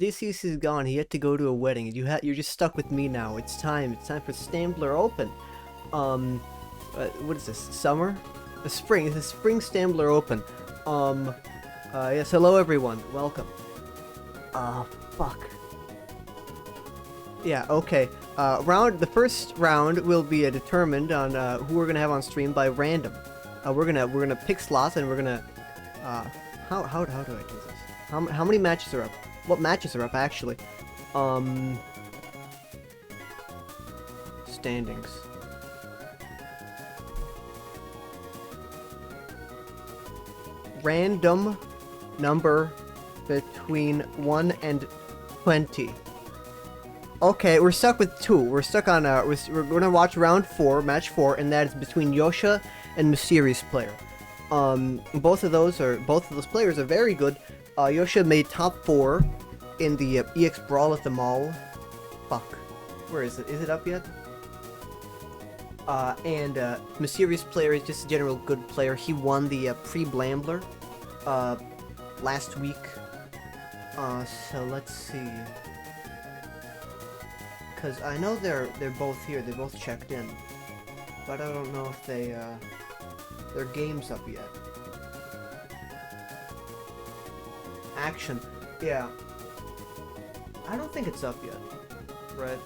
DCC is gone. He had to go to a wedding. You're just stuck with me now. It's time. It's time for Stambler Open. What is this? Summer? A spring. It's a spring Stambler Open. Yes. Hello everyone. Welcome. Fuck. Yeah. Okay. The first round will be determined on who we're gonna have on stream by random. We're gonna pick slots and we're gonna how do I do this? How many matches are up? What matches are up, actually? Standings. Random number between 1 and 20. Okay, we're stuck with 2. We're stuck on, we're gonna watch round 4, match 4, and that is between Yosha and Mysterious Player. Both of those players are very good. Yosha made top 4 in the EX Brawl at the mall. Fuck. Where is it? Is it up yet? And Mysterious Player is just a general good player. He won the pre-Blambler last week. So let's see. Because I know they're both here. They both checked in. But I don't know if their game's up yet. Action. Yeah. I don't think it's up yet. Right?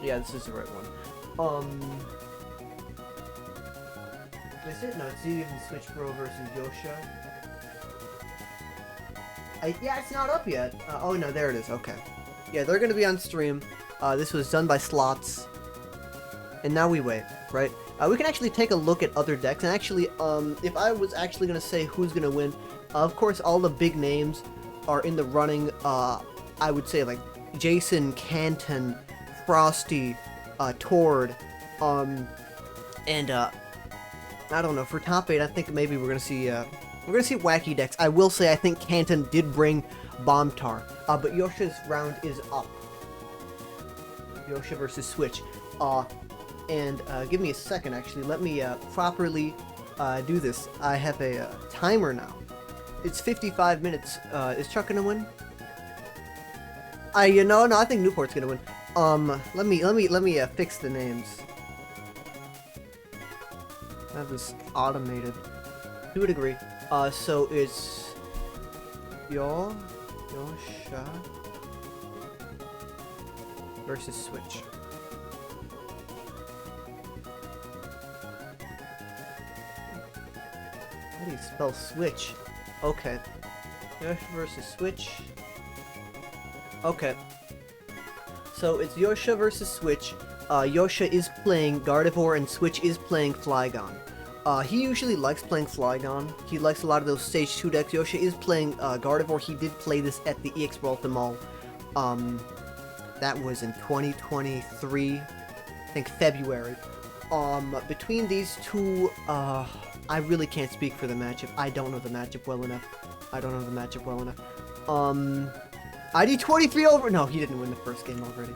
Yeah, this is the right one. Is it? No, it's Zedith and Switch Pro versus Yosha. Yeah, it's not up yet. Oh no, there it is. Okay. Yeah, they're gonna be on stream. This was done by Slots. And now we wait, right? We can actually take a look at other decks, and actually, if I was actually gonna say who's gonna win, of course, all the big names are in the running. I would say like Jason, Canton, Frosty, Tord, and I don't know. For top 8, I think maybe we're gonna see wacky decks. I will say I think Canton did bring Bombtar, but Yosha's round is up. Yosha versus Switch. And give me a second, actually. Let me properly do this. I have a timer now. It's 55 minutes. Is Chuck gonna win? No, I think Newport's gonna win. Let me fix the names. Have this automated to a degree. So it's Yosha versus Switch. How do you spell Switch? Okay. Yosha versus Switch. Okay. So it's Yosha versus Switch. Yosha is playing Gardevoir and Switch is playing Flygon. He usually likes playing Flygon. He likes a lot of those Stage 2 decks. Yosha is playing Gardevoir. He did play this at the EX Brawl at the mall. That was in 2023, I think February. Between these two, I really can't speak for the matchup. I don't know the matchup well enough. ID 23 over. No, he didn't win the first game already.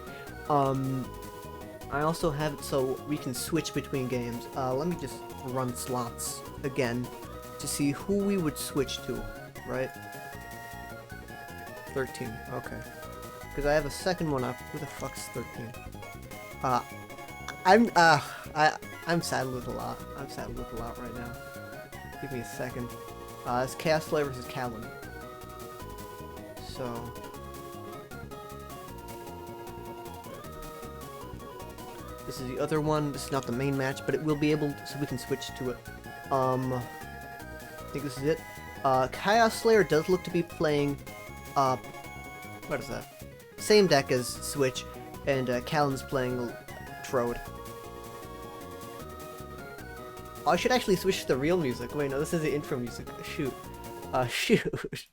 I also have it so we can switch between games. Let me just run slots again to see who we would switch to, right? 13, okay. Because I have a second one up. Who the fuck's 13? I'm saddled with a lot. Right now. Give me a second. It's Chaos Slayer versus Callan. So this is the other one. This is not the main match, but it will be able to, so we can switch to it. I think this is it. Chaos Slayer does look to be playing what is that? Same deck as Switch, and Callan's playing Trode. Oh, I should actually switch to the real music. Wait, no, this is the intro music. Shoot. Shoot.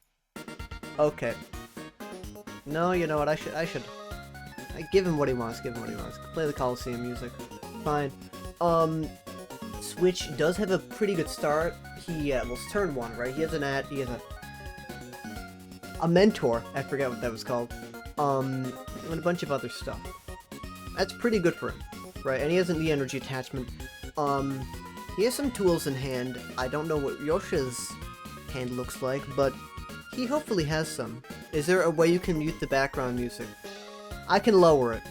Okay. No, you know what? I should. Give him what he wants. Play the Coliseum music. Fine. Switch does have a pretty good start. He well, it's turn 1, right? He has a mentor. I forget what that was called. And a bunch of other stuff. That's pretty good for him, right? And he has an E-Energy attachment. He has some tools in hand. I don't know what Yosha's hand looks like, but he hopefully has some. Is there a way you can mute the background music? I can lower it.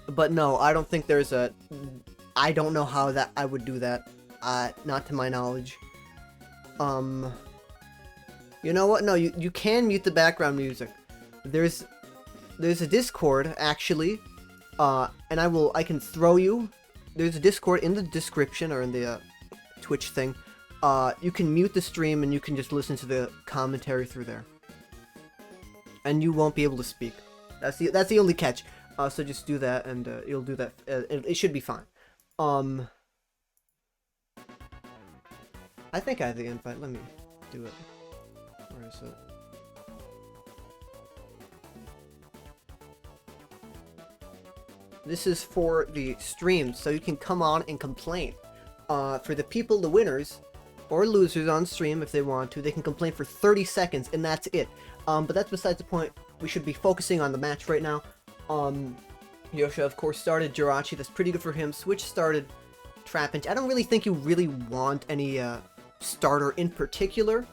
But no, I don't think there's a... I don't know how that I would do that. Not to my knowledge. You know what? No, you can mute the background music. There's a Discord, actually. And I can throw you. There's a Discord in the description, or in the Twitch thing. You can mute the stream and you can just listen to the commentary through there. And you won't be able to speak. That's the only catch. So just do that, and you'll do that. It should be fine. I think I have the invite. Let me do it. Where is it? This is for the streams, so you can come on and complain. For the people, the winners or losers on stream, if they want to, they can complain for 30 seconds, and that's it. But that's besides the point. We should be focusing on the match right now. Yosha, of course, started Jirachi. That's pretty good for him. Switch started Trapinch. I don't really think you really want any starter in particular. Is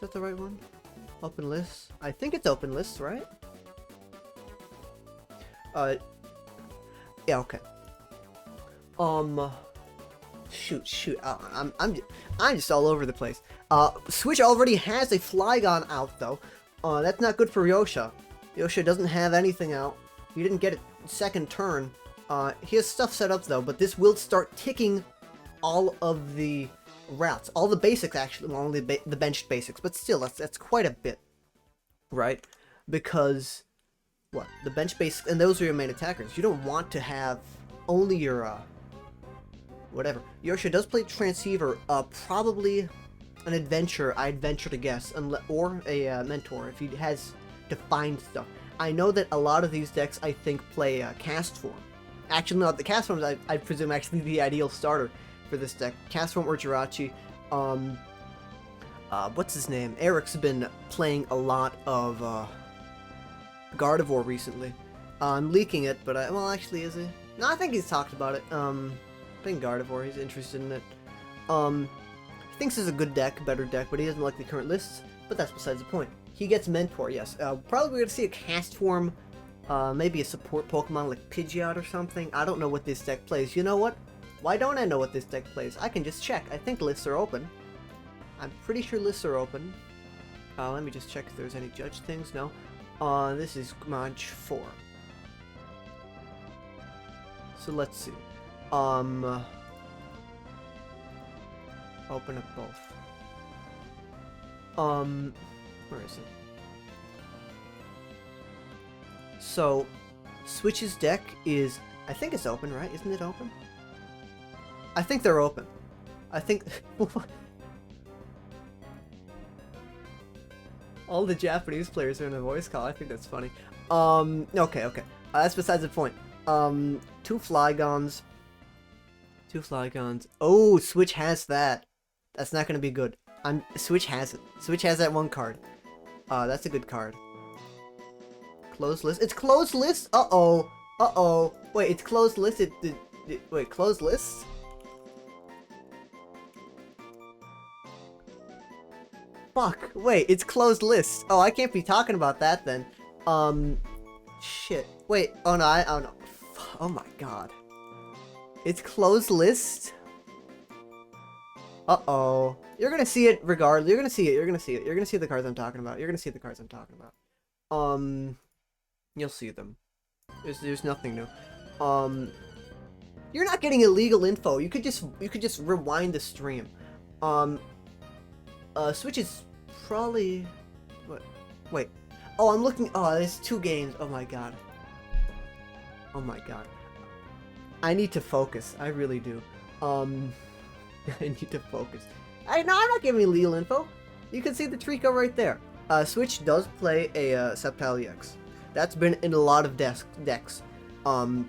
that the right one? Open lists? I think it's open lists, right? Yeah, okay. Shoot. I'm just all over the place. Switch already has a Flygon out, though. That's not good for Yosha. Yosha doesn't have anything out. He didn't get it second turn. He has stuff set up, though, but this will start ticking all of the routes. All the basics, actually. Well, only the benched basics, but still, that's quite a bit. Right? Because, what? The bench basics, and those are your main attackers. You don't want to have only your, whatever. Yosha does play Transceiver, probably an adventure, I'd venture to guess, or a mentor, if he has defined stuff. I know that a lot of these decks, I think, play Cast Form. Actually, no, the Cast Form is, I presume, actually the ideal starter for this deck. Cast Form or Jirachi. What's his name? Eric's been playing a lot of Gardevoir recently. I'm leaking it, but well, actually, is he? No, I think he's talked about it. Playing Gardevoir, he's interested in it. He thinks it's a good deck, better deck, but he doesn't like the current lists. But that's besides the point. He gets Mentor, yes. Probably we're gonna see a Cast Form, maybe a support Pokemon like Pidgeot or something. I don't know what this deck plays. You know what? Why don't I know what this deck plays? I can just check. I think lists are open. I'm pretty sure lists are open. Let me just check if there's any judge things. No. This is Mod 4. So let's see. Open up both. Where is it? So, Switch's deck is, I think it's open, right? Isn't it open? I think they're open. I think... All the Japanese players are in a voice call. I think that's funny. Okay. That's besides the point. Two Flygons. Oh, Switch has that. That's not gonna be good. Switch has it. Switch has that one card. That's a good card. Closed list. It's closed list? Uh-oh. Wait, it's closed list? Wait, closed lists? Fuck. Wait, it's closed lists. Oh, I can't be talking about that then. Shit. Wait. Oh no, oh no. Oh my god. It's closed list? Uh-oh. You're gonna see it regardless. You're gonna see it. You're gonna see the cards I'm talking about. You'll see them. There's nothing new. You're not getting illegal info. You could just rewind the stream. Switch is probably... What? Wait. Oh, I'm looking... Oh, there's 2 games. Oh my god. I need to focus. I really do. I need to focus. No, I'm not giving you illegal info. You can see the Trico right there. Switch does play a Sceptile EX. That's been in a lot of decks. And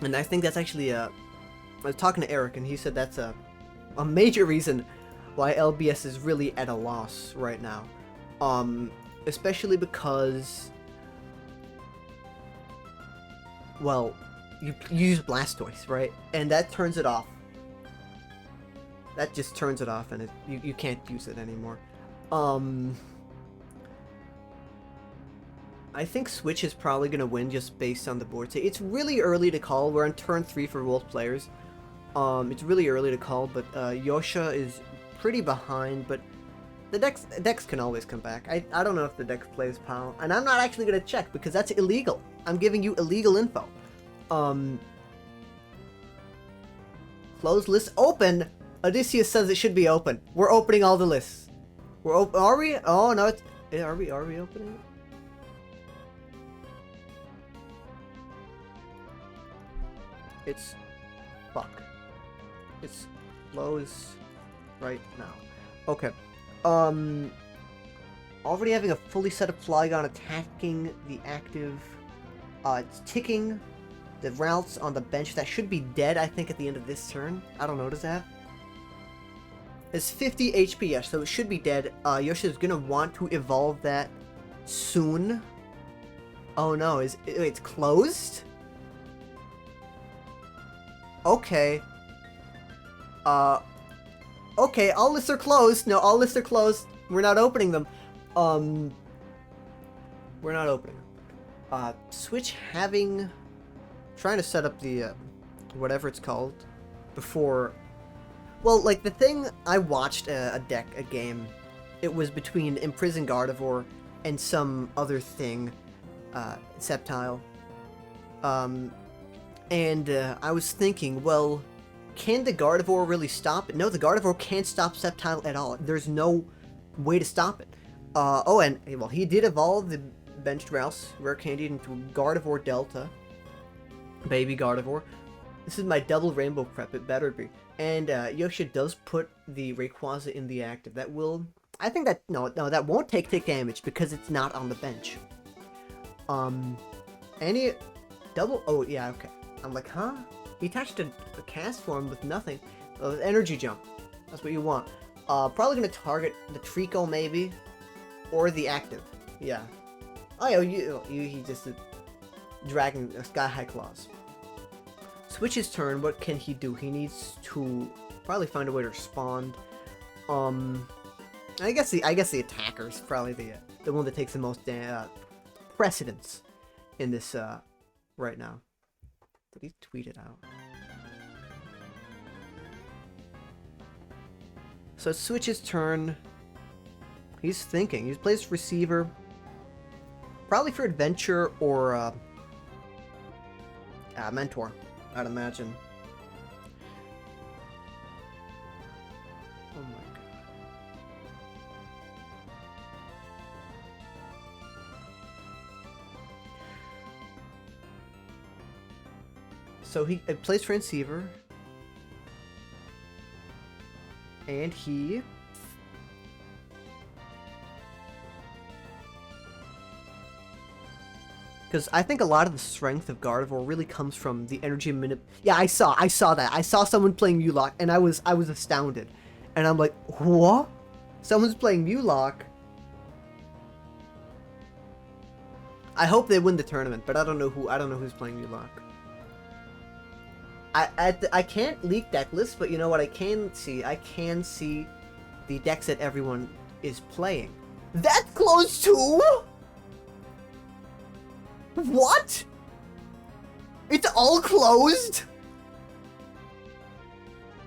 I think that's actually I was talking to Eric, and he said that's a major reason why LBS is really at a loss right now. Especially because, well, you use Blastoise, right? And that turns it off. That just turns it off, and you can't use it anymore. Um, I think Switch is probably going to win just based on the board state. It's really early to call. We're on turn 3 for both players. It's really early to call, but Yosha is pretty behind, but the decks can always come back. I don't know if the deck plays PAL, and I'm not actually going to check because that's illegal. I'm giving you illegal info. Close list open. Odysseus says it should be open. We're opening all the lists. We're open. Are we? Oh no, it's are we opening it? It's fuck. It's close right now. Okay. Already having a fully set up Flygon attacking the active. It's ticking the routes on the bench that should be dead, I think, at the end of this turn. I don't notice that. It's 50 HP, yes, so it should be dead. Yoshi is gonna want to evolve that soon. Oh no, it's closed? Okay. Okay, all lists are closed. No, all lists are closed. We're not opening them. We're not opening them. Switch trying to set up the, whatever it's called, before, well, like, the thing, I watched a game, it was between Imprisoned Gardevoir and some other thing, Sceptile, and I was thinking, well, can the Gardevoir really stop it? No, the Gardevoir can't stop Sceptile at all. There's no way to stop it. Oh, and, well, he did evolve the benched Rouse, Rare Candy, into Gardevoir Delta. Baby Gardevoir. This is my double rainbow prep, it better be. And Yoshi does put the Rayquaza in the active. That will... I think that... No, that won't take tick damage because it's not on the bench. Any... Double... Oh, yeah, okay. I'm like, huh? He attached a cast form with nothing. Energy Jump. That's what you want. Probably gonna target the Trico, maybe. Or the active. Yeah. Oh, yeah, he just... Dragon Sky High Claws. Switch's turn. What can he do? He needs to probably find a way to respond. I guess the attacker is probably the one that takes the most precedence in this right now. Did he tweet it out? So it's Switch's turn. He's thinking. He's placed receiver. Probably for adventure or mentor, I'd imagine. Oh my god. So he plays for receiver. And he... Because I think a lot of the strength of Gardevoir really comes from the energy Yeah, I saw that. I saw someone playing Mulock, and I was astounded. And I'm like, what? Someone's playing Mulock? I hope they win the tournament, but I don't know who's playing Mulock. I can't leak deck lists, but you know what I can see? I can see the decks that everyone is playing. That's close too? What? It's all closed?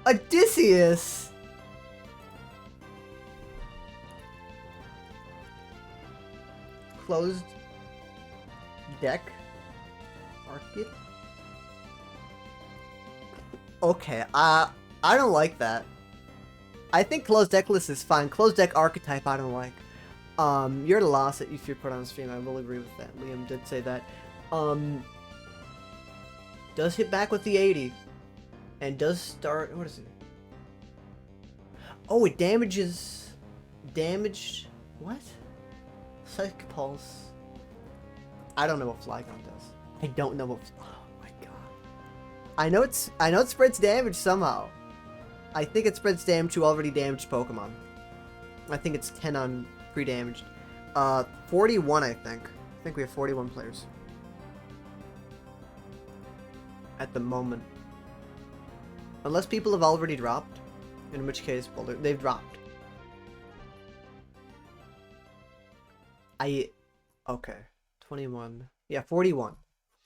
Odysseus. Closed deck. Arcade. Okay, I don't like that. I think closed deck list is fine. Closed deck archetype I don't like. You're at a loss if you put on stream. I will agree with that. Liam did say that. Does hit back with the 80. And does start... What is it? Oh, it damages... Damaged... What? Psychic Pulse. I don't know what Flygon does. I don't know what... Oh my god. I know it spreads damage somehow. I think it spreads damage to already damaged Pokemon. I think it's 10 on... pre-damaged. 41, I think. I think we have 41 players. At the moment. Unless people have already dropped. In which case, well, they've dropped. Okay. 21. Yeah, 41.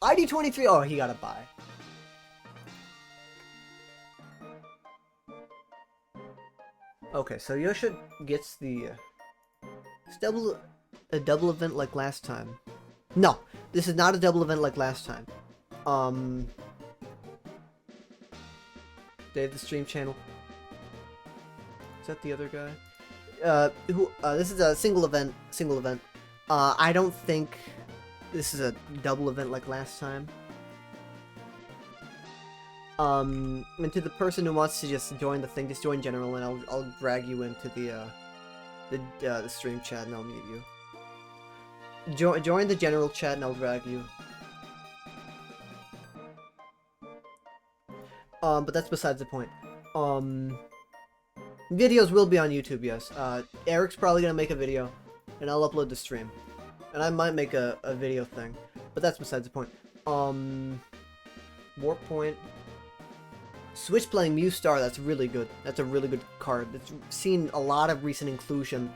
ID 23. Oh, he got a buy. Okay, so Yosha gets the it's a double event like last time. No, this is not a double event like last time. Dave the stream channel. Is that the other guy? This is a single event. I don't think this is a double event like last time. And to the person who wants to just join the thing, just join general, and I'll drag you into the stream chat, and I'll mute you. Join the general chat, and I'll drag you. But that's besides the point. Videos will be on YouTube, yes. Eric's probably gonna make a video, and I'll upload the stream. And I might make a video thing, but that's besides the point. Warp Point. Switch playing Mew Star, that's really good. That's a really good card. It's seen a lot of recent inclusion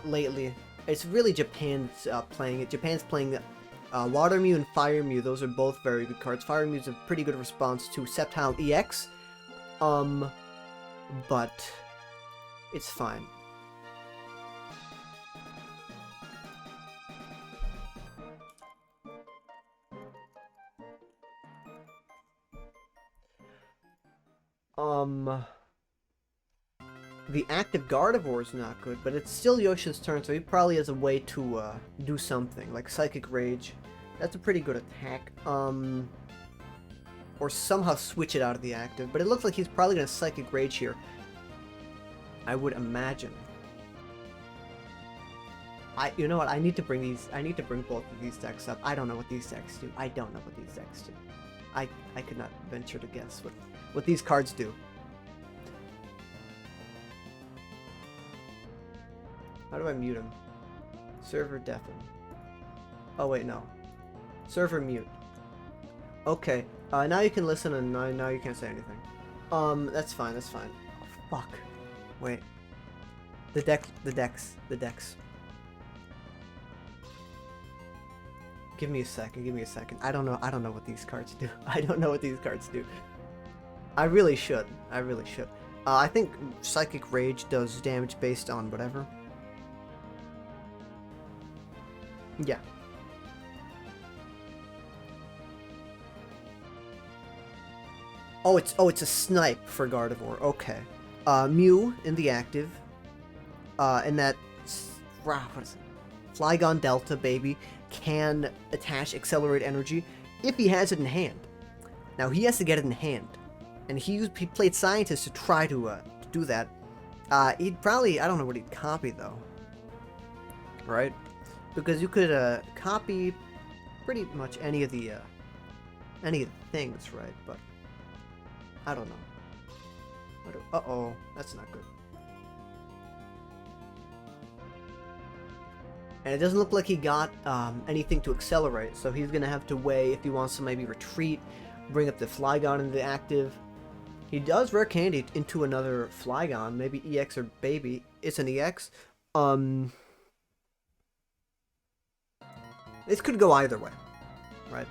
lately. It's really Japan's playing it. Japan's playing Water Mew and Fire Mew. Those are both very good cards. Fire Mew's a pretty good response to Sceptile EX. But it's fine. The active Gardevoir is not good, but it's still Yoshi's turn, so he probably has a way to do something, like Psychic Rage. That's a pretty good attack. Or somehow switch it out of the active, but it looks like he's probably gonna Psychic Rage here. I would imagine. You know what? I need to bring both of these decks up. I don't know what these decks do. I could not venture to guess what these cards do. How do I mute him? Server deafen. Oh wait, no. Server mute. Okay. Now you can listen, and now you can't say anything. That's fine. That's fine. Oh, fuck. Wait. The decks. Give me a second. I don't know what these cards do. I really should. I think Psychic Rage does damage based on whatever. Yeah. Oh, it's a snipe for Gardevoir. Okay. Mew in the active. And that what is it? Flygon Delta, baby, can attach Accelerate Energy if he has it in hand. Now he has to get it in hand, and he played Scientist to try to do that. He'd probably, I don't know what he'd copy though, right? Because you could copy pretty much any of the things, right? But I don't know. Uh-oh, that's not good. And it doesn't look like he got anything to accelerate, so he's gonna have to weigh if he wants to maybe retreat, bring up the Flygon into active. He does Rare Candy into another Flygon, maybe EX or Baby. It's an EX. This could go either way, right?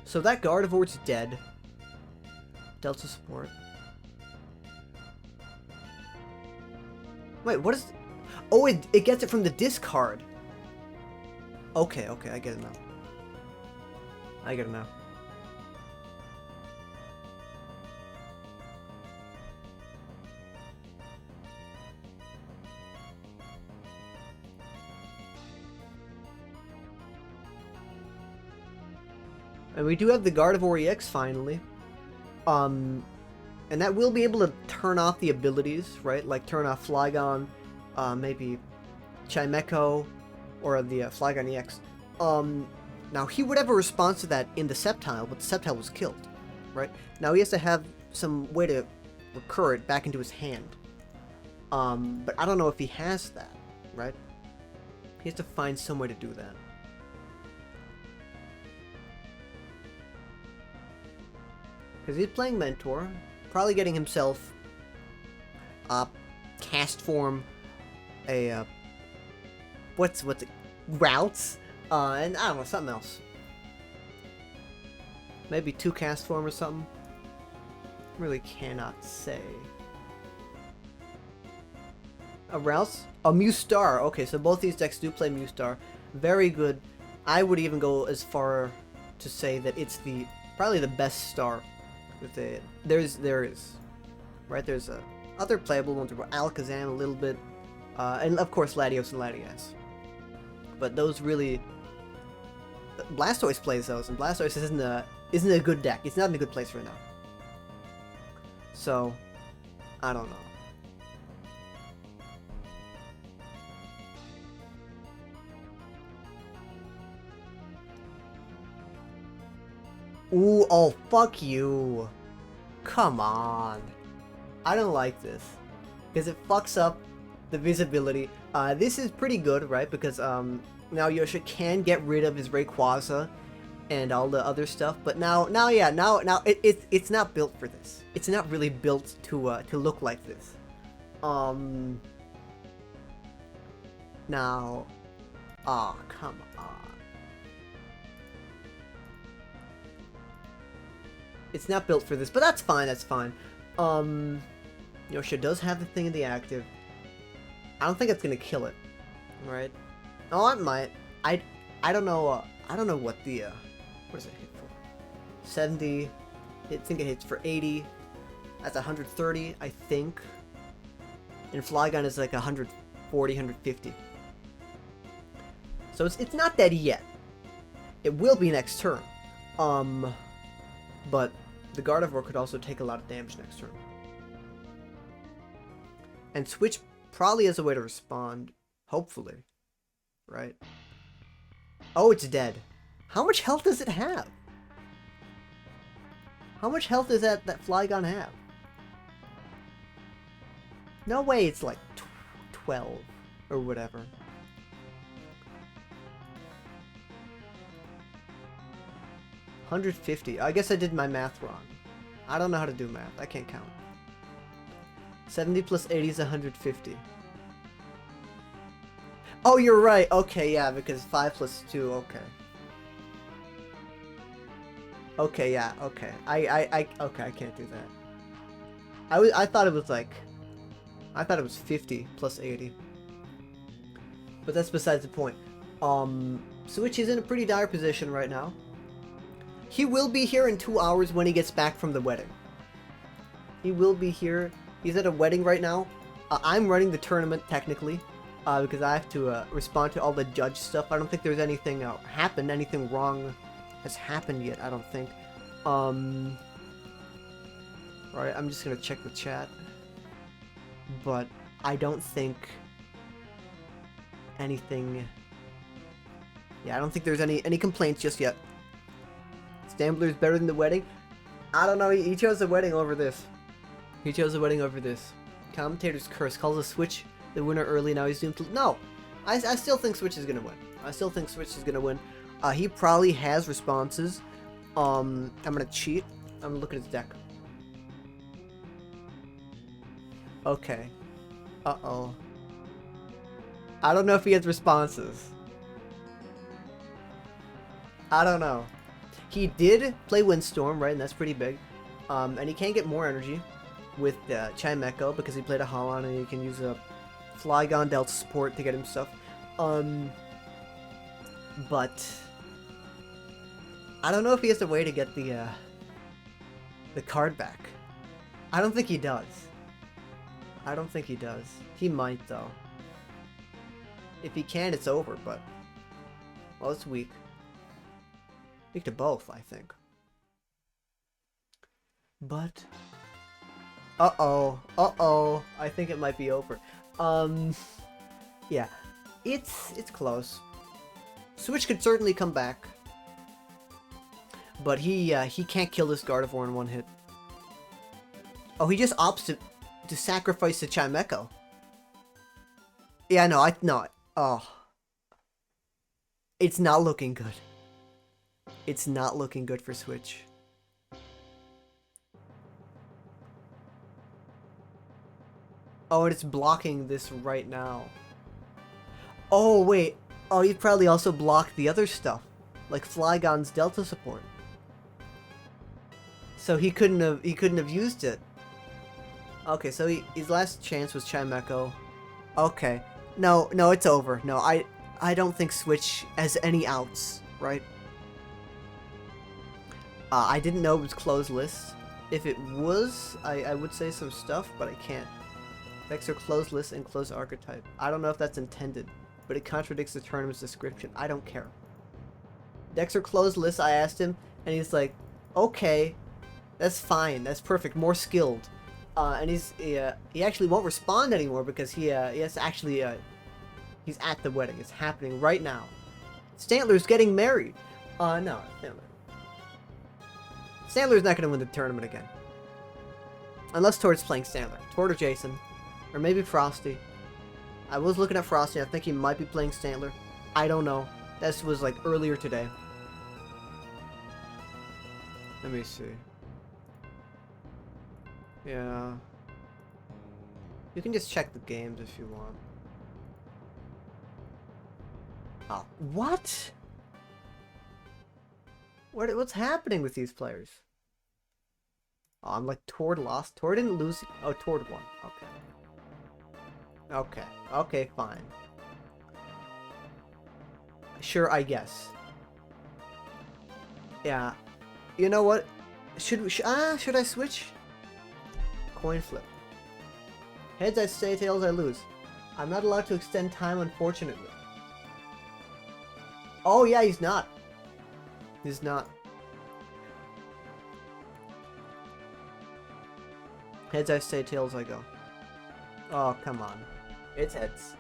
So that Gardevoir's dead. Delta support. Wait, what is... Oh, it gets it from the discard. Okay, I get it now. And we do have the Gardevoir EX finally. And that will be able to turn off the abilities, right? Like turn off Flygon, maybe Chimecho, or the Flygon EX. Now he would have a response to that in the Sceptile, but the Sceptile was killed, right? Now he has to have some way to recur it back into his hand. But I don't know if he has that, right? He has to find some way to do that. Because he's playing Mentor, probably getting himself Cast Form what's it? Routes, and I don't know, something else. Maybe 2 cast form or something. Really cannot say. A Rouse? A Mustar. Okay, so both these decks do play Mustar. Very good. I would even go as far to say that it's probably the best star with it. There is. Right, there's other playable ones, Alakazam a little bit. And of course Latios and Latias. But those really... Blastoise plays those, and Blastoise isn't a good deck. It's not in a good place right now. So, I don't know. Ooh, oh, fuck you. Come on. I don't like this. Because it fucks up the visibility. This is pretty good, right? Because, now Yoshi can get rid of his Rayquaza and all the other stuff, but now it's not built for this. It's not really built to look like this. Now, oh, come on. It's not built for this, but that's fine, that's fine. Yoshi does have the thing in the active. I don't think it's gonna kill it, right? Oh, it might. I don't know. I don't know what the what does it hit for? 70. I think it hits for 80. That's 130, I think. And Flygon is like 140, 150. So it's not dead yet. It will be next turn. But the Gardevoir could also take a lot of damage next turn. And Switch probably has a way to respond, hopefully. Right? Oh, it's dead. How much health does it have? How much health does that Flygon have? No way it's like 12 or whatever. $150. I guess I did my math wrong. I don't know how to do math. I can't count. 70 plus 80 is 150. Oh, you're right. Okay, yeah, because 5 plus 2. Okay. Okay, yeah. Okay. Okay. I can't do that. I thought it was like. I thought it was 50 plus 80. But that's besides the point. Switch is in a pretty dire position right now. He will be here in 2 hours when he gets back from the wedding. He will be here. He's at a wedding right now. I'm running the tournament, technically. Because I have to respond to all the judge stuff. I don't think there's anything happened. Anything wrong has happened yet, I don't think. Alright, I'm just gonna check the chat. But I don't think anything... Yeah, I don't think there's any complaints just yet. Stambler's better than the wedding? I don't know, he chose the wedding over this. He chose the wedding over this. Commentator's curse calls a Switch the winner early, now he's doomed to... No! I still think Switch is gonna win. I still think Switch is gonna win. He probably has responses. I'm gonna cheat. I'm gonna look at his deck. Okay. Uh-oh. I don't know if he has responses. I don't know. He did play Windstorm, right? And that's pretty big. And he can get more energy with Chimecho because he played a Holon and he can use a Flygon Delta support to get him stuff. But I don't know if he has a way to get the card back. I don't think he does. I don't think he does. He might though. If he can, it's over, but well, it's weak. Weak to both, I think. But uh-oh. I think it might be over. Yeah. It's close. Switch could certainly come back. But he can't kill this Gardevoir in one hit. Oh, he just opts to sacrifice the Chimecho. Yeah, no, oh. It's not looking good. It's not looking good for Switch. Oh, and it's blocking this right now. Oh, wait. Oh, he probably also blocked the other stuff. Like Flygon's Delta support. So he couldn't have used it. Okay, so his last chance was Chimecho. Okay. No, it's over. No, I don't think Switch has any outs, right? I didn't know it was closed list. If it was, I would say some stuff, but I can't. Decks are closed list and closed archetype. I don't know if that's intended, but it contradicts the tournament's description. I don't care. Decks are closed list, I asked him, and he's like, okay, that's fine, that's perfect, more skilled. And he actually won't respond anymore because he has actually, he's at the wedding. It's happening right now. Stantler's getting married. No, Stantler's not going to win the tournament again. Unless Tord's playing Stantler. Tord or Jason. Or maybe Frosty. I was looking at Frosty. I think he might be playing Stantler. I don't know. This was like earlier today. Let me see. Yeah. You can just check the games if you want. Oh, what? What's happening with these players? Oh, I'm like, Tord lost. Tord didn't lose. Oh, Tord won. Okay. Okay. Okay, fine. Sure, I guess. Yeah. You know what? Should I switch? Coin flip. Heads I stay, tails I lose. I'm not allowed to extend time, unfortunately. Oh yeah, he's not. He's not. Heads I stay, tails I go. Oh, come on. It's heads.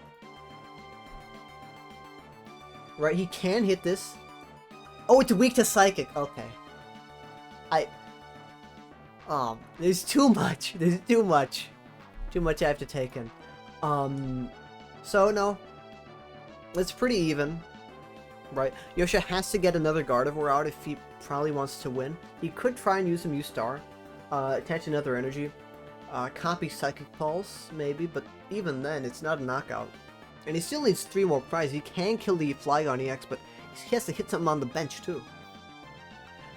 Right, he can hit this. Oh, it's weak to psychic. Okay. There's too much. There's too much. Too much I have to take in. So no. It's pretty even. Right. Yoshi has to get another Gardevoir out if he probably wants to win. He could try and use some U-Star. Attach another energy. Copy Psychic Pulse, maybe, but even then, it's not a knockout. And he still needs 3 more prizes. He can kill the Flygon EX, but he has to hit something on the bench, too.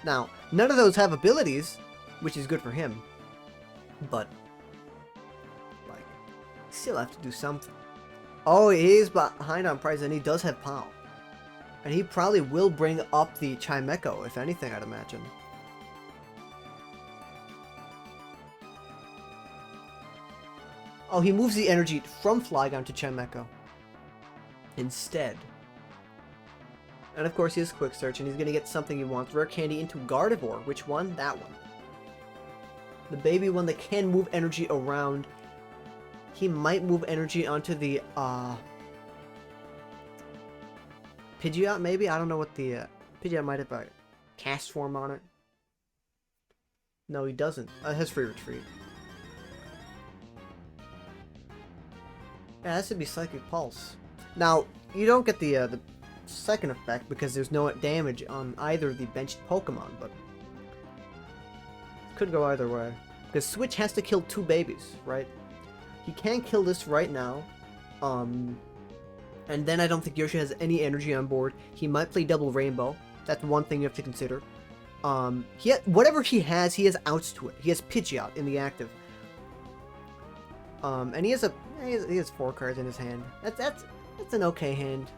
Now, none of those have abilities, which is good for him. But, like, still have to do something. Oh, he is behind on prize, and he does have POW. And he probably will bring up the Chimecho, if anything, I'd imagine. Oh, he moves the energy from Flygon to Chimecho instead. And of course he has Quick Search, and he's going to get something he wants. Rare Candy into Gardevoir. Which one? That one. The baby one that can move energy around. He might move energy onto the, Pidgeot, maybe? I don't know what the, Pidgeot might have a cast form on it. No, he doesn't. It has Free Retreat. Yeah, that should be Psychic Pulse. Now, you don't get the second effect because there's no damage on either of the benched Pokemon, but could go either way. Because Switch has to kill 2 babies, right? He can kill this right now. And then I don't think Yoshi has any energy on board. He might play Double Rainbow. That's one thing you have to consider. Whatever he has outs to it. He has Pidgeot in the active. And he has 4 cards in his hand. That's an okay hand.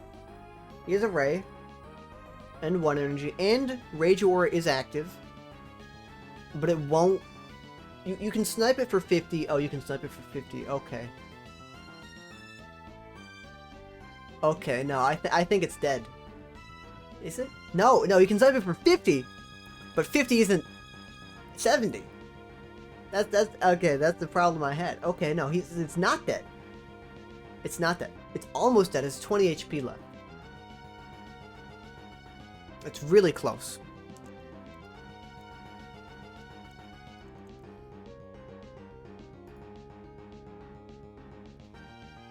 He has a Ray. And 1 energy. And Rage Aura is active. But it won't... You can snipe it for 50. Oh, you can snipe it for 50. Okay. Okay, no, I think it's dead. Is it? No, you can snipe it for 50. But 50 isn't 70. That's okay, that's the problem I had. Okay, no, it's not dead. It's not dead. It's almost dead. It's 20 HP left. It's really close.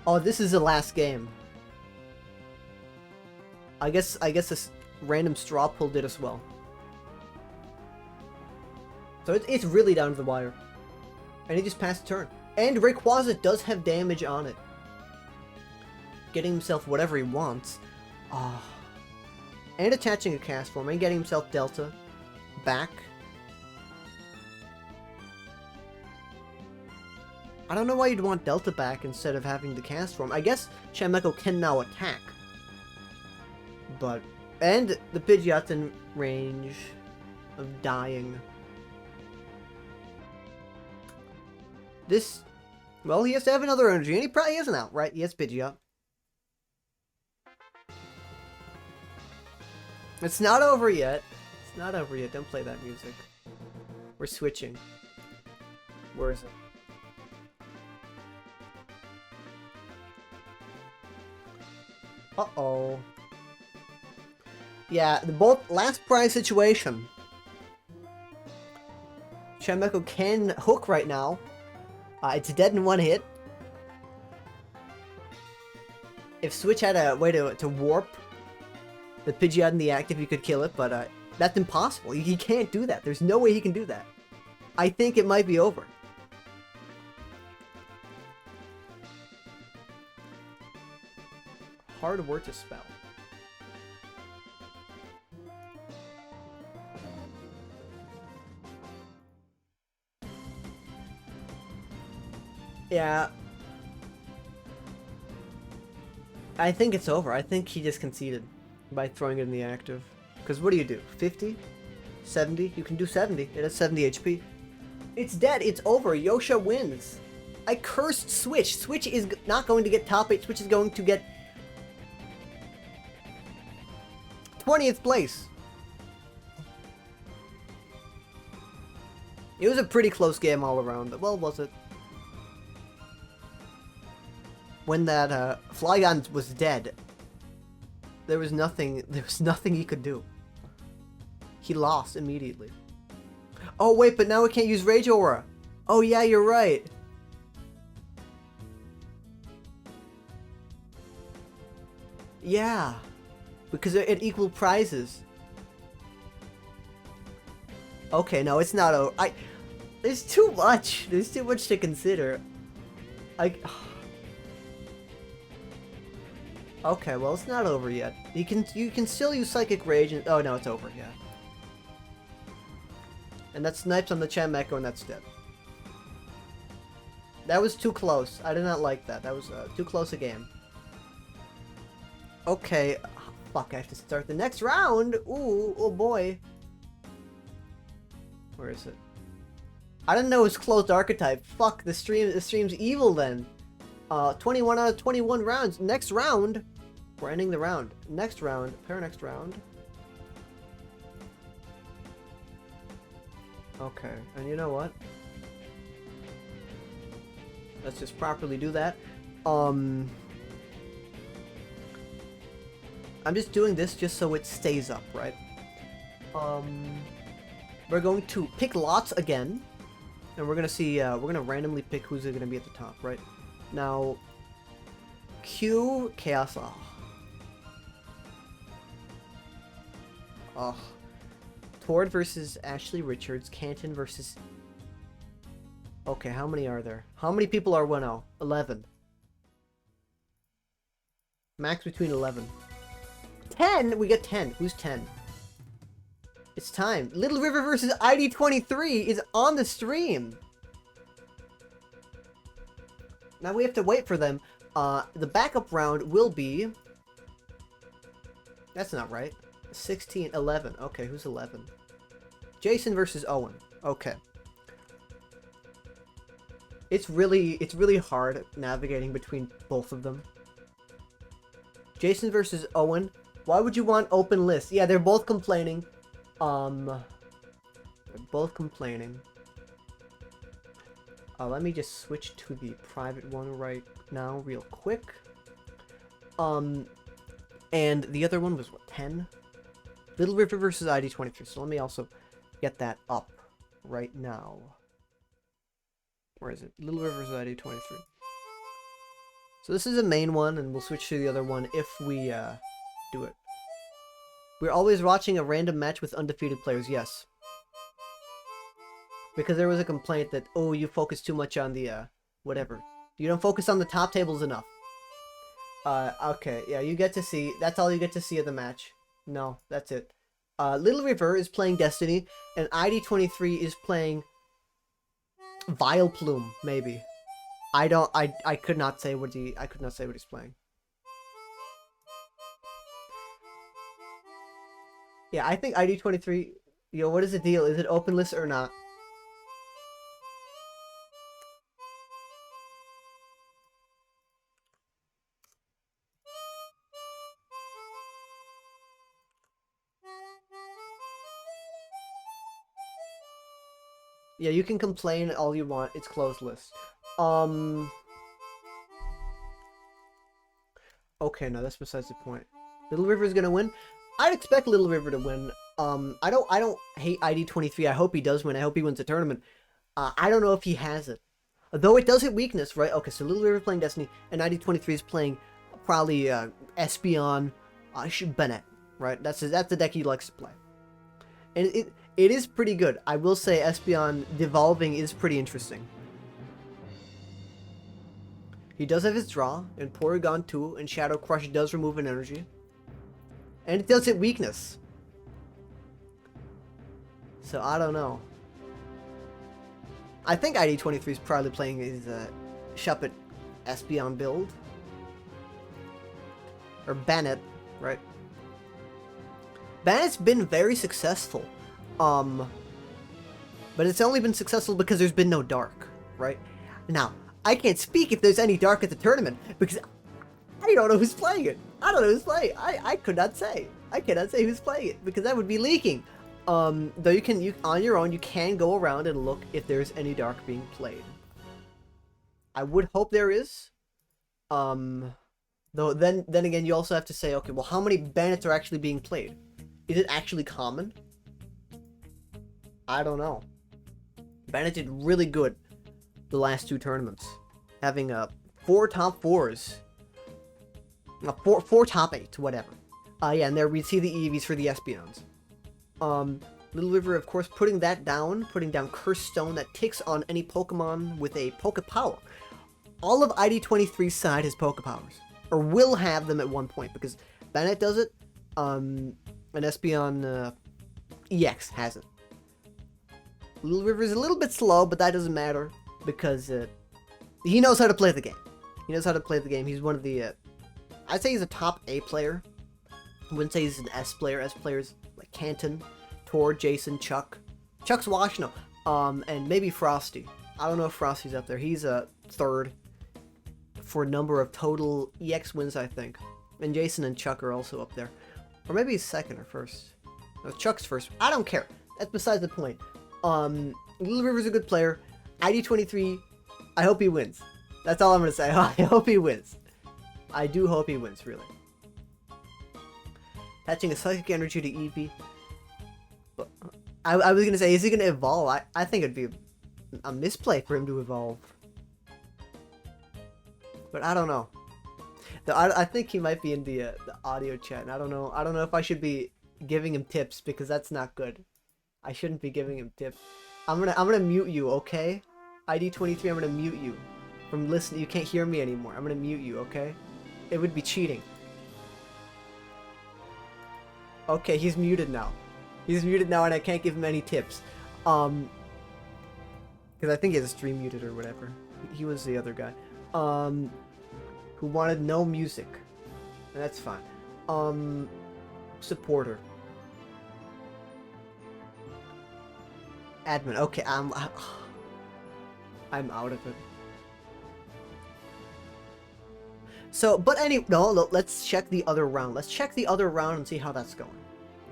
Oh, this is the last game. I guess this random straw pull did us well. So it's really down to the wire. And he just passed the turn. And Rayquaza does have damage on it. getting himself whatever he wants. And attaching a cast form and getting himself Delta back. I don't know why you'd want Delta back instead of having the cast form. I guess Chimecho can now attack. But... And the Pidgeot's in range of dying. This... Well, he has to have another energy, and he probably isn't out, right? He has Pidgeot. It's not over yet. It's not over yet. Don't play that music. We're switching. Where is it? Uh-oh. Yeah, the both last prize situation. Chimecho can hook right now. It's dead in one hit. If Switch had a way to warp the Pidgeot in the active, you could kill it, but that's impossible. He can't do that. There's no way he can do that. I think it might be over. Hard word to spell. Yeah. I think it's over. I think he just conceded by throwing it in the active. Because what do you do? 50? 70? You can do 70. It has 70 HP. It's dead. It's over. Yosha wins. I cursed Switch. Switch is not going to get top 8. Switch is going to get 20th place. It was a pretty close game all around. Well, was it? When that Flygon was dead, there was nothing he could do. He lost immediately. Oh wait, but now we can't use Rage Aura. Oh yeah, you're right. Yeah, because they're at equal prizes. Okay, no, it's not over. There's too much. There's too much to consider. Okay, well, it's not over yet. You can still use Psychic Rage and... Oh, no, it's over, yeah. And that snipes on the Chimecho and that's dead. That was too close. I did not like that. That was too close a game. Okay. Oh, fuck, I have to start the next round. Ooh, oh boy. Where is it? I didn't know it was closed archetype. Fuck, the stream's evil then. 21 out of 21 rounds. Next round... We're ending the round. Next round. Pair next round. Okay. And you know what? Let's just properly do that. I'm just doing this just so it stays up, right? We're going to pick lots again. And we're gonna see, we're gonna randomly pick who's gonna be at the top, right? Now... Q... Chaos... Oh. Tord versus Ashley Richards. Canton versus... Okay, how many are there? How many people are 1-0? 11. Max between 11. 10? We get 10. Who's 10? It's time. Little River versus ID23 is on the stream. Now we have to wait for them. The backup round will be... That's not right. 16, 11. Okay, who's 11? Jason versus Owen. Okay. It's really hard navigating between both of them. Jason versus Owen. Why would you want open lists? Yeah, they're both complaining. They're both complaining. Let me just switch to the private one right now real quick. And the other one was what, 10? Little River versus ID23. So let me also get that up right now. Where is it? Little River versus ID23. So this is a main one, and we'll switch to the other one if we do it. We're always watching a random match with undefeated players. Yes. Because there was a complaint that, oh, you focus too much on the, whatever. You don't focus on the top tables enough. Okay, yeah, you get to see. That's all you get to see of the match. No, that's it. Little River is playing Destiny, and ID23 is playing Vile Plume, maybe. I could not say what I could not say what he's playing. Yeah, I think ID23. Yo, what is the deal? Is it open list or not? Yeah, you can complain all you want. It's closed list. Okay, no, that's besides the point. Little River is gonna win. I'd expect Little River to win. I don't hate ID23. I hope he does win. I hope he wins the tournament. I don't know if he has it. Though it does hit weakness, right? Okay, so Little River playing Destiny, and ID23 is playing probably Espeon, Bennett, right? That's the deck he likes to play. And it is pretty good. I will say Espeon devolving is pretty interesting. He does have his draw, and Porygon 2, and Shadow Crush does remove an energy. And it does hit weakness. So I don't know. I think ID23 is probably playing his Shuppet Espeon build. Or Bennett, right? Bennett's been very successful. But it's only been successful because there's been no dark, right? Now, I can't speak if there's any dark at the tournament because I don't know who's playing it. I don't know who's playing it. I could not say. I cannot say who's playing it because that would be leaking. Though you on your own, you can go around and look if there's any dark being played. I would hope there is. Though then again, you also have to say, okay, well, how many Bennetts are actually being played? Is it actually common? I don't know. Bennett did really good the last two tournaments, having 4 top 4s, 4 top 8, whatever. Yeah, and there we see the EVs for the Espeons. Little River, of course, putting down Curse Stone that ticks on any Pokemon with a Poke Power. All of ID23's side has Poke Powers, or will have them at one point, because Bennett does it, and Espeon EX has it. Little River is a little bit slow, but that doesn't matter, because he knows how to play the game. He knows how to play the game. He's one of the, I'd say he's a top A player. I wouldn't say he's an S player. S players like Canton, Tor, Jason, Chuck. Chuck's Washno. And maybe Frosty. I don't know if Frosty's up there. He's a third for a number of total EX wins, I think. And Jason and Chuck are also up there. Or maybe he's second or first. No, Chuck's first. I don't care. That's besides the point. Little River's a good player. ID23, I hope he wins. That's all I'm going to say. I hope he wins. I do hope he wins, really. Attaching a Psychic Energy to Eevee. I was going to say, is he going to evolve? I think it'd be a misplay for him to evolve. But I don't know. I think he might be in the audio chat, and I don't know if I should be giving him tips, because that's not good. I shouldn't be giving him tips. I'm gonna mute you, okay? ID23, I'm gonna mute you from listening. You can't hear me anymore. I'm gonna mute you, okay? It would be cheating. Okay, he's muted now. He's muted now, and I can't give him any tips. Because I think he has a stream muted or whatever. He was the other guy. Who wanted no music. And that's fine. Supporter. Admin. Okay, I'm out of it. So, but anyway, no, let's check the other round. Let's check the other round and see how that's going.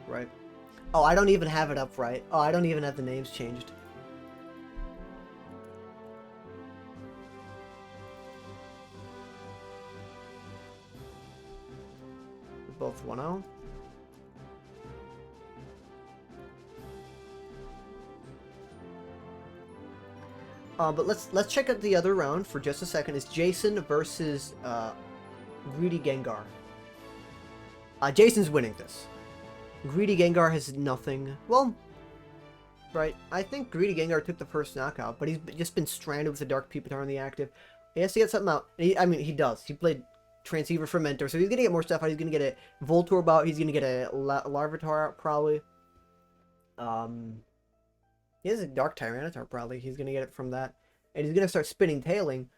Right? Oh, I don't even have it up right. Oh, I don't even have the names changed. Both 1-0. But let's check out the other round for just a second. It's Jason versus Greedy Gengar. Jason's winning this. Greedy Gengar has nothing. Well, right. I think Greedy Gengar took the first knockout, but he's just been stranded with the Dark Pupitar on the active. He has to get something out. He does. He played Transceiver Fermentor. So he's gonna get more stuff out. He's gonna get a Voltorb out. He's gonna get a Larvitar out, probably. He has a Dark Tyranitar, probably. He's gonna get it from that. And he's gonna start spinning tailing.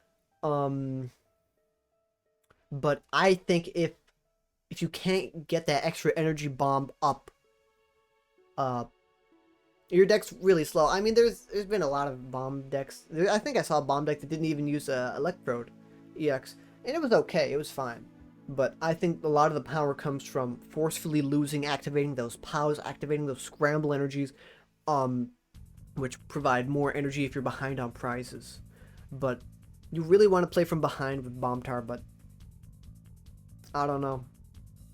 But I think if you can't get that extra energy bomb up, your deck's really slow. I mean, there's been a lot of bomb decks. I think I saw a bomb deck that didn't even use Electrode EX, and it was okay. It was fine. But I think a lot of the power comes from forcefully losing, activating those POWs, activating those scramble energies, which provide more energy if you're behind on prizes. But you really want to play from behind with Bombtar, but I don't know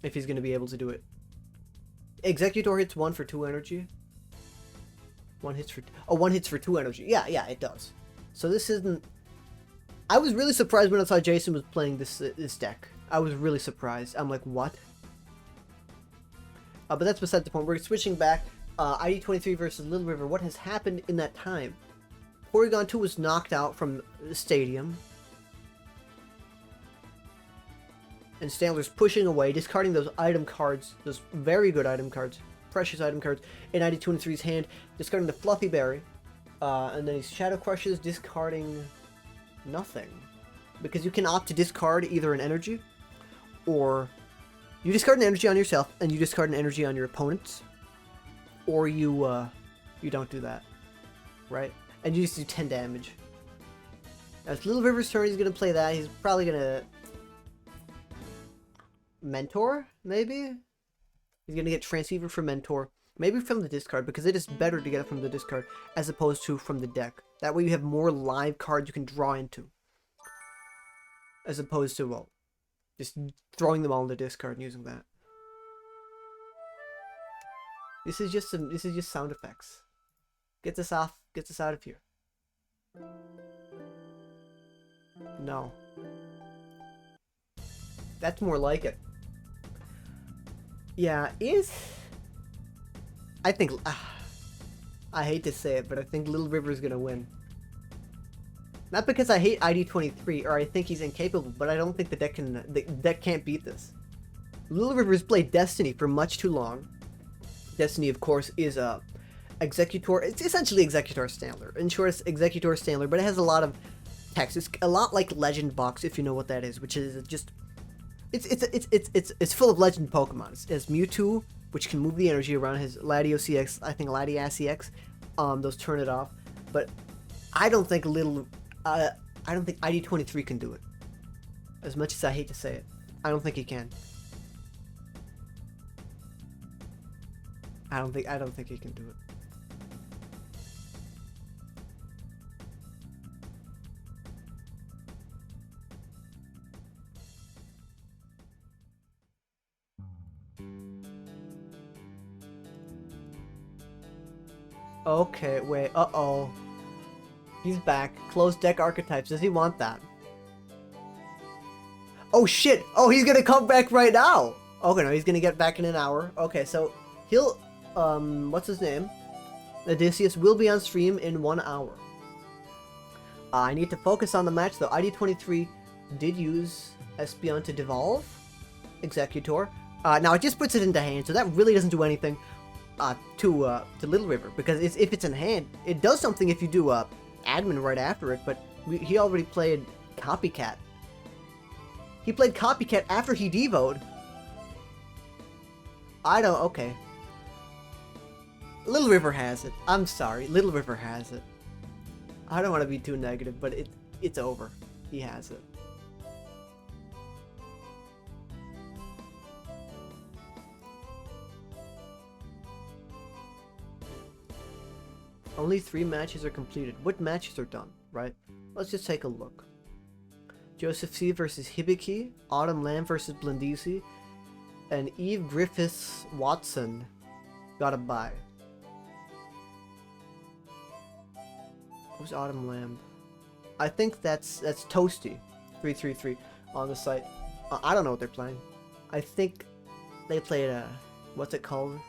if he's going to be able to do it. Executor hits 1 for 2 energy. 1 hits for 2 energy. Yeah, it does. So this isn't... I was really surprised when I saw Jason was playing this deck. I was really surprised. I'm like, what? But that's beside the point. We're switching back. ID23 versus Little River. What has happened in that time? Porygon 2 was knocked out from the stadium. And Stantler's pushing away, discarding those item cards, those very good item cards, precious item cards, in ID23's hand, discarding the Fluffy Berry. And then he Shadow Crushes, discarding nothing. Because you can opt to discard either an energy, or you discard an energy on yourself, and you discard an energy on your opponents, or you don't do that, right? And you just do 10 damage. Now it's Little River's turn. He's going to play that. He's probably going to Mentor, maybe? He's going to get Transceiver for Mentor. Maybe from the discard, because it is better to get it from the discard as opposed to from the deck. That way you have more live cards you can draw into. As opposed to, well, just throwing them all in the discard and using that. This is just sound effects. Get this off. Get this out of here. No. That's more like it. Yeah, I think... I hate to say it, but I think Little River's gonna win. Not because I hate ID23, or I think he's incapable, but I don't think the deck can't beat this. Little River's played Destiny for much too long. Destiny, of course, is Executor. It's essentially Executor Stantler. In short, it's Executor Stantler, but it has a lot of text. It's a lot like Legend Box, if you know what that is, which is just... It's full of legend Pokemon. It has Mewtwo, which can move the energy around. His Latios EX, I think Latias EX, those turn it off. But I don't think ID23 can do it. As much as I hate to say it, I don't think he can. I don't think he can do it. Okay, wait, uh-oh. He's back. Closed deck archetypes. Does he want that? Oh, shit! Oh, he's gonna come back right now! Okay, no, he's gonna get back in an hour. Okay, so he'll, what's his name? Odysseus will be on stream in 1 hour. I need to focus on the match, though. ID23 did use Espeon to devolve Executor. Now, it just puts it into hand, so that really doesn't do anything. To Little River, because if it's in hand, it does something if you do admin right after it, but he already played Copycat. He played Copycat after he devoed. Okay. Little River has it. I'm sorry, Little River has it. I don't want to be too negative, but it's over. He has it. Only 3 matches are completed. What matches are done, right? Let's just take a look. Joseph C. versus Hibiki, Autumn Lamb versus Blindisi, and Eve Griffiths Watson got a bye. Who's Autumn Lamb? I think that's Toasty 333 on the site. I don't know what they're playing. I think they played what's it called?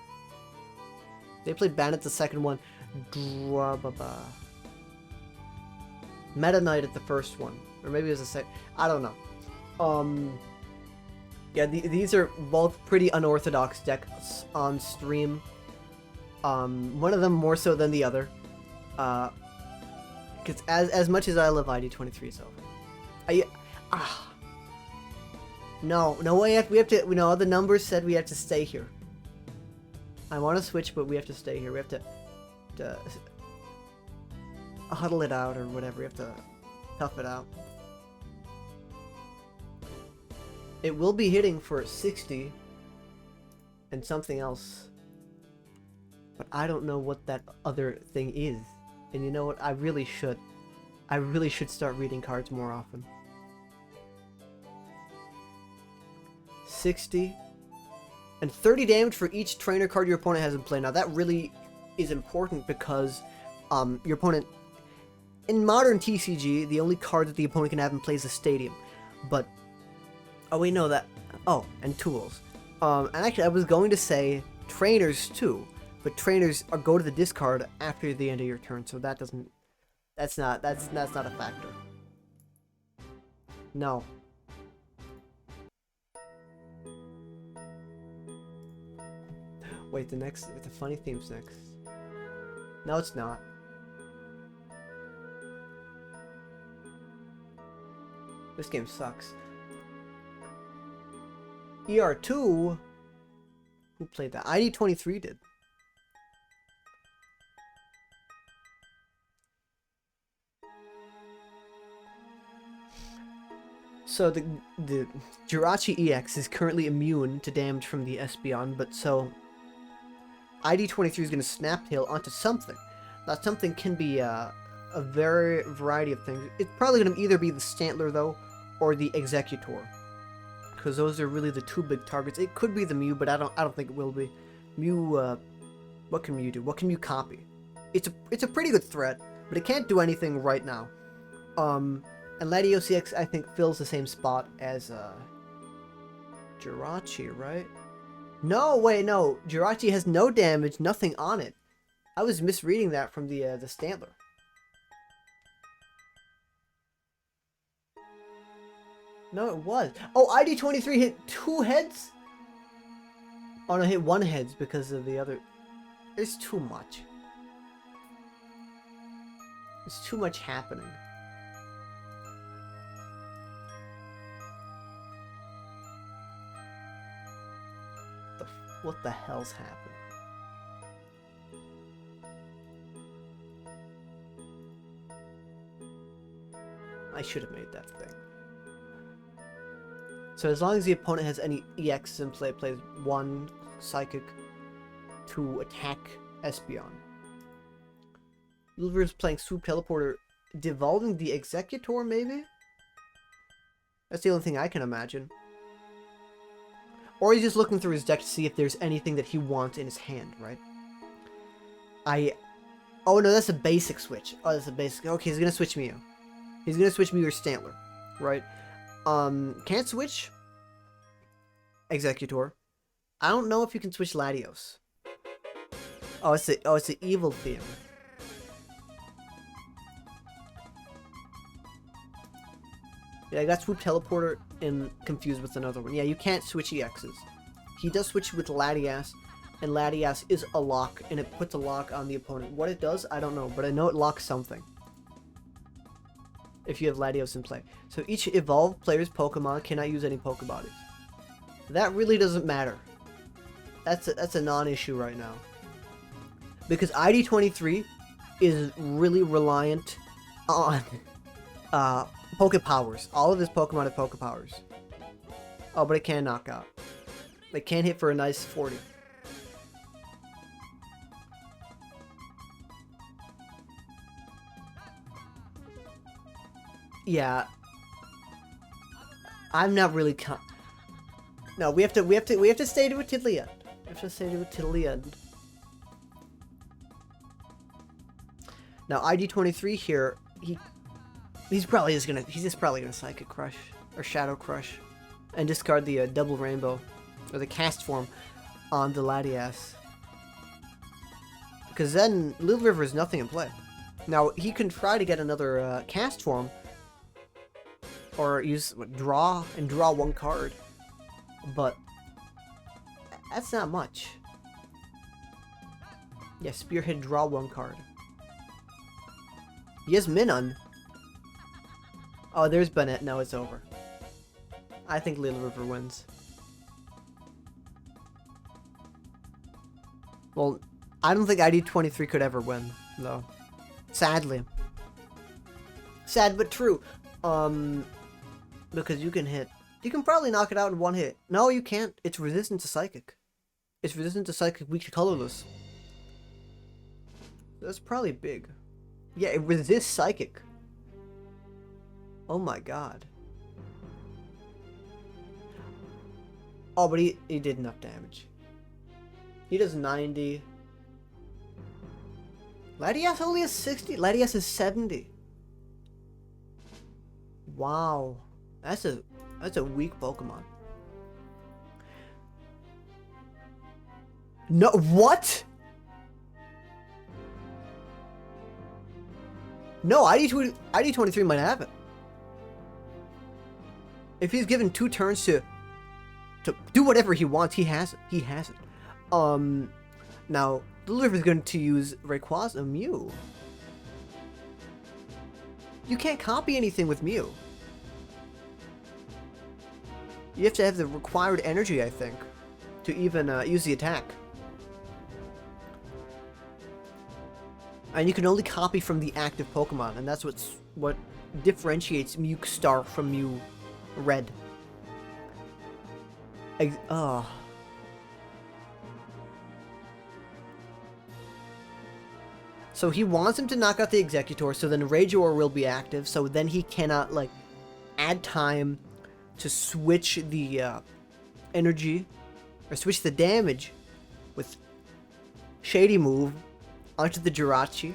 They played Bandit the second one. Meta Knight at the first one, or maybe it was a second. I don't know. Yeah, these are both pretty unorthodox decks on stream. One of them more so than the other. Because as much as I love ID23, so no way. We have to. You know, the numbers said we have to stay here. I want to switch, but we have to stay here. We have to huddle it out or whatever. We have to tough it out. It will be hitting for 60 and something else. But I don't know what that other thing is. And you know what? I really should start reading cards more often. 60 and 30 damage for each trainer card your opponent has in play. Now that really is important because your opponent in modern TCG, the only card that the opponent can have in play is a stadium. But oh wait, no, that and tools. And actually I was going to say trainers too, but trainers go to the discard after the end of your turn, so that's not a factor. No. Wait, the funny theme's next. No, it's not. This game sucks. ER2? Who played that? ID23 did. So the Jirachi EX is currently immune to damage from the Espeon, but so ID23 is going to Snaptail onto something. That something can be a variety of things. It's probably going to either be the Stantler though, or the Executor, because those are really the two big targets. It could be the Mew, but I don't think it will be. Mew, what can Mew do? What can Mew copy? It's a pretty good threat, but it can't do anything right now. And Latios EX I think fills the same spot as Jirachi, right? No, wait, no. Jirachi has no damage, nothing on it. I was misreading that from the Stantler. No, it was. Oh, ID23 hit 2 heads? Oh, no, hit 1 heads because of the other. There's too much. There's too much happening. What the hell's happening? I should have made that thing. So as long as the opponent has any EXs in play, it plays 1 Psychic to attack Espeon. Lilver's playing Swoop Teleporter, devolving the Executor, maybe? That's the only thing I can imagine. Or he's just looking through his deck to see if there's anything that he wants in his hand, right? Oh no, that's a basic switch. Oh, that's a basic. Okay, he's gonna switch Mew. He's gonna switch Mew or Stantler, right? Can't switch Executor. I don't know if you can switch Latios. Oh, it's the evil theme. Yeah, I got Swoop Teleporter and confused with another one. Yeah, you can't switch EXs. He does switch with Latias, and Latias is a lock, and it puts a lock on the opponent. What it does, I don't know, but I know it locks something. If you have Latios in play. So each evolved player's Pokemon cannot use any Pokebodies. That really doesn't matter. That's a non-issue right now. Because ID23 is really reliant on Poke Powers. All of his Pokemon have Poke Powers. Oh, but it can knock out. It can hit for a nice 40. Yeah. I'm not really No, we have to stay to it till the end. We have to stay to it till the end. Now ID23 here, he's just probably gonna Psychic Crush or Shadow Crush and discard the double rainbow or the cast form on the Latias. Because then Little River is nothing in play. Now he can try to get another cast form or use draw 1 card. but that's not much. Yeah, Spearhead, draw 1 card. He has Minun. Oh, there's Bennett. No, it's over. I think Little River wins. Well, I don't think ID23 could ever win, though. Sadly. Sad but true. Because you can hit. You can probably knock it out in 1 hit. No, you can't. It's resistant to Psychic. It's resistant to Psychic, weak to Colorless. That's probably big. Yeah, it resists Psychic. Oh my god. Oh, but he did enough damage. He does 90. Latias only has 60. Latias is 70. Wow. That's a weak Pokemon. No, what? No, ID23 might have it. If he's given 2 turns to do whatever he wants, he has it. He has it. Now, the River is going to use Rayquaza Mew. You can't copy anything with Mew. You have to have the required energy, I think, to even use the attack. And you can only copy from the active Pokemon, and that's what differentiates Mew Star from Mew Red. So he wants him to knock out the Executor, so then Rageor will be active, so then he cannot, like, add time to switch the energy, or switch the damage with Shady Move onto the Jirachi.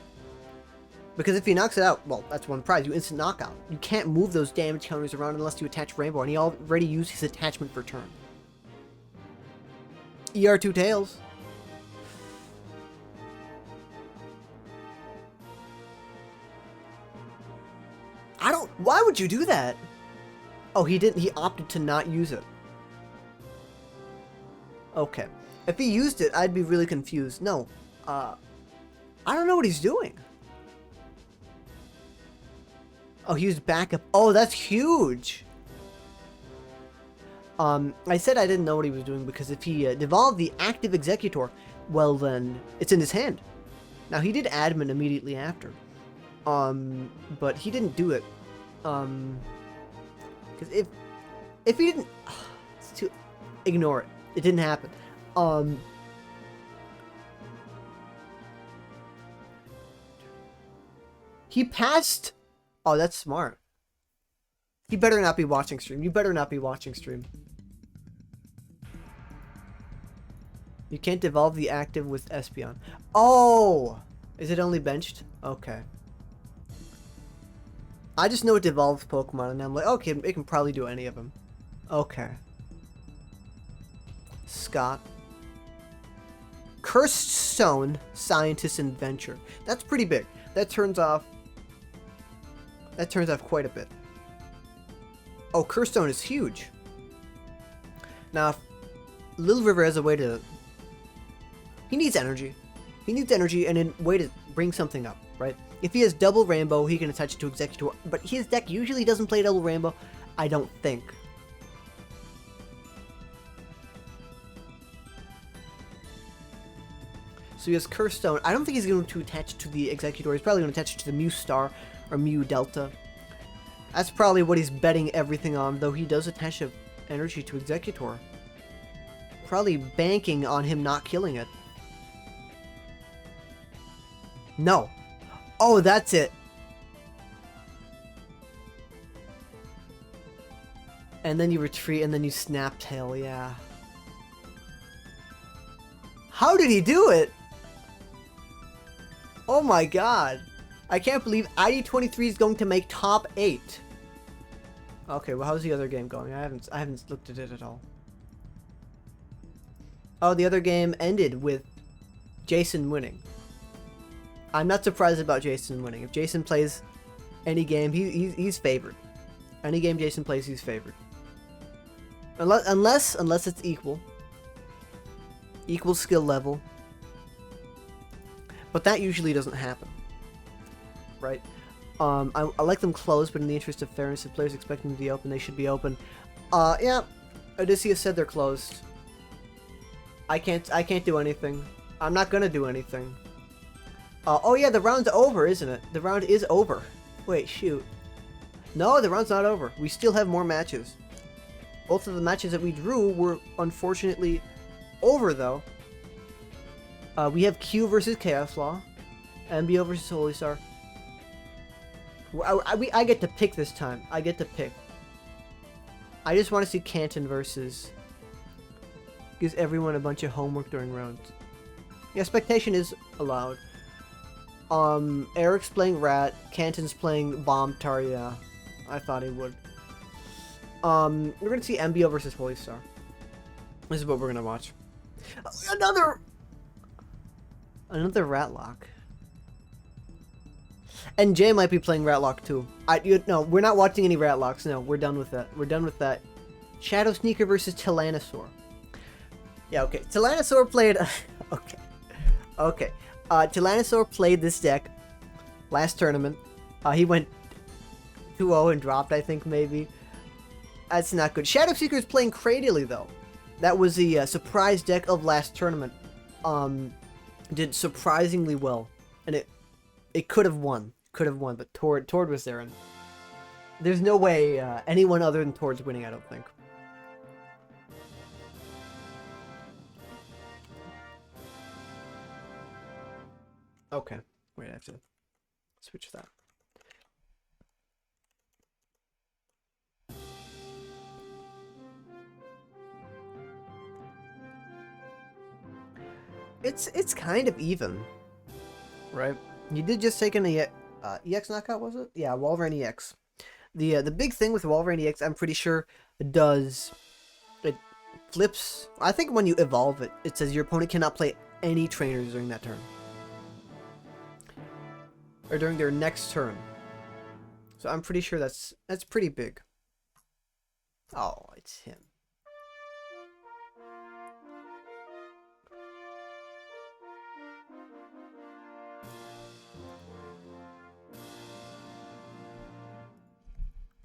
Because if he knocks it out, well, that's 1 prize, you instant knockout. You can't move those damage counters around unless you attach Rainbow, and he already used his attachment for turn. ER2 Tails. Why would you do that? Oh, he didn't. He opted to not use it. Okay. If he used it, I'd be really confused. No. I don't know what he's doing. Oh, he used backup. Oh, that's huge. I said I didn't know what he was doing because if he devolved the active Executor, well then, it's in his hand. Now, he did Admin immediately after. But he didn't do it. Because if he didn't... ignore it. It didn't happen. He passed... Oh, that's smart. He better not be watching stream. You better not be watching stream. You can't devolve the active with Espeon. Oh! Is it only benched? Okay. I just know it devolves Pokemon, and I'm like, okay, it can probably do any of them. Okay. Scott. Cursed Stone, Scientist and Venture. That's pretty big. That turns off quite a bit. Oh, Cursed Stone is huge. Now, if Little River has a way to... He needs energy. He needs energy and a way to bring something up, right? If he has double Rainbow, he can attach it to Executor. But his deck usually doesn't play double Rainbow. I don't think. So he has Cursed Stone. I don't think he's going to attach it to the Executor. He's probably going to attach it to the Mew Star or Mew Delta. That's probably what he's betting everything on, though he does attach a energy to Executor. Probably banking on him not killing it. No. Oh, that's it. And then you retreat and then you snap tail, yeah. How did he do it? Oh my god. I can't believe ID23 is going to make top 8. Okay, well, how's the other game going? I haven't looked at it at all. Oh, the other game ended with Jason winning. I'm not surprised about Jason winning. If Jason plays any game, he's favored. Any game Jason plays, he's favored. Unless it's equal skill level. But that usually doesn't happen, right? I like them closed, but in the interest of fairness, if players expect them to be open, they should be open. Yeah, Odysseus said they're closed. I can't do anything. I'm not gonna do anything. Oh yeah, the round's over, isn't it? The round is over. Wait, shoot. No, the round's not over. We still have more matches. Both of the matches that we drew were unfortunately over, though. We have Q versus Chaos Law, MBO versus Holy Star. I get to pick this time. I get to pick. I just want to see Canton versus... Gives everyone a bunch of homework during rounds. Yeah, expectation is allowed. Eric's playing Rat. Canton's playing Bomb Tar, yeah. I thought he would. We're gonna see MBO versus Holy Star. This is what we're gonna watch. Another Ratlock. And Jay might be playing Ratlock too. No, we're not watching any Ratlocks. No, we're done with that. We're done with that. Shadow Sneaker versus Tyrannosaur. Yeah, okay. Tyrannosaur played... okay. Tyrannosaur played this deck last tournament. He went 2-0 and dropped, I think, maybe. That's not good. Shadow Seeker is playing Cradily, though. That was the surprise deck of last tournament. Did surprisingly well. And it could have won. But Tord was there. And there's no way anyone other than Tord's winning, I don't think. Okay. Wait, I have to switch that. It's kind of even, right? You did just take an EX knockout, was it? Yeah, Wolverine EX. The big thing with Wolverine EX, I'm pretty sure, it flips. I think when you evolve it, it says your opponent cannot play any trainers during that turn, or during their next turn. So I'm pretty sure that's pretty big. Oh, it's him.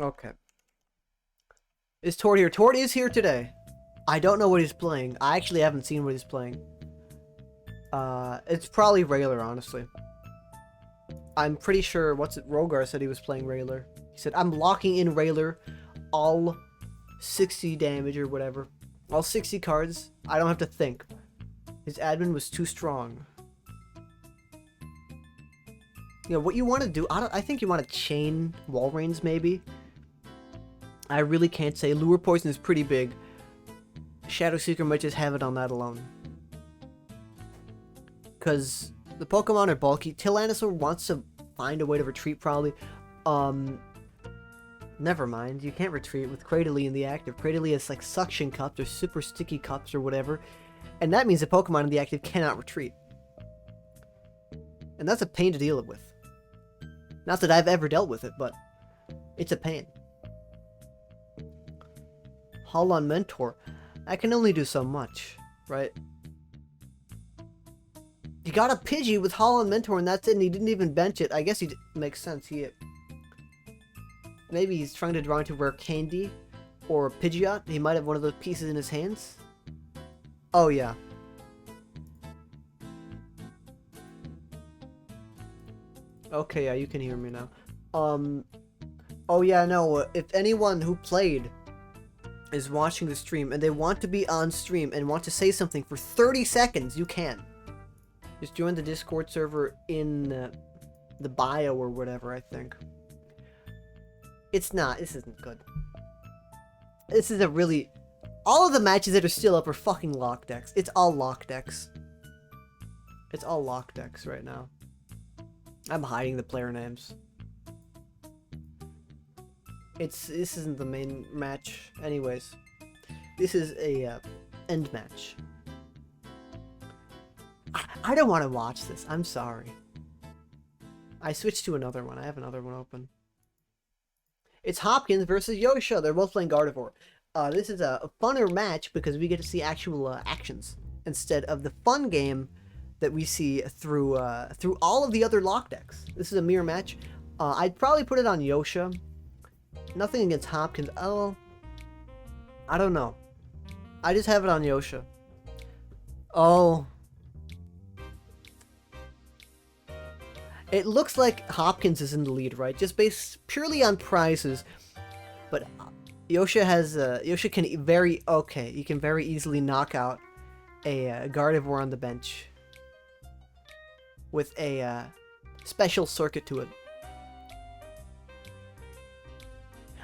Okay. Is Tord here? Tord is here today. I don't know what he's playing. I actually haven't seen what he's playing. It's probably Railer, honestly. I'm pretty sure, Rogar said he was playing Railer. He said, I'm locking in Railer, all 60 damage or whatever. All 60 cards. I don't have to think. His admin was too strong. You know, what you want to do, I think you want to chain Walreins, maybe. I really can't say. Lure Poison is pretty big. Shadow Seeker might just have it on that alone. Because the Pokemon are bulky. Tyrannosaur wants to find a way to retreat, probably. Never mind. You can't retreat with Cradily in the active. Cradily has, like, suction cups or super sticky cups or whatever. And that means the Pokemon in the active cannot retreat. And that's a pain to deal with. Not that I've ever dealt with it, but it's a pain. Hull on Mentor. I can only do so much, right? You got a Pidgey with Hull on Mentor and that's it, and he didn't even bench it. I guess he makes sense. Maybe he's trying to draw into Rare Candy or Pidgeot. He might have one of those pieces in his hands. Oh, yeah. Okay, yeah, you can hear me now. Oh yeah, no, if anyone who played is watching the stream and they want to be on stream and want to say something for 30 seconds, you can. Just join the Discord server in the bio or whatever, I think. It's not, this isn't good. This is a really... All of the matches that are still up are fucking lock decks. It's all lock decks. It's all lock decks right now. I'm hiding the player names. This isn't the main match, anyways. This is a end match. I don't want to watch this. I'm sorry. I switched to another one. I have another one open. It's Hopkins versus Yosha. They're both playing Gardevoir. This is a funner match because we get to see actual actions instead of the fun game that we see through all of the other lock decks. This is a mirror match. I'd probably put it on Yosha. Nothing against Hopkins. Oh, I don't know. I just have it on Yosha. Oh. It looks like Hopkins is in the lead, right? Just based purely on prizes. But Yosha has Yosha can he can very easily knock out a Gardevoir on the bench with a special circuit to it.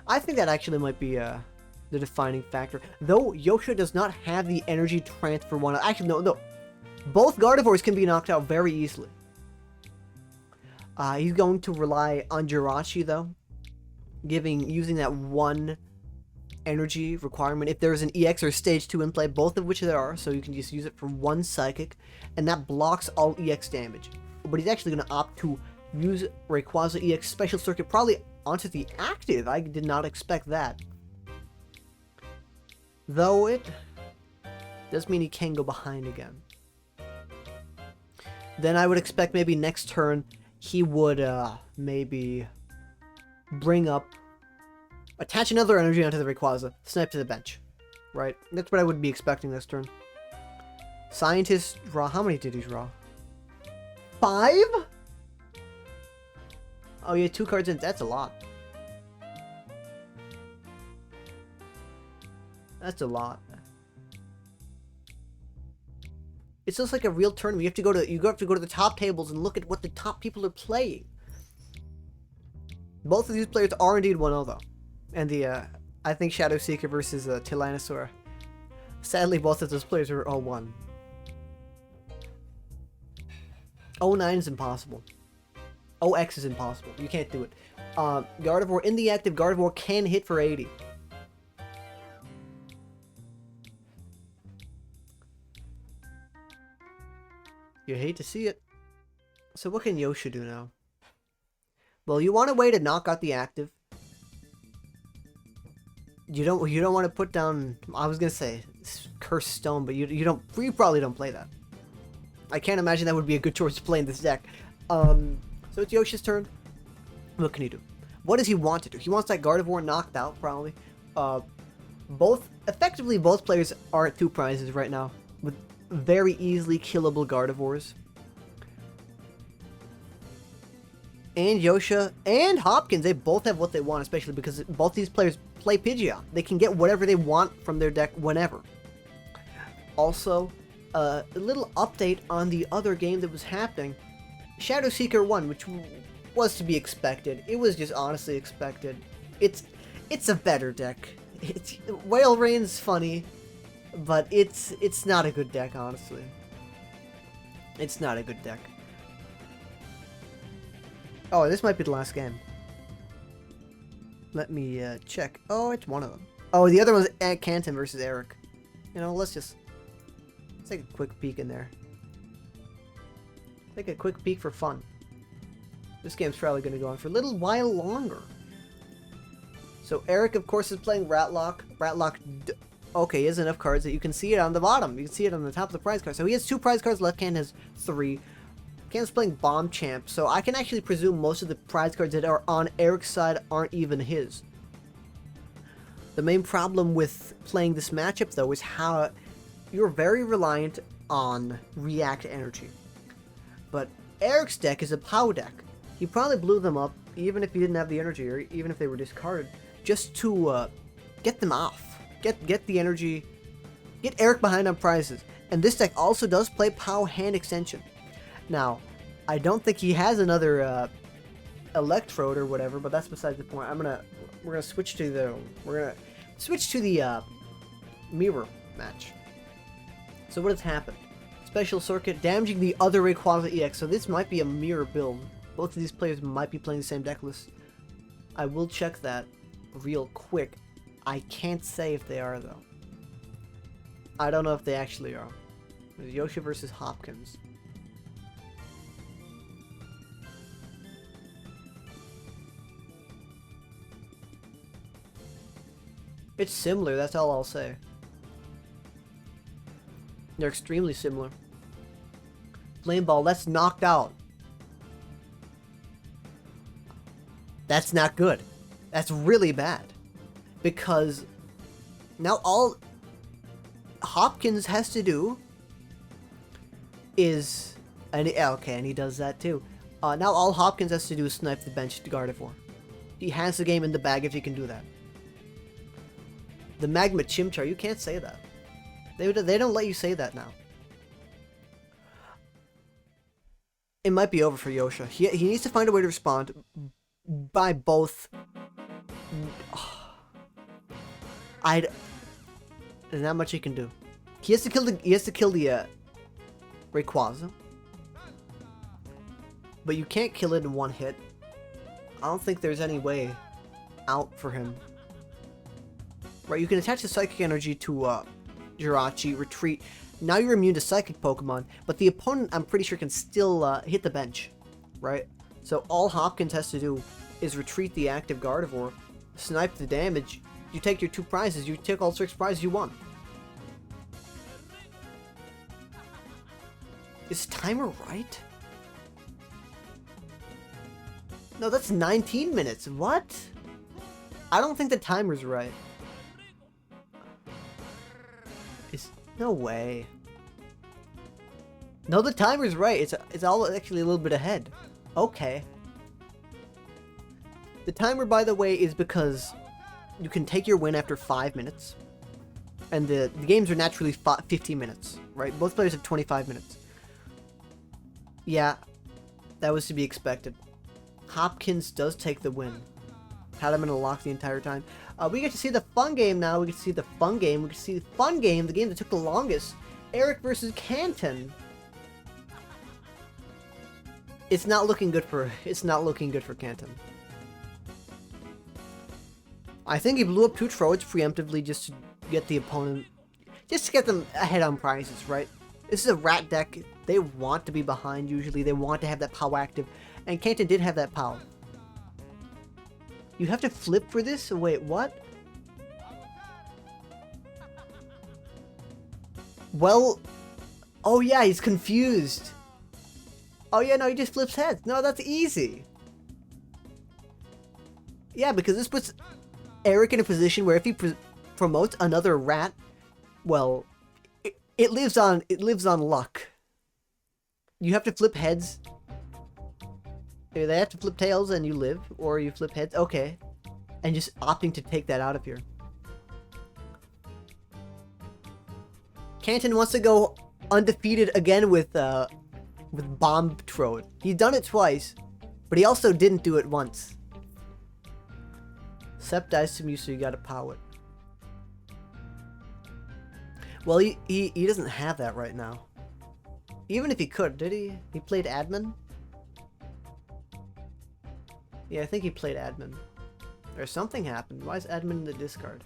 I think that actually might be the defining factor. Though Yosha does not have the energy transfer one. Actually, no. Both Gardevoirs can be knocked out very easily. He's going to rely on Jirachi, though. Using that one energy requirement. If there's an EX or Stage 2 in play, both of which there are, so you can just use it for one Psychic, and that blocks all EX damage. But he's actually going to opt to use Rayquaza EX Special Circuit probably onto the active. I did not expect that. Though it does mean he can go behind again. Then I would expect maybe next turn he would maybe attach another energy onto the Rayquaza, snipe to the bench. Right? That's what I would be expecting this turn. Scientist draw. How many did he draw? 5? Oh, yeah, 2 cards in. That's a lot. That's a lot. It's just like a real tournament. You have to go to the top tables and look at what the top people are playing. Both of these players are indeed 1-0 though. And I think Shadow Seeker versus Tyrannosaur. Sadly, both of those players are 0-1. 0-9 is impossible. 0x is impossible. You can't do it. Gardevoir in the active, Gardevoir can hit for 80. You hate to see it. So what can Yosha do now? Well, you want a way to knock out the active. You don't want to put down, I was gonna say Cursed Stone, but you probably don't play that. I can't imagine that would be a good choice to play in this deck. So it's Yosha's turn. What can he do? What does he want to do? He wants that Gardevoir knocked out, probably. Effectively both players are at 2 prizes right now, with very easily killable Gardevoirs. And Yosha and Hopkins, they both have what they want, especially because both these players play Pidgeot. They can get whatever they want from their deck whenever. Also, a little update on the other game that was happening. Shadow Seeker won, which was to be expected. It was just honestly expected. It's a better deck. Whale Rain's funny, but it's not a good deck, honestly. It's not a good deck. Oh, this might be the last game. Let me check. Oh, it's one of them. Oh, the other one's Canton versus Eric. You know, let's take a quick peek in there. Take a quick peek for fun. This game's probably going to go on for a little while longer. So Eric, of course, is playing Ratlock. Okay, he has enough cards that you can see it on the bottom. You can see it on the top of the prize card. So he has 2 prize cards. Left hand has 3. Cam's playing Bomb Champ, so I can actually presume most of the prize cards that are on Eric's side aren't even his. The main problem with playing this matchup, though, is how you're very reliant on React Energy. But Eric's deck is a POW deck. He probably blew them up, even if he didn't have the energy, or even if they were discarded, just to get them off. Get the energy, get Eric behind on prizes. And this deck also does play POW Hand Extension. Now, I don't think he has another Electrode or whatever, but that's besides the point. We're gonna switch to the mirror match. So what has happened? Special Circuit damaging the other Rayquaza EX. So this might be a mirror build. Both of these players might be playing the same deck list. I will check that real quick. I can't say if they are though. I don't know if they actually are. Yosha versus Hopkins. It's similar, that's all I'll say. They're extremely similar. Flame Ball, that's knocked out. That's not good. That's really bad. Because now all Hopkins has to do is... And he does that too. Now all Hopkins has to do is snipe the bench to Gardevoir. He has the game in the bag if he can do that. The Magma Chimchar, you can't say that. They don't let you say that now. It might be over for Yosha. He needs to find a way to respond by both. There's not much he can do. He has to kill the Rayquaza. But you can't kill it in one hit. I don't think there's any way out for him. Right, you can attach the Psychic Energy to Jirachi, retreat. Now you're immune to Psychic Pokemon, but the opponent, I'm pretty sure, can still hit the bench. Right? So all Hopkins has to do is retreat the active Gardevoir, snipe the damage, you take your 2 prizes, you take all 6 prizes you won. Is timer right? No, that's 19 minutes. What? I don't think the timer's right. No way. No, the timer's right. It's all actually a little bit ahead. Okay. The timer, by the way, is because you can take your win after 5 minutes. And the games are naturally 15 minutes, right? Both players have 25 minutes. Yeah, that was to be expected. Hopkins does take the win. Had him in a lock the entire time. We get to see the fun game now. We get to see the fun game. We get to see the fun game, the game that took the longest. Eric versus Canton. It's not looking good for Canton. I think he blew up 2 Troids preemptively just to get the opponent, just to get them ahead on prizes, right? This is a rat deck. They want to be behind usually. They want to have that POW active. And Canton did have that POW. You have to flip for this? Wait, what? Well, oh yeah, he's confused. Oh yeah, no, he just flips heads. No, that's easy. Yeah, because this puts Eric in a position where if he promotes another rat, well, it lives on luck. You have to flip heads. They have to flip tails and you live, or you flip heads. Okay, and just opting to take that out of here. Canton wants to go undefeated again with Bomb Trode. He's done it twice, but he also didn't do it once. Sep dies to Mew, so you gotta POW it. Well, he doesn't have that right now. Even if he could, did he? He played admin? Yeah, I think he played admin. Or something happened. Why is admin in the discard?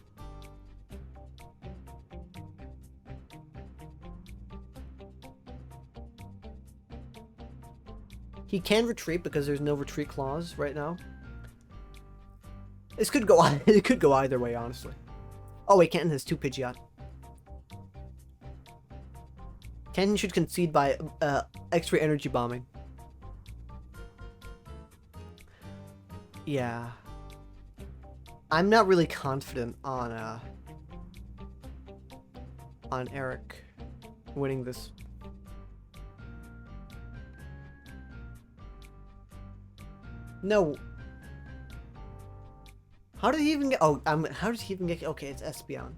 He can retreat because there's no retreat clause right now. This could go it could go either way, honestly. Oh wait, Canton has 2 Pidgeot. Canton should concede by extra energy bombing. Yeah. I'm not really confident on Eric winning this. No. How did he even get... Oh, how did he even get... Okay, it's Espeon.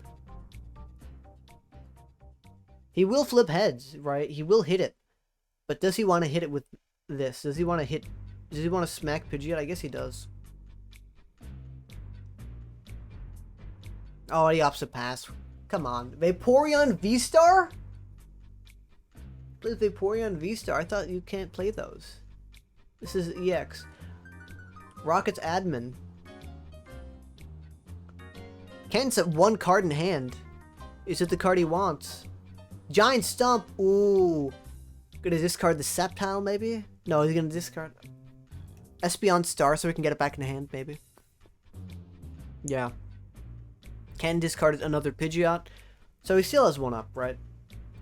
He will flip heads, right? He will hit it. But does he want to hit it with this? Does he want to hit... Does he want to smack Pidgeot? I guess he does. Oh, he opts a pass. Come on. Vaporeon V-Star? Play Vaporeon V-Star? I thought you can't play those. This is EX. Rocket's admin. Ken's at 1 card in hand. Is it the card he wants? Giant Stump. Ooh. Gonna discard the Sceptile, maybe? No, he's gonna discard Espeon Star so we can get it back in hand, maybe. Yeah. Can discard another Pidgeot. So he still has 1 up, right?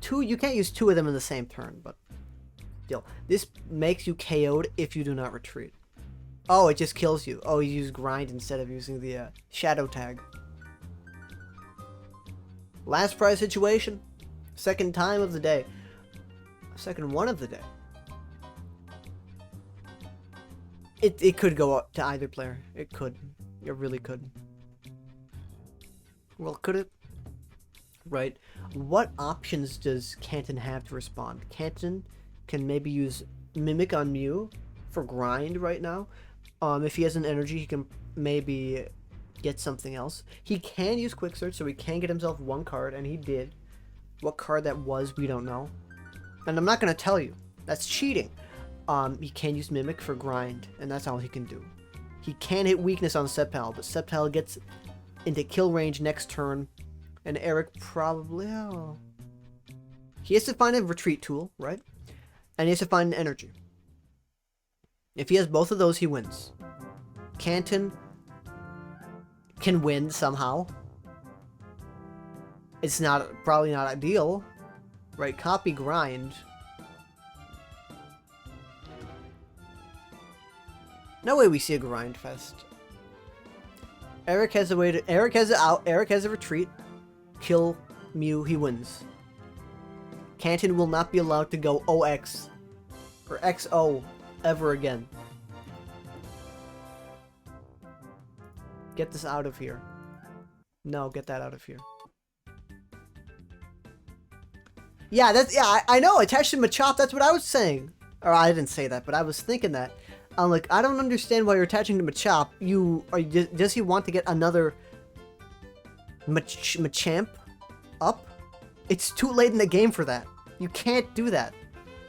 2, you can't use 2 of them in the same turn, but still. This makes you KO'd if you do not retreat. Oh, it just kills you. Oh, you use Grind instead of using the Shadow Tag. Last prize situation. Second time of the day. Second one of the day. It could go up to either player. It could. It really could. Well, could it? Right. What options does Canton have to respond? Canton can maybe use Mimic on Mew for Grind right now. If he has an energy, he can maybe get something else. He can use Quick Search, so he can get himself 1 card, and he did. What card that was, we don't know. And I'm not going to tell you. That's cheating. He can use Mimic for Grind, and that's all he can do. He can hit Weakness on Sceptile, but Sceptile gets into kill range next turn, and Eric probably... Oh. He has to find a Retreat tool, right? And he has to find an Energy. If he has both of those, he wins. Canton can win somehow. It's probably not ideal, right? Copy Grind. No way we see a Grind Fest. Eric has a way to... Eric has it out. Eric has a retreat. Kill Mew. He wins. Canton will not be allowed to go OX or XO ever again. Get this out of here. No, get that out of here. Yeah, that's... Yeah, I know. Attached to Machop. That's what I was saying. Or I didn't say that, but I was thinking that. I'm like, I don't understand why you're attaching to Machop. Does he want to get another Machamp up? It's too late in the game for that. You can't do that.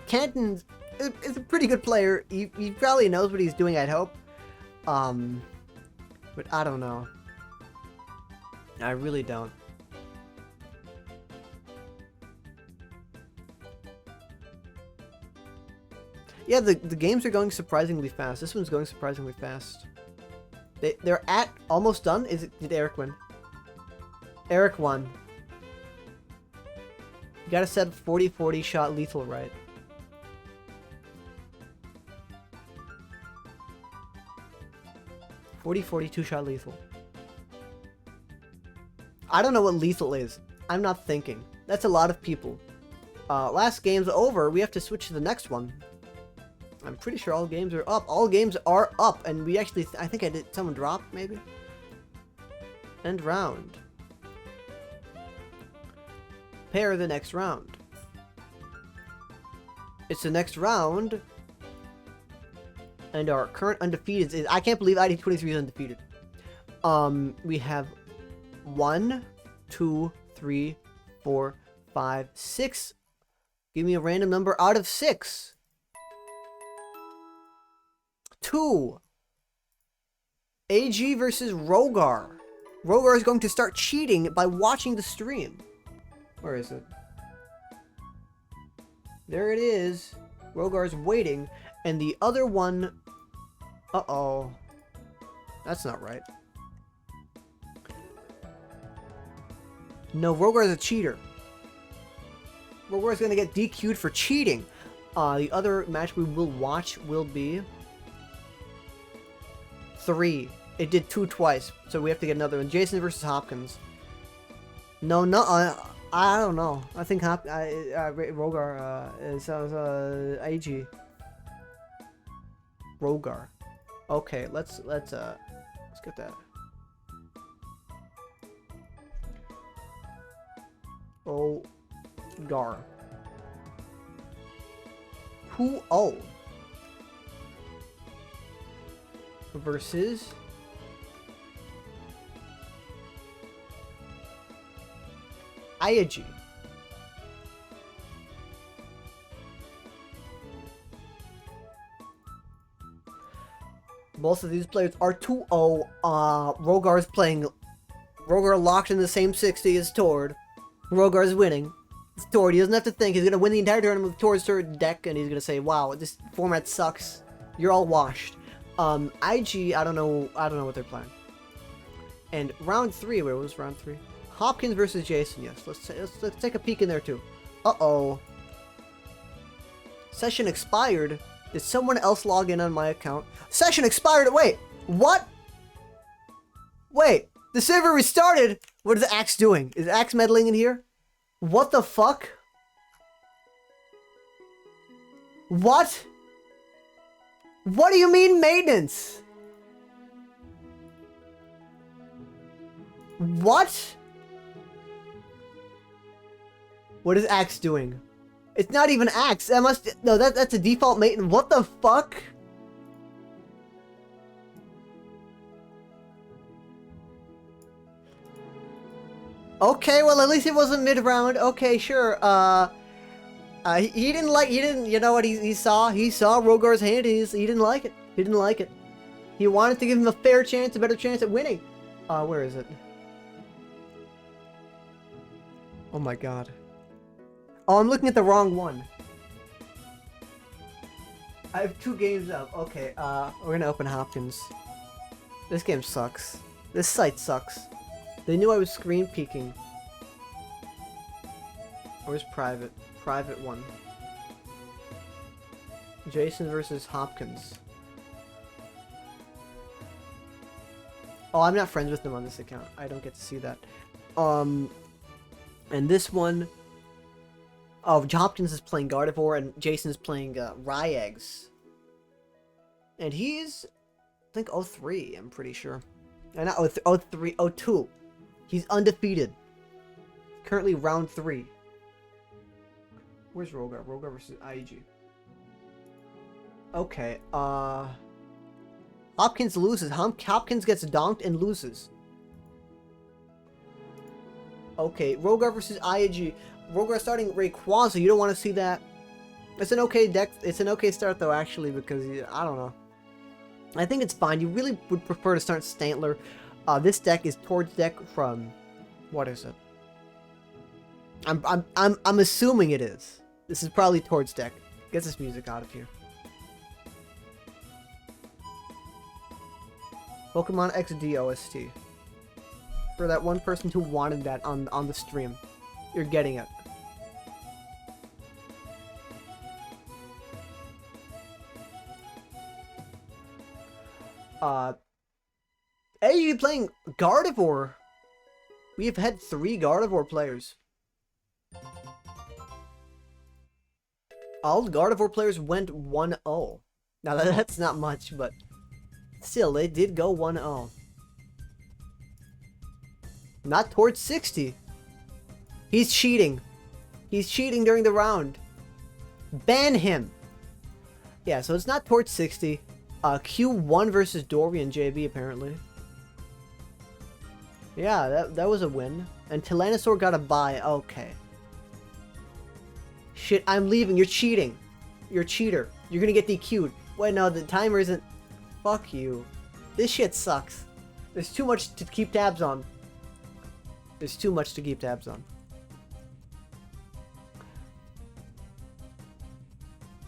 Canton is a pretty good player. He probably knows what he's doing, I'd hope. But I don't know. I really don't. Yeah, the games are going surprisingly fast. This one's going surprisingly fast. They're at almost done. Did Eric win? Eric won. You gotta set 40-40 shot lethal right. (40-42 shot lethal. I don't know what lethal is. I'm not thinking. That's a lot of people. Last game's over. We have to switch to the next one. I'm pretty sure all games are up. All games are up, and we actually... I think I did... Someone dropped, maybe? End round. Pair the next round. It's the next round. And our current undefeated is... I can't believe ID23 is undefeated. We have 1, 2, 3, 4, 5, 6. Give me a random number out of 6. 2. AG versus Rogar. Rogar is going to start cheating by watching the stream. Where is it? There it is. Rogar's waiting. And the other one... Uh-oh. That's not right. No, Rogar's a cheater. Rogar's going to get DQ'd for cheating. The other match we will watch will be... 3. It did 2 twice, so we have to get another one. Jason versus Hopkins. No, I don't know. I think Rogar is AG. Rogar. Okay, let's get that. Rogar. Who? Oh. Versus Ayagi. Both of these players are 2-0. Rogar's playing. Rogar locked in the same 60 as Tord. Rogar's winning. It's Tord. He doesn't have to think. He's gonna win the entire tournament with Tord's third deck, and he's gonna say, "Wow, this format sucks. You're all washed." IG, I don't know what they're playing. And round 3, where was round 3? Hopkins versus Jason, yes. Let's take a peek in there too. Uh-oh. Session expired. Did someone else log in on my account? Session expired. Wait, what? Wait, the server restarted. What is Axe doing? Is Axe meddling in here? What the fuck? What? What do you mean maintenance? What? What is Axe doing? It's not even Axe. That must... No, that's a default maintenance. What the fuck? Okay, well, at least it wasn't mid-round. Okay, sure. He didn't, you know what he saw? He saw Rogar's hand, he didn't like it. He didn't like it. He wanted to give him a fair chance, a better chance at winning. Where is it? Oh my god. Oh, I'm looking at the wrong one. I have 2 games up. Okay, we're gonna open Hopkins. This game sucks. This site sucks. They knew I was screen peeking. Where's private? Private 1. Jason versus Hopkins. Oh, I'm not friends with them on this account. I don't get to see that. And this one... Oh, Hopkins is playing Gardevoir and Jason's playing Ryags. And he's... I think 03, I'm pretty sure. Not 03, 02. He's undefeated. Currently round 3. Where's Rogar? Rogar versus IEG. Okay, Hopkins loses. Hopkins gets donked and loses. Okay, Rogar versus IEG. Rogar starting Rayquaza. You don't want to see that. It's an okay deck. It's an okay start though, actually, because I don't know. I think it's fine. You really would prefer to start Stantler. This deck is towards deck from... What is it? I'm assuming it is. This is probably towards deck. Get this music out of here. Pokemon XD OST. For that one person who wanted that on the stream. You're getting it. Hey, you playing Gardevoir? We have had 3 Gardevoir players. All the Gardevoir players went 1-0. Now that's not much, but still, they did go 1-0. Not towards 60. He's cheating. He's cheating during the round. Ban him. Yeah, so it's not towards 60. Q1 versus Dorian JB, apparently. Yeah, that was a win. And Tyrannosaur got a bye. Okay. Shit, I'm leaving. You're cheating. You're a cheater. You're gonna get DQ'd. Wait, no, the timer isn't... Fuck you. This shit sucks. There's too much to keep tabs on. There's too much to keep tabs on.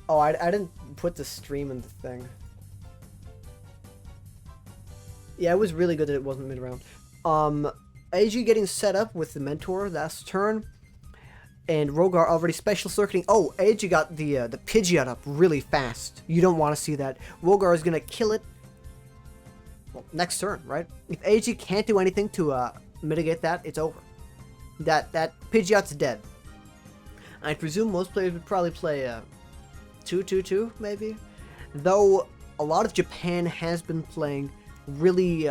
Oh, I didn't put the stream in the thing. Yeah, it was really good that it wasn't mid-round. AG getting set up with the Mentor last turn. And Rogar already special circuiting. Oh, AG got the Pidgeot up really fast. You don't want to see that. Rogar is going to kill it. Well, next turn, right? If AG can't do anything to mitigate that, it's over. That Pidgeot's dead. I presume most players would probably play 2-2-2, maybe? Though a lot of Japan has been playing really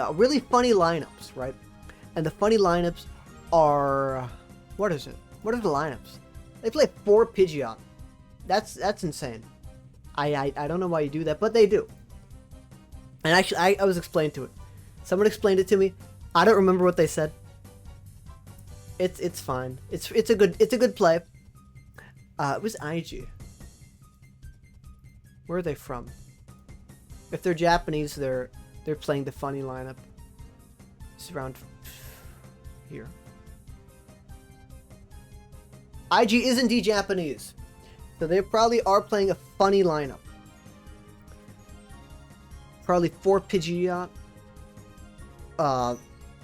funny lineups, right? And the funny lineups are... What is it? What are the lineups? They play 4 Pidgeot. That's insane. I don't know why you do that, but they do. And actually, I was explained to it. Someone explained it to me. I don't remember what they said. It's fine. It's a good play. It was IG. Where are they from? If they're Japanese, they're playing the funny lineup. It's around here. IG is indeed Japanese, so they probably are playing a funny lineup. Probably 4 Pidgeot,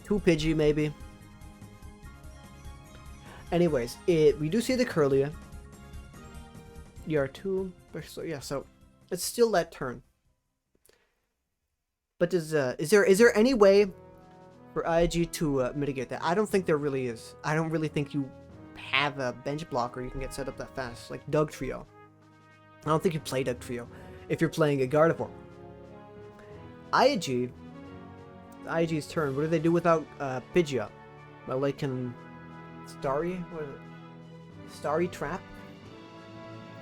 2 2 Pidgey, maybe. Anyways, we do see the Kirlia. ER2. So, yeah, so it's still that turn. But is there any way for IIG to mitigate that? I don't think there really is. I don't really think you have a bench blocker you can get set up that fast, like Dugtrio. I don't think you play Dugtrio if you're playing a Gardevoir. IIG's turn. What do they do without Pidgeot? Well, they can Starry? What is it? Starry Trap?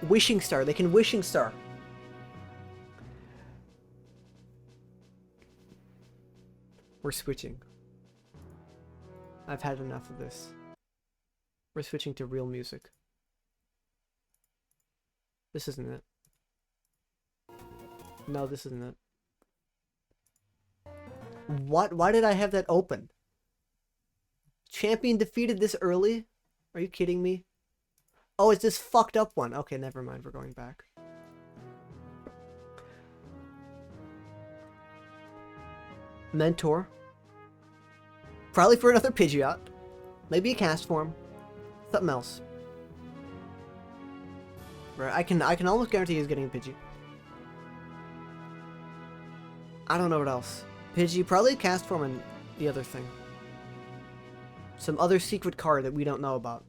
Wishing Star. They can Wishing Star. We're switching. I've had enough of this. We're switching to real music. This isn't it. No, this isn't it. What? Why did I have that open? Champion defeated this early? Are you kidding me? Oh, it's this fucked up one. Okay, never mind. We're going back. Mentor. Probably for another Pidgeot. Maybe a cast form. Something else. Right, I can almost guarantee he's getting a Pidgey. I don't know what else. Pidgey, probably a cast form and the other thing. Some other secret card that we don't know about.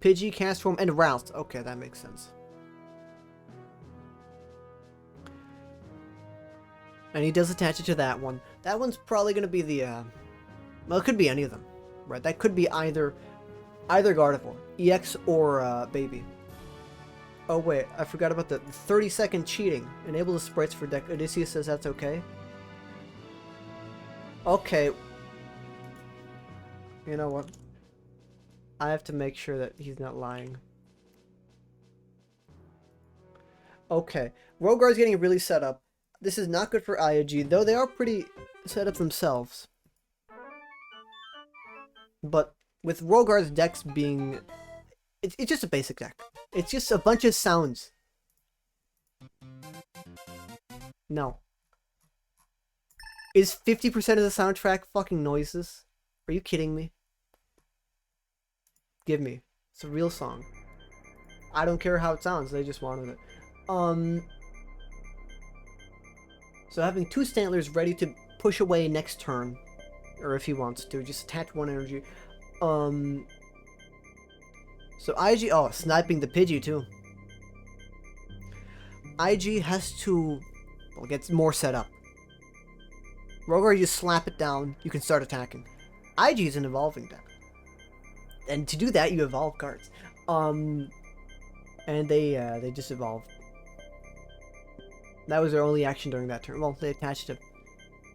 Pidgey, cast form, and Roust. Okay, that makes sense. And he does attach it to that one. That one's probably going to be the, well, it could be any of them. Right, that could be either Gardevoir, EX or Baby. Oh wait, I forgot about the 30-second cheating. Enable the sprites for deck. Odysseus says that's okay. Okay. You know what? I have to make sure that he's not lying. Okay. Rogar's getting really set up. This is not good for IOG, though they are pretty set up themselves. But with Rogar's decks being... It's just a basic deck. It's just a bunch of sounds. No. Is 50% of the soundtrack fucking noises? Are you kidding me? Give me. It's a real song. I don't care how it sounds, they just wanted it. So having 2 Stantlers ready to push away next turn. Or if he wants to, just attach 1 energy. So IG, oh, sniping the Pidgey too. IG has to, well, get more set up. Rogar, you slap it down, you can start attacking. IG is an evolving deck. And to do that, you evolve cards. And they just evolved. That was their only action during that turn. Well, they attached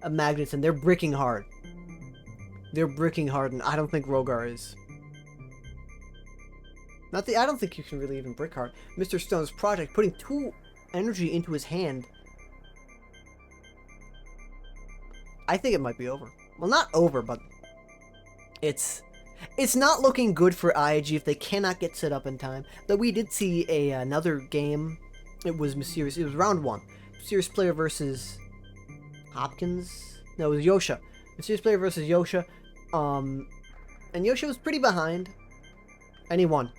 a magnet and they're bricking hard. They're bricking hard, and I don't think Rogar is. I don't think you can really even brick hard. Mr. Stone's project, putting 2 energy into his hand. I think it might be over. Well, not over, but it's not looking good for IIG if they cannot get set up in time. Though we did see another game. It was Mysterious. It was round 1. Mysterious player versus Hopkins. No, it was Yosha. Mysterious player versus Yosha. And Yosha was pretty behind. And he won.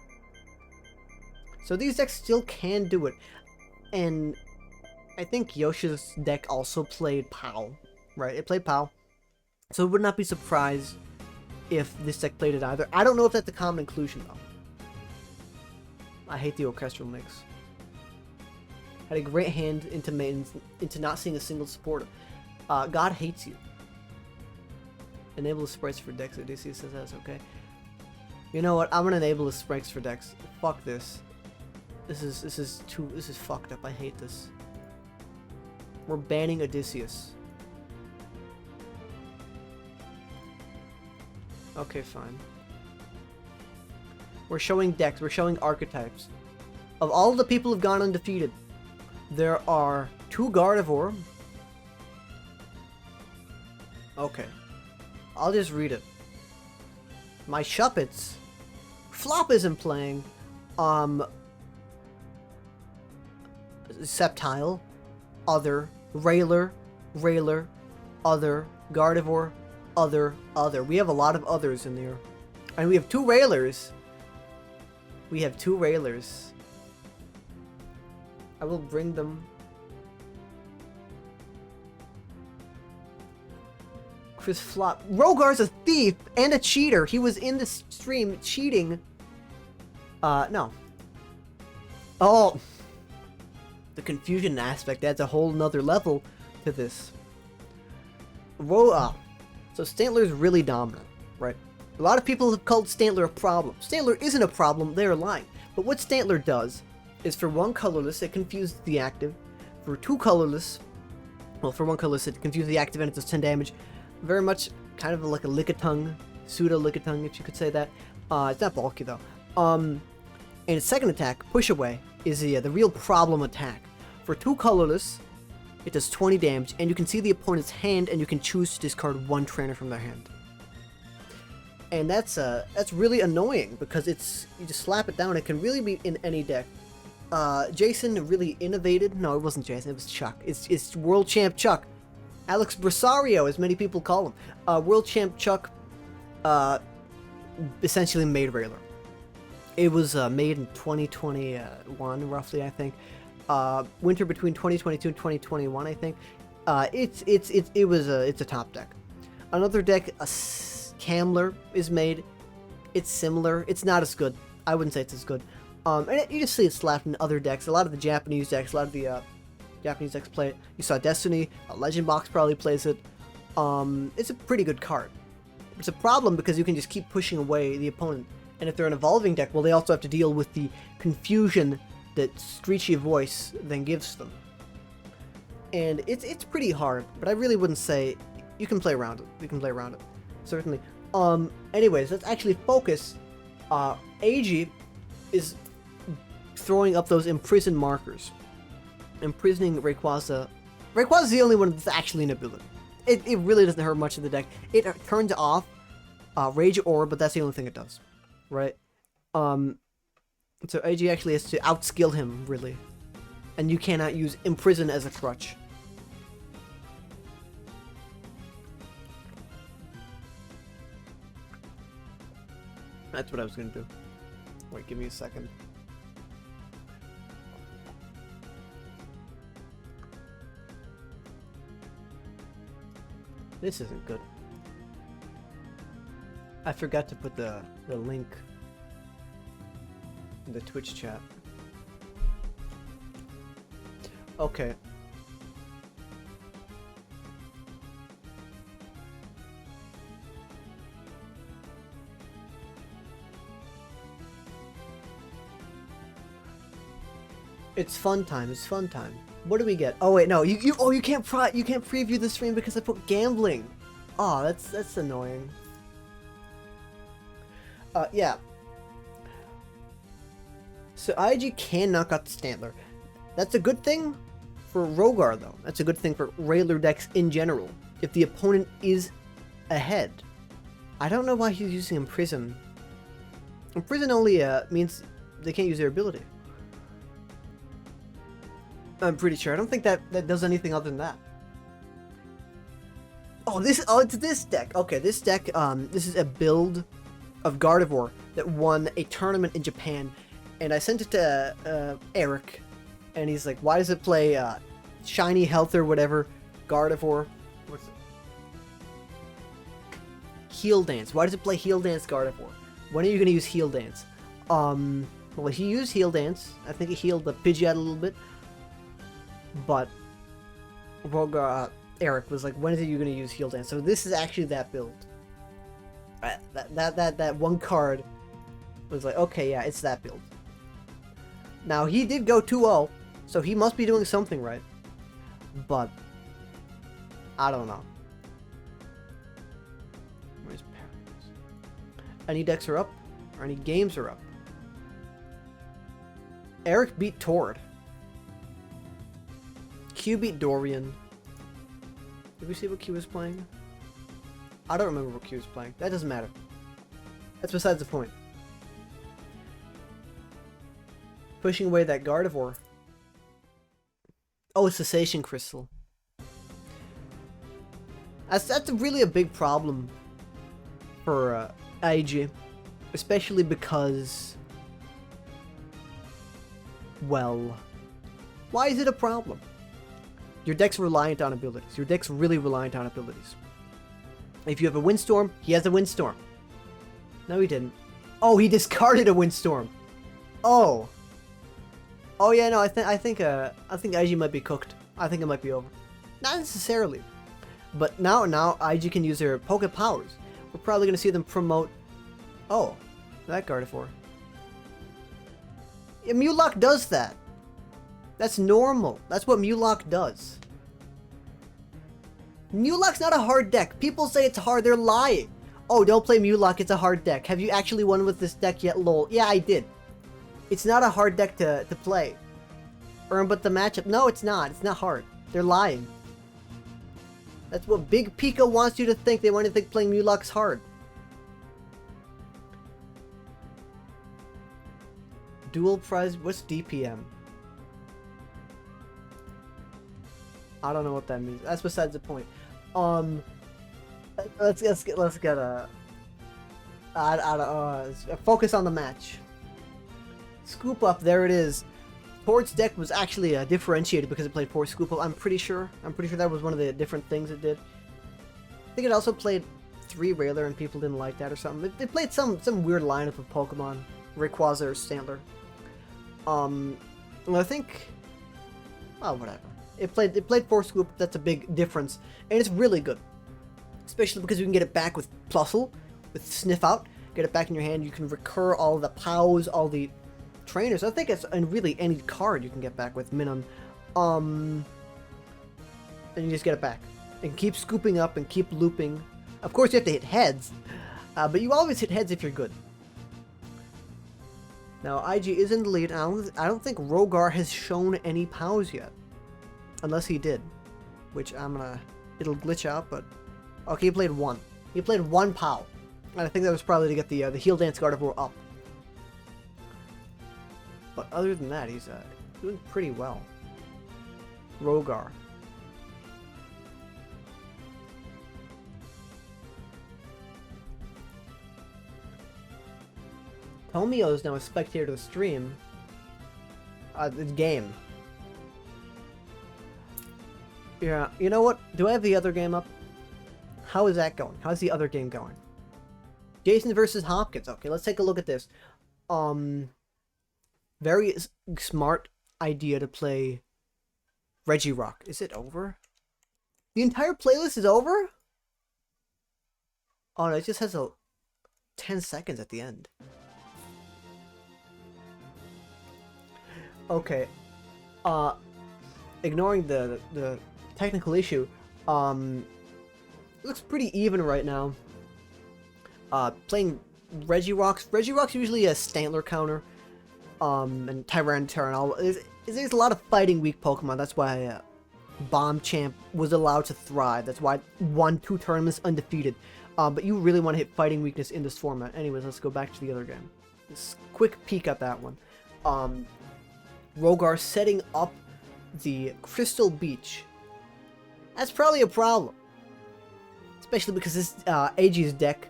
So these decks still can do it. And I think Yosha's deck also played POW. Right? It played POW. So I would not be surprised if this deck played it either. I don't know if that's a common inclusion though. I hate the orchestral mix. Had a great hand into not seeing a single supporter. God hates you. Enable the sprites for decks. Odysseus says that's okay. You know what? I'm gonna enable the sprites for decks. Fuck this. This is fucked up. I hate this. We're banning Odysseus. Okay, fine. We're showing decks. We're showing archetypes. Of all the people who've gone undefeated, there are 2 Gardevoir. Okay. I'll just read it. My Shuppets. Flop isn't playing. Sceptile. Other. Railer. other, Gardevoir, other, other. We have a lot of others in there. And we have 2 Railers. We have 2 Railers. I will bring them. Chris Flop. Rogar's a thief and a cheater. He was in the stream cheating. No. Oh. The confusion aspect adds a whole nother level to this. So Stantler's really dominant, right? A lot of people have called Stantler a problem. Stantler isn't a problem, they're lying. But what Stantler does is for 1 colorless, it confuses the active. For 2 colorless, well, for 1 colorless, it confuses the active and it does 10 damage. Very much kind of like a Lickitung, pseudo-Lickitung, if you could say that. It's not bulky, though. And its second attack, Push Away, is the real problem attack. For 2 colorless, it does 20 damage, and you can see the opponent's hand, and you can choose to discard 1 trainer from their hand. And that's really annoying, because you just slap it down, it can really be in any deck. Jason really innovated. No, it wasn't Jason, it was Chuck. It's World Champ Chuck. Alex Brisario, as many people call him. World Champ Chuck essentially made Railer. It was made in 2021, roughly, I think. Winter between 2022 and 2021, I think. It's a top deck. Another deck, a Camler, is made. It's similar. It's not as good. I wouldn't say it's as good. You just see it slapped in other decks. A lot of the Japanese decks, a lot of the Japanese decks play it. You saw Destiny, a Legend Box probably plays it. It's a pretty good card. It's a problem because you can just keep pushing away the opponent. And if they're an evolving deck, well, they also have to deal with the confusion that Screechy Voice then gives them. And it's pretty hard, but I really wouldn't say you can play around it. You can play around it, certainly. Anyways, let's actually focus. AG is throwing up those imprison markers. Imprisoning Rayquaza. Rayquaza's the only one that's actually an ability. It really doesn't hurt much in the deck. It turns off Rage Aura, but that's the only thing it does. Right? So AG actually has to outskill him, really. And you cannot use Imprison as a crutch. That's what I was gonna do. Wait, give me a second. This isn't good. I forgot to put the link in the Twitch chat. Okay. It's fun time. It's fun time. What do we get? Oh wait, no. You can't preview the stream because I put gambling. Oh, that's annoying. Yeah. So IG can knock out the Stantler. That's a good thing for Rogar, though. That's a good thing for Railer decks in general. If the opponent is ahead. I don't know why he's using Imprison. Imprison only means they can't use their ability. I'm pretty sure. I don't think that does anything other than that. Oh, it's this deck. Okay, this deck, this is a build of Gardevoir that won a tournament in Japan. And I sent it to Eric, and he's like, why does it play Shiny Health or whatever? Gardevoir. What's it? Heal Dance. Why does it play Heal Dance Gardevoir? When are you going to use Heal Dance? Well, he used Heal Dance. I think he healed the Pidgeot a little bit. But Eric was like, when are you going to use Heal Dance? So this is actually that build. That one card was like, okay, yeah, it's that build. Now, he did go 2-0, so he must be doing something right. But I don't know. Where's Paris? Any decks are up? Or any games are up? Eric beat Tord. Q beat Dorian. Did we see what Q was playing? I don't remember what Q was playing. That doesn't matter. That's besides the point. Pushing away that Gardevoir. Oh, it's Cessation Crystal. That's really a big problem for IG, especially because, well, why is it a problem? Your deck's reliant on abilities. Your deck's really reliant on abilities. If you have a Windstorm, he has a Windstorm. No, he didn't. Oh, he discarded a Windstorm. Oh. Oh yeah, no, I think IG might be cooked. I think it might be over. Not necessarily, but now IG can use their Poké powers. We're probably gonna see them promote. Oh, that Gardevoir. Yeah, Mulock does that. That's normal. That's what Mulock does. Mulock's not a hard deck. People say it's hard. They're lying. Oh, don't play Mulock. It's a hard deck. Have you actually won with this deck yet? Lol. Yeah, I did. It's not a hard deck to play. But the matchup. No, it's not. It's not hard. They're lying. That's what Big Pika wants you to think. They want you to think playing Mulock's hard. Dual prize. What's DPM? I don't know what that means. That's besides the point. Let's get focus on the match. Scoop Up, there it is. Tort's deck was actually differentiated because it played 4 Scoop Up. I'm pretty sure that was one of the different things it did. I think it also played 3 Railer and people didn't like that or something. It played some weird lineup of Pokemon, Rayquaza or Stantler. I think, oh whatever. It played 4 Scoop. That's a big difference, and it's really good, especially because you can get it back with Plusle, with Sniff Out. Get it back in your hand. You can recur all the POWs, all the trainers. I think it's and really any card you can get back with Minun. And you just get it back and keep scooping up and keep looping. Of course, you have to hit heads, but you always hit heads if you're good. Now IG is in the lead. I don't think Rogar has shown any POWs yet. Unless he did, which it'll glitch out, but okay, he played 1. He played 1 POW, and I think that was probably to get the Heal Dance Gardevoir up. But other than that, he's doing pretty well. Rogar. Tomio is now a spectator to the stream. The game. Yeah, you know what? Do I have the other game up? How is that going? How's the other game going? Jason versus Hopkins. Okay, let's take a look at this. Very smart idea to play Regirock. Is it over? The entire playlist is over? Oh no, it just has a 10 seconds at the end. Okay. Ignoring the technical issue, it looks pretty even right now. Playing Regirock's usually a Stantler counter, and Tyranitar and all. There's a lot of fighting weak Pokemon. That's why Bomb Champ was allowed to thrive. That's why it won 2 tournaments undefeated. But you really want to hit fighting weakness in this format. Anyways, let's go back to the other game. Just quick peek at that one. Rogar setting up the Crystal Beach. That's probably a problem. Especially because this AG's deck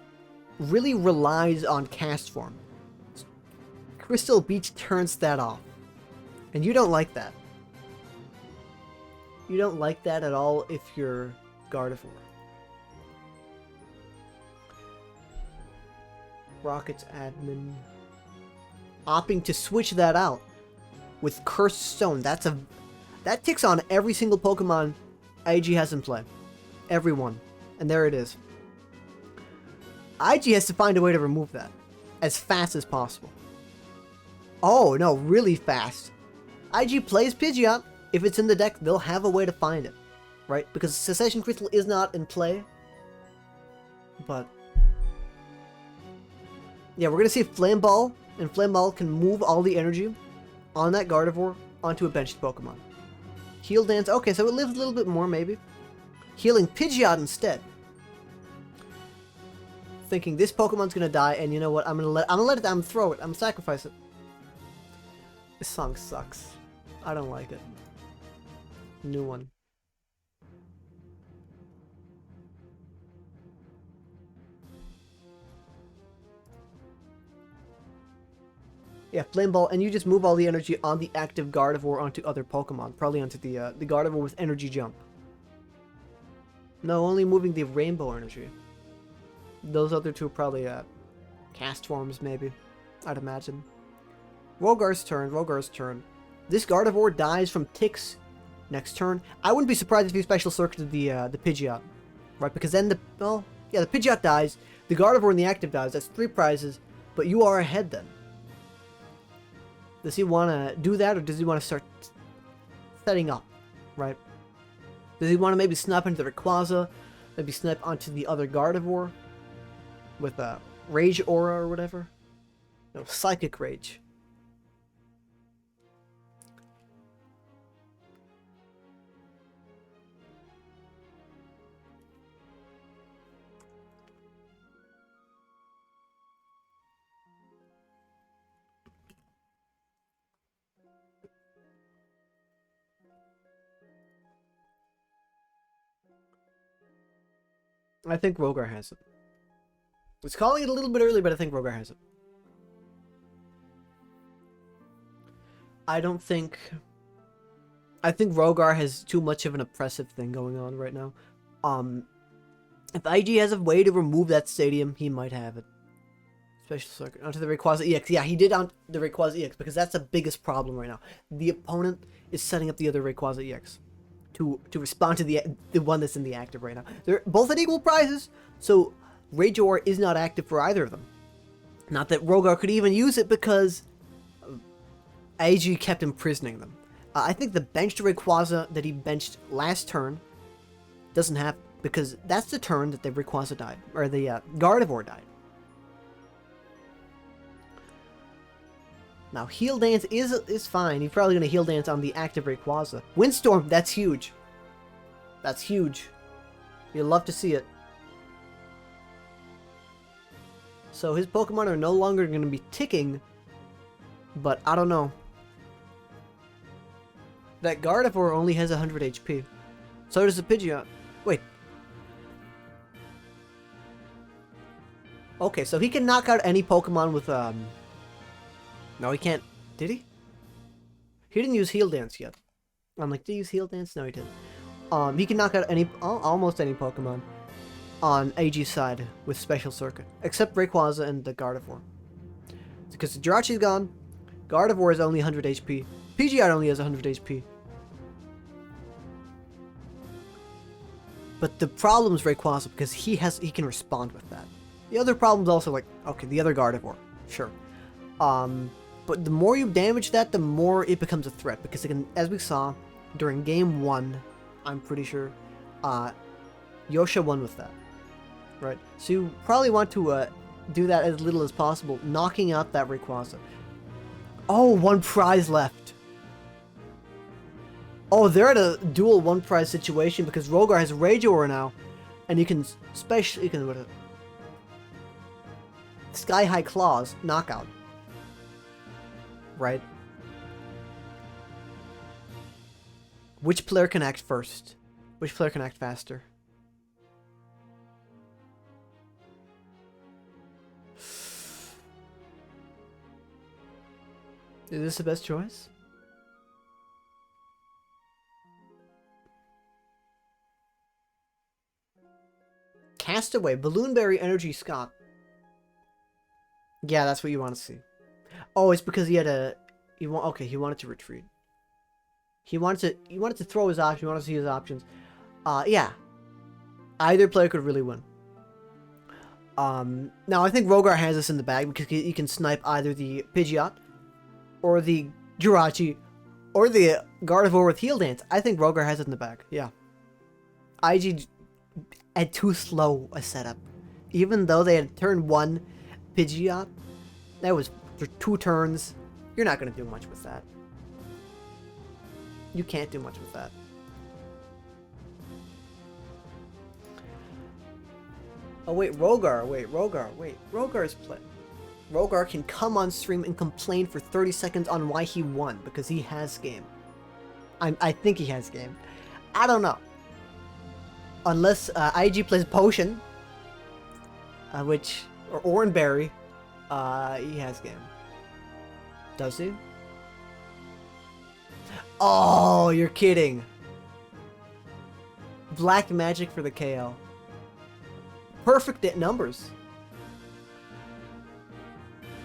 really relies on Cast Form. Crystal Beach turns that off. And you don't like that. You don't like that at all if you're Gardevoir. Rockets admin. Opting to switch that out with Cursed Stone. That ticks on every single Pokemon IG has in play. Every one. And there it is. IG has to find a way to remove that as fast as possible. Oh, no, really fast. IG plays Pidgeot. If it's in the deck, they'll have a way to find it. Right? Because Secession Crystal is not in play. But yeah, we're going to see Flame Ball. And Flame Ball can move all the energy on that Gardevoir onto a benched Pokemon. Heal Dance. Okay, so it lives a little bit more, maybe. Healing Pidgeot instead. Thinking this Pokemon's gonna die, and you know what? I'm gonna throw it. I'm gonna sacrifice it. This song sucks. I don't like it. New one. Yeah, Flame Ball, and you just move all the energy on the active Gardevoir onto other Pokemon. Probably onto the Gardevoir with Energy Jump. No, only moving the Rainbow energy. Those other two are probably cast forms, maybe. I'd imagine. Rogar's turn. This Gardevoir dies from ticks next turn. I wouldn't be surprised if he special circuited the Pidgeot. Right, because then the Pidgeot dies, the Gardevoir and the active dies. That's 3 prizes, but you are ahead then. Does he want to do that, or does he want to start setting up, right? Does he want to maybe snap into the Rayquaza, maybe snap onto the other Gardevoir with a Rage Aura or whatever? No, Psychic Rage. I think Rogar has it. It's calling it a little bit early, but I think Rogar has it. I think Rogar has too much of an oppressive thing going on right now. If IG has a way to remove that stadium, he might have it. Special circuit onto the Rayquaza EX. Yeah, he did on the Rayquaza EX because that's the biggest problem right now. The opponent is setting up the other Rayquaza EX to respond to the one that's in the active right now. They're both at equal prizes, so Rage Aura is not active for either of them. Not that Rogar could even use it because AG kept imprisoning them. I think the benched Rayquaza that he benched last turn doesn't have, because that's the turn that the Rayquaza died, or the Gardevoir died. Now, Heal Dance is fine. He's probably going to Heal Dance on the active Rayquaza. Windstorm, that's huge. That's huge. You'll love to see it. So his Pokemon are no longer going to be ticking, but I don't know. That Gardevoir only has 100 HP. So does the Pidgeot. Wait. Okay, so he can knock out any Pokemon with, No, he can't. Did he? He didn't use Heal Dance yet. I'm like, did he use Heal Dance? No, he didn't. He can knock out almost any Pokemon on AG's side with Special Circuit, except Rayquaza and the Gardevoir. Because the Jirachi's gone, Gardevoir is only 100 HP, Pidgeot only has 100 HP. But the problem is Rayquaza because he can respond with that. The other problem's also like, okay, the other Gardevoir, sure. But the more you damage that, the more it becomes a threat, because it can, as we saw during game 1, I'm pretty sure, Yosha won with that, right? So you probably want to do that as little as possible, knocking out that Rayquaza. Oh, 1 prize left. Oh, they're at a dual 1 prize situation because Rogar has Rage Aura now, and you can Sky High Claws knockout. Right? Which player can act first? Which player can act faster? Is this the best choice? Castaway, Balloonberry, Energy, Scott. Yeah, that's what you want to see. Oh, it's because he had he wanted to retreat. He wanted to throw his options, he wanted to see his options. Yeah. Either player could really win. Now I think Rogar has this in the bag because he can snipe either the Pidgeot or the Jirachi or the Gardevoir with Heal Dance. I think Rogar has it in the bag. Yeah. IG had too slow a setup. Even though they had turn 1 Pidgeot, that was for 2 turns. You're not going to do much with that. You can't do much with that. Oh wait, Rogar is play. Rogar can come on stream and complain for 30 seconds on why he won, because he has game. I think he has game. I don't know. Unless IG plays Potion, or Oranberry, he has game. Does he? Oh, you're kidding. Black magic for the KO. Perfect at numbers.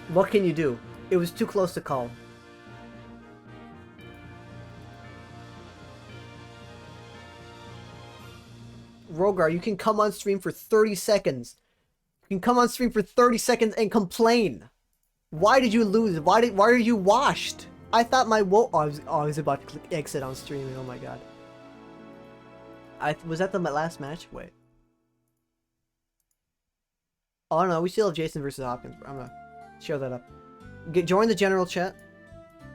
What can you do? It was too close to call. Rogar, you can come on stream for 30 seconds. You can come on stream for 30 seconds and complain. Why did you lose? Why are you washed? I thought my I was about to click exit on streaming. Oh my god. Was that the last match? Wait. Oh no, we still have Jason versus Hopkins. I'm gonna show that up. Join the general chat.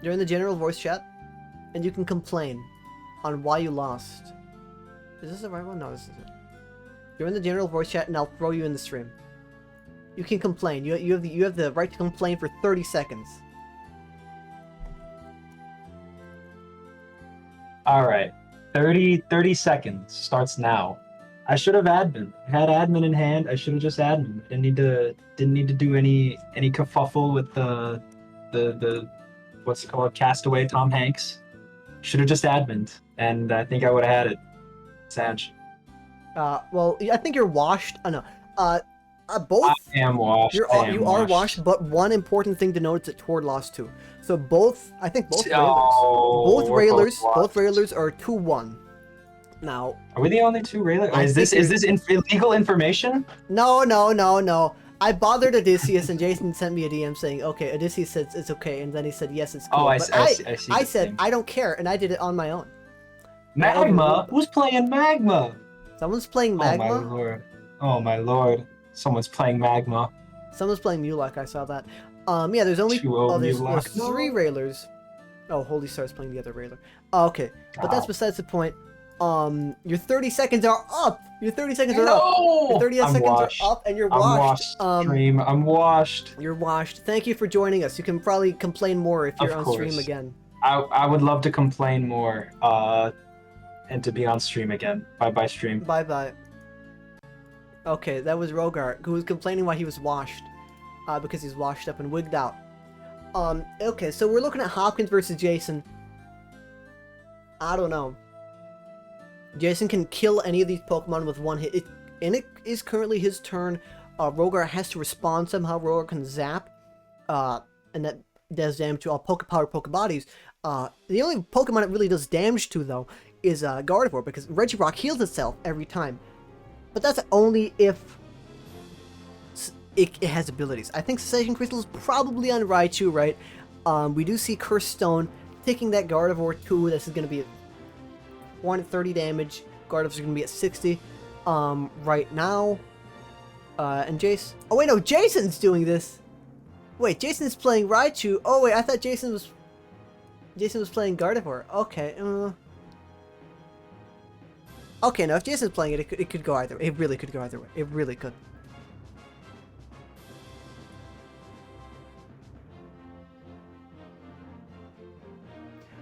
Join the general voice chat, and you can complain on why you lost. Is this the right one? No, this isn't. Join the general voice chat, and I'll throw you in the stream. You can complain. You have the right to complain for 30 seconds. All right, 30 seconds starts now. I should have admin. I had admin in hand. I should have just admin. I didn't need to do any kerfuffle with the what's it called, Castaway Tom Hanks. Should have just admined, and I think I would have had it. Sanch. Well, I think you're washed. No. Both. I am washed. You are washed, but one important thing to note is that Tord lost too. So I think both Railers are 2-1. Now, are we the only two Railers? Is this illegal information? No. I bothered Odysseus, and Jason sent me a DM saying, "Okay." Odysseus said it's okay, and then he said, "Yes, it's cool." Oh, I see. I said I don't care, and I did it on my own. Magma? Who's playing Magma? Someone's playing Magma. Oh my lord! Oh my lord! Someone's playing Magma. Someone's playing Mulek. I saw that. Yeah, there's only there's 3 Railers. Oh, Holy Star's playing the other Railer. Oh, okay, but that's besides the point. Your 30 seconds are up. Your 30 seconds are up. Your 30 seconds are up, and you're washed. I'm washed. You're washed. Thank you for joining us. You can probably complain more if you're on stream again. I would love to complain more. And to be on stream again. Bye stream. Bye. Okay, that was Rogar, who was complaining why he was washed. Because he's washed up and wigged out. Okay, so we're looking at Hopkins versus Jason. I don't know. Jason can kill any of these Pokemon with one hit. It is currently his turn. Rogar has to respond somehow. Rogar can zap. And that does damage to all Pokepower Pokebodies. The only Pokemon it really does damage to, though, is Gardevoir, because Regirock heals itself every time. But that's only if it has abilities. I think Cessation Crystal is probably on Raichu, right? We do see Curse Stone taking that Gardevoir too. This is going to be 130 damage. Gardevoir's going to be at 60 right now. And Jace... Oh wait, no, Jason's doing this! Wait, Jason's playing Raichu. Oh wait, I thought Jason was playing Gardevoir. Okay, okay, now if Jason's playing it, it could go either way. It really could go either way. It really could.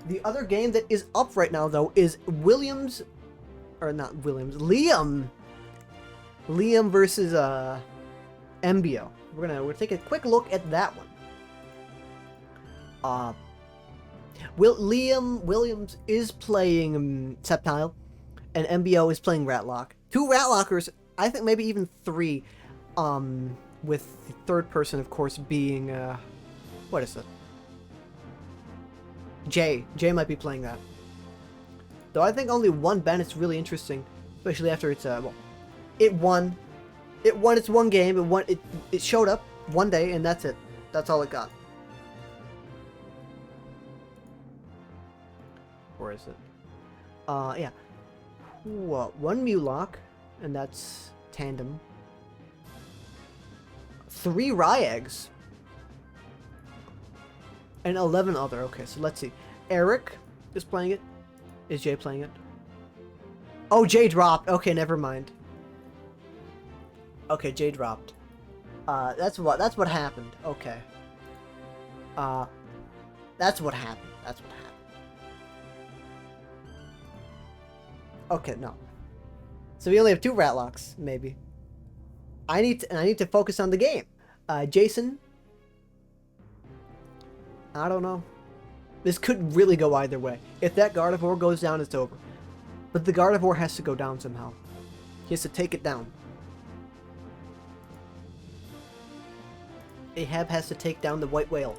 The other game that is up right now, though, is Liam versus MBO. We'll take a quick look at that one. Liam Williams is playing Sceptile, and MBO is playing Ratlock. 2 Ratlockers, I think maybe even 3, with the third person, of course, being what is it? Jay might be playing that. Though I think only one Bennett's really interesting, especially after it's well, it won its one game. It showed up one day, and that's it. That's all it got. Where is it? Yeah. One Mulock, and that's Tandem. 3 Ryags. And 11 other. Okay, so let's see. Eric is playing it. Is Jay playing it? Oh, Jay dropped. Okay, never mind. Okay, Jay dropped. That's what happened. Okay. That's what happened. Okay, no. So we only have 2 Ratlocks, maybe. I need to focus on the game. Jason I don't know. This could really go either way. If that Gardevoir goes down, it's over. But the Gardevoir has to go down somehow. He has to take it down. Ahab has to take down the White Whale.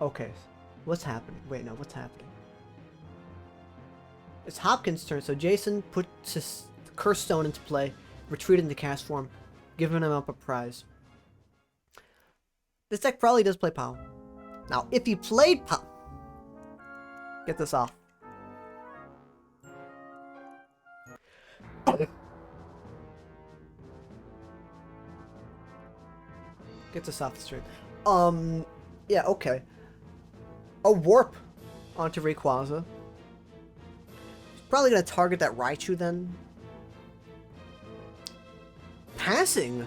Okay, what's happening? Wait, no, what's happening? It's Hopkins' turn, so Jason puts his Curse Stone into play, retreated into cast form, giving him up a prize. This deck probably does play Pow. Now, if he played Pow... Get this off. Get this off the stream. Yeah, okay. A Warp onto Rayquaza. Probably gonna target that Raichu then. Passing!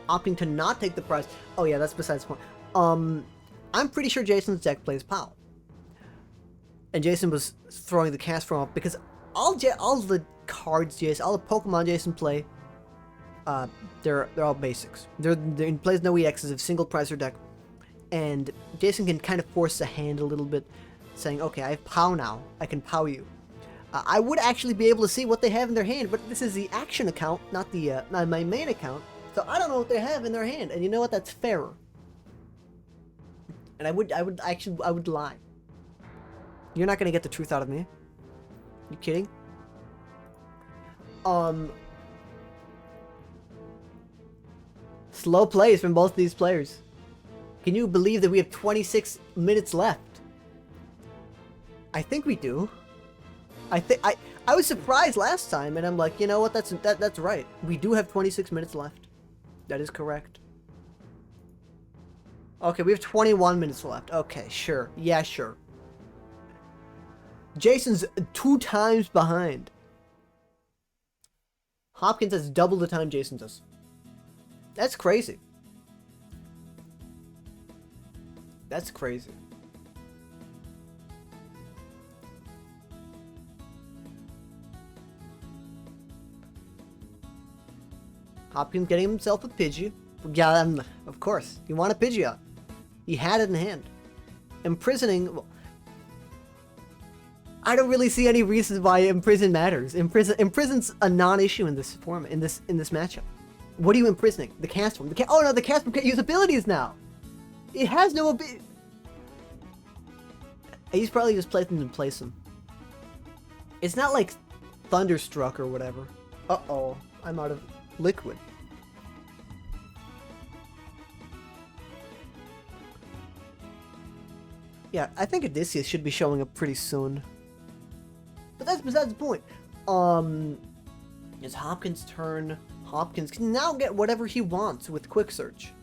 Opting to not take the prize. Oh yeah, that's besides the point. I'm pretty sure Jason's deck plays POW. And Jason was throwing the cast form up because all the cards Jason, all the Pokemon Jason play, they're all basics. He plays no EXs of single prizer deck. And Jason can kind of force the hand a little bit, saying, okay, I have POW now. I can POW you. I would actually be able to see what they have in their hand, but this is the action account, not my main account. So I don't know what they have in their hand, and you know what? That's fairer. And I would lie. You're not gonna get the truth out of me. You kidding? Slow plays from both of these players. Can you believe that we have 26 minutes left? I think we do. I was surprised last time, and I'm like, you know what? That's right. We do have 26 minutes left. That is correct. Okay, we have 21 minutes left. Okay, sure. Yeah, sure. Jason's 2 times behind. Hopkins has double the time Jason does. That's crazy. That's crazy. Hopkins getting himself a Pidgey. Yeah, of course. You want a Pidgeot. He had it in hand. Imprisoning... Well, I don't really see any reasons why Imprison matters. Imprison's a non-issue in this form, in this matchup. What are you imprisoning? The cast form. Oh no, the cast form can't use abilities now! It has no ability... He's probably just placed them to place them. It's not like Thunderstruck or whatever. Uh-oh. I'm out of liquid. Yeah, I think Odysseus should be showing up pretty soon. But that's besides the point. It's Hopkins' turn. Hopkins can now get whatever he wants with Quick Search.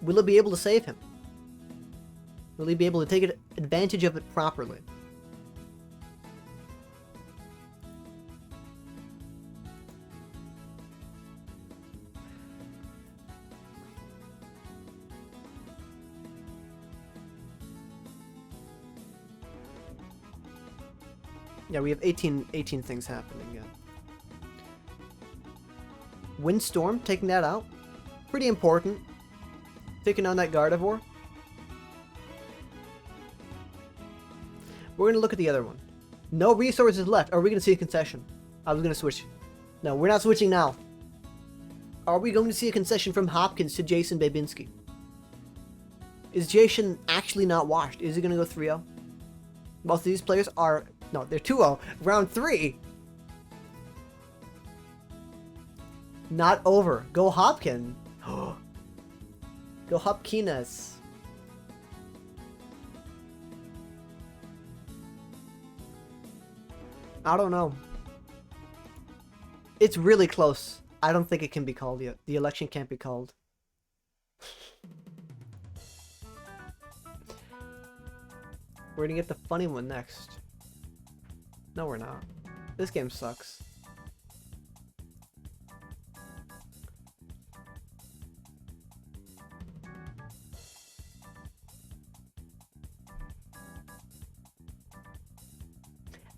Will it be able to save him? Will he be able to take advantage of it properly? Yeah, we have 18 things happening, yeah. Windstorm, taking that out. Pretty important. Taking on that Gardevoir. We're going to look at the other one. No resources left. Are we going to see a concession? I was going to switch. No, we're not switching now. Are we going to see a concession from Hopkins to Jason Babinski? Is Jason actually not washed? Is he going to go 3-0? Most of these players are... No, they're 2-0. Round 3. Not over. Go Hopkins. Go Hopkins. I don't know. It's really close. I don't think it can be called yet. The election can't be called. We're gonna get the funny one next. No, we're not. This game sucks.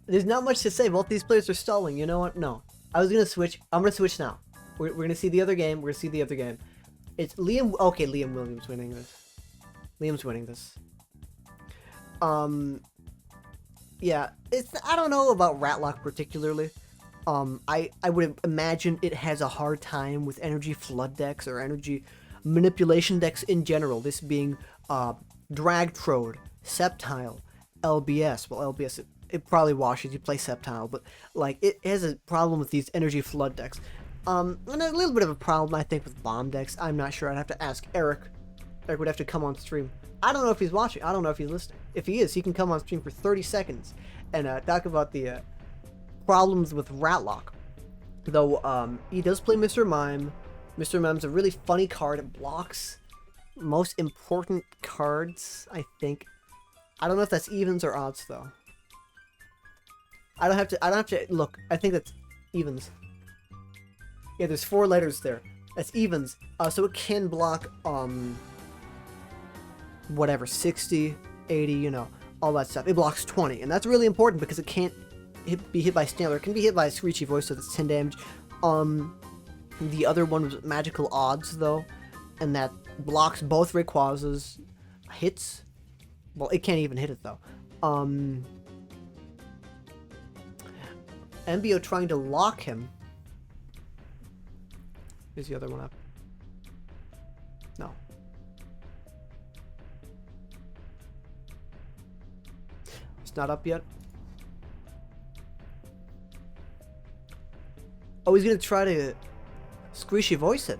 There's not much to say. Both these players are stalling. You know what? No. I was gonna switch. I'm gonna switch now. We're gonna see the other game. We're gonna see the other game. It's Liam. Okay, Liam Williams winning this. Liam's winning this. Yeah, I don't know about Ratlock particularly. I would imagine it has a hard time with energy flood decks or energy manipulation decks in general. This being Dragtrode, Sceptile, LBS. Well, LBS it probably washes. You play Sceptile, but like it has a problem with these energy flood decks. And a little bit of a problem I think with bomb decks. I'm not sure. I'd have to ask Eric. Eric would have to come on stream. I don't know if he's watching. I don't know if he's listening. If he is, he can come on stream for 30 seconds and talk about the problems with Ratlock. Though he does play Mr. Mime. Mr. Mime's a really funny card. It blocks most important cards, I think. I don't know if that's evens or odds though. I don't have to look. I think that's evens. Yeah, there's 4 letters there. That's evens. So it can block whatever, 60, 80, you know, all that stuff. It blocks 20, and that's really important because it can't be hit by Stantler. It can be hit by a Screechy Voice, so that's 10 damage. The other one was Magical Odds, though, and that blocks both Rayquazas. Hits? Well, it can't even hit it, though. MBO trying to lock him. Is the other one up? No. It's not up yet. Oh, he's gonna try to Screechy Voice it.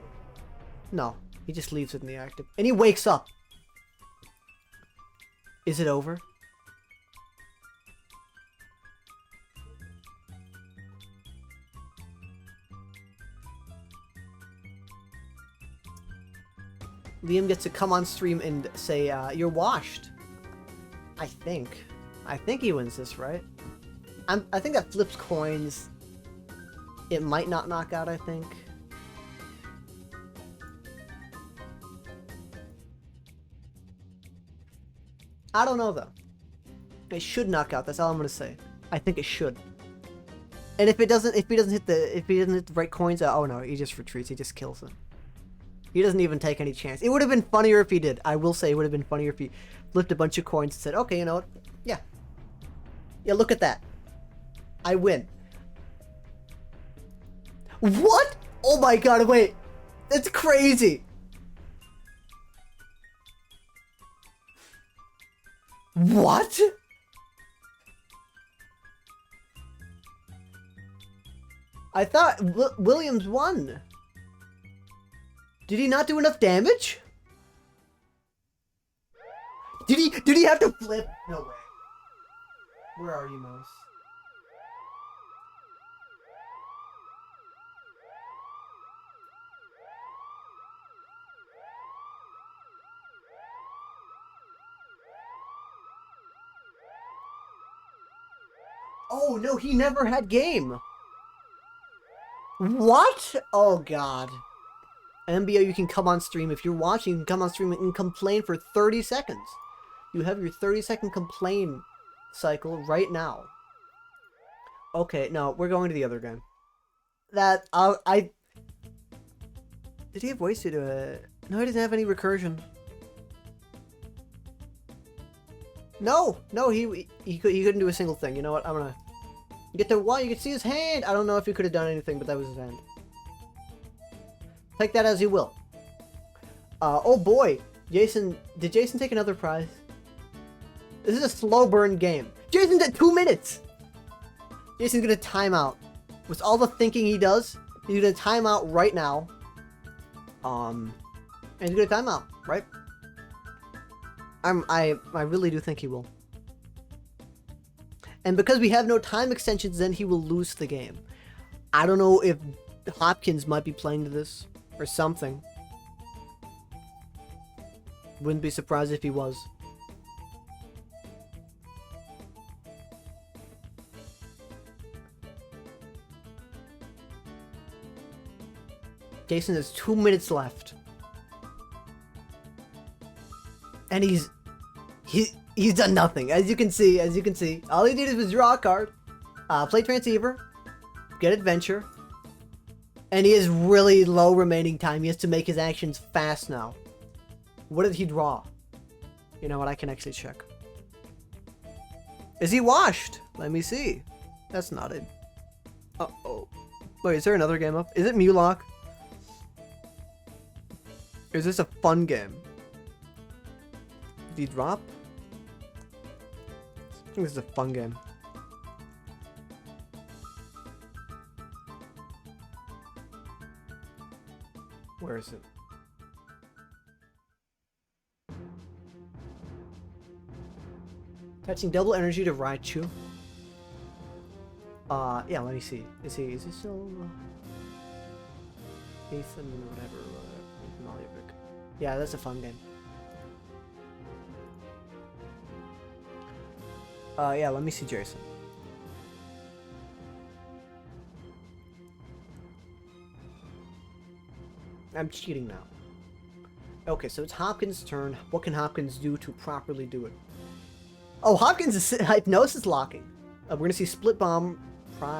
No, he just leaves it in the active. And he wakes up. Is it over? Liam gets to come on stream and say, you're washed. I think he wins this, right? I think that flips coins. It might not knock out, I think. I don't know, though. It should knock out, that's all I'm gonna say. I think it should. And if he doesn't hit the right coins, oh no, he just retreats, he just kills him. He doesn't even take any chance. It would have been funnier if he did. I will say it would have been funnier if he flipped a bunch of coins and said, okay, you know what? Yeah. Yeah, look at that. I win. What? Oh my god, wait. That's crazy. What? I thought Williams won. Did he not do enough damage? Did he have to flip? No way. Where are you, Mouse? Oh no, he never had game. What? Oh god. MBO, you can come on stream. If you're watching, you can come on stream and complain for 30 seconds. You have your 30-second complain cycle right now. Okay, no, we're going to the other game. That, Did he have ways to do it? No, he doesn't have any recursion. No, he couldn't do a single thing. You know what? I'm gonna get to one. You can see his hand. I don't know if he could have done anything, but that was his hand. Take that as you will. Oh boy, Jason. Did Jason take another prize? This is a slow burn game. Jason's at 2 minutes. Jason's gonna time out. With all the thinking he does, he's gonna time out right now. And he's gonna time out, right? I really do think he will. And because we have no time extensions, then he will lose the game. I don't know if Hopkins might be playing to this or something. Wouldn't be surprised if he was. Jason has 2 minutes left. And he's done nothing. As you can see, all he did was draw a card, play Transceiver, get Adventure, And he has really low remaining time. He has to make his actions fast now. What did he draw? You know what? I can actually check. Is he washed? Let me see. That's not it. Uh-oh. Wait, is there another game up? Is it Mulok? Is this a fun game? Did he drop? I think this is a fun game. Where is it? Attaching double energy to Raichu. Yeah, let me see. Is he still... Ethan, whatever, Malavik. Yeah, that's a fun game. Yeah, let me see Jason. I'm cheating now. Okay, so it's Hopkins' turn. What can Hopkins do to properly do it? Oh, Hopkins is hypnosis locking. We're gonna see Split Bomb,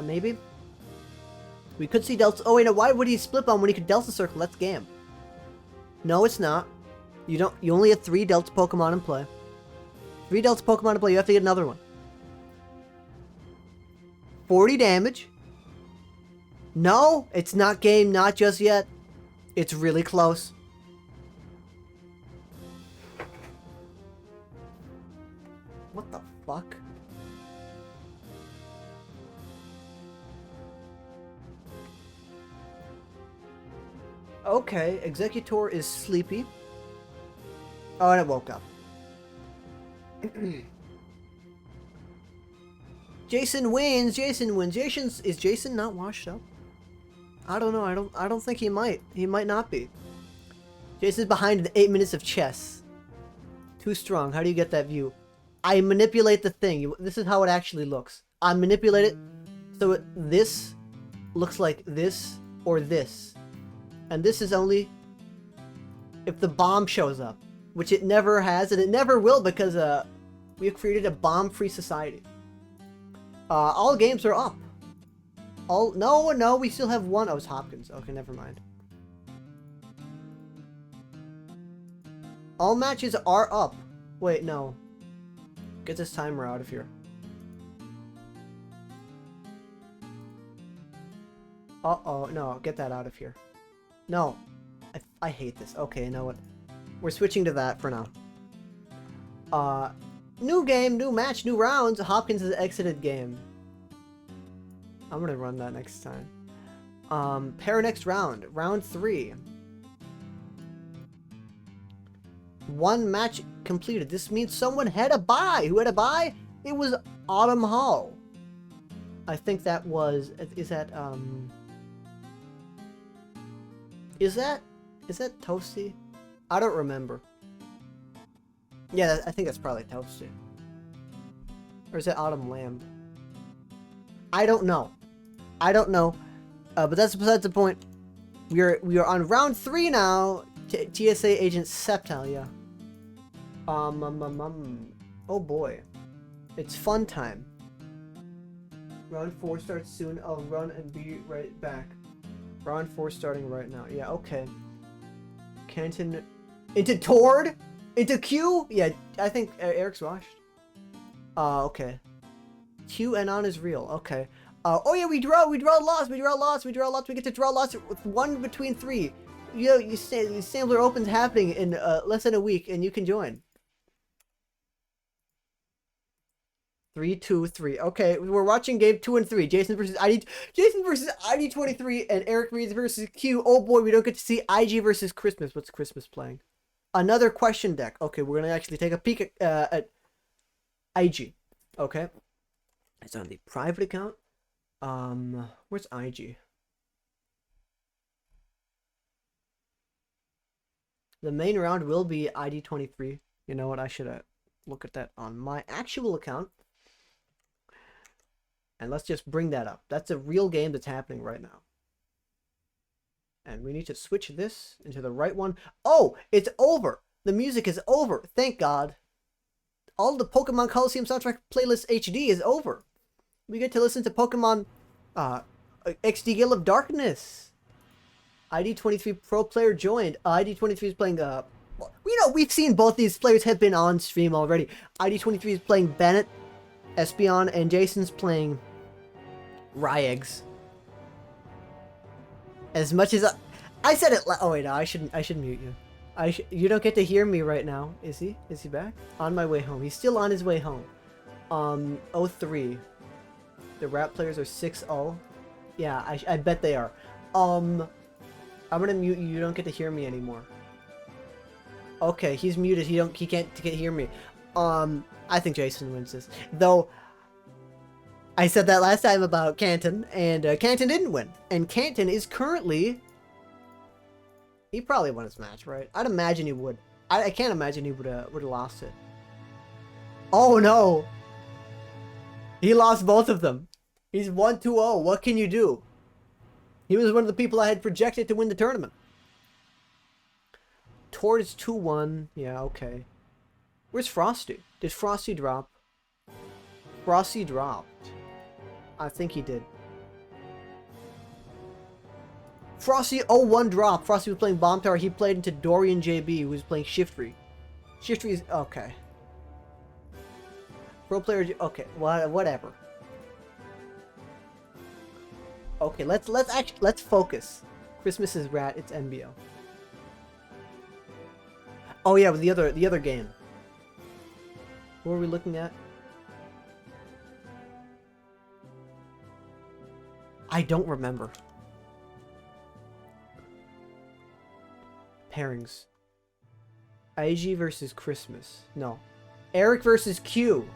maybe? We could see Delta... Oh, wait, no, why would he Split Bomb when he could Delta Circle? That's game. No, it's not. You only have 3 Delta Pokemon in play. 3 Delta Pokemon in play, you have to get another one. 40 damage. No, it's not game, not just yet. It's really close. What the fuck? Okay, Executor is sleepy. Oh, and it woke up. Jason wins. Jason wins. Is Jason not washed up? I don't know. I don't think he might. He might not be. Jason's behind in 8 minutes of chess. Too strong. How do you get that view? I manipulate the thing. This is how it actually looks. I manipulate it so this looks like this or this. And this is only if the bomb shows up, which it never has, and it never will because we have created a bomb-free society. All games are up. No, we still have one. Oh, it's Hopkins. Okay, never mind. All matches are up. Wait, no. Get this timer out of here. Uh-oh, no, get that out of here. No. I hate this. Okay, you know what? We're switching to that for now. New game, new match, new rounds. Hopkins has exited game. I'm gonna run that next time. Pair next round. Round 3. 1 match completed. This means someone had a bye. Who had a bye? It was Autumn Hall. I think that was... Is that Toasty? I don't remember. Yeah, I think that's probably Toasty. Or is that Autumn Lamb? I don't know. But that's besides the point. We are on round 3 now. TSA Agent Sceptile, yeah. Oh boy. It's fun time. Round 4 starts soon. I'll run and be right back. Round 4 starting right now. Yeah, okay. Canton... Into Tord? Into Q? Yeah, I think Eric's washed. Okay. Q and on is real. Okay. Oh yeah, we draw lots. We get to draw lots with 1 between 3. Sampler Open's happening in less than a week, and you can join. 3, 2, 3. Okay, we're watching game 2 and 3. Jason versus ID23, and Eric Reeds versus Q. Oh boy, we don't get to see IG versus Christmas. What's Christmas playing? Another question deck. Okay, we're gonna actually take a peek at IG. Okay, it's on the private account. Where's IG? The main round will be ID23. You know what? I should look at that on my actual account. And let's just bring that up. That's a real game that's happening right now. And we need to switch this into the right one. Oh, it's over. The music is over. Thank God. All the Pokemon Coliseum soundtrack playlist HD is over. We get to listen to Pokemon XD Gale of Darkness. ID23 pro player joined. ID23 is playing we've seen both these players have been on stream already. ID23 is playing Bennett, Espeon, and Jason's playing Ryegs. As much as I said it. Oh wait, no, I shouldn't mute you. You don't get to hear me right now. Is he? Is he back? On my way home. He's still on his way home. 03. The rap players are 6-0. Yeah, I bet they are. I'm gonna mute you. You don't get to hear me anymore. Okay, he's muted. He can't hear me. I think Jason wins this. Though I said that last time about Canton, and Canton didn't win. And Canton is currently... He probably won his match, right? I'd imagine he would. I can't imagine he would have lost it. Oh no! He lost both of them. He's 1-2-0. What can you do? He was one of the people I had projected to win the tournament. Tord is 2-1. Yeah, okay. Where's Frosty? Did Frosty drop? Frosty dropped. I think he did. Frosty 0-1 drop. Frosty was playing Bomb Tower. He played into Dorian JB, who was playing Shiftry. Shiftry is... Okay. Pro player... Okay, whatever. Okay, let's focus. Christmas is rat. It's NBO. Oh yeah, with the other game. What were we looking at? I don't remember. Pairings. IG versus Christmas. No. Eric versus Q.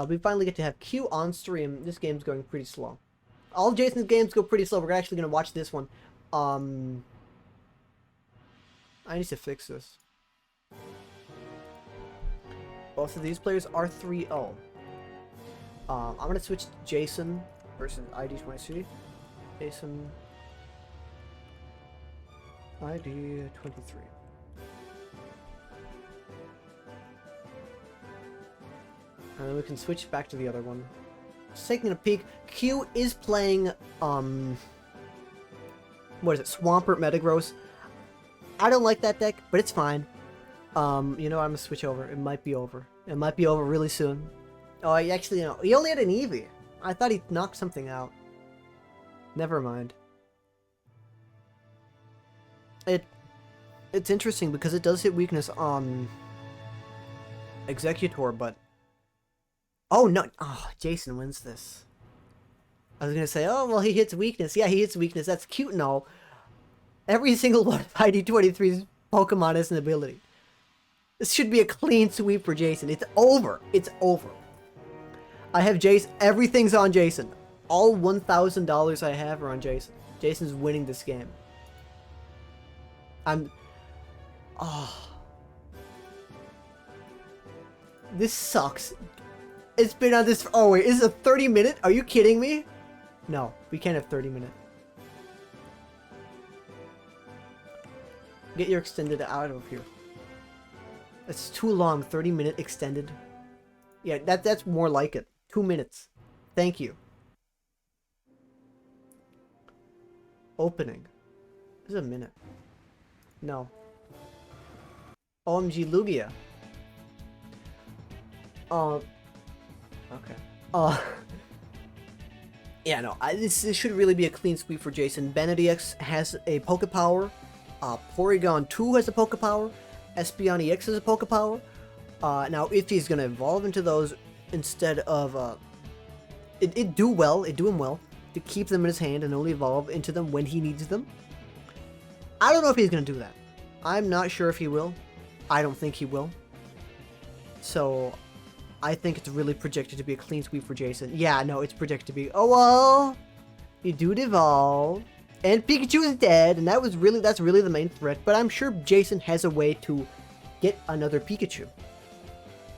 We finally get to have Q on stream. This game's going pretty slow. All of Jason's games go pretty slow. We're actually going to watch this one. I need to fix this. Both of these players are 3-0. I'm going to switch Jason versus ID23. Jason. ID23. And then we can switch back to the other one. Just taking a peek. Q is playing, what is it? Swampert Metagross. I don't like that deck, but it's fine. You know, I'm gonna switch over. It might be over. It might be over really soon. Oh, he actually, no. He only had an Eevee. I thought he knocked something out. Never mind. It's interesting because it does hit weakness on Executor, but... Oh, no. Oh, Jason wins this. I was going to say, oh, well, he hits weakness. Yeah, he hits weakness. That's cute and all. Every single one of ID23's Pokemon has an ability. This should be a clean sweep for Jason. It's over. It's over. I have Jason. Everything's on Jason. All $1,000 I have are on Jason. Jason's winning this game. Oh. This sucks. It's been on this for... Oh, wait. Is it a 30-minute? Are you kidding me? No. We can't have 30-minute. Get your extended out of here. That's too long. 30-minute extended. Yeah, that's more like it. 2 minutes. Thank you. Opening. This is a minute. No. OMG Lugia. Okay. Yeah, no. This should really be a clean sweep for Jason. Benedix has a Pokepower. Porygon 2 has a Pokepower. Espeon EX has a Pokepower. Now, if he's gonna evolve into those instead of it do him well to keep them in his hand and only evolve into them when he needs them. I don't know if he's gonna do that. I'm not sure if he will. I don't think he will. So, I think it's really projected to be a clean sweep for Jason. Yeah, no, it's projected to be. Oh well, you do evolve, and Pikachu is dead, and that's really the main threat. But I'm sure Jason has a way to get another Pikachu.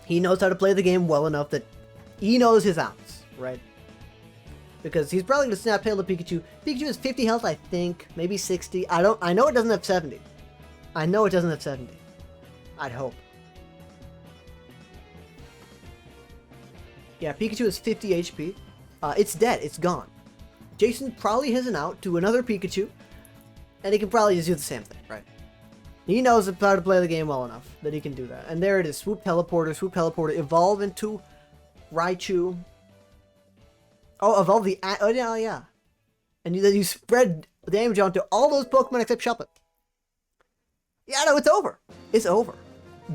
He knows how to play the game well enough that he knows his outs, right? Because he's probably gonna snap tail the Pikachu. Pikachu has 50 health, I think, maybe 60. I know it doesn't have 70. I know it doesn't have 70. I'd hope. Yeah, Pikachu has 50 HP. It's dead. It's gone. Jason probably has an out to another Pikachu, and he can probably just do the same thing, right? He knows how to play the game well enough that he can do that. And there it is. Swoop Teleporter, evolve into Raichu. Oh, evolve the... Oh, yeah. And then you spread damage onto all those Pokemon except Shuppet. Yeah, no, it's over. It's over.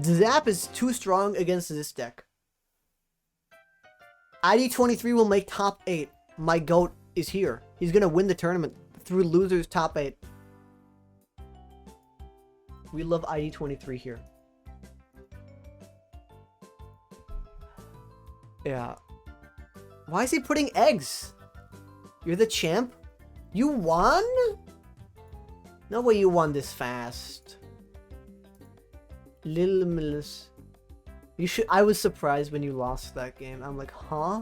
Zap is too strong against this deck. ID23 will make top 8. My GOAT is here. He's going to win the tournament through losers top 8. We love ID23 here. Yeah. Why is he putting eggs? You're the champ? You won? No way you won this fast. Little Millis. You should. I was surprised when you lost that game. I'm like, huh?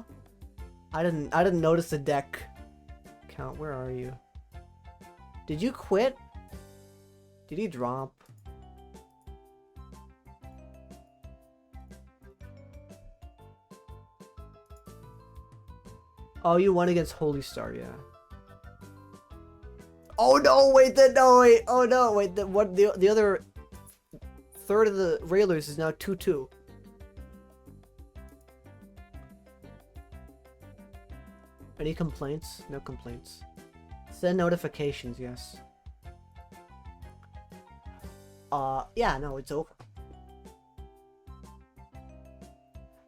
I didn't notice the deck count. Where are you? Did you quit? Did he drop? Oh, you won against Holy Star, yeah. Oh no! Wait, no, wait. Oh no, wait. The other third of the Railers is now 2-2. Any complaints? No complaints. Send notifications, yes. Yeah, no, it's over.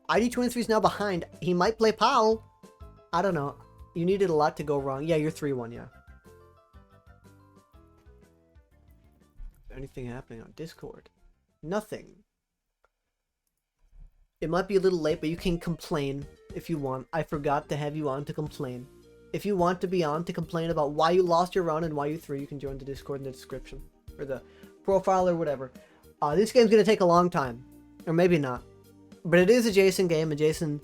ID23 is now behind. He might play Powell. I don't know. You needed a lot to go wrong. Yeah, you're 3-1, yeah. Anything happening on Discord? Nothing. It might be a little late, but you can complain if you want. I forgot to have you on to complain. If you want to be on to complain about why you lost your run and why you threw, you can join the Discord in the description. Or the profile or whatever. This game's going to take a long time. Or maybe not. But it is a Jason game, and Jason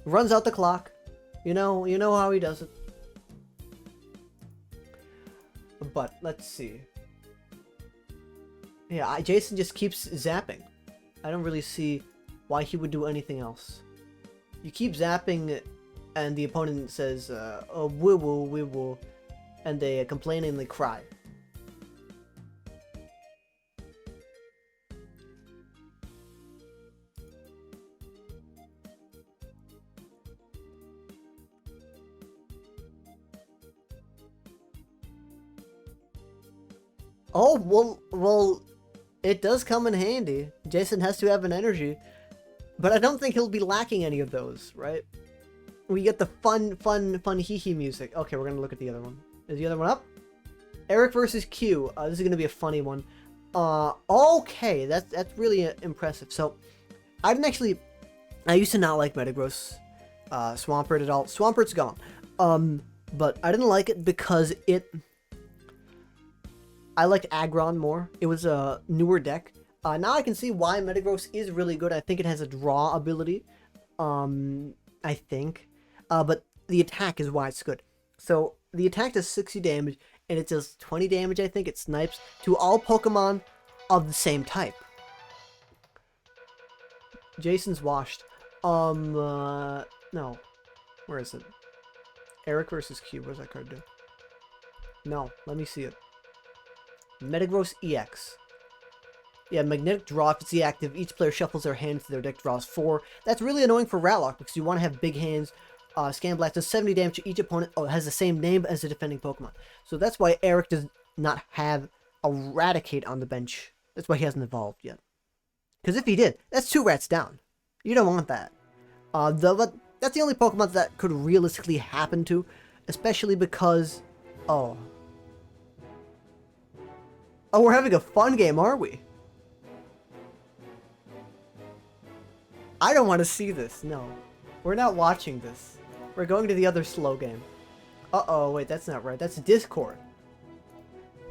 runs out the clock. You know how he does it. But let's see. Yeah, Jason just keeps zapping. I don't really see why he would do anything else. You keep zapping, and the opponent says, "Oh, we will," and they complain and they cry. Oh, well, it does come in handy. Jason has to have an energy, but I don't think he'll be lacking any of those, right? We get the fun hee-hee music. Okay, we're gonna look at the other one. Is the other one up? Eric versus Q. This is gonna be a funny one. Okay, that's really impressive. So, I used to not like Metagross, Swampert at all. Swampert's gone. But I didn't like it because I liked Aggron more. It was a newer deck. Now I can see why Metagross is really good. I think it has a draw ability. I think. But the attack is why it's good. So the attack does 60 damage, and it does 20 damage, I think. It snipes to all Pokemon of the same type. Jason's washed. No. Where is it? Eric versus Q. What does that card do? No, let me see it. Metagross EX. Yeah, Magnetic Draw. If it's the active, each player shuffles their hand to their deck, draws 4. That's really annoying for Ratlock because you want to have big hands. Scan Blast does 70 damage to each opponent. Oh, it has the same name as the defending Pokemon. So that's why Eric does not have Eradicate on the bench. That's why he hasn't evolved yet. Because if he did, that's 2 rats down. You don't want that. But that's the only Pokemon that could realistically happen to. Especially because... Oh, we're having a fun game, are we? I don't want to see this. No. We're not watching this. We're going to the other slow game. Uh-oh, wait, that's not right. That's Discord.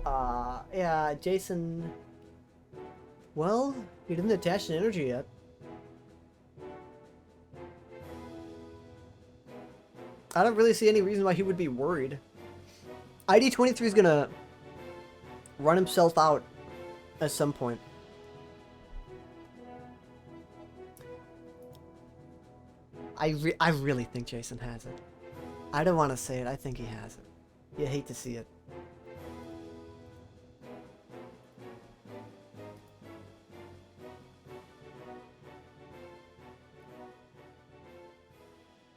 Yeah, Jason... Well, he didn't attach an energy yet. I don't really see any reason why he would be worried. ID23 is gonna run himself out at some point. I really think Jason has it. I don't want to say it. I think he has it. You hate to see it.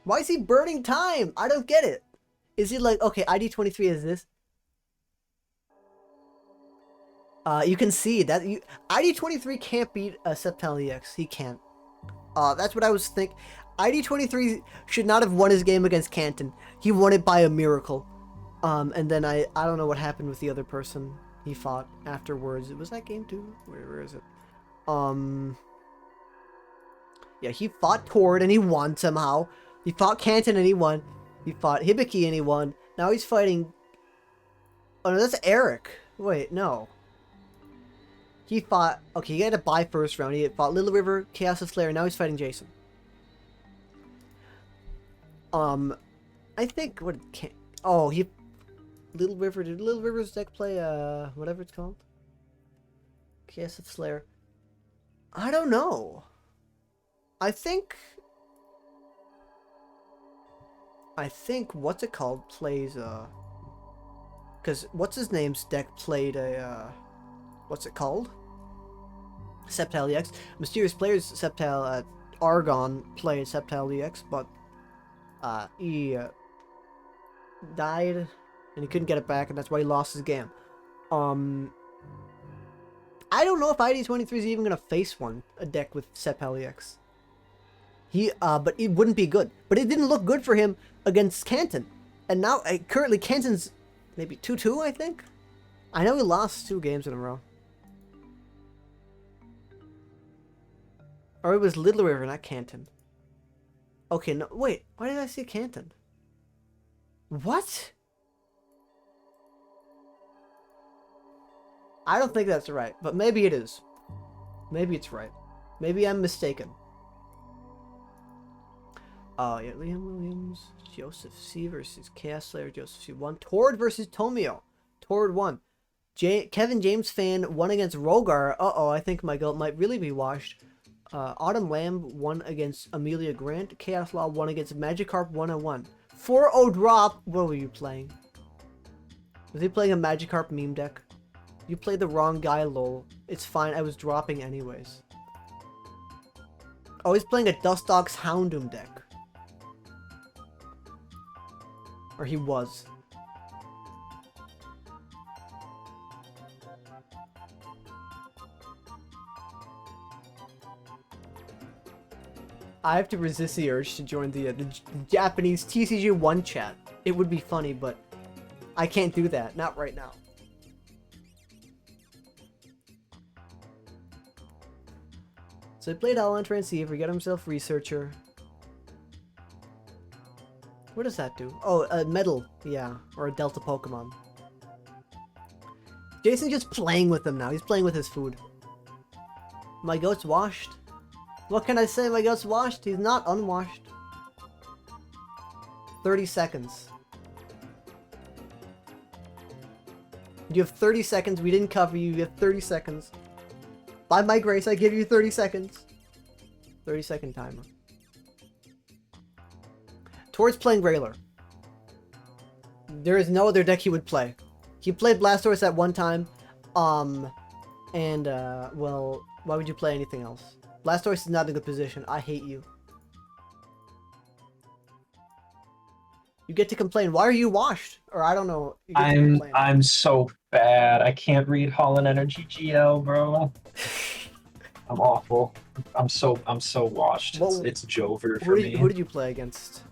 Why is he burning time? I don't get it. Is he like, okay, ID23 is this? You can see that ID23 can't beat Sceptile EX. He can't. That's what I was thinking. ID23 should not have won his game against Canton. He won it by a miracle. And then I don't know what happened with the other person he fought afterwards. It was that game too? Where is it? Yeah, he fought Tord and he won somehow. He fought Canton and he won. He fought Hibiki and he won. Now he's fighting... Oh no, that's Eric. Wait, no. He fought... Okay, he had to buy first round. He fought Little River, Chaos of Slayer. Now he's fighting Jason. I think... What can... Oh, he... Little River... Did Little River's deck play, whatever it's called? Chaos of Slayer. I don't know. I think... what's it called plays because what's his name's deck played a what's it called? Sceptile EX. Mysterious Players Sceptile Argon played Sceptile EX, but he died and he couldn't get it back, and that's why he lost his game. I don't know if ID23 is even gonna face a deck with Sceptile EX. But it wouldn't be good. But it didn't look good for him against Canton. And now, currently, Canton's maybe 2-2, I think? I know he lost 2 games in a row. Or it was Little River, not Canton. Okay, no, wait. Why did I see Canton? What? I don't think that's right, but maybe it is. Maybe it's right. Maybe I'm mistaken. Oh, yeah, Liam Williams, Joseph C versus Chaos Slayer, Joseph C won. Tord versus Tomio. Tord won. Kevin James fan won against Rogar. Uh-oh, I think my goat might really be washed. Autumn Lamb won against Amelia Grant. Chaos Law won against Magikarp 101. 4-0 drop. What were you playing? Was he playing a Magikarp meme deck? You played the wrong guy, lol. It's fine, I was dropping anyways. Oh, he's playing a Dustox Houndoom deck. Or he was. I have to resist the urge to join the Japanese TCG1 chat. It would be funny, but I can't do that. Not right now. So he played Allen Transceiver, got himself Researcher. What does that do? Oh, a Metal, yeah, or a Delta Pokemon. Jason's just playing with them now. He's playing with his food. My goat's washed. What can I say? My goat's washed. He's not unwashed. 30 seconds. You have 30 seconds. We didn't cover you. You have 30 seconds. By my grace, I give you 30 seconds. 30-second timer. Tord's playing Railer. There is no other deck he would play. He played Blastoise at one time. Well, why would you play anything else? Blastoise is not in a good position. I hate you. You get to complain. Why are you washed? Or I don't know. I'm so bad. I can't read Holland Energy GL, bro. I'm awful. I'm so washed. Well, it's Jover for me. Who did you play against?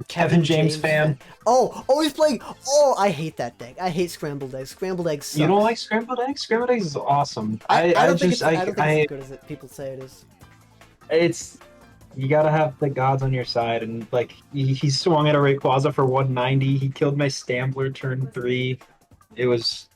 Kevin James fan. Oh, he's playing. Oh, I hate that deck. I hate scrambled eggs. Scrambled eggs sucks. You don't like scrambled eggs? Scrambled eggs is awesome. I don't think it's as good as people say it is. It's, you gotta have the gods on your side, and like he swung at a Rayquaza for 190. He killed my Stambler turn 3. It was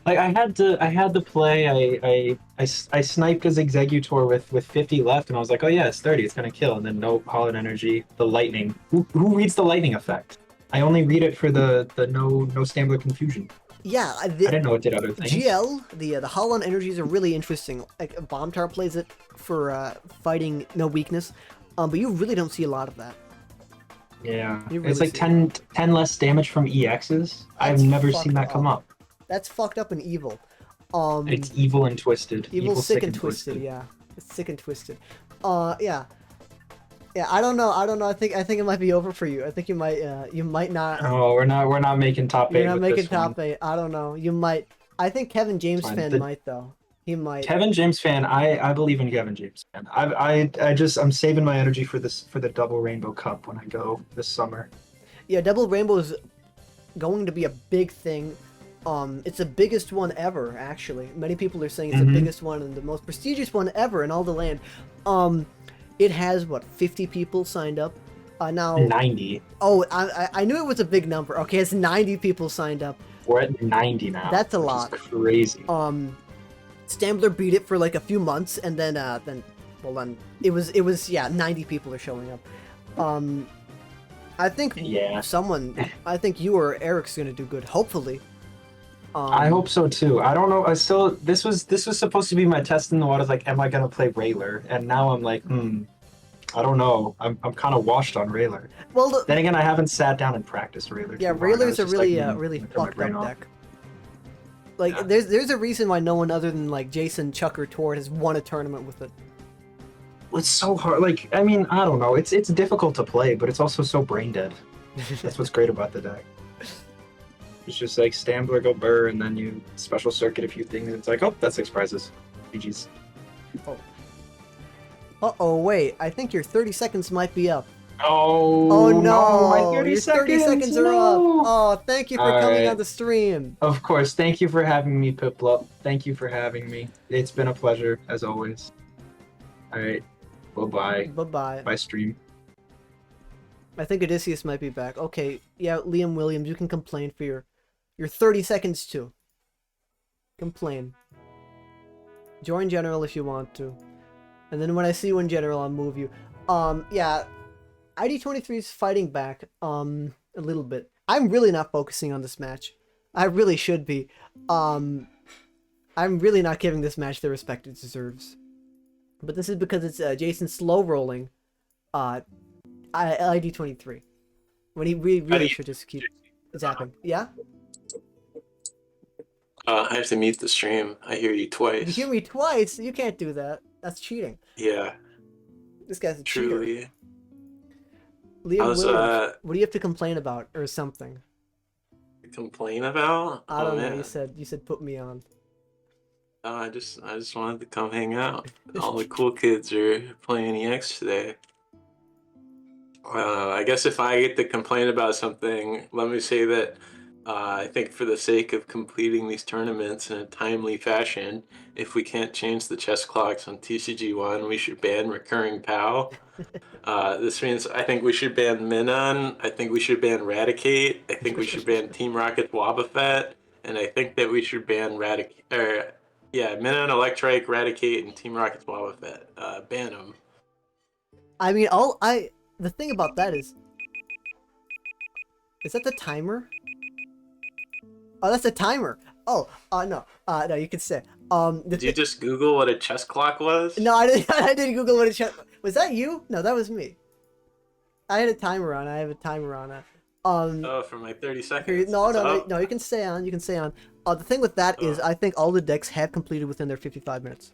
like I had to play. I sniped his Exeggutor with 50 left, and I was like, oh yeah, it's 30, it's gonna kill, and then no Holland Energy, the lightning. Who reads the lightning effect? I only read it for the no Stambler confusion. Yeah, I didn't know it did other things. GL, the Holon energies are really interesting. Like Bombtar plays it for fighting no weakness, but you really don't see a lot of that. Yeah, You really it's like see 10 less damage from EXs. I've never seen that come up. That's fucked up and evil. It's evil and twisted. Evil, sick, and twisted. Yeah, it's sick and twisted. Yeah. Yeah, I don't know. I think it might be over for you. I think you might not. Oh, we're not making top 8. You're not with making this top one. 8. I don't know. You might. I think Kevin James fan might though. He might. Kevin James fan. I believe in Kevin James fan. I'm saving my energy for the double Rainbow Cup when I go this summer. Yeah, Double Rainbow is going to be a big thing. It's the biggest one ever, actually. Many people are saying it's the biggest one and the most prestigious one ever in all the land. It has what 50 people signed up. Now 90. Oh, I knew it was a big number. Okay, it's 90 people signed up. We're at 90 now. That's a lot. Crazy. Stambler beat it for like a few months, and then it was 90 people are showing up. I think I think you or Eric's gonna do good. Hopefully. I hope so too. I don't know. This was supposed to be my test in the waters. Like, am I gonna play Rayler? And now I'm like, I don't know. I'm kind of washed on Rayler. Well, then again, I haven't sat down and practiced Rayler. Yeah, Rayler's a really fucked up deck. Like, there's a reason why no one other than like Jason, Chuck, or Tord has won a tournament with it. It's so hard. Like, I mean, I don't know. It's difficult to play, but it's also so brain dead. That's what's great about the deck. It's just like Stambler, go Burr, and then you special circuit a few things. And it's like, oh, that's 6 prizes. GG's. Oh. Uh-oh, wait. I think your 30 seconds might be up. Oh no! My 30 your 30 seconds are up. Oh, thank you for coming on the stream. Of course. Thank you for having me, Piplup. Thank you for having me. It's been a pleasure, as always. Alright. Bye-bye. Bye-bye. Bye, stream. I think Odysseus might be back. Okay, yeah, Liam Williams, you can complain for your 30 seconds too. Complain. Join General if you want to. And then when I see you in General, I'll move you. Yeah, ID23 is fighting back, a little bit. I'm really not focusing on this match. I really should be. I'm really not giving this match the respect it deserves. But this is because it's Jason slow rolling ID23. When he really should just keep zapping. Yeah? I have to mute the stream. I hear you twice. You hear me twice? You can't do that. That's cheating. Yeah. This guy's a Truly. cheater. Liam Williams, what do you have to complain about or something? Complain about? I don't know. You said put me on. I just wanted to come hang out. All the cool kids are playing EX today. I guess if I get to complain about something, let me say that I think for the sake of completing these tournaments in a timely fashion, if we can't change the chess clocks on TCG1, we should ban recurring POW. This means I think we should ban Minon, I think we should ban Raticate, I think we should ban Team Rocket's Wobbuffet, and I think that we should ban Minon, Electrike, Raticate, and Team Rocket's Wobbuffet. Ban them. I mean, the thing about that is that the timer? Oh, that's a timer. Oh, no. No, you can say. Did you just Google what a chess clock was? No, I didn't. I didn't Google what a chess. Was that you? No, that was me. I had a timer on. I have a timer on it. For my 30 seconds. No. You can stay on. You can stay on. The thing with that is, I think all the decks have completed within their 55 minutes.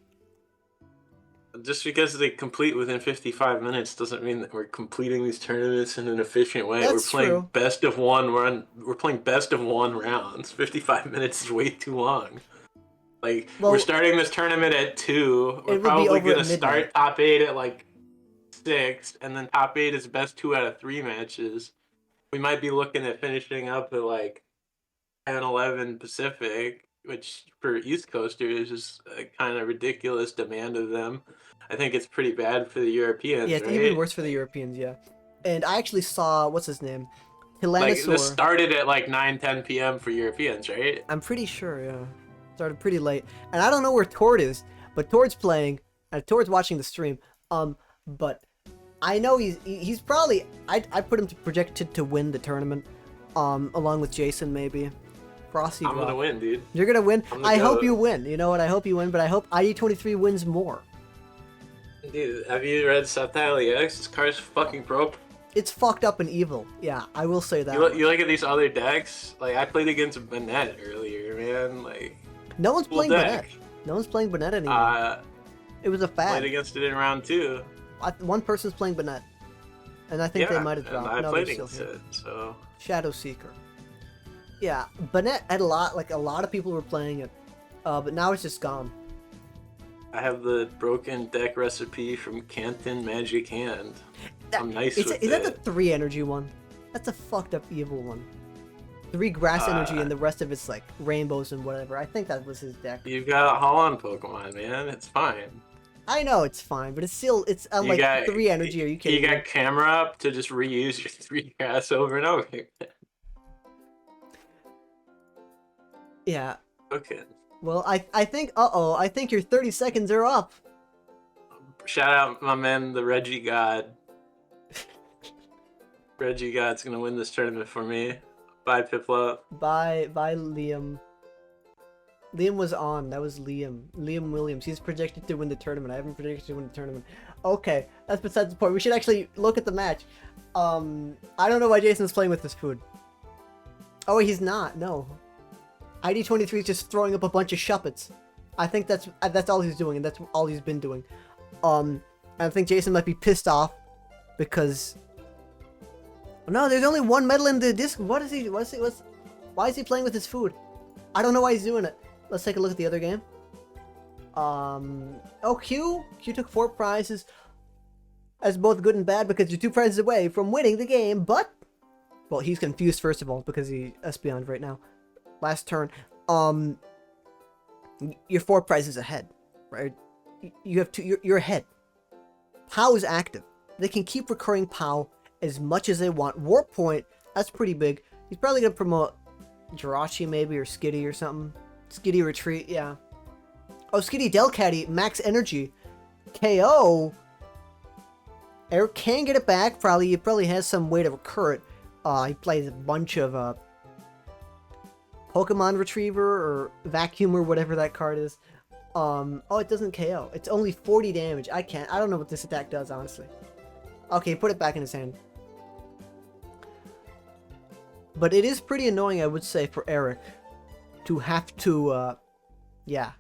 Just because they complete within 55 minutes doesn't mean that we're completing these tournaments in an efficient way. That's we're playing true. best of one. We're playing best of one rounds. 55 minutes is way too long. Like, we're starting this tournament at 2. We're probably gonna start top 8 at like 6, and then top 8 is best 2 out of 3 matches. We might be looking at finishing up at like 10, 11 Pacific, which for East Coasters is a kind of ridiculous demand of them. I think it's pretty bad for the Europeans. Yeah, it's even worse for the Europeans, yeah. And I actually saw, what's his name? Tyrannosaur. Like, this started at like 9, 10 p.m. for Europeans, right? I'm pretty sure, yeah. Started pretty late. And I don't know where Tord is, but Tord's playing, and Tord's watching the stream. But I know he's probably, I put him projected to win the tournament, along with Jason maybe. Frosty I'm drop. gonna win, dude. You're gonna win? I hope goat. you win. You know what? I hope you win, but I hope ID23 wins more. Dude, have you read Subtitle EX? This card's fucking broke. It's fucked up and evil. Yeah, I will say that. You look at these other decks. Like, I played against Banette earlier, man. Like, no one's cool playing deck. Banette. No one's playing Banette anymore. It was a fad. Played against it in round 2. One person's playing Banette. And I think they might have dropped. I No, played they're still against here. it, so... Shadow Seeker. Yeah, Banette had a lot of people were playing it. But now it's just gone. I have the broken deck recipe from Canton Magic Hand. I'm nice with it. Is that the 3 energy one? That's a fucked up evil one. 3 grass energy and the rest of it's like rainbows and whatever. I think that was his deck. You've got a Holland Pokemon, man. It's fine. I know it's fine, but it's like 3 energy. Are you kidding You me? got camera up to just reuse your 3 grass over and over again. Yeah. Okay. Well, I think I think your 30 seconds are up. Shout out my man, the Reggie God. Reggie God's gonna win this tournament for me. Bye, Piplup. Bye, Liam. Liam was on. That was Liam. Liam Williams. He's projected to win the tournament. I haven't predicted to win the tournament. Okay, that's besides the point. We should actually look at the match. I don't know why Jason's playing with this food. Oh, he's not. No. ID23 is just throwing up a bunch of shuppets. I think that's all he's doing, and that's all he's been doing. I think Jason might be pissed off because no, there's only one medal in the disc. Why is he playing with his food? I don't know why he's doing it. Let's take a look at the other game. Q took 4 prizes as both good and bad because you're 2 prizes away from winning the game, but well, he's confused first of all because he Espeon right now. Last turn, you're 4 prizes ahead, right? You have 2. You're ahead. POW is active. They can keep recurring POW as much as they want. Warp Point, that's pretty big. He's probably gonna promote Jirachi maybe or Skitty or something. Skitty Retreat, yeah. Oh, Skitty Delcatty, max energy, KO. Eric can get it back. He probably has some way to recur it. He plays a bunch of Pokemon Retriever or Vacuum or whatever that card is. Oh, it doesn't KO. It's only 40 damage. I don't know what this attack does, honestly. Okay, put it back in his hand. But it is pretty annoying, I would say, for Eric to have to, yeah.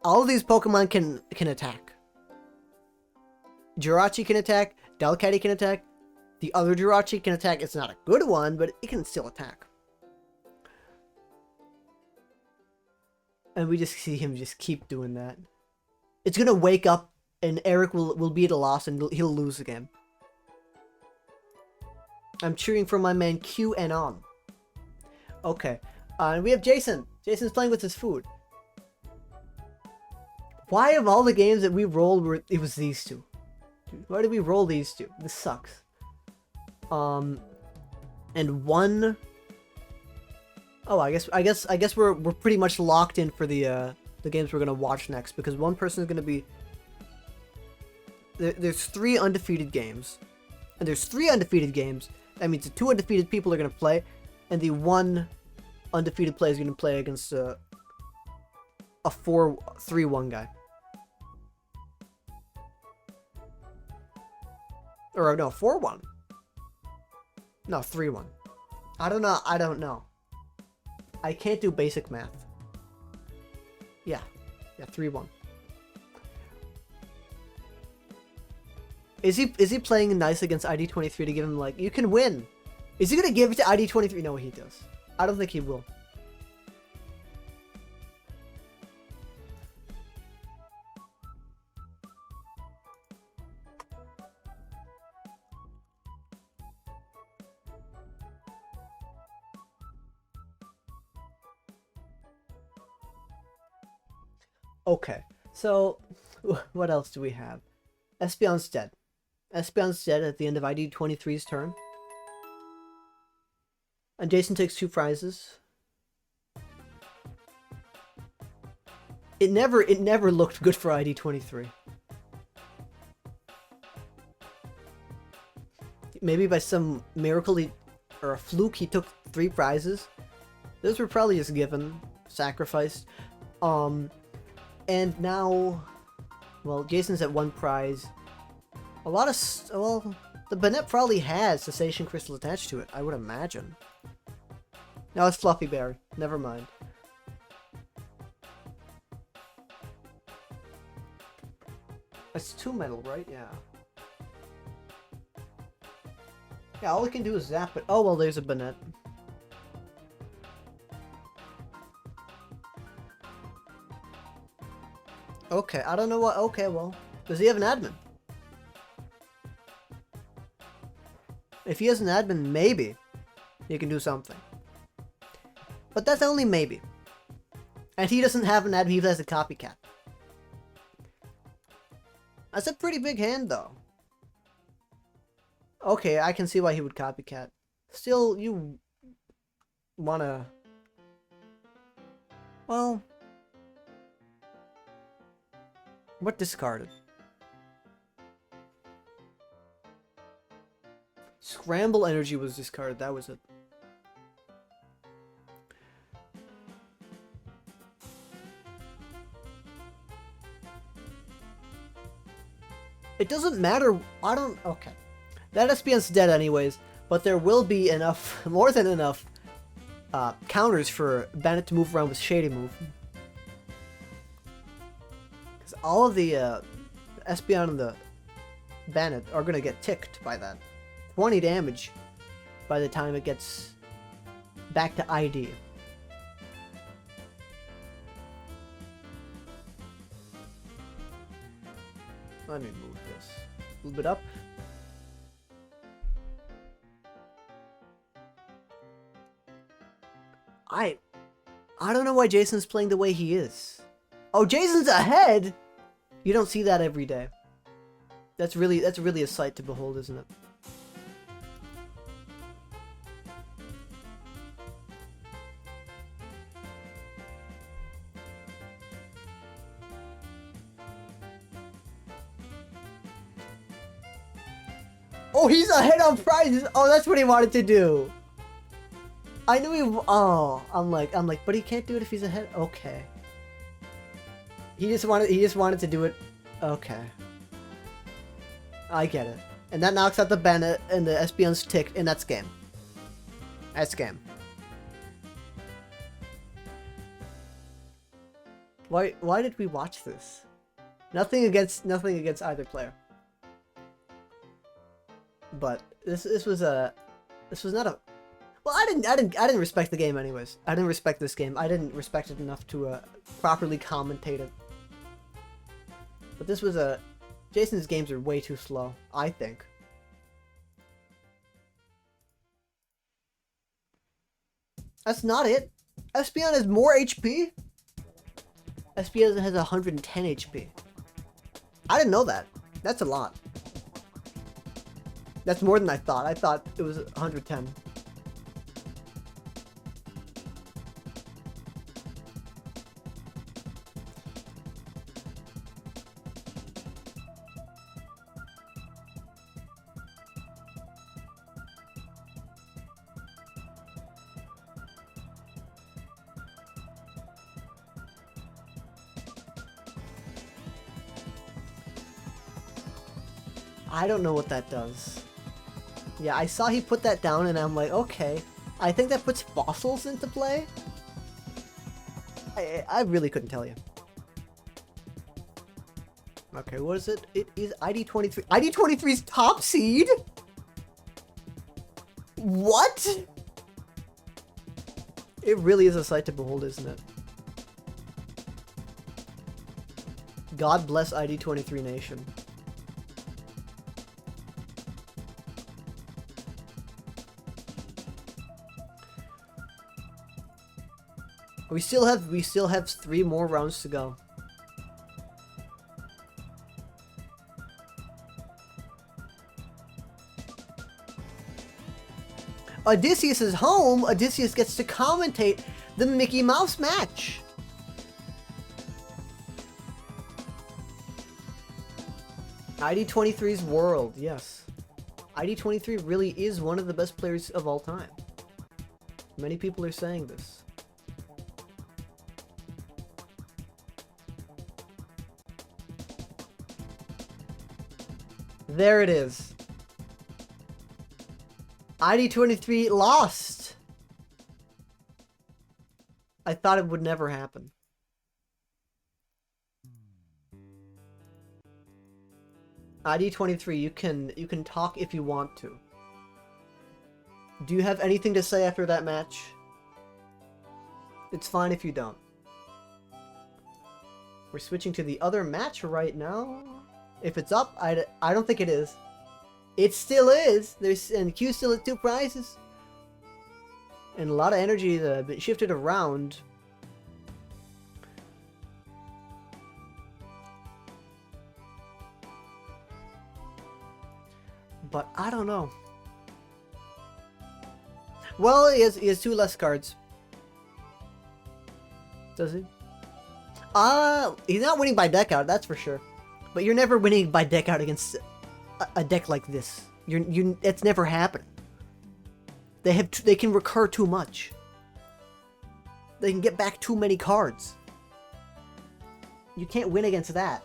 All of these Pokemon can attack. Jirachi can attack. Delcatty can attack. The other Jirachi can attack. It's not a good one, but it can still attack. And we just see him just keep doing that. It's gonna wake up, and Eric will be at a loss, and he'll lose again. I'm cheering for my man Q and on. Okay, and we have Jason. Jason's playing with his food. Why of all the games that we rolled, it was these 2? Dude, why did we roll these 2? This sucks. And one. Oh, I guess we're pretty much locked in for the games we're gonna watch next because one person is gonna be. There's 3 undefeated games, and there's 3 undefeated games. That means the 2 undefeated people are gonna play, and the 1 undefeated player is gonna play against a 4-3-1 guy. Or no, 4-1. No, 3-1. I don't know. I can't do basic math. Yeah, 3-1. Is he playing nice against ID23 to give him like you can win? Is he gonna give it to ID23? No, he does. I don't think he will. Okay, so what else do we have? Espeon's dead. Espeon's dead at the end of ID23's turn. And Jason takes 2 prizes. It never looked good for ID23. Maybe by some miracle or a fluke he took 3 prizes. Those were probably just given, sacrificed. And now, well, Jason's at 1 prize. A lot of, well, the Banette probably has Cessation Crystal attached to it, I would imagine. No, it's Fluffy Berry. Never mind. It's 2 metal, right? Yeah. Yeah, all we can do is zap it. Oh, well, there's a Banette. Okay, I don't know what... Okay, well, does he have an admin? If he has an admin, maybe he can do something. But that's only maybe. And he doesn't have an admin, he has a copycat. That's a pretty big hand, though. Okay, I can see why he would copycat. Still, you wanna... Well... What discarded? Scramble Energy was discarded, that was it. It doesn't matter, I don't... Okay. That Espeon's dead anyways, but there will be enough, more than enough, counters for Bandit to move around with Shady Move. Because all of the Espeon and the Bandit are going to get ticked by that. 20 damage by the time it gets back to ID. Let me move this a little bit up. I don't know why Jason's playing the way he is. Oh, Jason's ahead! You don't see that every day. That's really a sight to behold, isn't it? Oh, he's ahead on prizes! Oh, that's what he wanted to do! I knew he... Oh, I'm like, but he can't do it if he's ahead? Okay. He just wanted to do it. Okay. I get it. And that knocks out the Bandit and the Espeon's ticked, and that's game. That's game. Why did we watch this? Nothing against either player. But this was not a... Well, I didn't respect the game anyways. I didn't respect this game. I didn't respect it enough to properly commentate it. But this was a... Jason's games are way too slow, I think. That's not it. Espeon has more HP. Espeon has 110 HP. I didn't know that. That's a lot. That's more than I thought. I thought it was 110. I don't know what that does. Yeah, I saw he put that down and I'm like, okay. I think that puts fossils into play? I really couldn't tell you. Okay, what is it? It is ID23. ID23's top seed? What? It really is a sight to behold, isn't it? God bless ID23 Nation. We still have 3 more rounds to go. Odysseus is home. Odysseus gets to commentate the Mickey Mouse match. ID23's world, yes. ID23 really is one of the best players of all time. Many people are saying this. There it is. ID23 lost. I thought it would never happen. ID23, you can talk if you want to. Do you have anything to say after that match? It's fine if you don't. We're switching to the other match right now. If it's up, I don't think it is. It still is. And Q still has 2 prizes. And a lot of energy that been shifted around. But I don't know. Well, he has 2 less cards. Does he? He's not winning by deck out, that's for sure. But you're never winning by deck out against a deck like this. It's never happened. They can recur too much. They can get back too many cards. You can't win against that.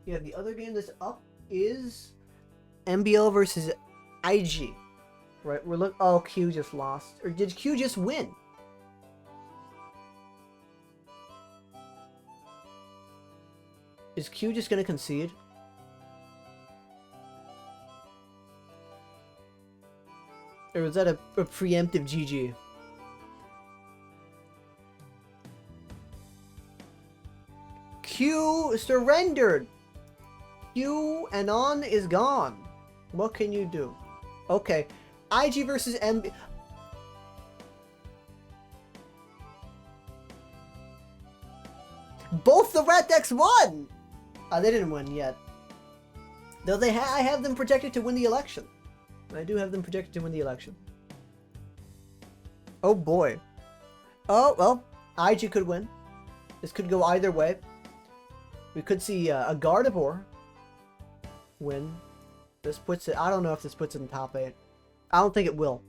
Yeah, the other game that's up is MBO versus IG. Right, oh, Q just lost. Or did Q just win? Is Q just gonna concede? Or was that a preemptive GG? Q surrendered! Q Anon is gone. What can you do? Okay. IG versus MB. Both the rat decks won! They didn't win yet. Though I have them projected to win the election. I do have them projected to win the election. Oh boy. Oh, well, IG could win. This could go either way. We could see a Gardevoir win. This puts it, I don't know if this puts it in top 8. I don't think it will.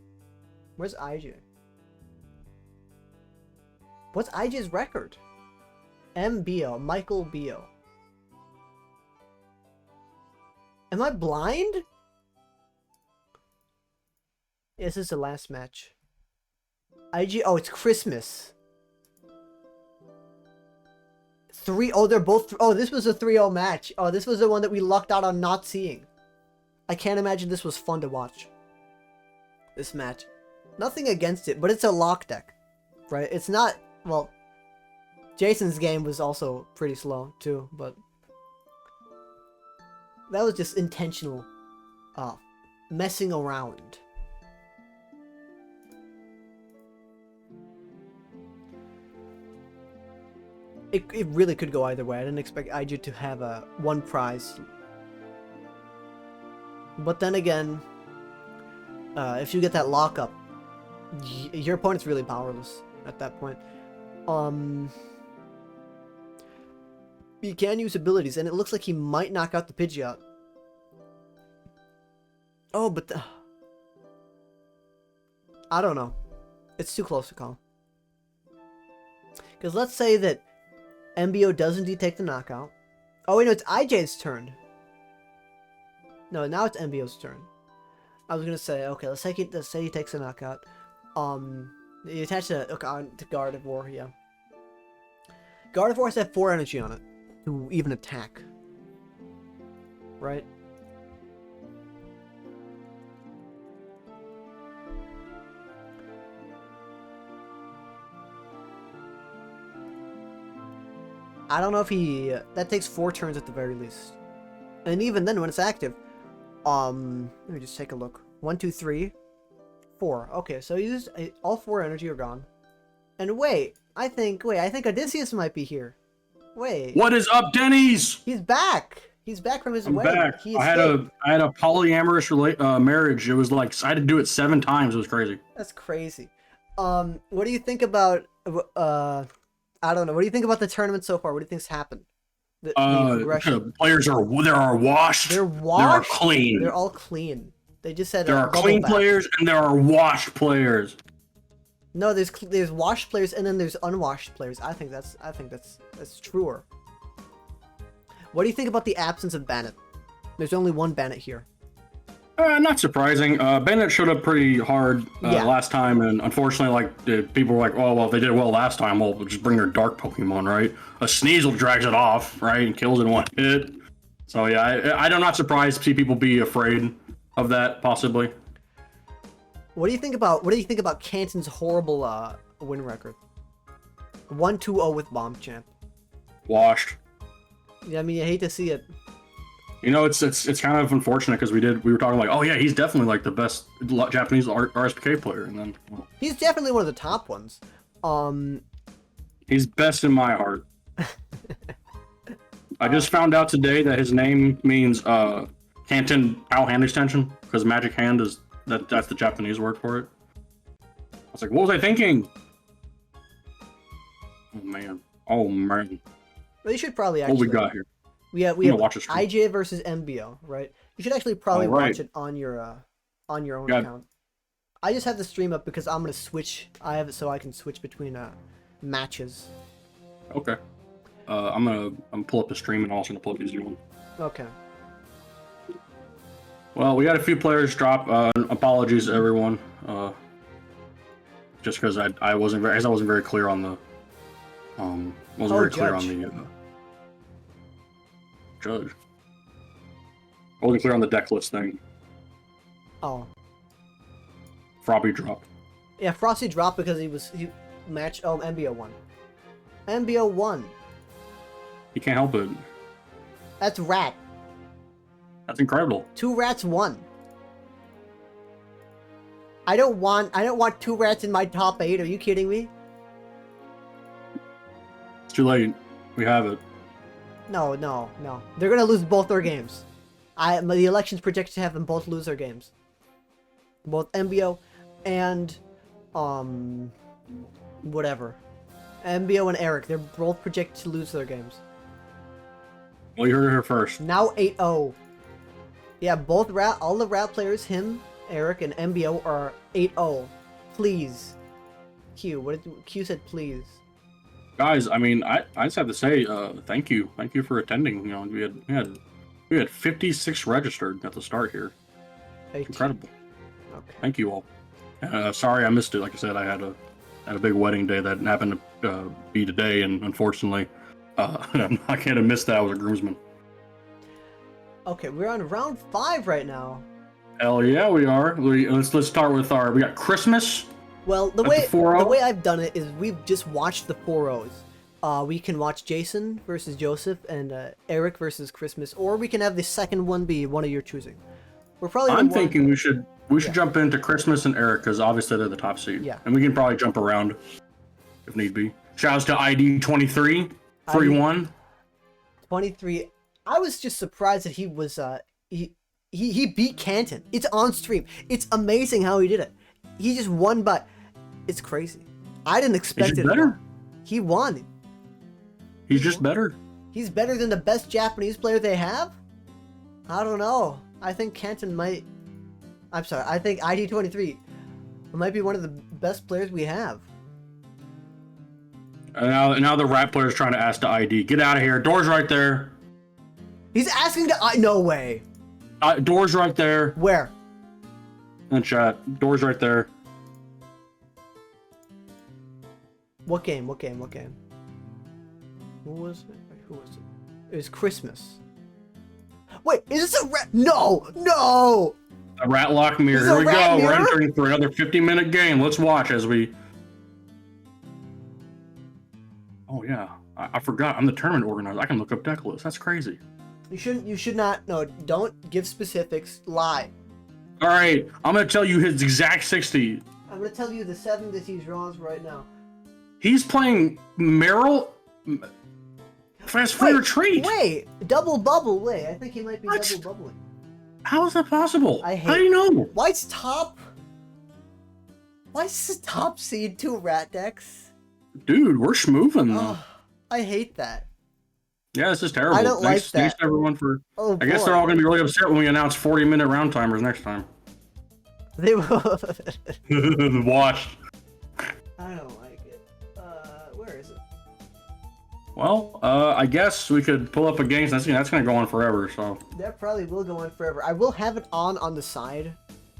Where's IG? What's IG's record? MBO, Michael Bio. Am I blind? This is the last match. IG, oh, it's Christmas. They're both, this was a 3-0 match. Oh, this was the one that we lucked out on not seeing. I can't imagine this was fun to watch. This match. Nothing against it, but it's a lock deck. Right? It's not, well, Jason's game was also pretty slow too, but that was just intentional messing around. It really could go either way. I didn't expect IG to have one prize. But then again, if you get that lockup, your opponent's really powerless at that point. He can use abilities, and it looks like he might knock out the Pidgeot. Oh, but I don't know. It's too close to call. Because let's say that MBO does indeed take the knockout. Oh, wait, no, it's IJ's turn. No, now it's MBO's turn. I was gonna say, okay, let's say he takes a knockout. You attach to Gardevoir, yeah. Gardevoir has to have 4 energy on it to even attack. Right? I don't know if he... that takes 4 turns at the very least. And even then, when it's active... let me just take a look. 1, 2, 3, 4. Okay, so he used... all 4 energy are gone. And wait, I think Odysseus might be here. Wait. What is up, Denny's? He's back! He's back from his I'm wedding. back. I had a polyamorous marriage. It was like, I had to do it 7 times. It was crazy. That's crazy. What do you think about... I don't know. What do you think about the tournament so far? What do you think's happened? The players are washed. They're washed. They're clean. They're all clean. They just said there are clean players and there are washed players. No, there's washed players and then there's unwashed players. I think that's truer. What do you think about the absence of Bennett? There's only one Bennett here. Not surprising. Bennett showed up pretty hard last time, and unfortunately, like people were like, "Oh well, if they did well last time, well, we'll just bring their dark Pokemon, right? A Sneasel drags it off, right, and kills it in one hit." So yeah, I'm not surprised to see people be afraid of that possibly. What do you think about Canton's horrible win record? 1-2-0 with Bombchamp. Washed. Yeah, I mean, you hate to see it. You know, it's kind of unfortunate because we were talking like, oh yeah, he's definitely like the best Japanese RSPK player, and then well, he's definitely one of the top ones. He's best in my heart. I just found out today that his name means Canton Pow Hand Extension because Magic Hand is that's the Japanese word for it. I was like, what was I thinking? Oh man. Well, you should probably actually. What we got here? We have IJ versus MBO, right? You should actually probably watch it on your own account. I just have the stream up because I'm gonna switch. I have it so I can switch between matches. Okay. I'm gonna pull up the stream and also gonna pull up the one. Okay. Well, we got a few players drop. Apologies to everyone. Just because I wasn't very clear on the clear on the judge. I wasn't clear on the deck list thing. Oh. Frobby dropped. Yeah, Frosty dropped because he matched MBO won. MBO won. He can't help it. That's rat. That's incredible. 2 rats won. I don't want 2 rats in my top 8. Are you kidding me? It's too late. We have it. No. They're gonna lose both their games. The elections projected to have them both lose their games. Both MBO and whatever. MBO and Eric, they're both projected to lose their games. Well, you heard it here first. Now 8-0. Yeah, all the rat players, him, Eric, and MBO are 8-0. Please. Q said please. Guys, I mean, I just have to say, thank you for attending. You know, we had 56 registered at the start here. 18. Incredible. Okay. Thank you all. Sorry I missed it. Like I said, I had a big wedding day that happened to be today, and unfortunately, I can't have missed that. I was a groomsman. Okay, we're on round 5 right now. Hell yeah, we are. Let's start with we got Christmas. Well, the way I've done it is we've just watched the 4-0s. We can watch Jason versus Joseph and Eric versus Christmas, or we can have the second one be one of your choosing. I'm thinking we should jump into Christmas and Eric because obviously they're the top seed. Yeah. And we can probably jump around if need be. Shouts to ID 23 3-1. 23. I was just surprised that he was he beat Canton. It's on stream. It's amazing how he did it. He just won, but it's crazy. I didn't expect it. Better. He won. He's just better. He's better than the best Japanese player they have? I don't know. I think Canton might... I'm sorry. I think ID23 might be one of the best players we have. Now the rat player's trying to ask the ID. Get out of here. Door's right there. He's asking to... No way. Door's right there. Where? In chat. Door's right there. What game? Who was it? It was Christmas. Wait, is this a rat? No! A rat lock mirror. Here we go. We're entering for another 50-minute game. Let's watch as we... Oh yeah. I forgot. I'm the tournament organizer. I can look up deck lists. That's crazy. You should not. No, don't give specifics. Lie. All right. I'm going to tell you his exact 60. I'm going to tell you the 7 that he's draws right now. He's playing Meryl. Fast free retreat. Wait, double bubble. Wait, I think he might be double bubbling. How is that possible? How do you know? Why is this top seed 2 rat decks? Dude, we're schmoovin' though. Oh, I hate that. Yeah, this is terrible. I don't like that. Thanks to everyone for... Oh, I guess they're all going to be really upset when we announce 40-minute round timers next time. They will. Watch. Well, I guess we could pull up a game. That's gonna go on forever. So that probably will go on forever. I will have it on the side.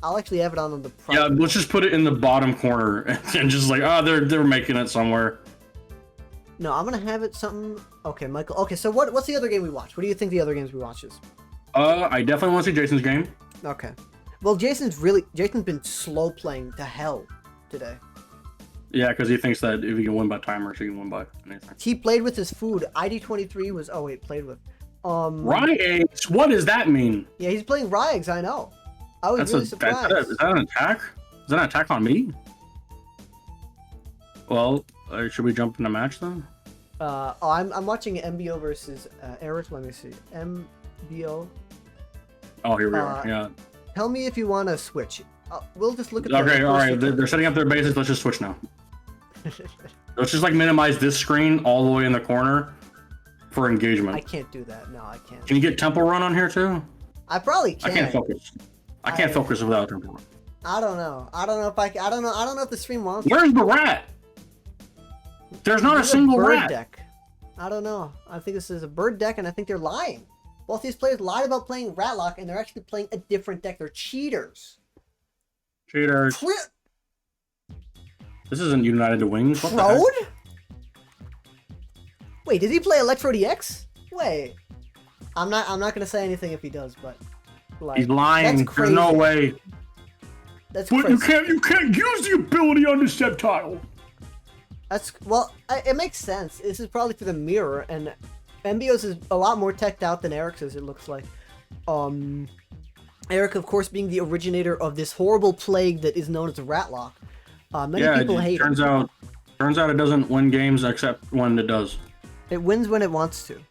I'll actually have it on the front. Yeah, let's just put it in the bottom corner and just like, they're making it somewhere. No, I'm gonna have it something. Okay, Michael. Okay, so what's the other game we watched? What do you think the other games we watched is? I definitely want to see Jason's game. Okay. Well, Jason's been slow playing to hell today. Yeah, because he thinks that if he can win by timers, he can win by anything. He played with his food. ID23 was. Oh wait, played with. Ryeeggs? What does that mean? Yeah, he's playing Ryeeggs. I know. I was really surprised. Is that an attack? Is that an attack on me? Well, should we jump in a match then? I'm watching MBO versus Eric. Let me see. MBO. Oh, here we are. Yeah. Tell me if you want to switch. We'll just look at. Okay, all right. They're setting up their bases. Let's just switch now. Let's just like minimize this screen all the way in the corner for engagement. I can't do that. No, I can't. Can you get Temple Run on here too? I probably can. I can't focus. I can't focus without Temple Run. I don't know. I don't know if I don't know if the stream wants. Where's the rat? There's not a single rat. Deck. I don't know. I think this is a bird deck, and I think they're lying. Both these players lied about playing Ratlock, and they're actually playing a different deck. They're cheaters. Cheaters. This isn't United to Wings. What Crowd? Wait, did he play Electro DX? Wait. I'm not gonna say anything if he does, but like, he's lying. There's no way. That's but crazy. you can't use the ability on the Sceptile. That's it makes sense. This is probably through the mirror, and MBO's is a lot more teched out than Eric's is, it looks like. Eric, of course, being the originator of this horrible plague that is known as Ratlock. Many people hate it. Turns out it doesn't win games except when it does. It wins when it wants to.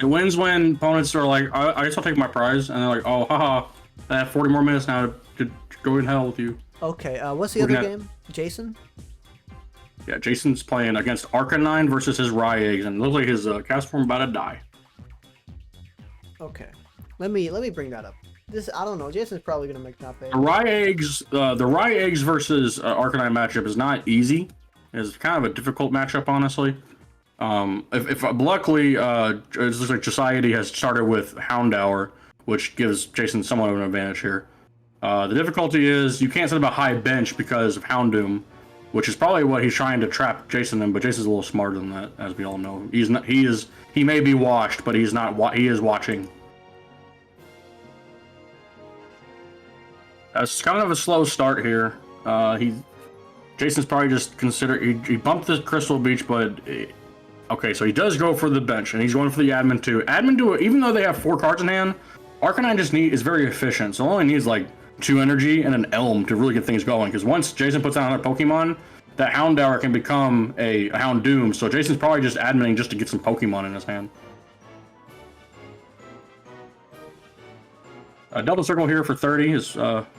It wins when opponents are like, I guess I'll take my prize, and they're like, oh, haha, I have 40 more minutes now to go in hell with you. Okay, what's the other game? Jason? Yeah, Jason's playing against Arcanine versus his Ryeeggs, and it looks like his cast form about to die. Okay, let me bring that up. I don't know. Jason's probably gonna make that bad. The Ryeeggs versus Arcanine matchup is not easy. It's kind of a difficult matchup, honestly. If luckily, it looks like Society has started with Houndour, which gives Jason somewhat of an advantage here. The difficulty is you can't set up a high bench because of Houndoom, which is probably what he's trying to trap Jason in. But Jason's a little smarter than that, as we all know. He's not. He may be washed, but he's not. He is watching. It's kind of a slow start here. Jason's probably just he bumped the Crystal Beach, but okay, so he does go for the bench, and he's going for the Admin 2. Admin 2, even though they have 4 cards in hand, Arcanine is very efficient, so it only needs like 2 energy and an Elm to really get things going. Because once Jason puts out another Pokemon, that Houndour can become a Houndoom. So Jason's probably just adminning just to get some Pokemon in his hand. A double circle here for 30 is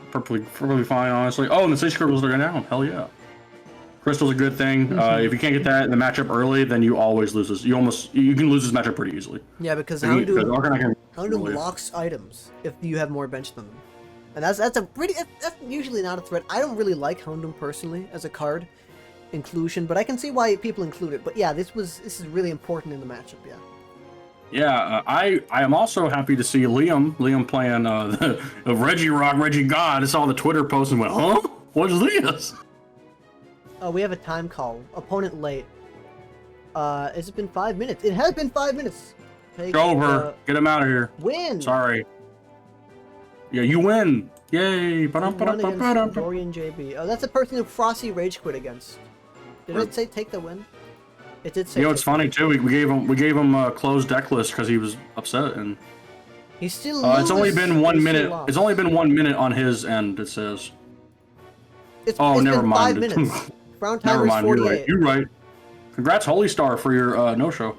perfectly fine, honestly. Oh, and the 6 Scribbles are down. Hell yeah. Crystal's a good thing. If you can't get that in the matchup early, then you always lose this. You can lose this matchup pretty easily. Yeah, because Houndoom locks items if you have more bench than them. And that's usually not a threat. I don't really like Houndoom personally as a card inclusion, but I can see why people include it. But yeah, this is really important in the matchup, yeah. Yeah, I am also happy to see Liam playing the Regirock, Regigod. I saw the Twitter post and went, huh? What is this? Oh, we have a time call. Opponent late. Has it been 5 minutes? It has been 5 minutes. It's over. Get him out of here. Win. Sorry. Yeah, you win. Yay. Dorian JB. Oh, that's the person who Frosty Rage quit against. Did it say take the win? It did say. You know, it's funny too. We gave him a closed deck list because he was upset, and he's still. It's only been 1 minute. It's only been 1 minute on his end. It says. It's never been mind. 5 minutes. Round timer's 48. You're right. Congrats, Holy Star, for your no-show.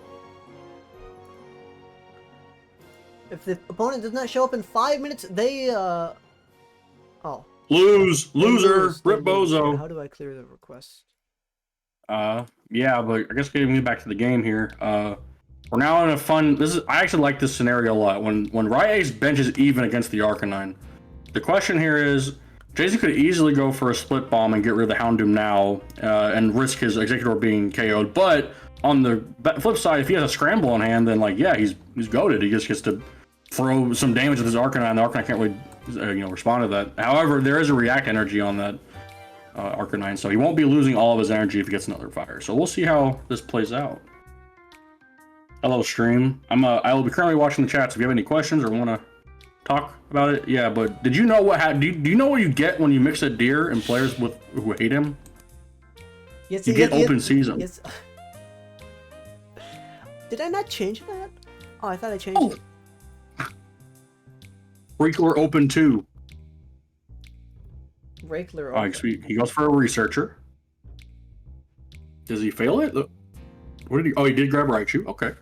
If the opponent does not show up in 5 minutes, they Loser. Rip Bozo. How do I clear the request? Yeah, but I guess getting me back to the game here. We're now in a fun. I actually like this scenario a lot. When Ryegg's bench is even against the Arcanine, the question here is, Jason could easily go for a split bomb and get rid of the Houndoom now, and risk his Executor being KO'd. But on the flip side, if he has a scramble on hand, then like yeah, he's goated. He just gets to throw some damage with his Arcanine, and the Arcanine can't really respond to that. However, there is a react energy on that Arcanine, so he won't be losing all of his energy if he gets another fire. So we'll see how this plays out. Hello, stream. I will be currently watching the chat. So if you have any questions or want to talk about it, yeah. But did you know what? Do you know what you get when you mix a deer and players who hate him? Yes, you get open season. Yes. Did I not change that? Oh, I thought I changed it. Breakler open 2. Breakler open. He goes for a researcher. Does he fail it? What did he? Oh, he did grab Raichu. Okay.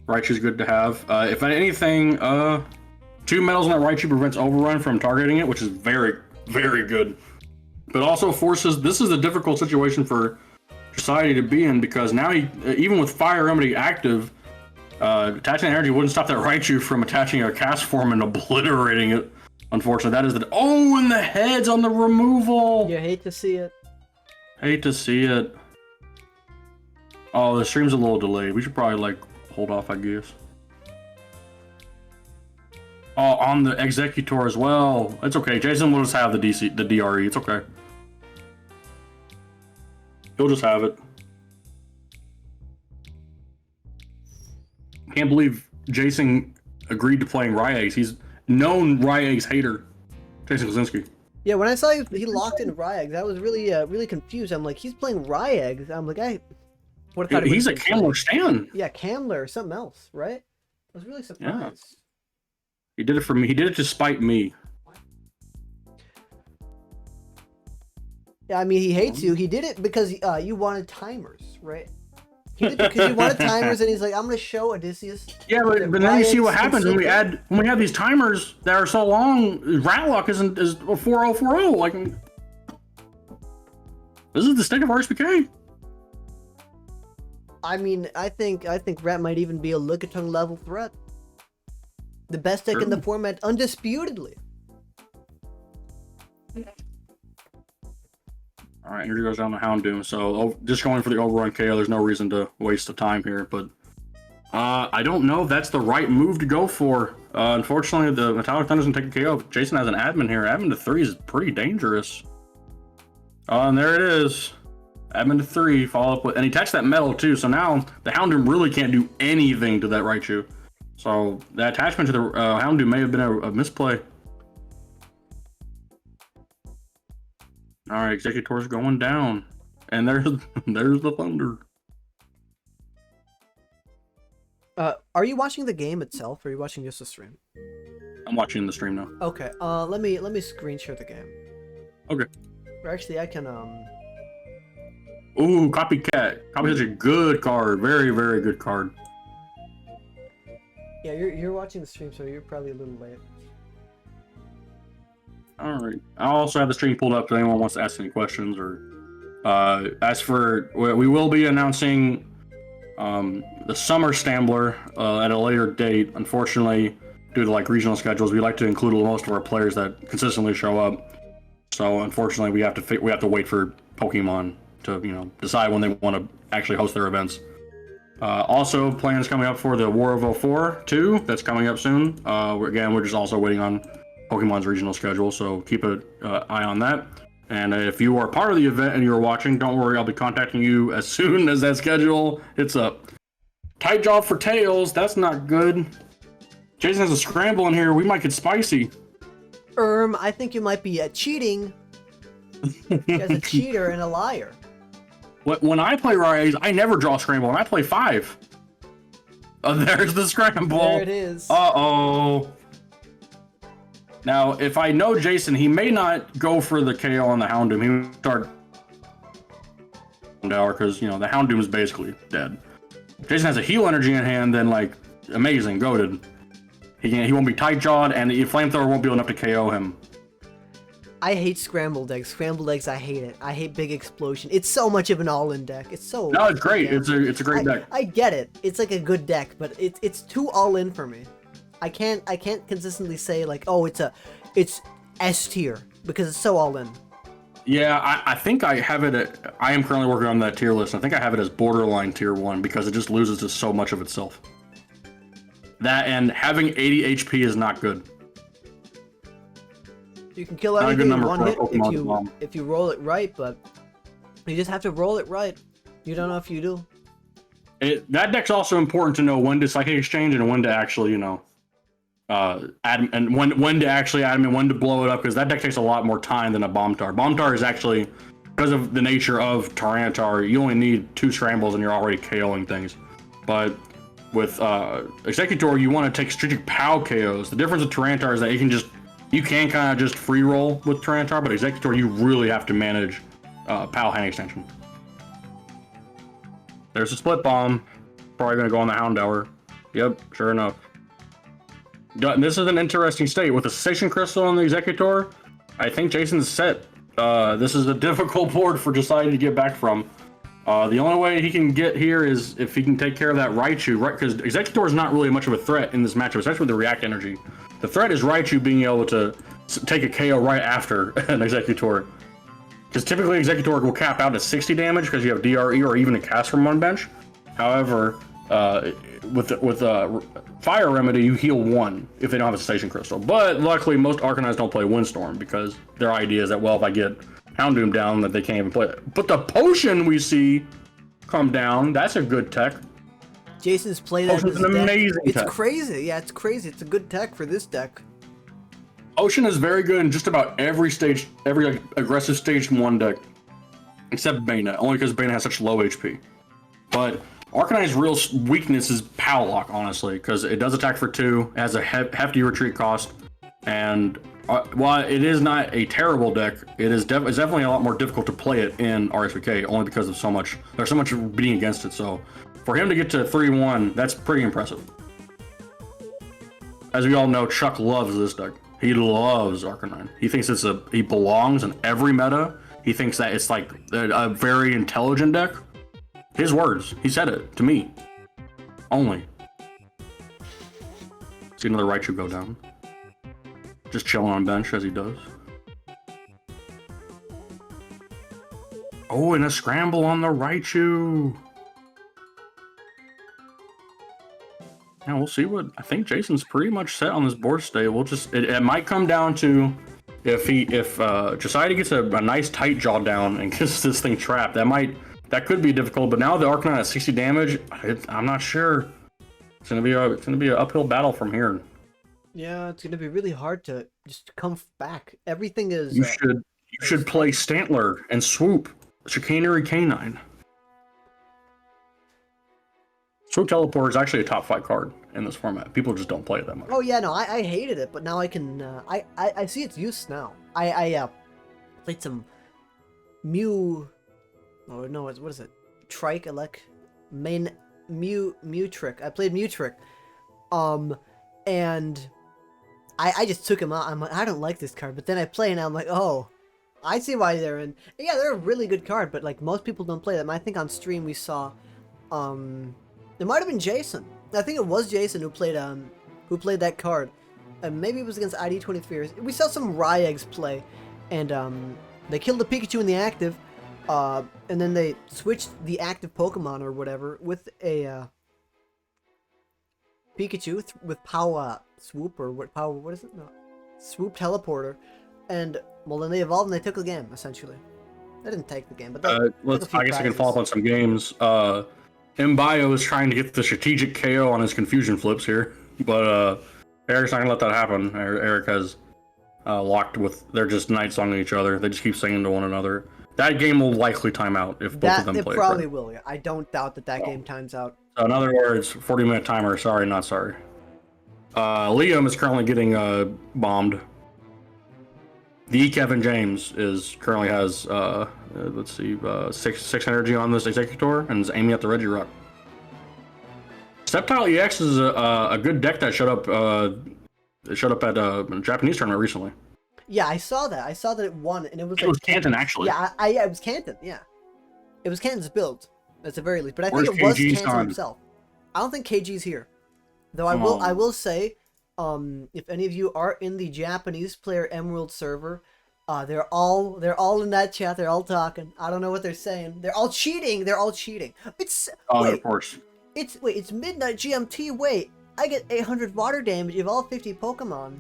Raichu's good to have. If anything, 2 metals on that Raichu prevents Overrun from targeting it, which is very, very good. But also forces, this is a difficult situation for Society to be in, because now he, even with Fire Remedy active, attaching energy wouldn't stop that Raichu from attaching a cast form and obliterating it. Unfortunately, that is the... Oh, and the heads on the removal! You hate to see it. Hate to see it. Oh, the stream's a little delayed. We should probably, like, hold off, I guess. Oh, on the Executor as well. It's okay. Jason will just have the DRE. It's okay. He'll just have it. Can't believe Jason agreed to playing Ryeeggs. He's known Ryeeggs hater. Jason Kaczynski. Yeah, when I saw he locked in Ryeeggs, I was really confused. I'm like, he's playing Ryeeggs. I'm like, he's a Camler Stan. Yeah, Camler or something else, right? I was really surprised. Yeah. He did it for me. He did it to spite me. Yeah, I mean, he hates you. He did it because you wanted timers, right? He did it because you wanted timers, and he's like, I'm gonna show Odysseus. Yeah, but then you see what happens when we have these timers that are so long. Ratlock is a 4040. Like, this is the state of RSPK. I mean, I think Rat might even be a Lickitung level threat. The best deck in the format, undisputedly. All right, here goes down the Houndoom. So just going for the overrun KO. There's no reason to waste the time here, but I don't know if that's the right move to go for. Unfortunately, the Metallic Thunder doesn't take a KO. Jason has an admin here. Admin to 3 is pretty dangerous. And there it is. Admin to 3, follow up with, and he attached that metal too. So now the Houndoom really can't do anything to that Raichu. So the attachment to the Houndoom may have been a misplay. All right, Executor's going down, and there's the Thunder. Are you watching the game itself, or are you watching just the stream? I'm watching the stream now. Okay. Let me screen share the game. Okay. Or actually, I can Ooh, Copycat. Copycat's a good card. Very, very good card. Yeah, you're watching the stream, so you're probably a little late. All right. I also have the stream pulled up if anyone wants to ask any questions or we will be announcing the summer Stambler at a later date. Unfortunately, due to like regional schedules, we like to include most of our players that consistently show up. So unfortunately, we have to wait for Pokemon to decide when they want to actually host their events. Also, plans coming up for the War of 04 too. That's coming up soon. We're just also waiting on Pokemon's regional schedule, so keep an eye on that. And if you are part of the event and you're watching, don't worry, I'll be contacting you as soon as that schedule hits up. Tight job for Tails, that's not good. Jason has a scramble in here, we might get spicy. I think you might be cheating as a cheater and a liar. When I play Ryeeggs, I never draw scramble, and I play 5. Oh, there's the scramble. There it is. Uh-oh. Now, if I know Jason, he may not go for the KO on the Houndoom. He would start Hour because, the Houndoom is basically dead. Jason has a heal energy in hand, then, like, amazing, goated. He won't be tight-jawed, and the Flamethrower won't be enough to KO him. I hate Scrambled Eggs. Scrambled Eggs, I hate it. I hate Big Explosion. It's so much of an all-in deck. It's so... No, it's great. It's a great deck. I get it. It's like a good deck, but it's too all-in for me. I can't consistently say like, oh, it's S tier because it's so all in. Yeah, I think I have it at, I am currently working on that tier list. I think I have it as borderline tier 1 because it just loses to so much of itself. That and having 80 HP is not good. You can kill anything in one hit if you roll it right, but you just have to roll it right. You don't know if you do. That deck's also important to know when to Psychic Exchange and when to actually, add, and when to actually add him and when to blow it up, because that deck takes a lot more time than a Bomb Tar. Bomb Tar is actually, because of the nature of Tyranitar, you only need 2 scrambles and you're already KOing things. But with Executor, you want to take strategic POW KOs. The difference with Tyranitar is that you can kind of just free roll with Tyranitar, but Executor, you really have to manage POW hand extension. There's a split bomb. Probably going to go on the Houndour. Yep, sure enough. This is an interesting state. With the Cessation Crystal on the Executor, I think Jason's set. This is a difficult board for Josiah to get back from. The only way he can get here is if he can take care of that Raichu, right? Because Executor is not really much of a threat in this matchup, especially with the React Energy. The threat is Raichu being able to take a KO right after an Executor. Because typically Executor will cap out at 60 damage because you have DRE or even a cast from one bench. However, with Fire Remedy, you heal 1 if they don't have a Cessation Crystal. But luckily, most Arcanines don't play Windstorm because their idea is that, well, if I get Houndoom down, that they can't even play it. But the Potion we see come down, that's a good tech. Jason's played that. Potion's an amazing tech. It's crazy. Yeah, it's crazy. It's a good tech for this deck. Potion is very good in just about every stage, every aggressive stage 1 deck, except Bayonet, only because Bayonet has such low HP. But Arcanine's real weakness is POW Lock, honestly, because it does attack for 2, it has a hefty retreat cost, and while it is not a terrible deck, it's definitely a lot more difficult to play it in RSVK, only because of there's so much beating against it. So for him to get to 3-1, that's pretty impressive. As we all know, Chuck loves this deck. He loves Arcanine. He thinks he belongs in every meta. He thinks that it's like a very intelligent deck. His words. He said it to me. Only. See another Raichu go down. Just chilling on bench as he does. Oh, and a scramble on the Raichu. Yeah, we'll see what. I think Jason's pretty much set on this board state. We'll just. It might come down to if Josiah gets a nice tight jaw down and gets this thing trapped. That could be difficult. But now the Arcanine at 60 damage, I'm not sure. It's gonna be an uphill battle from here. Yeah, it's gonna be really hard to just come back. Everything is. You should play Stantler and Swoop, Chicanery Canine. Swoop Teleport is actually a top 5 card in this format. People just don't play it that much. Oh yeah, no, I hated it, but now I can. I see its use now. I played some Mew. Oh no, what is it? Trike, Elec, Mew Trick. I played Mew Trick, and I just took him out. I'm like, I don't like this card, but then I play and I'm like, oh, I see why they're in. Yeah, they're a really good card, but like most people don't play them. I think on stream we saw, it might have been Jason. I think it was Jason who played that card, and maybe it was against ID23. We saw some Ryegs play, and they killed the Pikachu in the active. And then they switched the active Pokemon or whatever with a Pikachu with Power Swoop or what is it? No, Swoop Teleporter, and well then they evolved and they took the game essentially. They didn't take the game, but I guess I can follow up on some games. Mbio is trying to get the strategic KO on his Confusion Flips here, but Eric's not gonna let that happen. Eric has locked with. They're just night songing each other. They just keep singing to one another. That game will likely time out if both of them play. It probably will. Yeah. I don't doubt that game times out. So in other words, 40-minute timer. Sorry, not sorry. Liam is currently getting bombed. The Kevin James currently has let's see, six energy on this Executor and is aiming at the Regirock. Sceptile EX is a good deck that showed up at a Japanese tournament recently. Yeah, I saw that. I saw that it won, and it was. It was Canton, actually. Yeah, it was Canton. Yeah, it was Canton's build, at the very least. But I think it was Canton himself. I don't think KG's here, though. I will say, if any of you are in the Japanese player Emerald server, They're all in that chat. They're all talking. I don't know what they're saying. They're all cheating. It's of course. It's midnight GMT. Wait, I get 800 water damage of all 50 Pokemon.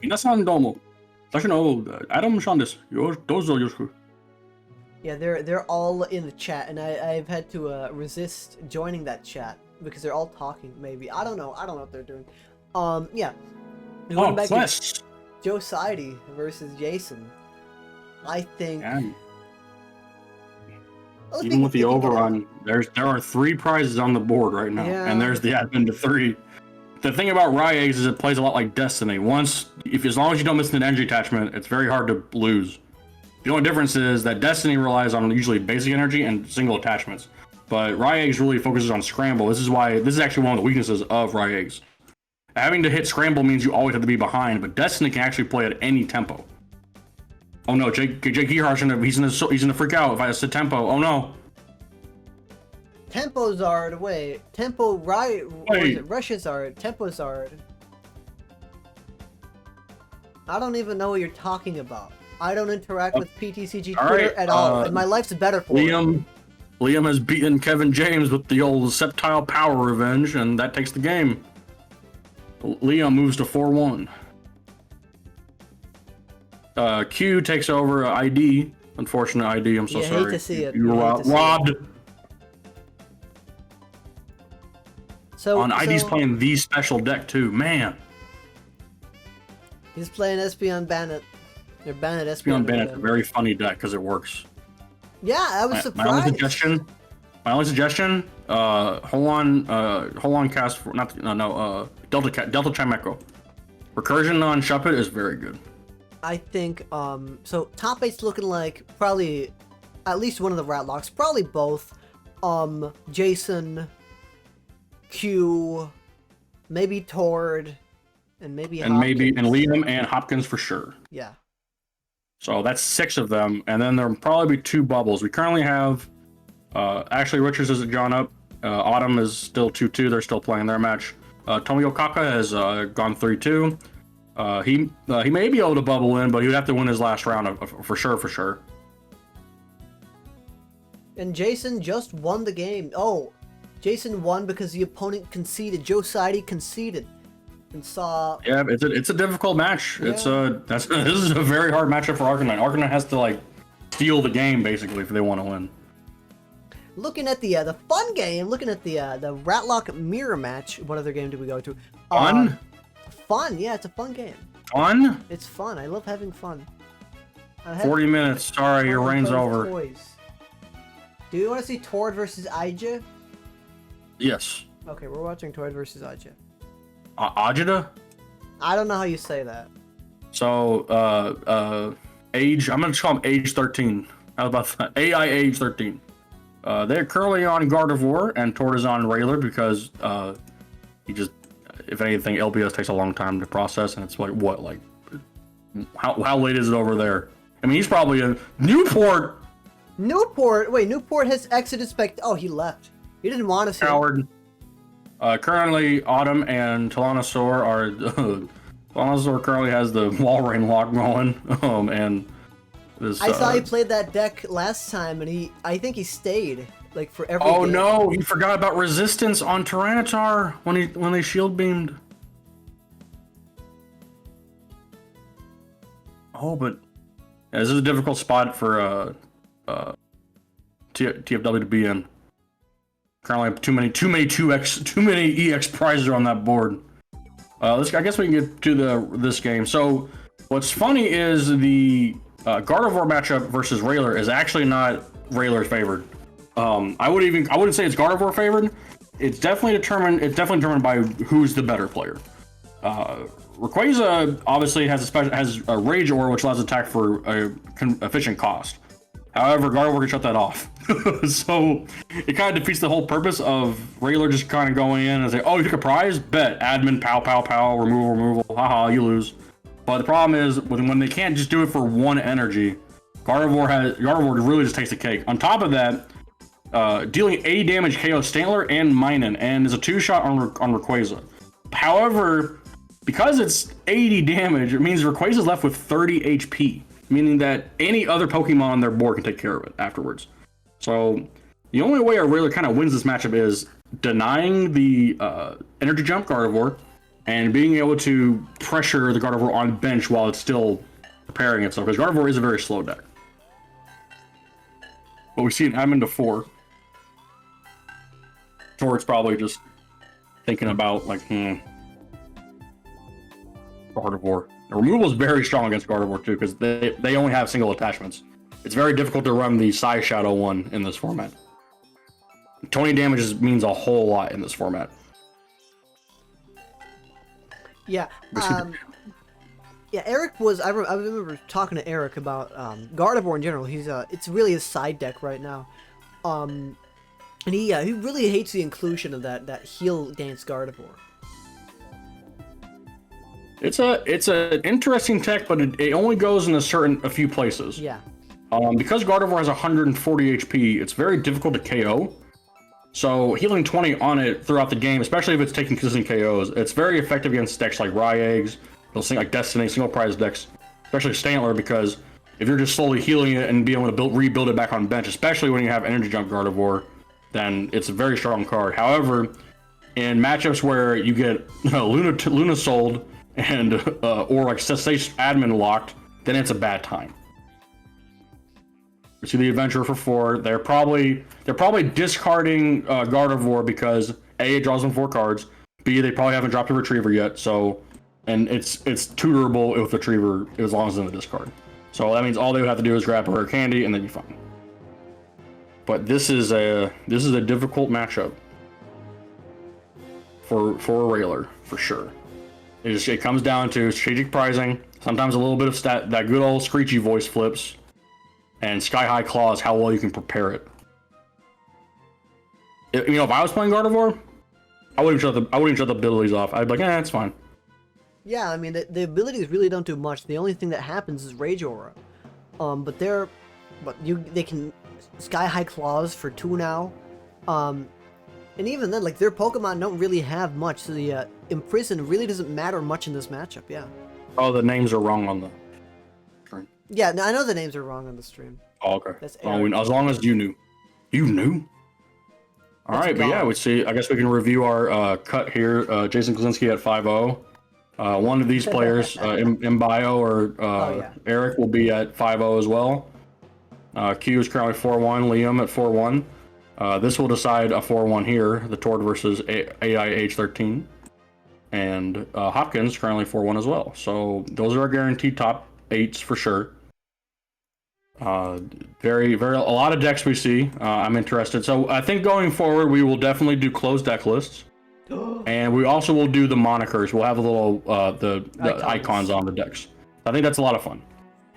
皆さんどうも。最初のアダムさんです。どうぞよろしく。Yeah, they're all in the chat, and I've had to resist joining that chat because they're all talking. Maybe I don't know what they're doing. Yeah. Going back to Joe Saidi versus Jason. I think. Even with the overrun, there are 3 prizes on the board right now, and there's the admin to 3. The thing about Ryeeggs is it plays a lot like Destiny. As long as you don't miss an energy attachment, it's very hard to lose. The only difference is that Destiny relies on usually basic energy and single attachments, but Ryeeggs really focuses on scramble. This is actually one of the weaknesses of Ryeeggs. Having to hit scramble means you always have to be behind, but Destiny can actually play at any tempo. Oh no, Jake Gearhart, he's gonna freak out if I said tempo. Oh no. Tempo Zard, wait. Tempo Rush Zard, Tempo Zard. I don't even know what you're talking about. I don't interact with PTCG Twitter at all, and my life's better for it. Liam has beaten Kevin James with the old Sceptile Power Revenge, and that takes the game. Liam moves to 4-1. Q takes over ID. Unfortunate ID, I'm so sorry. Hate to see it. You were robbed. So ID's playing the special deck too, man. He's playing Espeon Bandit. They're Bandit Espeon Bandit's a very funny deck because it works. Yeah, I was surprised. My only suggestion, hold on cast for Delta Chimecho. Recursion on Shuppet is very good. I think so top 8's looking like probably at least one of the Ratlocks, probably both. Jason, Q, maybe Tord, and maybe Liam and Hopkins for sure. Yeah. So that's 6 of them, and then there'll probably be 2 bubbles. We currently have Ashley Richards has gone up. Autumn is still 2-2. They're still playing their match. Tomio Kaka has gone 3-2. He may be able to bubble in, but he would have to win his last round for sure. And Jason just won the game. Oh, Jason won because the opponent conceded. Joe Saidi conceded. And saw. Yeah, it's a difficult match. Yeah. This is a very hard matchup for Arcanine. Arcanine has to steal the game basically if they want to win. Looking at the fun game, looking at the Ratlock mirror match. What other game did we go to? Fun. Fun, yeah, it's a fun game. Fun. It's fun. I love having fun. 40 minutes. Sorry, your reign's over. Toys. Do you want to see Tord versus Aija? Yes. Okay, we're watching Tord versus Aija. Ajita? I don't know how you say that. So, age, I'm going to call him age 13. How about that? AI age 13. They're currently on Gardevoir, and Tord is on Railer because if anything, LBS takes a long time to process, and it's how late is it over there? I mean, he's probably in Newport! Wait, Newport has exited oh, he left. He didn't want to see Howard. Currently, Autumn and Tyrannosaur are. Tyrannosaur currently has the Walrein lock going, and this. I saw he played that deck last time, and I think he stayed for every. Oh game. No, he forgot about resistance on Tyranitar when they shield beamed. Oh, but this is a difficult spot for TFW to be in. Currently, too many EX prizes on that board. I guess we can get to this game. So, what's funny is the Gardevoir matchup versus Railer is actually not Railer's favored. I wouldn't say it's Gardevoir favored. It's definitely determined by who's the better player. Rayquaza obviously has a Rage Aura, which allows attack for a efficient cost. However, Gardevoir can shut that off. So it kind of defeats the whole purpose of Railer just kind of going in and say, oh, you took a prize? Bet. Admin, pow, removal, haha, you lose. But the problem is, when they can't just do it for one energy, Gardevoir really just takes the cake. On top of that, dealing 80 damage KO Stantler and Minun, and is a 2-shot on Rayquaza. However, because it's 80 damage, it means Rayquaza's left with 30 HP. meaning that any other Pokemon on their board can take care of it afterwards. So the only way a Railer kind of wins this matchup is denying the Energy Jump Gardevoir and being able to pressure the Gardevoir on bench while it's still preparing itself, because Gardevoir is a very slow deck. But we see an admin to 4. Tor's probably just thinking about, like, Gardevoir. The removal is very strong against Gardevoir, too, because they only have single attachments. It's very difficult to run the Psy Shadow one in this format. 20 damages means a whole lot in this format. Yeah. Yeah, Eric was. I remember talking to Eric about Gardevoir in general. He's it's really his side deck right now, and he really hates the inclusion of that heal dance Gardevoir. It's an interesting tech, but it only goes in a few places. Yeah. Because Gardevoir has 140 HP, it's very difficult to KO. So healing 20 on it throughout the game, especially if it's taking consistent KOs, it's very effective against decks like Ryeeggs, those things like Destiny, single prize decks, especially Stantler, because if you're just slowly healing it and being able to rebuild it back on bench, especially when you have Energy Jump Gardevoir, then it's a very strong card. However, in matchups where you get Luna sold and or like say admin locked, then it's a bad time. We see the Adventurer for 4. They're probably discarding Gardevoir because A, it draws them 4 cards. B, they probably haven't dropped a Retriever yet. So, and it's tutorable with Retriever as long as it's in the discard. So that means all they would have to do is grab a Rare Candy and then you're fine. But this is a difficult matchup for a Railer for sure. It comes down to strategic pricing. Sometimes a little bit of that good old Screechy voice flips. And Sky High Claws, how well you can prepare it. If I was playing Gardevoir, I wouldn't shut the abilities off. I'd be like, it's fine. Yeah, I mean the abilities really don't do much. The only thing that happens is Rage Aura. But they can Sky High Claws for 2 now. And even then, like, their Pokemon don't really have much. So the Imprison really doesn't matter much in this matchup. Yeah. Oh, the names are wrong on the. Yeah, I know the names are wrong on the stream. Oh, okay. That's as long as you knew. You knew? All right, but yeah, I guess we can review our cut here. Jason Kaczynski at 5-0. One of these players, Mbio or Eric, will be at 5-0 as well. Q is currently 4-1. Liam at 4-1. This will decide a 4-1 here, the Tord versus AIH13. And Hopkins currently 4-1 as well. So those are our guaranteed top 8s for sure. Very, very, a lot of decks we see. I'm interested. So I think going forward, we will definitely do closed deck lists. And we also will do the monikers. We'll have a little, the icons on the decks. I think that's a lot of fun.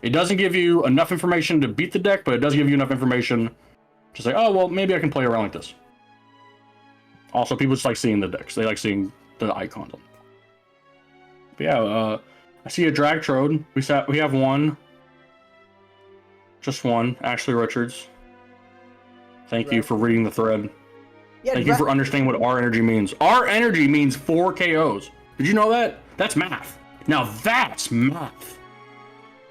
It doesn't give you enough information to beat the deck, but it does give you enough information to say, oh, well, maybe I can play around like this. Also, people just like seeing the decks. They like seeing the icons on them. But yeah, I see a Dragtrode. We have one. Just one. Ashley Richards. Thank you for reading the thread. Yeah, Thank you for understanding what R energy means. R energy means 4 KOs. Did you know that? That's math. Now that's math.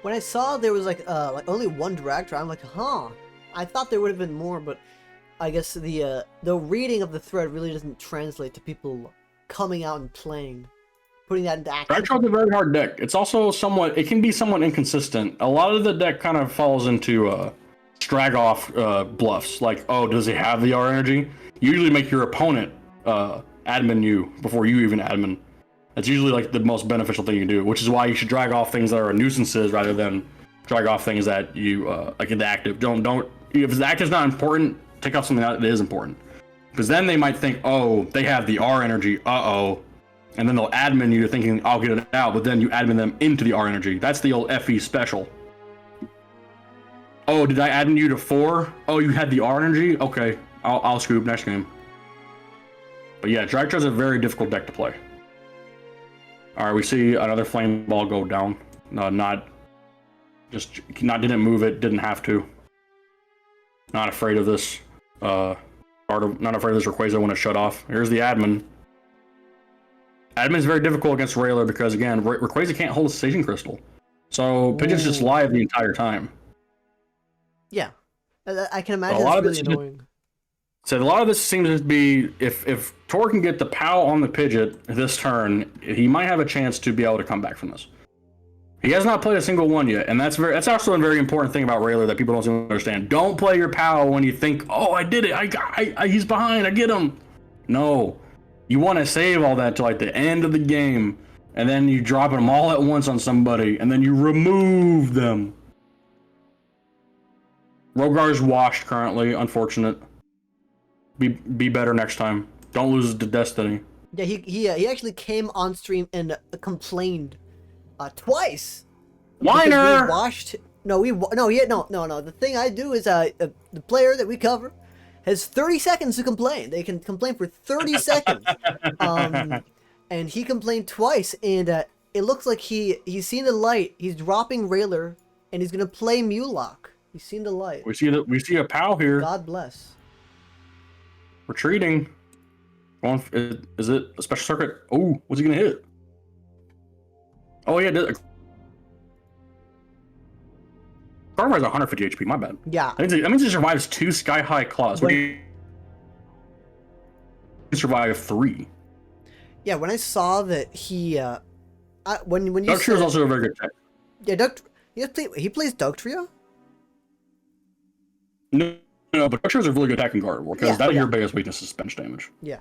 When I saw there was like only one Dragtrode, I'm like, huh. I thought there would have been more, but I guess the reading of the thread really doesn't translate to people coming out and playing. Putting that into action. Dragtrode's a very hard deck. It's also it can be somewhat inconsistent. A lot of the deck kind of falls into strag-off bluffs. Like, oh, does he have the R energy? You usually make your opponent admin you before you even admin. That's usually like the most beneficial thing you do, which is why you should drag off things that are nuisances rather than drag off things that you like in the active. Don't if the active's not important, take off something that is important. Because then they might think, oh, they have the R energy, and then they'll admin you thinking, I'll get it out, but then you admin them into the R energy. That's the old FE special. Oh, did I admin you to 4? Oh, you had the R energy? Okay, I'll scoop next game. But yeah, Dragtrode's a very difficult deck to play. Alright, we see another Flame Ball go down. Didn't move it, didn't have to. Not afraid of this. Not afraid of this Rayquaza when it shut off. Here's the admin. Admin is very difficult against Railer because, again, Rayquaza can't hold a Staging Crystal. So Pidgeot's just live the entire time. Yeah, I can imagine it's really annoying. So a lot of this seems to be if Tor can get the POW on the Pidgeot this turn, he might have a chance to be able to come back from this. He has not played a single one yet, and that's also a very important thing about Raylar that people don't seem to understand. Don't play your POW when you think, oh, I did it, he's behind, I get him. No, you want to save all that to like the end of the game, and then you drop them all at once on somebody, and then you remove them. Rogar's washed currently, unfortunate. Be better next time. Don't lose to Destiny. Yeah, he actually came on stream and complained twice. Whiner. No. The thing I do is the player that we cover has 30 seconds to complain. They can complain for 30 seconds. And he complained twice, and it looks like he's seen the light. He's dropping Raylar, and he's gonna play Mulock. He's seen the light. We see a POW here. God bless. Retreating. Is it a special circuit? Oh, what's he gonna hit? Oh yeah, Gardevoir has 150 HP. My bad. Yeah. That means he survives 2 Sky High Claws. He survived 3. Yeah, when I saw that he, when you Dugtrio is also a very good tech. Yeah, he plays Dugtrio. No, but Dugtrio is a really good attacking Gardevoir because that's your biggest weakness is bench damage. Yeah.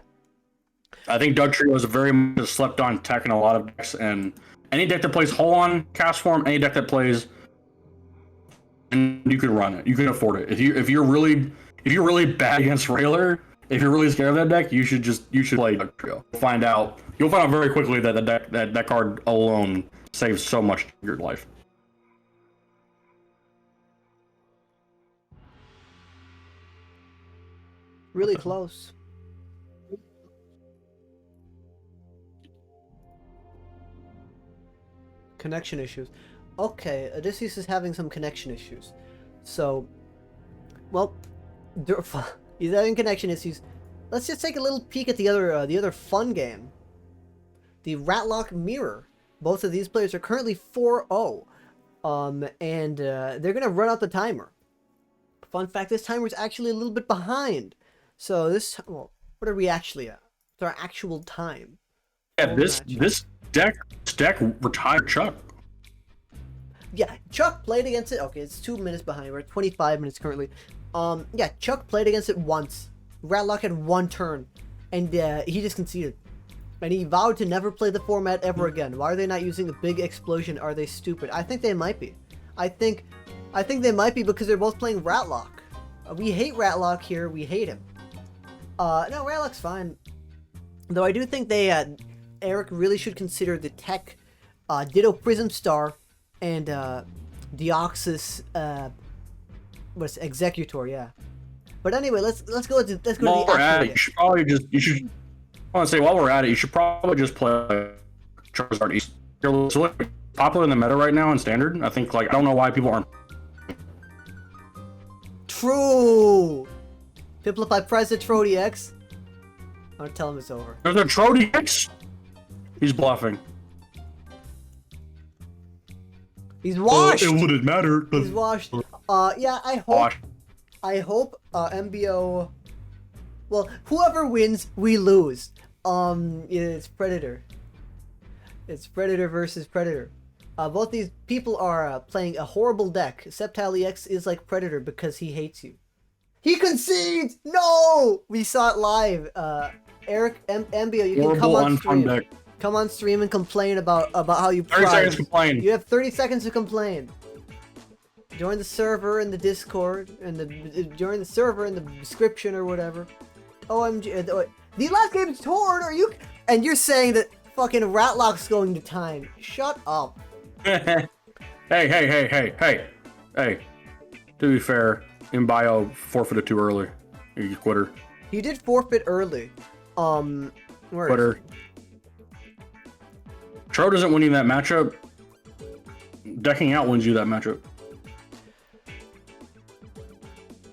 I think Dugtrio is a very much slept on tech in a lot of decks, and any deck that plays Hull on Cast Form, any deck that plays, and you can run it. You can afford it. If you're really bad against Raylar, if you're really scared of that deck, you should play Dugtrio. You'll find out very quickly that that card alone saves so much of your life. Really close. Connection issues. Okay, Odysseus is having some connection issues. So, well, he's having connection issues. Let's just take a little peek at the other fun game. The Ratlock Mirror. Both of these players are currently 4-0. And they're gonna run out the timer. Fun fact, this timer is actually a little bit behind. So what are we actually at? It's our actual time. Yeah, this deck retired Chuck. Yeah, Chuck played against it. Okay, it's 2 minutes behind. We're at 25 minutes currently. Yeah, Chuck played against it once. Ratlock had 1 turn, and he just conceded. And he vowed to never play the format ever again. Why are they not using the big explosion? Are they stupid? I think they might be. I think they might be because they're both playing Ratlock. We hate Ratlock here. We hate him. No, Ratlock's fine. Though I do think Eric really should consider the tech Ditto Prism Star and Deoxys Executor, yeah. But anyway, let's go to the While we're at it, I want to say while we're at it, you should probably just play Charizard East. It's popular in the meta right now in Standard. I think I don't know why people aren't. True. Piplup, press the Trody X. I'll tell him it's over. There's a Trody X. He's bluffing. He's washed. It wouldn't matter. He's washed. Yeah, I hope MBO. Well, whoever wins, we lose. It's Predator. It's Predator versus Predator. Both these people are playing a horrible deck. Sceptile EX is like Predator because he hates you. He concedes! No! We saw it live. Eric, MBO, you can come on stream. Deck. Come on stream and complain about how you 30 seconds to complain. You have 30 seconds to complain. Join the server in the Discord, and join the server in the description or whatever. OMG. The last game is torn, and you're saying that fucking Ratlock's going to time. Shut up. Hey. To be fair, Bio forfeited too early. You quitter. He did forfeit early. Quitter. Tro doesn't win you that matchup. Decking out wins you that matchup.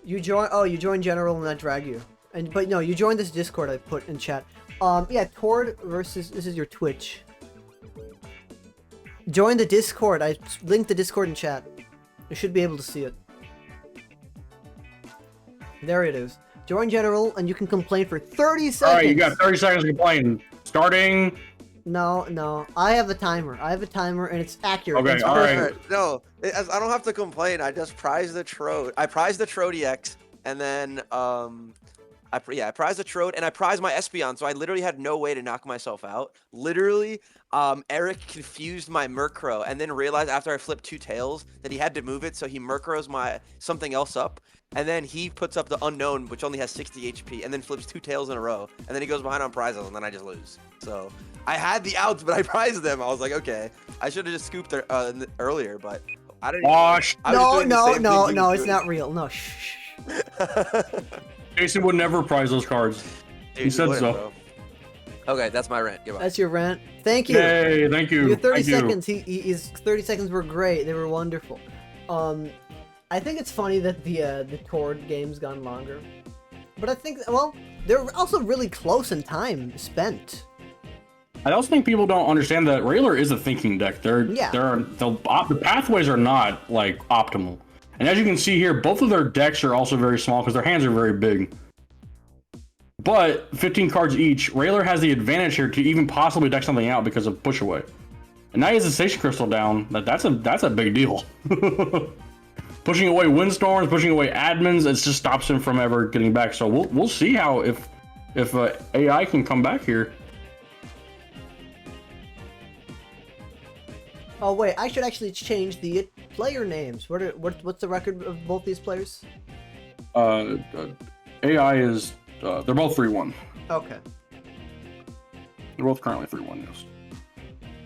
You join General and that drag you. But no, you joined this Discord I put in chat. Yeah, Tord versus, this is your Twitch. Join the Discord. I linked the Discord in chat. You should be able to see it. There it is. Join General, and you can complain for 30 seconds. Alright, you got 30 seconds to complain. Starting. No. I have a timer. And it's accurate. Okay, it's alright. No, I don't have to complain. I just prize the Trode. I prize the Trode EX, and then I prize the Trode, and I prize my Espeon. So I literally had no way to knock myself out. Literally, Eric confused my Murkrow, and then realized after I flipped 2 tails that he had to move it, so he Murkrows my something else up. And then he puts up the Unknown, which only has 60 HP, and then flips 2 tails in a row. And then he goes behind on prizes, and then I just lose. So I had the outs, but I prized them. I was like, okay, I should have just scooped earlier, but I didn't. Gosh. No, it's not real. No, shh. Jason would never prize those cards. Dude, He said so. bro. Okay, that's my rant. Goodbye. That's your rant. Thank you. Yay, thank you. Your 30 Thank you. seconds. His 30 seconds were great. They were wonderful. I think it's funny that the Tord game's gone longer, but I think, well, they're also really close in time spent. I also think people don't understand that Railer is a thinking deck. The pathways are not like optimal, and as you can see here, both of their decks are also very small because their hands are very big. But 15 cards each, Railer has the advantage here to even possibly deck something out because of Push Away, and now he has the Station Crystal down. That's a big deal. Pushing away Windstorms, pushing away admins, it just stops him from ever getting back. So we'll see how if AI can come back here. Oh wait, I should actually change the player names. What's the record of both these players? AI is they're both 3-1. Okay. They're both currently 3-1. Yes.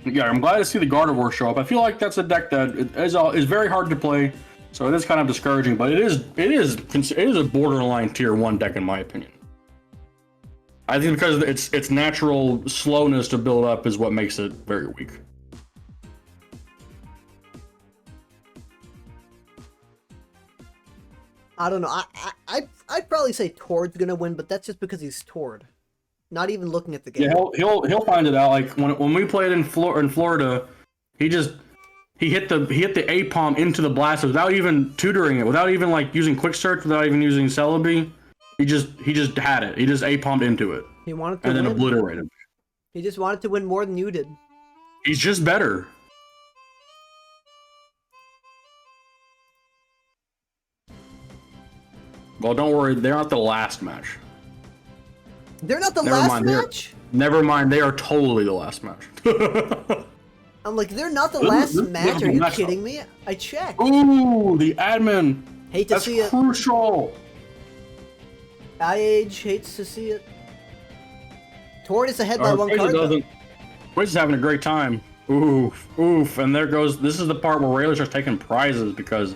Yeah, I'm glad to see the Gardevoir show up. I feel like that's a deck that is very hard to play. So it is kind of discouraging, but it is a borderline tier 1 deck in my opinion. I think because its natural slowness to build up is what makes it very weak. I don't know. I'd probably say Tord's gonna win, but that's just because he's Tord. Not even looking at the game. Yeah, he'll find it out. Like when we played in Florida, he hit the Aipom into the Blastoise without even tutoring it, without even like using Quick Search, without even using Celebi. He just had it. He just Aipomed into it. He wanted to and win. Then obliterated. He just wanted to win more than you did. He's just better. Well, don't worry. They're not the last match. They're not the last match? Never mind. They are totally the last match. I'm like, they're not the last match? Are you kidding me? I checked. Ooh, the admin. Hate to see it. That's crucial. IH hates to see it. Tord is ahead by 1 card. We're just having a great time. Oof. And there goes. This is the part where Railer starts taking prizes because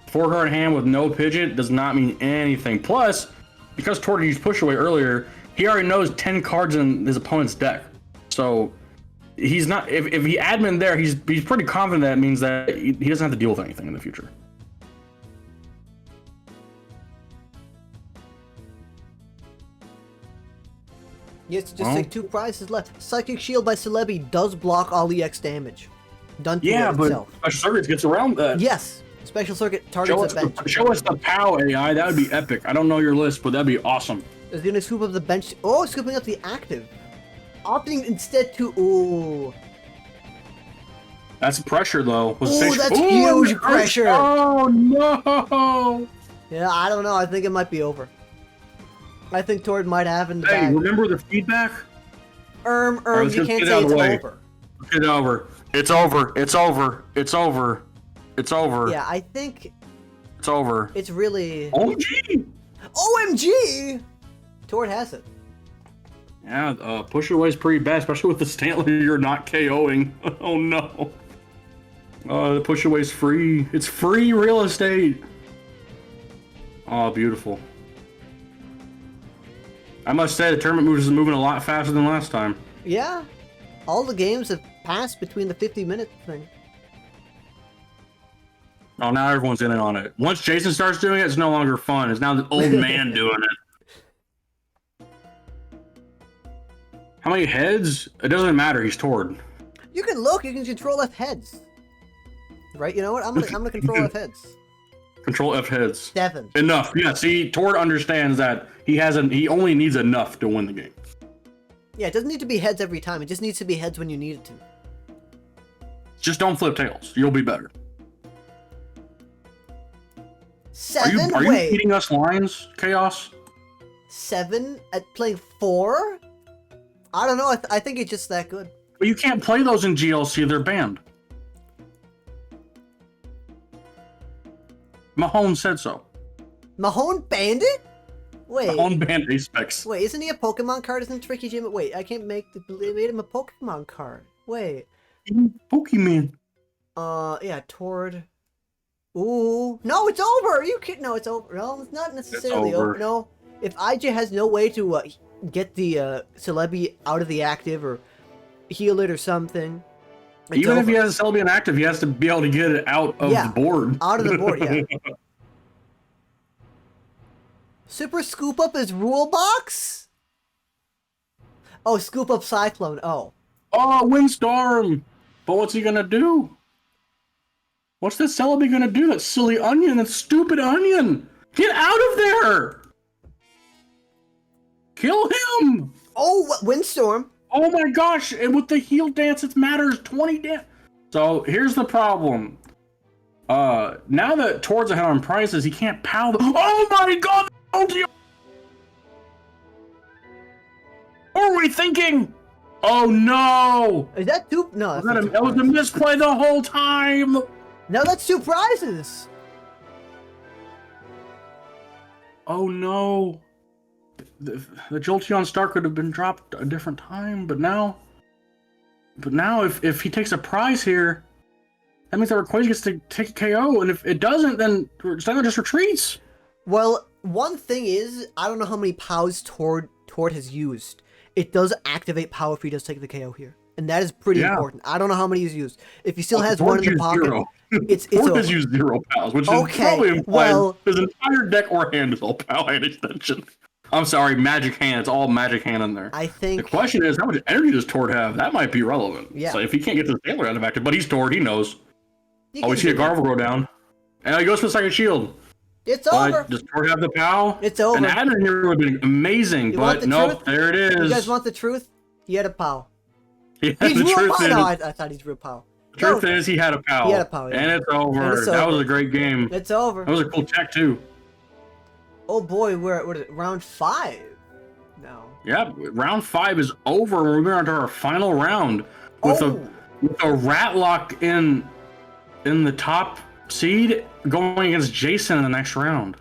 4-card hand with no Pidgeot does not mean anything. Plus, because Tord used Push Away earlier, he already knows 10 cards in his opponent's deck. So he's not. If he admin there, he's pretty confident that means that he doesn't have to deal with anything in the future. Yes, just like 2 prizes left. Psychic Shield by Celebi does block all EX damage. Done to Yeah, it but itself. Special Circuits gets around that. Yes, Special Circuit targets a bench. Show us the POW AI. That would be epic. I don't know your list, but that'd be awesome. Is gonna scoop up the bench. Oh, scooping up the active. Opting instead to. Ooh. That's pressure, though. Ooh, that's huge pressure. Oh, no. Yeah, I don't know. I think it might be over. I think Tord might have in the Hey, bag. remember the feedback? You let's can't get say out of it's the way. over. Get over. It's over. It's over. It's over. It's over. Yeah, I think It's over. it's really. OMG! OMG! Tord has it. Yeah, Push Away is pretty bad, especially with the Stantler you're not KOing. Oh no. The Push Away's free. It's free real estate. Oh, beautiful. I must say, the tournament moves is moving a lot faster than last time. Yeah. All the games have passed between the 50-minute thing. Oh, now everyone's in it on it. Once Jason starts doing it, it's no longer fun. It's now the old man doing it. How many heads? It doesn't matter. He's Tord. You can look. You can control F heads. Right? You know what? I'm gonna control F heads. Control F heads. 7. Enough. Yeah. See, Tord understands that he only needs enough to win the game. Yeah, it doesn't need to be heads every time. It just needs to be heads when you need it to. Just don't flip tails. You'll be better. 7? Are you Wait. feeding us lines, Chaos? 7 at playing 4? I don't know. I think it's just that good. But you can't play those in GLC. They're banned. Mahone said so. Mahone banned it? Wait. Mahone banned Apex. Wait, isn't he a Pokemon card? Isn't Tricky Jim? Wait, I can't make made him a Pokemon card. Wait. Pokemon. Yeah, Tord. Ooh, no, it's over. Are you kidding? No, it's over. No, it's not necessarily It's over. over. No, if IJ has no way to get the Celebi out of the active or heal it or something. Even if he has a Celebi inactive, he has to be able to get it out of the board. Out of the board, yeah. Super Scoop Up is Rule Box? Oh, Scoop Up Cyclone. Oh. Oh, Windstorm! But what's he gonna do? What's that Celebi gonna do? That silly onion, that stupid onion! Get out of there! Kill him! Oh, Windstorm. Oh my gosh, and with the heal dance, it matters 20 damage. So here's the problem. Now that Tord's ahead on prices, he can't POW the. Oh my god! What are we thinking? Oh no! Is that two? No, that's That was a misplay the whole time! No, that's 2 prizes. Oh no. The Jolteon Star could have been dropped a different time, but now if he takes a prize here, that means that Rayquaza gets to take a KO, and if it doesn't, then Styler just retreats. Well, one thing is, I don't know how many POWs Tord has used. It does activate POW if he does take the KO here. And that is pretty important. I don't know how many he's used. If he still has one in the pocket, it's Tord over. has used 0 POWs, which is probably implies his entire deck or hand is all POW hand extension. I'm sorry, Magic Hand. It's all Magic Hand in there. I think... The question is, how much energy does Tord have? That might be relevant. Yeah. So if he can't get to the Sailor out of active, but he's Tord, he knows. Oh, we see a Garvel go down. And he goes for the second shield. It's over. Does Tord have the POW? It's over. An admin here would have been amazing, but nope, there it is. You guys want the truth? He had a POW. The truth is, no, I thought he's real POW. The truth is, he had a POW. He had a POW, yeah. And it's over. That was a great game. It's over. That was a cool check, too. Oh boy, we're at round 5 now. Yeah, round 5 is over. We're moving on to our final round with a Ratlock in the top seed going against Jason in the next round.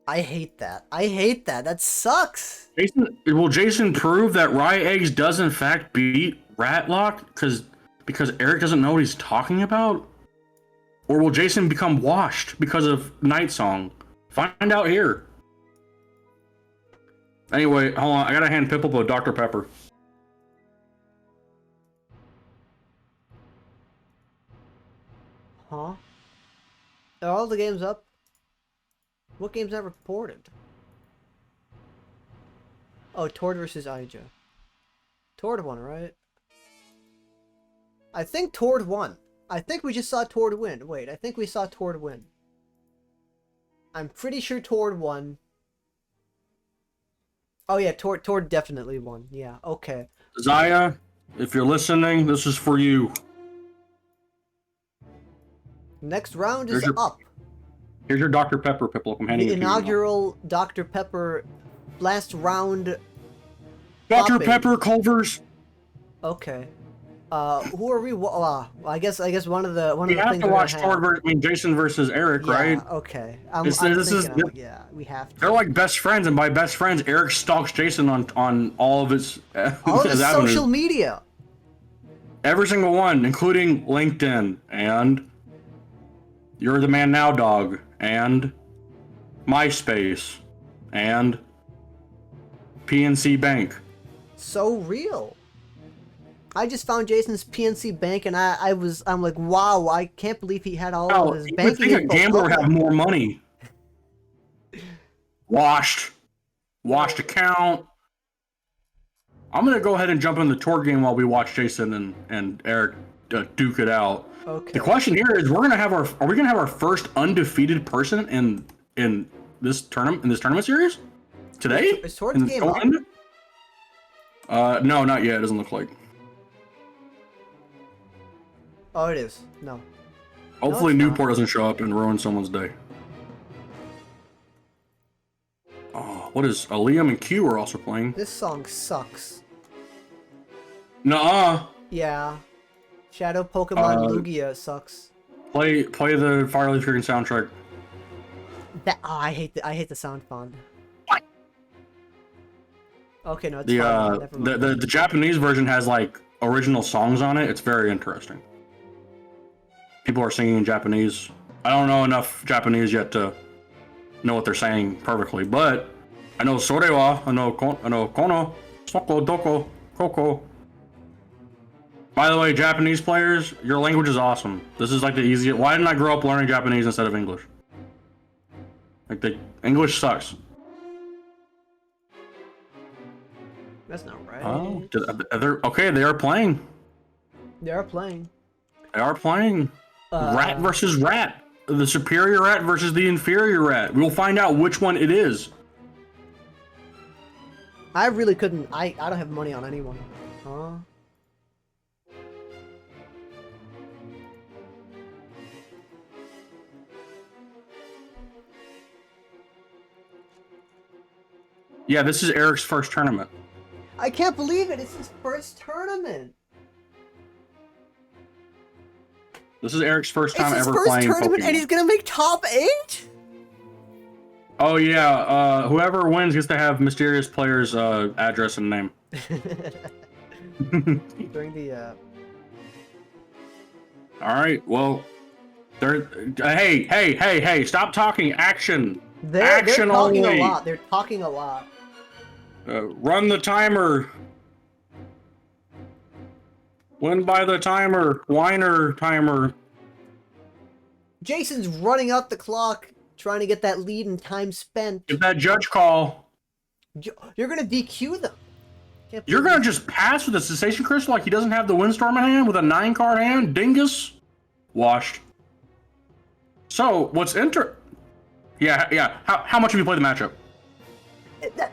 I hate that. I hate that. That sucks. Will Jason prove that Rye Eggs does in fact beat Ratlock because Eric doesn't know what he's talking about? Or will Jason become washed because of Night Song? Find out here. Anyway, hold on. I gotta hand Piplup a Dr. Pepper. Huh? Are all the games up? What game's not reported? Oh, Tord versus Ija. Tord won, right? I think Tord won. I think we just saw Tord win. Wait, I think we saw Tord win. I'm pretty sure Tord won. Oh yeah, Tord definitely won. Yeah, okay. Zaya, if you're listening, this is for you. Next round is up. Here's your Dr. Pepper, Piplup. I'm handing it to you. The inaugural Dr. Pepper last round. Dr. Pepper Culvers. Okay. Who are we? I guess one of the we have to watch Jason versus Eric, right? Okay. Yeah, we have to. They're like best friends, and by best friends, Eric stalks Jason on all of his social media. Every single one, including LinkedIn and You're the Man Now Dog and MySpace and PNC Bank. So real. I just found Jason's PNC Bank, and I'm like, wow! I can't believe he had all of his banking. You would think a gambler would have more money. Washed account. I'm gonna go ahead and jump in the tour game while we watch Jason and Eric duke it out. Okay. The question here is, are we gonna have our first undefeated person in this tournament series today? Is Swords game on? No, not yet. It doesn't look like. Oh, it is. No. Hopefully No, Newport doesn't show up and ruin someone's day. Oh, what is Liam and Q are also playing? This song sucks. Nuh-uh. Yeah. Shadow Pokemon Lugia sucks. Play the Fire Leaf Freaking soundtrack. I hate the sound font. Okay, no, it's The fine. Never mind. the Japanese version has like original songs on it. It's very interesting. People are singing in Japanese. I don't know enough Japanese yet to know what they're saying perfectly, but I know Sorewa, I know Kono, Soko, Doko, Koko. By the way, Japanese players, your language is awesome. This is like the easiest. Why didn't I grow up learning Japanese instead of English? Like, the English sucks. That's not right. Oh, okay, they are playing. They are playing. They are playing. Rat versus rat. The superior rat versus the inferior rat. We will find out which one it is. I really couldn't. I don't have money on anyone. Huh? Yeah, this is Eric's first tournament. I can't believe it. It's his first tournament. This is Eric's first time It's his ever first playing tournament, Pokemon. and he's gonna make top 8. Oh yeah, whoever wins gets to have mysterious player's address and name. During the All right, well, hey, stop talking. Action. they're talking only. a lot. They're talking a lot. Run the timer. Win by the timer. Whiner timer. Jason's running out the clock, trying to get that lead in time spent. Get that judge call. You're gonna DQ them. You're gonna just pass with a cessation crystal like he doesn't have the windstorm in hand with a 9-card hand? Dingus? Washed. So, what's Yeah. How much have you played the matchup? That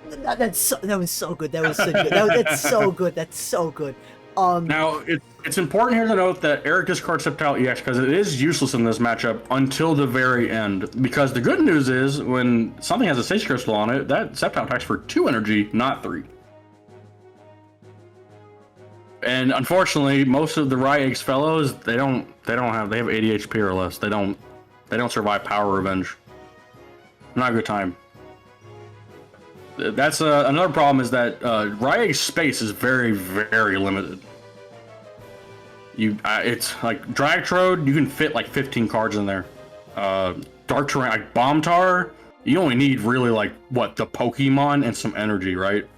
was so good. That was so good. That's so good. That's so good. Now, it's important here to note that Eric discards Sceptile EX because it is useless in this matchup until the very end. Because the good news is, when something has a Sage Crystal on it, that Sceptile attacks for 2 energy, not 3. And unfortunately, most of the Ryex fellows, they have 80 HP or less. They don't survive Power Revenge. Not a good time. That's another problem is that Ryex space is very, very limited. It's like Dragtrode, you can fit like 15 cards in there. Dark Terrain, like Bombtar, you only need really like the Pokemon and some energy, right?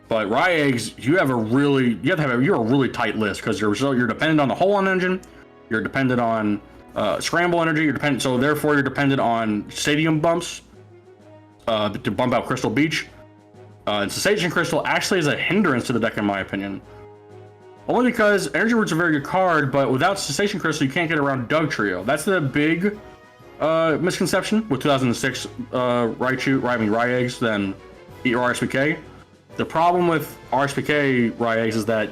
But Ryex, you're a really tight list because you're dependent on the Hold-On engine, you're dependent on Scramble energy, so therefore you're dependent on Stadium bumps. To bump out Crystal Beach. And Cessation Crystal actually is a hindrance to the deck in my opinion. Only because Energy Root's a very good card, but without Cessation Crystal you can't get around Dugtrio. That's the big misconception with 2006 Ryex, then Eat Your RSPK. The problem with RSPK Ryex is that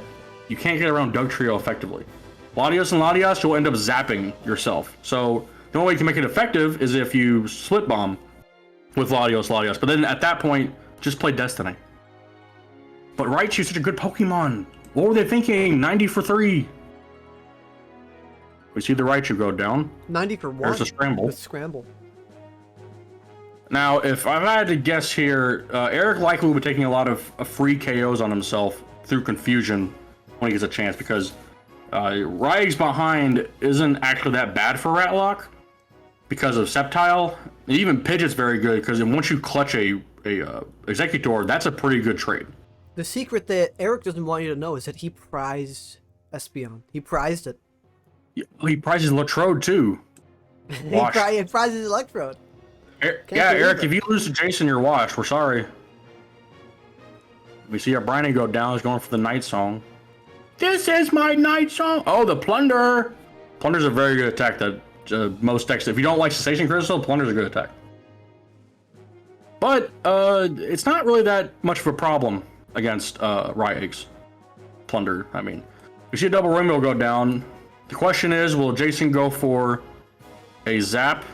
you can't get around Dugtrio effectively. Latios and Latias, you'll end up zapping yourself. So the only way you can make it effective is if you Split Bomb with Latios, but then at that point, just play Destiny. But Raichu's such a good Pokemon. What were they thinking? 90 for 3. We see the Raichu go down. 90 for 1. There's a Scramble. With Scramble. Now, if I had to guess here, Eric likely will be taking a lot of free KOs on himself through confusion when he gets a chance, because Ryex behind isn't actually that bad for Ratlock because of Sceptile. And even Pidgeot's very good because once you clutch a Executor, that's a pretty good trade. The secret that Eric doesn't want you to know is that he prized Espeon. He prized it. He prizes Latrode too. He prizes Electrode. Eric, if you lose to Jason, you're washed. We're sorry. We see our Briny go down. He's going for the Night Song. This is my Night Song. Oh, the Plunder. Plunder's a very good attack that most decks. If you don't like Cessation Crystal, Plunder's a good attack. But it's not really that much of a problem against Ryegg's Plunder. I mean, we see a double Rainbow go down. The question is, will Jason go for a Zap,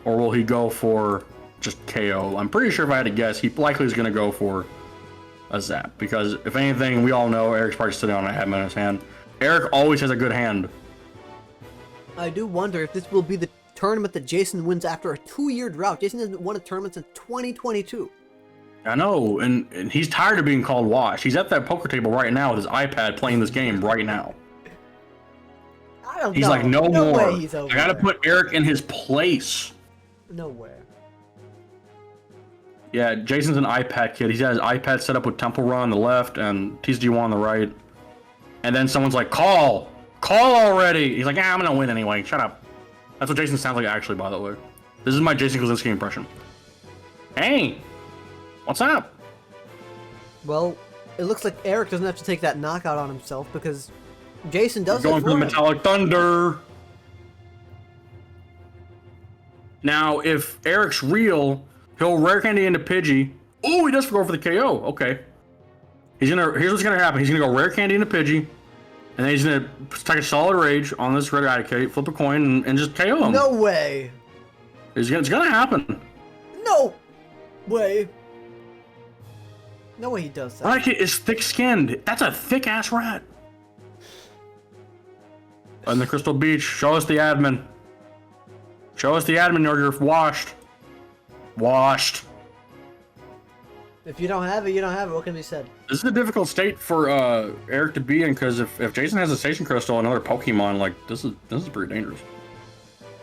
or will he go for just KO? I'm pretty sure if I had to guess, he likely is going to go for a Zap, because if anything, we all know Eric's probably sitting on a Admin in his hand. Eric always has a good hand. I do wonder if this will be the tournament that Jason wins after a 2-year drought. Jason hasn't won a tournament since 2022. I know, and he's tired of being called washed. He's at that poker table right now with his iPad playing this game right now. I don't know. He's like, no more. Way he's over I gotta there. put Eric in his place. Nowhere. Yeah, Jason's an iPad kid. He's got his iPad set up with Temple Run on the left and TCG1 on the right. And then someone's like, call already. He's like, I'm gonna win anyway. Shut up. That's what Jason sounds like actually, by the way. This is my Jason Kozinski impression. Hey, what's up? Well, it looks like Eric doesn't have to take that knockout on himself because Jason does Going it for the him. Metallic Thunder. Now, if Eric's real, he'll rare candy into Pidgey. Oh, he does go for the KO. Okay. Here's what's gonna happen. He's gonna go rare candy into Pidgey, and then he's gonna take a solid rage on this red Eradicate, flip a coin, and just KO him. No way. It's gonna happen. No way. No way he does that. Eradicate is thick-skinned. That's a thick-ass rat. And the Crystal Beach. Show us the admin. Show us the admin, or you're washed. Washed. If you don't have it, you don't have it. What can be said? This is a difficult state for Eric to be in, because if Jason has a Station Crystal and another Pokemon, like this is pretty dangerous.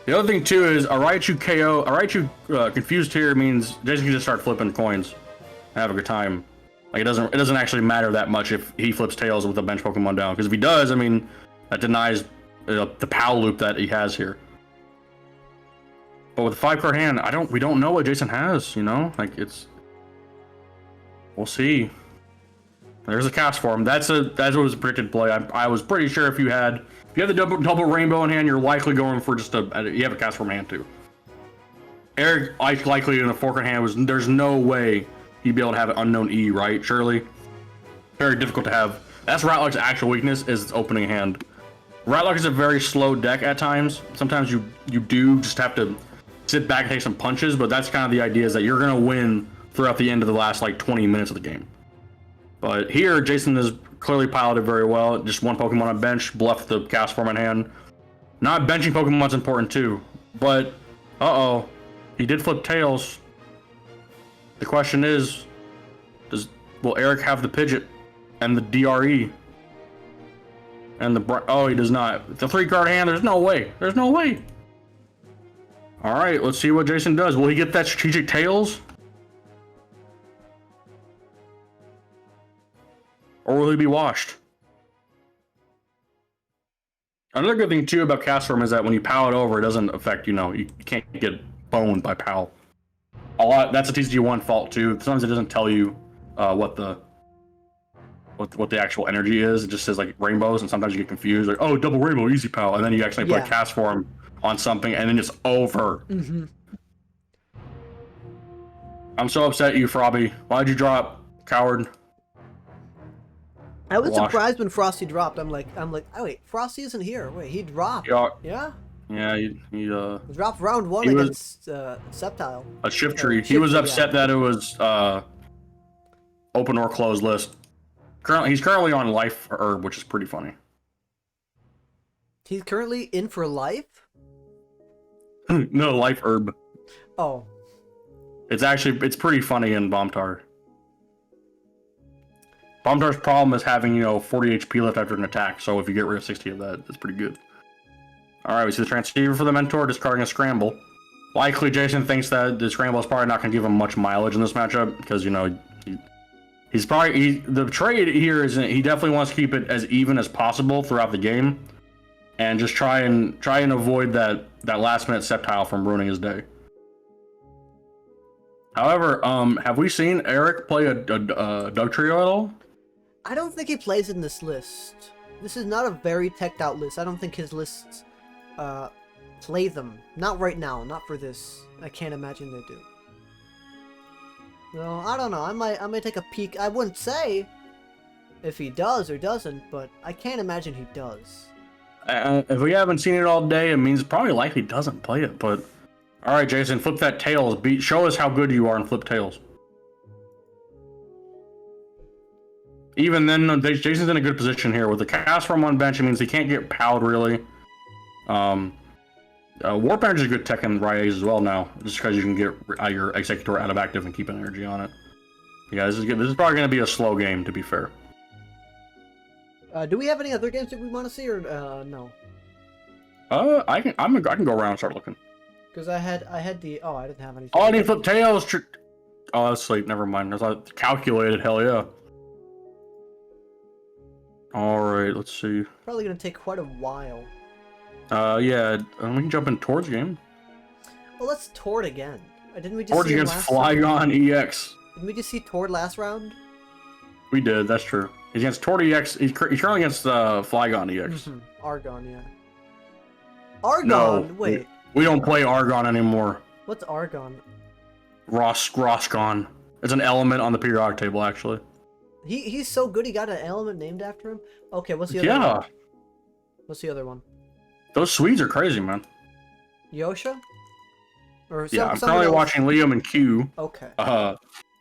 The other thing too is a Raichu KO, a Raichu confused here means Jason can just start flipping coins and have a good time. Like it doesn't actually matter that much if he flips tails with a bench Pokemon down, because if he does, I mean, that denies the PAL loop that he has here. But with a 5-card hand, we don't know what Jason has, you know? Like we'll see. There's a cast for him. That's what was a predicted play. I was pretty sure if you have the double rainbow in hand, you're likely going for just you have a cast form hand too. Eric likely in a 4-card hand there's no way he'd be able to have an unknown E, right? Surely. Very difficult to have. That's Ratlock's actual weakness, is its opening hand. Ratlock is a very slow deck at times. Sometimes you do just have to sit back and take some punches, but that's kind of the idea, is that you're gonna win throughout the end of the last like 20 minutes of the game. But here, Jason is clearly piloted very well. Just one Pokemon on bench, bluff the cast form in hand. Not benching Pokemon's important too, but he did flip tails. The question is, will Eric have the Pidgeot and the DRE? And he does not. The 3-card hand, there's no way. There's no way. All right, let's see what Jason does. Will he get that strategic tails? Or will he be washed? Another good thing too about cast form is that when you PAL it over, it doesn't affect, you can't get boned by PAL. That's a TCG1 fault too. Sometimes it doesn't tell you what the actual energy is. It just says like rainbows, and sometimes you get confused, like, oh, double rainbow, easy PAL, and then you actually put a cast form on something, and then it's over. Mm-hmm. I'm so upset at you, Frobby. Why'd you drop, coward? I was surprised when Frosty dropped. I'm like, oh wait, Frosty isn't here. Wait, he dropped. Yeah. Yeah. He dropped round 1 against Sceptile. A Shiftry. He was upset that it was open or closed list. He's currently on Life Herb, which is pretty funny. He's currently in for life? No, Life Herb. Oh. It's pretty funny in Bombtar. Bombtar's problem is having, 40 HP left after an attack, so if you get rid of 60 of that, that's pretty good. Alright, we see the Transceiver for the Mentor, discarding a Scramble. Likely, Jason thinks that the Scramble is probably not going to give him much mileage in this matchup, because, the trade here is he definitely wants to keep it as even as possible throughout the game, and just try and avoid that last minute Sceptile from ruining his day. However, have we seen Eric play a Dugtrio at all? I don't think he plays in this list. This is not a very teched out list. I don't think his lists play them. Not right now. Not for this. I can't imagine they do. No, I don't know. I might take a peek. I wouldn't say if he does or doesn't, but I can't imagine he does. If we haven't seen it all day, it means probably likely doesn't play it. But all right, Jason, flip that tails. Show us how good you are in flip tails. Even then, Jason's in a good position here with the cast from on bench. It means he can't get powed really. Warp Energy is a good tech in Ryeggs as well now, just because you can get your Executor out of active and keep an energy on it. Yeah, this is probably going to be a slow game, to be fair. Do we have any other games that we want to see, or no? I can go around and start looking. Because I had the I didn't have anything. Oh, I need flip tails. Oh, that's sleep. Never mind. I thought calculated. Hell yeah. All right, let's see. Probably gonna take quite a while. Yeah, we can jump in Tord's game. Well, let's Tord again. Didn't we just Tord see him against last Flygon EX. Didn't we just see Tord last round? We did. That's true. He's against Tord EX. He's currently against Flygon EX. Argon, yeah. Argon. No, wait. We don't play Argon anymore. What's Argon? Rosgon. It's an element on the periodic table, actually. He's so good. He got an element named after him. Okay, what's the other one? What's the other one? Those Swedes are crazy, man. Yosha? Or yeah, I'm currently watching Liam and Q. Okay.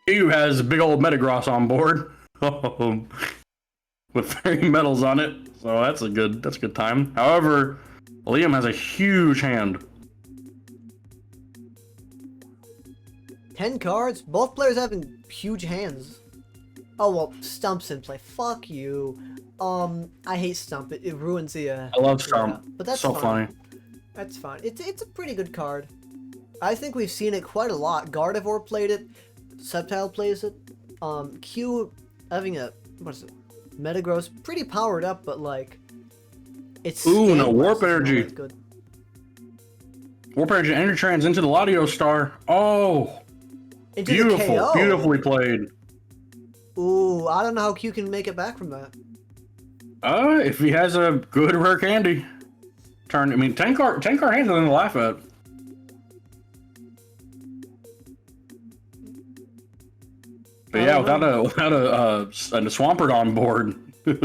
Q has a big old Metagross on board. With 30 medals on it. So that's a good time. However, Liam has a huge hand. 10 cards? Both players having huge hands. Oh, well, Stump's in play. Fuck you. I hate Stump. It ruins the, I love Stump. But that's so fine. funny. That's fine. It's a pretty good card. I think we've seen it quite a lot. Gardevoir played it. Sceptile plays it. Q having a, what is it? Metagross. Pretty powered up, but like, it's Ooh, no, Warp not Energy. as good. Warp Energy Enertrans into the Latios Star. Oh! Into beautiful. the KO. Beautifully played. Ooh, I don't know how Q can make it back from that. If he has a good rare candy. 10 card hands are nothing to laugh at. But yeah, without a Swampert on board, this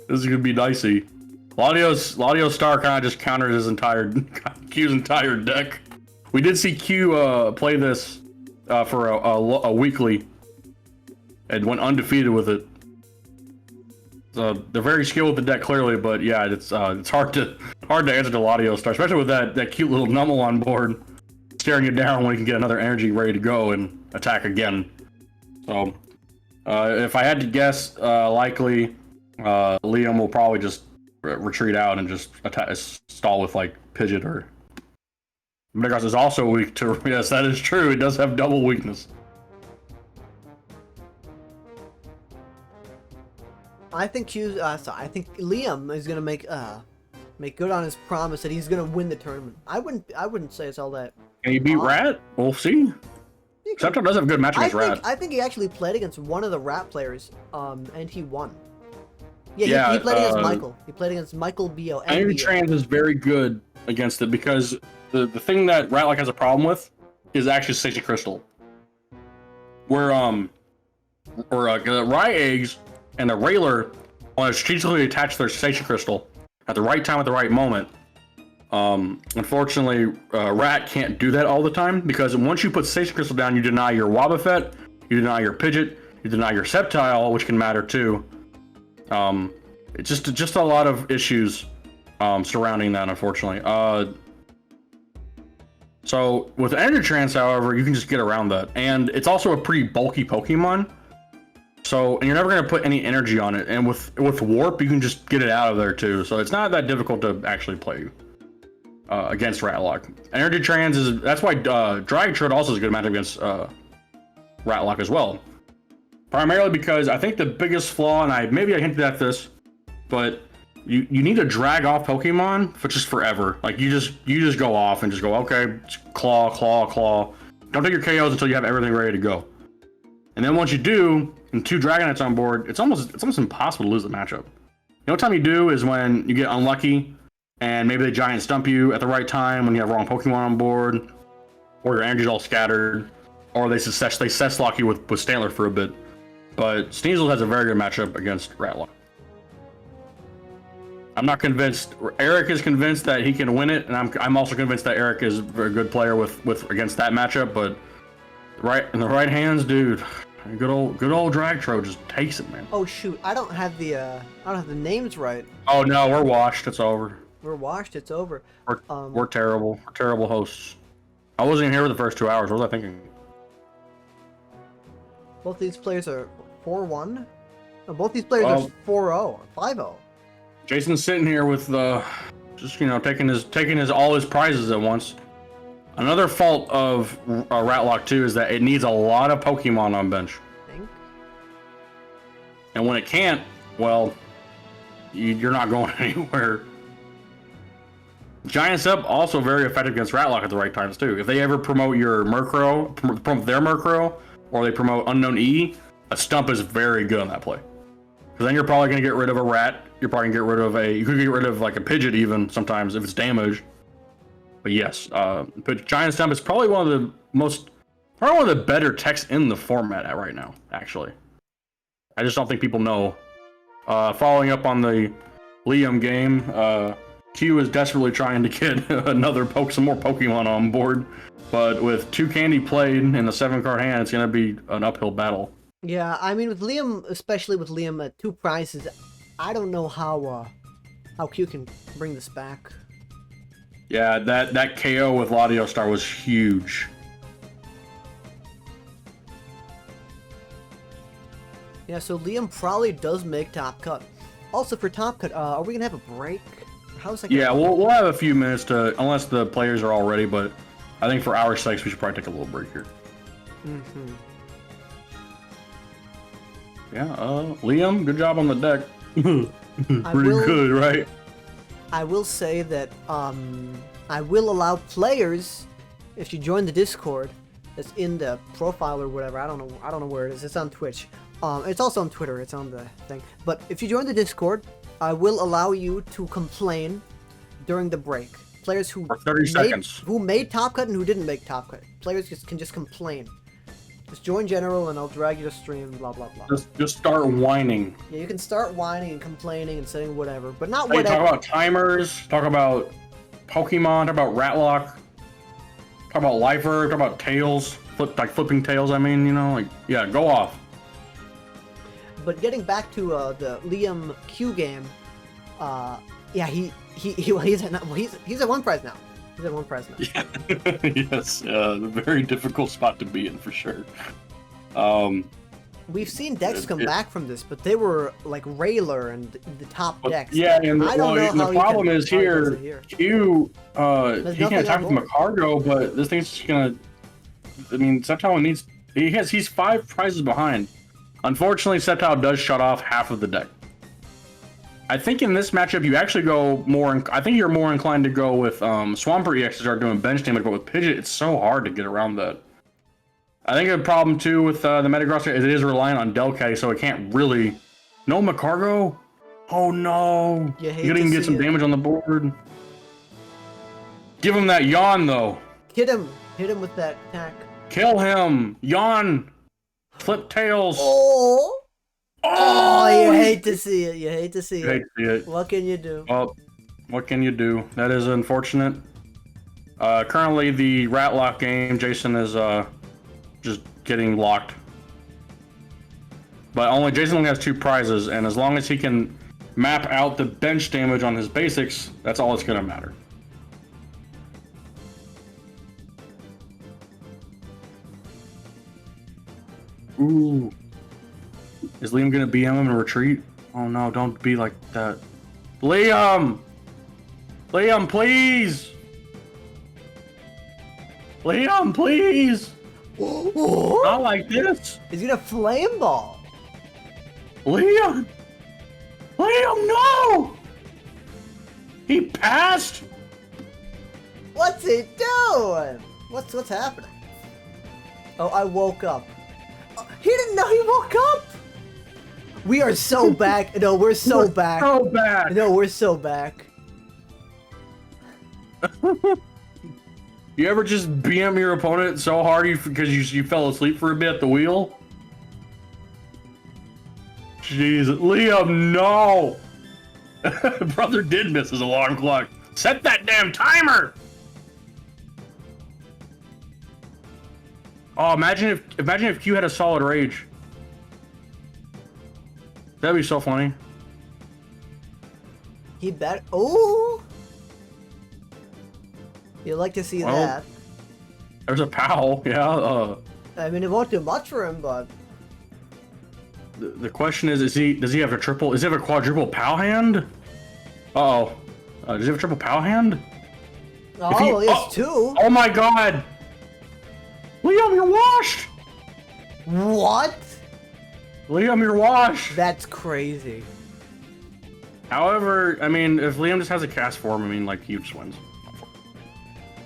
is gonna be dicey. Latios Star kind of just counters his Q's entire deck. We did see Q play this for a weekly and went undefeated with it. So they're very skilled with the deck, clearly, but yeah, it's hard to answer to Latios Star, especially with that cute little Numel on board, staring you down when he can get another energy ready to go and attack again. So, if I had to guess, likely Liam will probably just retreat out and just stall with like Pidgeot or. Metagross is also weak to. Yes, that is true. It does have double weakness. I think I think Liam is gonna make good on his promise that he's gonna win the tournament. I wouldn't say it's all that. Can he beat Rat? We'll see. Sceptile does have a good match against Rat. I think he actually played against one of the Rat players, and he won. Yeah, he played against Michael. He played against Michael Bio. Enertrans is very good against it because the thing that Ratlock has a problem with is actually Station Crystal. Where Ryeggs and the Railer want to strategically attach their Station Crystal at the right time at the right moment. Unfortunately, Rat can't do that all the time because once you put Station Crystal down, you deny your Wobbuffet, you deny your Pidgeot, you deny your Sceptile, which can matter too. It's just a lot of issues surrounding that, unfortunately. So with Enertrans, however, you can just get around that, and it's also a pretty bulky Pokemon. So, and you're never going to put any energy on it, and with Warp, you can just get it out of there too. So it's not that difficult to actually play against Ratlock. Enertrans that's why Dragontrode also is a good matchup against Ratlock as well. Primarily because I think the biggest flaw, and maybe I hinted at this, but you need to drag off Pokemon for just forever. Like you just go off and just go, okay, claw. Don't take your KOs until you have everything ready to go. And then once you do, and 2 Dragonites on board, it's almost impossible to lose the matchup. The only time you do is when you get unlucky, and maybe they giant stump you at the right time when you have wrong Pokemon on board, or your energy's all scattered, or they cess lock you with Stantler for a bit. But Sneasel has a very good matchup against Ratlock. I'm not convinced. Eric is convinced that he can win it, and I'm also convinced that Eric is a very good player with against that matchup. But in the right hands, dude, good old Dragtro just takes it, man. Oh shoot, I don't have the names right. Oh no, we're washed. It's over. We're washed. It's over. We're terrible. We're terrible hosts. I wasn't even here for the first 2 hours. What was I thinking? Both these players are 4-1. No, both these players are 4-0, 5-0. Jason's sitting here with just taking his all his prizes at once. Another fault of Ratlock 2 is that it needs a lot of Pokemon on bench. And when it can't, well, you're not going anywhere. Giant Step also very effective against Ratlock at the right times too. If they ever promote your Murkrow, promote their Murkrow, or they promote Unknown E, a Stump is very good on that play. Because then you're probably going to get rid of a Rat. You're probably going to get rid of you could get rid of like a Pidgeot even sometimes if it's damaged. But yes, but Giant Stump is probably one of the better techs in the format right now, actually. I just don't think people know. Following up on the Liam game, Q is desperately trying to get some more Pokemon on board. But with 2 candy played in the 7-card hand, it's going to be an uphill battle. Yeah, I mean, with Liam, especially with Liam at 2 prizes, I don't know how Q can bring this back. Yeah, that KO with Latiostar was huge. Yeah, so Liam probably does make Top Cut. Also, for Top Cut, are we going to have a break? How's that going? Yeah, we'll have a few minutes unless the players are all ready, but I think for our sakes, we should probably take a little break here. Mm-hmm. Yeah, Liam, good job on the deck. Pretty good, right? I will say that I will allow players, if you join the Discord, that's in the profile or whatever. I don't know where it is. It's on Twitch. It's also on Twitter. It's on the thing. But if you join the Discord, I will allow you to complain during the break. Players who for 30 seconds. Who made Top Cut and who didn't make Top Cut. Players can just complain. Just join general and I'll drag you to stream, blah, blah, blah. Just start whining. Yeah, you can start whining and complaining and saying whatever, but not hey, whatever. Talk about timers, talk about Pokemon, talk about Ratlock, talk about Lifer, talk about Tails, flipping Tails, yeah, go off. But getting back to the Liam Q game, yeah, he's at 1 prize now. He's at 1 prize now. Yeah. Yes, a very difficult spot to be in for sure. We've seen decks come back from this, but they were like Railer and the top decks. Yeah, and the problem is here, Q, he can't attack with Magcargo, but this thing's just gonna. I mean, Sceptile needs. He's 5 prizes behind. Unfortunately, Sceptile does shut off half of the deck. I think in this matchup, you actually go more. I think you're more inclined to go with Swampert EX to start doing bench damage, but with Pidgeot, it's so hard to get around that. I think the problem too with the Metagross is it is reliant on Delcatty, so it can't really. No Magcargo? Oh no! You didn't get some damage on the board. Give him that yawn though. Hit him with that attack. Kill him! Yawn! Flip Tails! Oh, you hate to see it. You hate to see it. What can you do? Well, what can you do? That is unfortunate. Currently, the Ratlock game, Jason is just getting locked. But Jason only has 2 prizes, and as long as he can map out the bench damage on his basics, that's all that's going to matter. Ooh. Is Liam gonna BM him and retreat? Oh no, don't be like that. Liam! Liam, please! Liam, please! Not like this! He's gonna flame ball! Liam! Liam, no! He passed! What's he doing? What's happening? Oh, I woke up. He didn't know he woke up! We are so back. No, we're so back. So back. No, we're so back. You ever just BM your opponent so hard because you fell asleep for a bit at the wheel? Jeez, Liam, no! Brother did miss his alarm clock. Set that damn timer! Oh, imagine if Q had a solid rage. That'd be so funny. He bet. Oh! You'd like to see that. There's a POW, yeah. I mean, it won't do much for him, but... The question is does he have a quadruple POW hand? Uh-oh. Does he have a triple POW hand? Oh, he has two. Oh my god! Liam, you're washed! What? Liam, you're washed! That's crazy. However, I mean, if Liam just has a cast form, I mean, like, he just wins.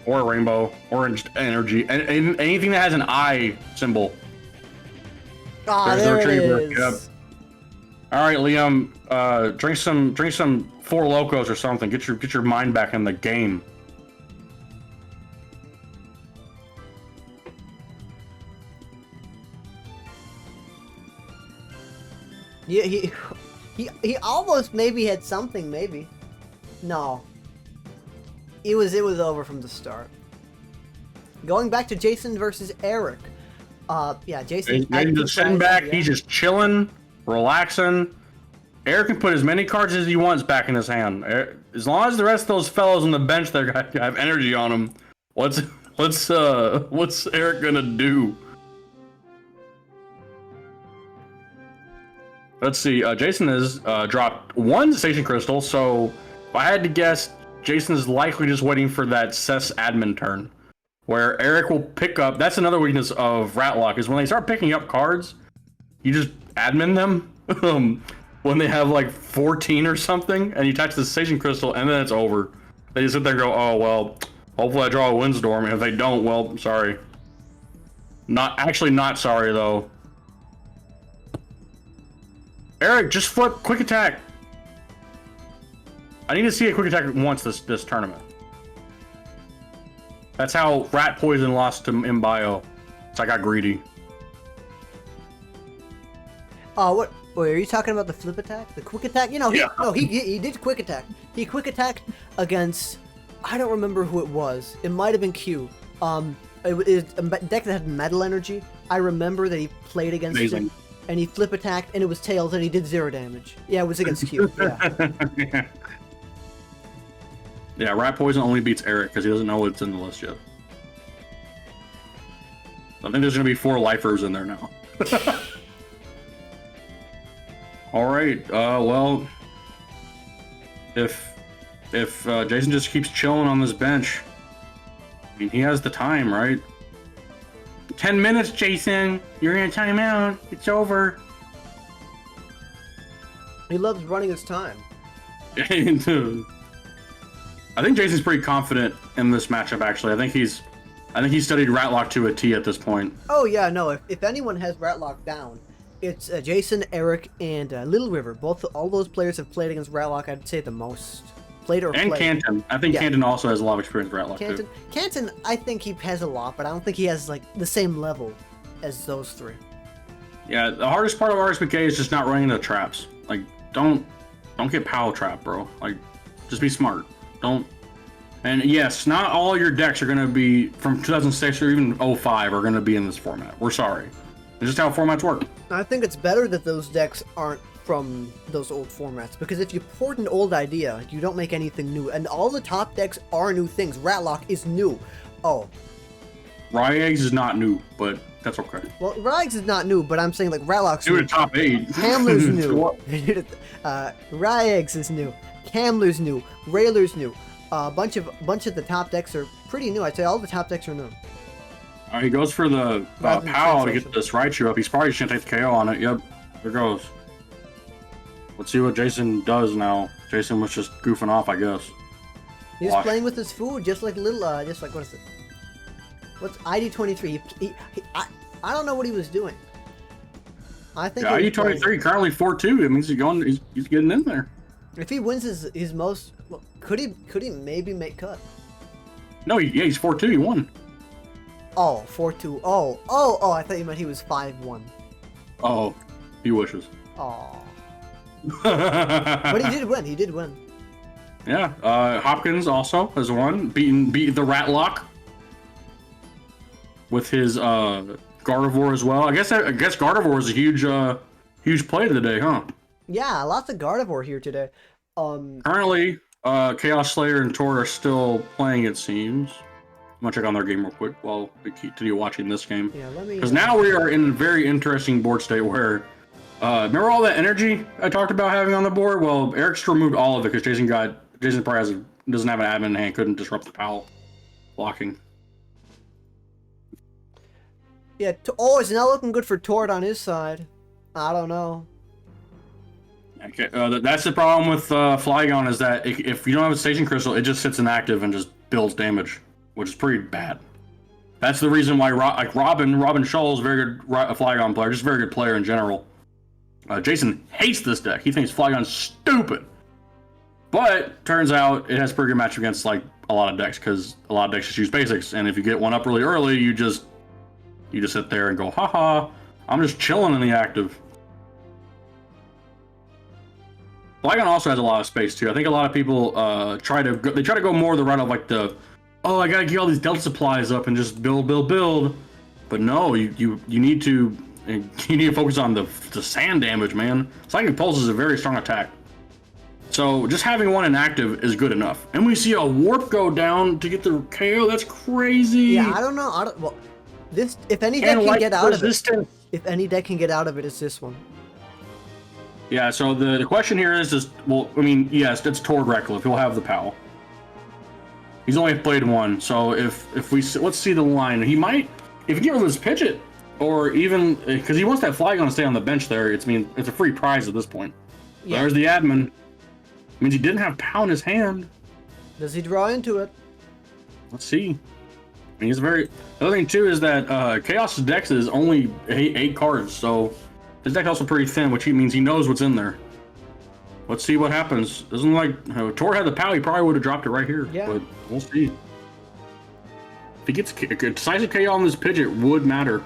Or a rainbow, orange energy, and anything that has an eye symbol. Ah, there it is. Yep. All right, Liam, drink some Four Locos or something. Get your mind back in the game. Yeah, he almost maybe had something, maybe. No. It was over from the start. Going back to Jason versus Eric. Yeah, Jason. He's just sitting back. Yeah. He's just chilling, relaxing. Eric can put as many cards as he wants back in his hand. As long as the rest of those fellows on the bench there have energy on them. What's Eric gonna do? Let's see. Jason has dropped one Station Crystal, so if I had to guess, Jason is likely just waiting for that Cess admin turn, where Eric will pick up. That's another weakness of Ratlock, is when they start picking up cards, you just admin them when they have like 14 or something, and you touch the Station Crystal, and then it's over. They just sit there and go, oh, well, hopefully I draw a Windstorm, and if they don't, well, sorry. Not sorry, though. Eric, just flip Quick Attack. I need to see a Quick Attack once this tournament. That's how Rat Poison lost to Imbio. So I got greedy. What? Wait, are you talking about the flip attack? The quick attack? You know, he did quick attack. He quick attacked against, I don't remember who it was. It might have been Q. It a deck that had metal energy. I remember that he played against him, and he flip attacked, and it was Tails, and he did 0 damage. Yeah, it was against Q. Yeah. Yeah, Rat Poison only beats Eric because he doesn't know what's in the list yet. I think there's gonna be 4 lifers in there now. All right. Well, if Jason just keeps chilling on this bench, I mean, he has the time, right? 10 minutes, Jason. You're gonna time out. It's over. He loves running his time. I think Jason's pretty confident in this matchup. Actually, I think he's studied Ratlock to a T at this point. Oh yeah, no. If anyone has Ratlock down, it's Jason, Eric, and Little River. All those players have played against Ratlock. I'd say the most played. And Canton. I think Canton also has a lot of experience with Ratlock too. Canton, I think he has a lot, but I don't think he has like the same level as those 3. Yeah, the hardest part of RSPK is just not running into traps. Like, don't get POW trapped, bro. Like, just be smart. Don't. And yes, not all your decks are going to be from 2006 or even 05 are going to be in this format. We're sorry. It's just how formats work. I think it's better that those decks aren't from those old formats, because if you port an old idea, you don't make anything new. And all the top decks are new things. Ratlock is new. Oh. Ryeeggs is not new, but that's okay. Well, Ryeeggs is not new, but I'm saying like Ratlock's new. New to top 8. Hamler's new. Ryeeggs is new. Hamler's new. Railer's new. A bunch of the top decks are pretty new. I'd say all the top decks are new. He goes for the POW to get this Raichu up. He's probably just gonna take the KO on it. Yep, there goes. Let's see what Jason does now. Jason was just goofing off, I guess. He's playing with his food, just like what is it? What's ID23? I don't know what he was doing. I think. Yeah, U23 currently 4-2. It means he's getting in there. If he wins his most, well, could he maybe make cut? No, he's 4-2. He won. Oh, 4-2. Oh, I thought you meant he was 5-1. Oh, he wishes. Oh. But he did win. Yeah, Hopkins also has won, beat the Ratlock with his Gardevoir as well. I guess Gardevoir is a huge play of the day, huh? Yeah, lots of Gardevoir here today. Currently, Chaos Slayer and Tor are still playing, it seems. I'm gonna check on their game real quick while we continue watching this game. Yeah, let me. Because now we are in a very interesting board state where, remember all that energy I talked about having on the board? Well, Eric's removed all of it because Jason probably doesn't have an admin in hand, couldn't disrupt the PAL blocking. Yeah, it's not looking good for Tord on his side. I don't know. Okay, that's the problem with Flygon is that if you don't have a Station Crystal, it just sits inactive and just builds damage, which is pretty bad. That's the reason why Robin Scholl is a very good Flygon player, just a very good player in general. Jason hates this deck. He thinks Flygon's stupid. But turns out it has a pretty good match against like a lot of decks because a lot of decks just use basics, and if you get one up really early, you just sit there and go, haha, I'm just chilling in the active. Flygon also has a lot of space too. I think a lot of people try to go more the route of like I gotta get all these Delta supplies up and just build. But no, you need to focus on the sand damage, man. Psychic Pulse is a very strong attack. So just having one inactive is good enough. And we see a Warp go down to get the KO. That's crazy. Yeah, I don't know. Well, if any deck can get out of it, if any deck can get out of it, it's this one. Yeah. So the question here is just, well, I mean, yes, it's Tord Reckless. He'll have the PAL. He's only played one, so if we let's see the line, he might, if he get rid of his Pidgeot, or even because he wants that Flygon to stay on the bench there. It's a free prize at this point. Yeah. There's the admin. Means he didn't have PAL in his hand. Does he draw into it? Let's see. I mean, the other thing too is that Chaos's deck is only 8 cards, so his deck also pretty thin, which means he knows what's in there. Let's see what happens. Doesn't like Tor had the PAL, he probably would have dropped it right here. Yeah. But we'll see. If he gets a decisive KO on this Pidgeot, would matter.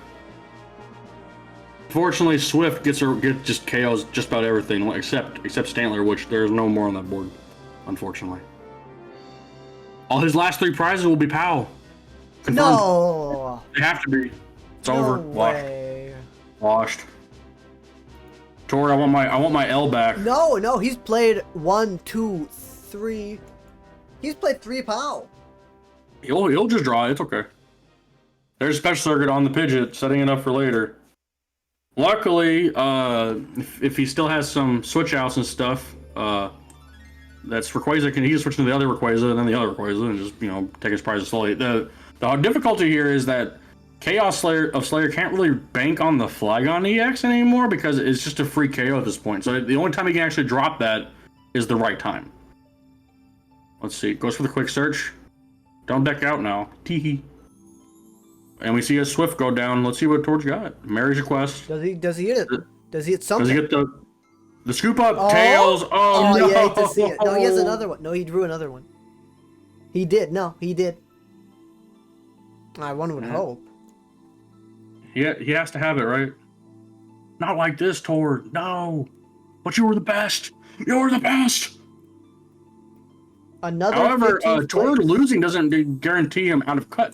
Fortunately, Swift just KOs just about everything except Stantler, which there's no more on that board, unfortunately. All his last 3 prizes will be PAL. Confirmed. No. They have to be. It's over. Washed. Tor, I want my L back. No, he's played 1, 2, 3. He's played 3 PAL. He'll just draw. It's okay. There's a special circuit on the Pidgeot, setting it up for later. Luckily, if he still has some switch outs and stuff, that's Rayquaza, he can switch to the other Rayquaza and then the other Rayquaza and just take his prizes slowly. The difficulty here is that Chaos Slayer can't really bank on the Flygon EX anymore because it's just a free KO at this point. So the only time he can actually drop that is the right time. Let's see. Goes for the quick search. Don't deck out now. Teehee. And we see a Swift go down. Let's see what Torch got. Mary's request. Does he hit it? Does he hit something? Does he get the scoop up? Tails. Oh no. Yeah, I hate to see it. No, he has another one. No, he drew another one. He did. No, he did. One would hope. Yeah, he has to have it, right? Not like this, Tor. No. But you were the best. You were the best. However, Tor losing doesn't guarantee him out of cut.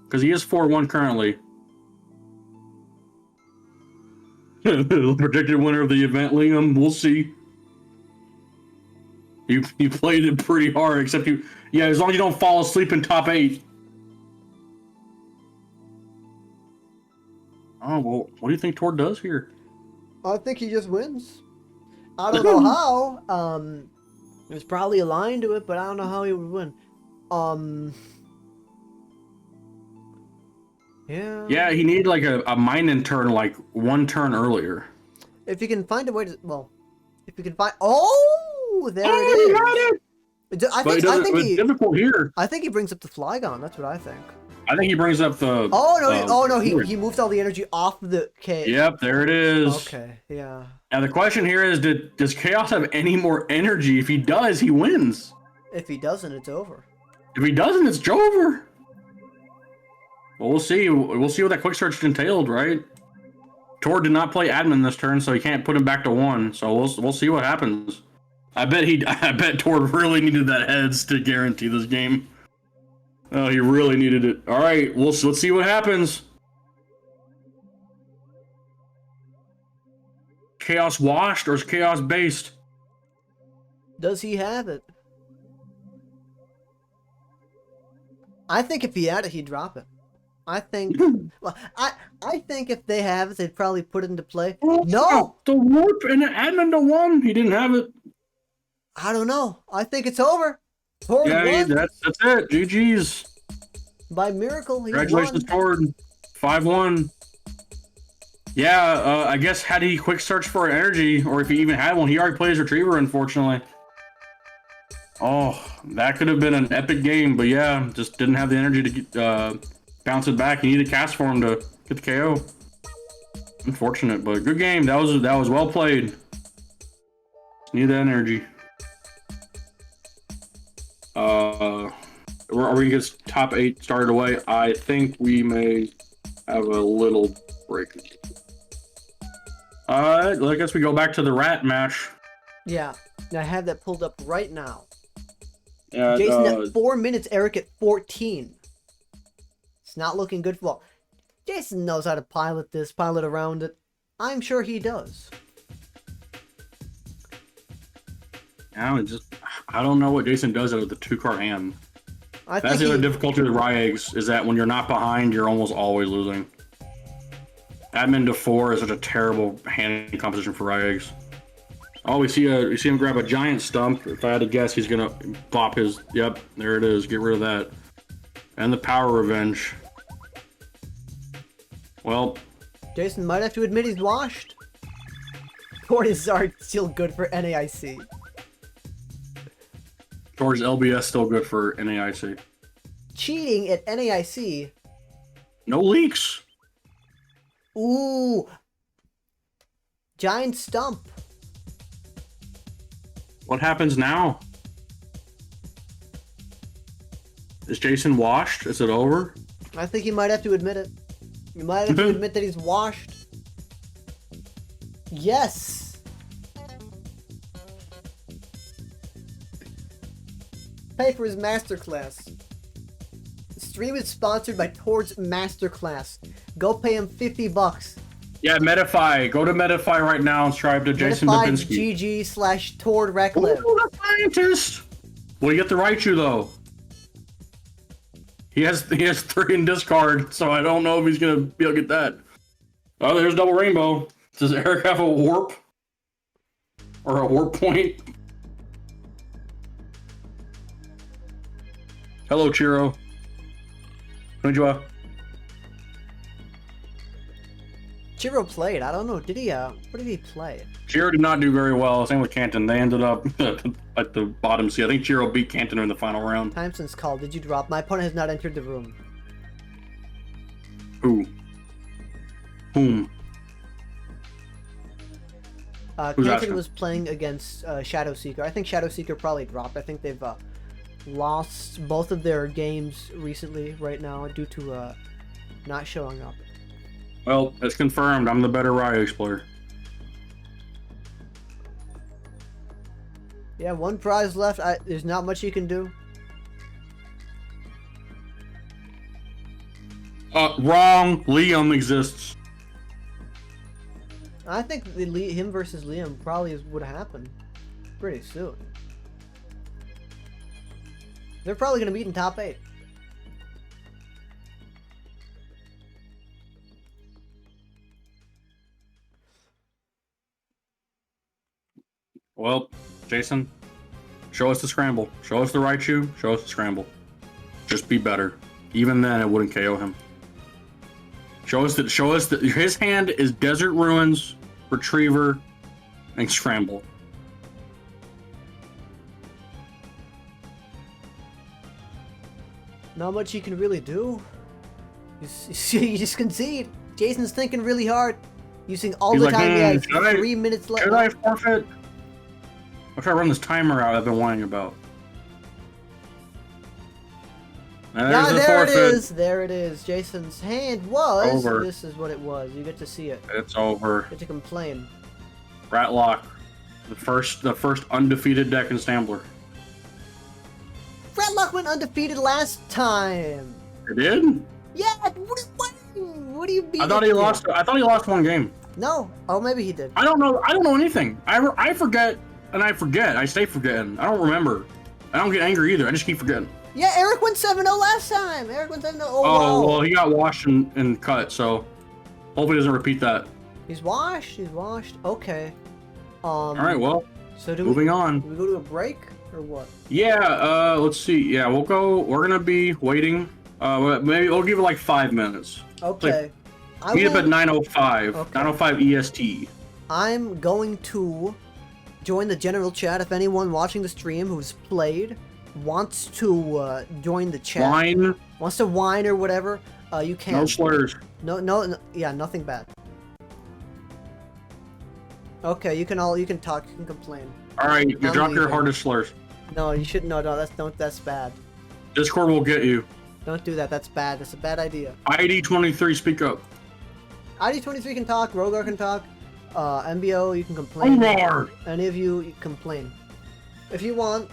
Because he is 4-1 currently. Projected winner of the event, Liam. We'll see. You played it pretty hard, except as long as you don't fall asleep in top 8. Oh, well, what do you think Tor does here? I think he just wins. I don't know how. There's probably a line to it, but I don't know how he would win. Yeah. Yeah, he needed like a mining turn, like 1 turn earlier. If you can find a way to, if you can find, there it is. Got it. I think it's difficult here. I think he brings up the Flygon. That's what I think. I think he brings up the. Oh no! He moved all the energy off the K. Yep, there it is. Okay, yeah. Now the question here is, does Chaos have any more energy? If he does, he wins. If he doesn't, it's over. If he doesn't, it's over. Well, we'll see. We'll see what that quick search entailed, right? Tor did not play admin this turn, so he can't put him back to 1. So we'll see what happens. I bet Tor really needed that heads to guarantee this game. Oh, he really needed it. All right, let's see what happens. Chaos washed or is Chaos based? Does he have it? I think if he had it, he'd drop it. I think. Well, I think if they have it, they'd probably put it into play. No, the warp and the admin to 1. He didn't have it. I don't know. I think it's over. Tord won. That's it. GG's. By miracle, he Congratulations, Tord. 5-1. Yeah, I guess had he quick search for energy, or if he even had one, he already plays Retriever, unfortunately. Oh, that could have been an epic game, but yeah, just didn't have the energy to get, bounce it back. He needed cast form to get the KO. Unfortunate, but good game. That was well played. Just need that energy. Are we gonna get top 8 started away? I think we may have a little break. I guess we go back to the rat match. Yeah, I have that pulled up right now. Yeah, Jason at 4 minutes, Eric at 14. It's not looking good for well. Jason knows how to pilot around it. I'm sure he does. I don't know what Jason does out of the 2-card hand. That's the other difficulty with Ryegs, is that when you're not behind, you're almost always losing. Admin to 4 is such a terrible hand composition for Ryegs. Oh, we see him grab a giant stump. If I had to guess, he's gonna bop his. Yep, there it is. Get rid of that. And the power revenge. Well, Jason might have to admit he's washed. Cortizar still good for NAIC. George LBS still good for NAIC. Cheating at NAIC. No leaks. Ooh. Giant stump. What happens now? Is Jason washed? Is it over? I think he might have to admit it. He might have to admit that he's washed. Yes. Pay for his masterclass. The stream is sponsored by Tord's Masterclass. Go pay him $50. Yeah, Medify. Go to Medify right now and subscribe to Jason Babinski. GG/Tord Recklib. Oh, the scientist! Well, you get the Raichu though. He has 3 in discard, so I don't know if he's gonna be able to get that. Oh, there's double rainbow. Does Eric have a warp? Or a warp point? Hello, Chiro. Konnichiwa. Chiro played. I don't know. Did he? What did he play? Chiro did not do very well. Same with Canton. They ended up at the bottom seed. I think Chiro beat Canton in the final round. Time since call. Did you drop? My opponent has not entered the room. Who? Whom? Canton was playing against Shadow Seeker. I think Shadow Seeker probably dropped. I think they've lost both of their games recently right now due to not showing up. Well, it's confirmed. I'm the better Ryex player. Yeah, 1 prize left. There's not much you can do. Wrong. Liam exists. I think him versus Liam probably would happen pretty soon. They're probably going to meet in top 8. Well, Jason, show us the scramble. Show us the Raichu. Show us the scramble. Just be better. Even then, it wouldn't KO him. Show us that his hand is Desert Ruins, Retriever, and Scramble. Not much you can really do. You just concede. Jason's thinking really hard. Using all He's the like, time he has. should I- 3 minutes left. Should I forfeit? I'll try to run this timer out I've been whining about. And there's the there it forfeit. is. There it is. Jason's hand was. Over. This is what it was. You get to see it. It's over. You get to complain. Ratlock, the first undefeated deck in Stambler. Ratlock went undefeated last time. It did? Yeah. What do you mean? I thought he lost. I thought he lost one game. No. Oh, maybe he did. I don't know. I don't know anything. I forget and I forget. I stay forgetting. I don't remember. I don't get angry either. I just keep forgetting. Yeah, Eric went 7-0 last time. Eric went 7-0. Oh, Oh, wow. well, he got washed and cut, so hopefully he doesn't repeat that. He's washed. He's washed. Okay. All right, well, So do moving on. we go to a break or what? Yeah, let's see. Yeah, we're gonna be waiting. Maybe we'll give it like 5 minutes. Okay. Meet up at 9:05. Okay. 9:05 EST. I'm going to join the general chat if anyone watching the stream who's played wants to join the chat. Wine, Wants to whine or whatever. You can. no slurs. No, yeah, nothing bad. Okay, you can talk, you can complain. All right, you I'm drop your leaving. hardest slurs. No, you shouldn't. No, that's bad. Discord will get you. Don't do that. That's bad. That's a bad idea. ID 23, speak up. ID23 can talk. Rogar can talk. MBO, you can complain. Rogar! Any of you complain. If you want,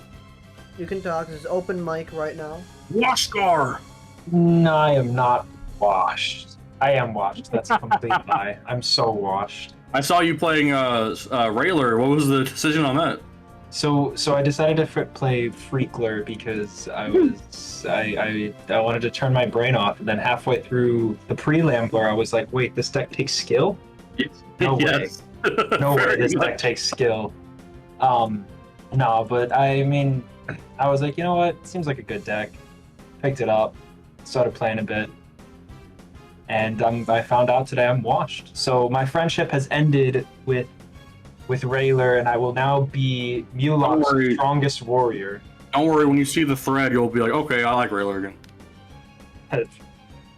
you can talk. There's open mic right now. Washgar! No, I am not washed. I am washed. That's a complete lie. I'm so washed. I saw you playing Railer. What was the decision on that? So I decided to play Freakler because I wanted to turn my brain off, and then halfway through the pre-Lambler, I was like, wait, this deck takes skill? No way. No way Very this much. deck takes skill. No, but I mean, I was like, you know what? Seems like a good deck. Picked it up, started playing a bit, and I found out today I'm washed. So my friendship has ended with Rayler, and I will now be Don't Mulok's worry. strongest warrior. Don't worry, when you see the thread, you'll be like, okay, I like Railer again.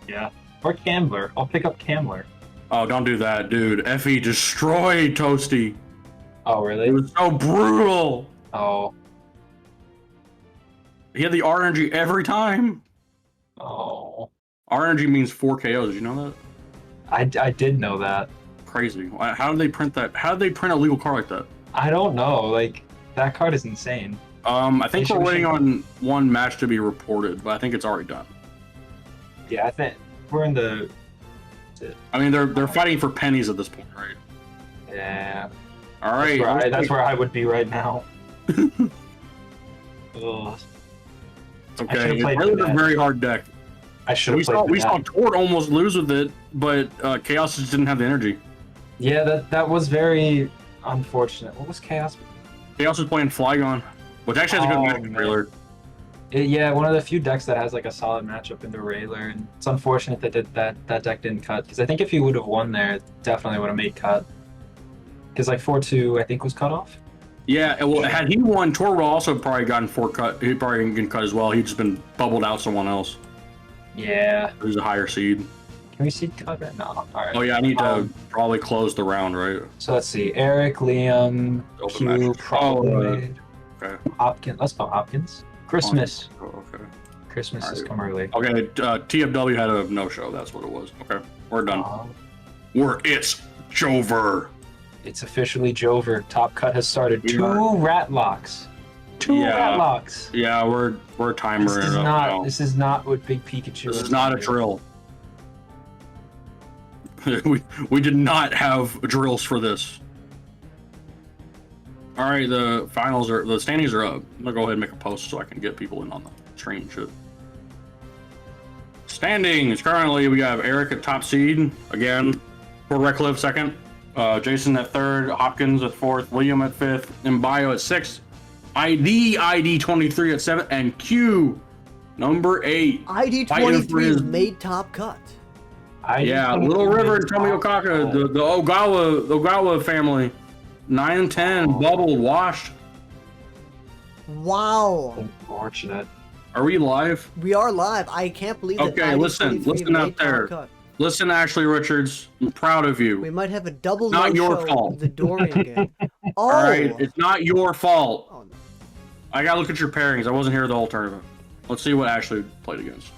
Yeah. Or Camler. I'll pick up Camler. Oh, don't do that, dude. Effie destroyed Toasty. Oh, It really? was so brutal. Oh. He had the RNG every time. Oh. RNG means 4 KOs. Did you know that? I did know that. Crazy. How did they print that? How did they print a legal card like that? I don't know. Like, that card is insane. I think They we're should- waiting on one match to be reported, but I think it's already done. Yeah, I think we're in the. I mean, they're fighting for pennies at this point, right? Yeah. All right. That's where I would be right now. Ugh. It's I okay. should've It's played really a that. very hard deck. I should We have played. saw that. Tord almost lose with it, but Chaos just didn't have the energy. Yeah, that was very unfortunate. What was Chaos? Chaos is playing Flygon, which actually has a good Oh, match with man. Railer. Yeah, one of the few decks that has like a solid matchup into Rayler, and it's unfortunate that deck didn't cut, because I think if he would have won there, it definitely would have made cut. Because like 4-2, I think, was cut off. Yeah, well, had he won, Tord would also probably gotten 4 cut. He'd probably gotten cut as well. He'd just been bubbled out someone else Yeah. who's a higher seed. Can we see cut right now? All right. Oh yeah, I need to Um, probably close the round, right? So let's see. Eric, Liam, Open Q, matches. probably. Okay. Hopkins. Let's go Hopkins. Christmas. Oh, okay. Christmas has Alright. come early. Okay, TFW had a no-show. That's what it was. Okay, we're done. It's Jover. It's officially Jover. Top cut has started. We 2 are- Ratlocks. 2 Yeah. Ratlocks. Yeah, we're timering This is it up not. now. This is not what Big Pikachu This is not a drill. we did not have drills for this. All right, the standings are up. I'm gonna go ahead and make a post so I can get people in on the stream and shit. Standings currently, we have Eric at top seed again, Fort Redcliffe second, Jason at third, Hopkins at fourth, William at fifth, Mbio at sixth, ID 23 at seventh, and Q number 8. Fighting for ID23 his- made top cut. Yeah, Little River and Tomiokaka, the Ogawa family, 9 and 10, bubbled, washed. Wow. Unfortunate. Are we live? We are live. I can't believe that. Okay, listen out there. Listen, Ashley Richards, I'm proud of you. We might have a double not your no-show fault. of the Dorian game. Oh. All right, it's not your fault. Oh, no. I gotta look at your pairings. I wasn't here the whole tournament. Let's see what Ashley played against.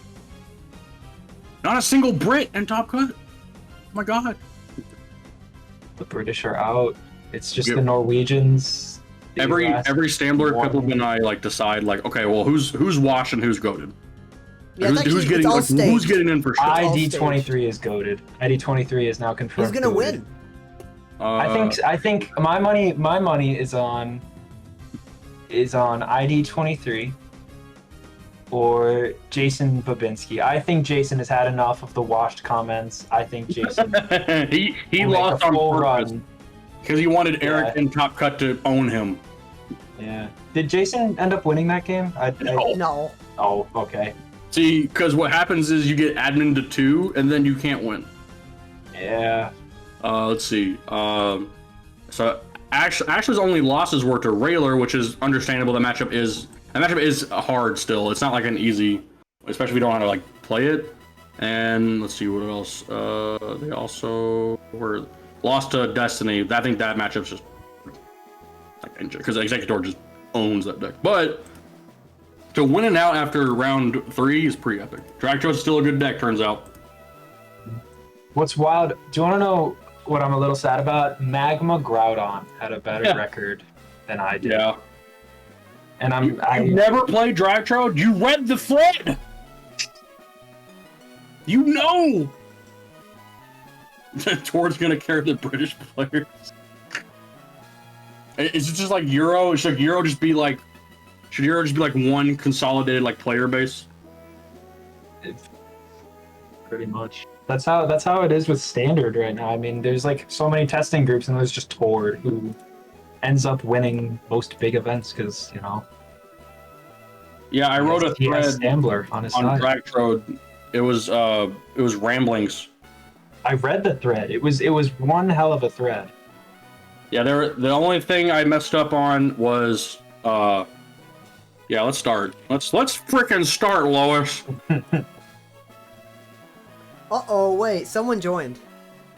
Not a single Brit in Top Cut. Oh my god. The British are out. It's just the Norwegians. Every Stambler, Piplup, and I like decide like, okay, well, who's washed and who's goated. Yeah, who's getting in for sure? ID23 is goated. ID23 is now confirmed. He's gonna win. I think my money is on ID23 or Jason Babinski. I think Jason has had enough of the washed comments. I think Jason he lost on purpose because he wanted Eric in Top Cut to own him. Yeah. Did Jason end up winning that game? No. Oh, okay. See, because what happens is you get admin to 2, and then you can't win. Yeah. Let's see. So Ashley's only losses were to Railer, which is understandable. That matchup is hard still. It's not like an easy, especially if you don't know how to like play it. And let's see what else. They also were lost to Destiny. I think that matchup's just like because Executor just owns that deck, but. To win it out after round 3 is pretty epic. Dragtro's still a good deck, turns out. What's wild? Do you want to know what I'm a little sad about? Magma Groudon had a better record than I did. Yeah. And I never played Dragtro. You read the thread. You know. Tord's gonna carry the British players. Is it just like Euro? Should Euro just be like? Should Euro just be like one consolidated like player base? Pretty much. That's how it is with Standard right now. I mean, there's like so many testing groups, and there's just Tord who ends up winning most big events because Yeah, I wrote a thread Stambler on his side. Dragtro. It was ramblings. I read the thread. It was one hell of a thread. Yeah, the only thing I messed up on was yeah, let's start. Let's frickin' start, Lois. Uh-oh, wait, someone joined.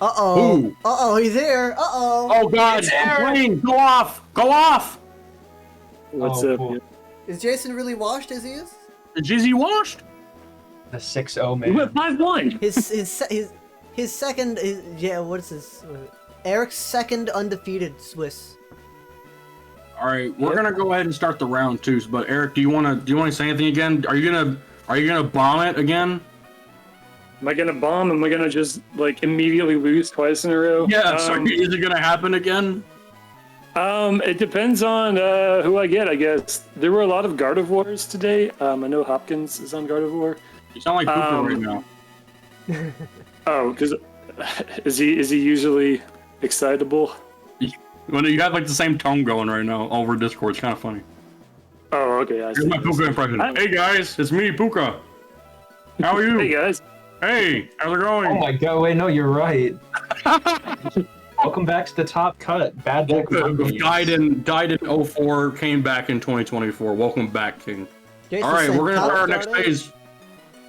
Uh-oh. Who? Uh-oh, he's here. Uh-oh. Oh god, plane, go off! Go off! What's up? Cool. Is Jason really washed as he is? Is Jizzy washed? The 6-0 man. We went 5-1. His second what is this? Eric's second undefeated Swiss. All right, we're gonna go ahead and start the round 2. But Eric, do you want to say anything again? Are you gonna bomb it again? Am I gonna bomb? Am I gonna just like immediately lose twice in a row? Yeah. Is it gonna happen again? It depends on who I get. I guess there were a lot of Gardevoirs today. I know Hopkins is on Gardevoir. You sound like Cooper right now. Oh, because is he usually excitable? Well, you have like the same tone going right now over Discord. It's kind of funny. Oh, okay. I see. Here's my Puka impression. Hey guys, it's me, Puka. How are you? Hey guys. Hey, how's it going? Oh my god! Wait, no, you're right. Welcome back to the Top Cut. Bad deck. Died in 04, came back in 2024. Welcome back, King. Jason All right, said we're gonna start our Top next Cut phase.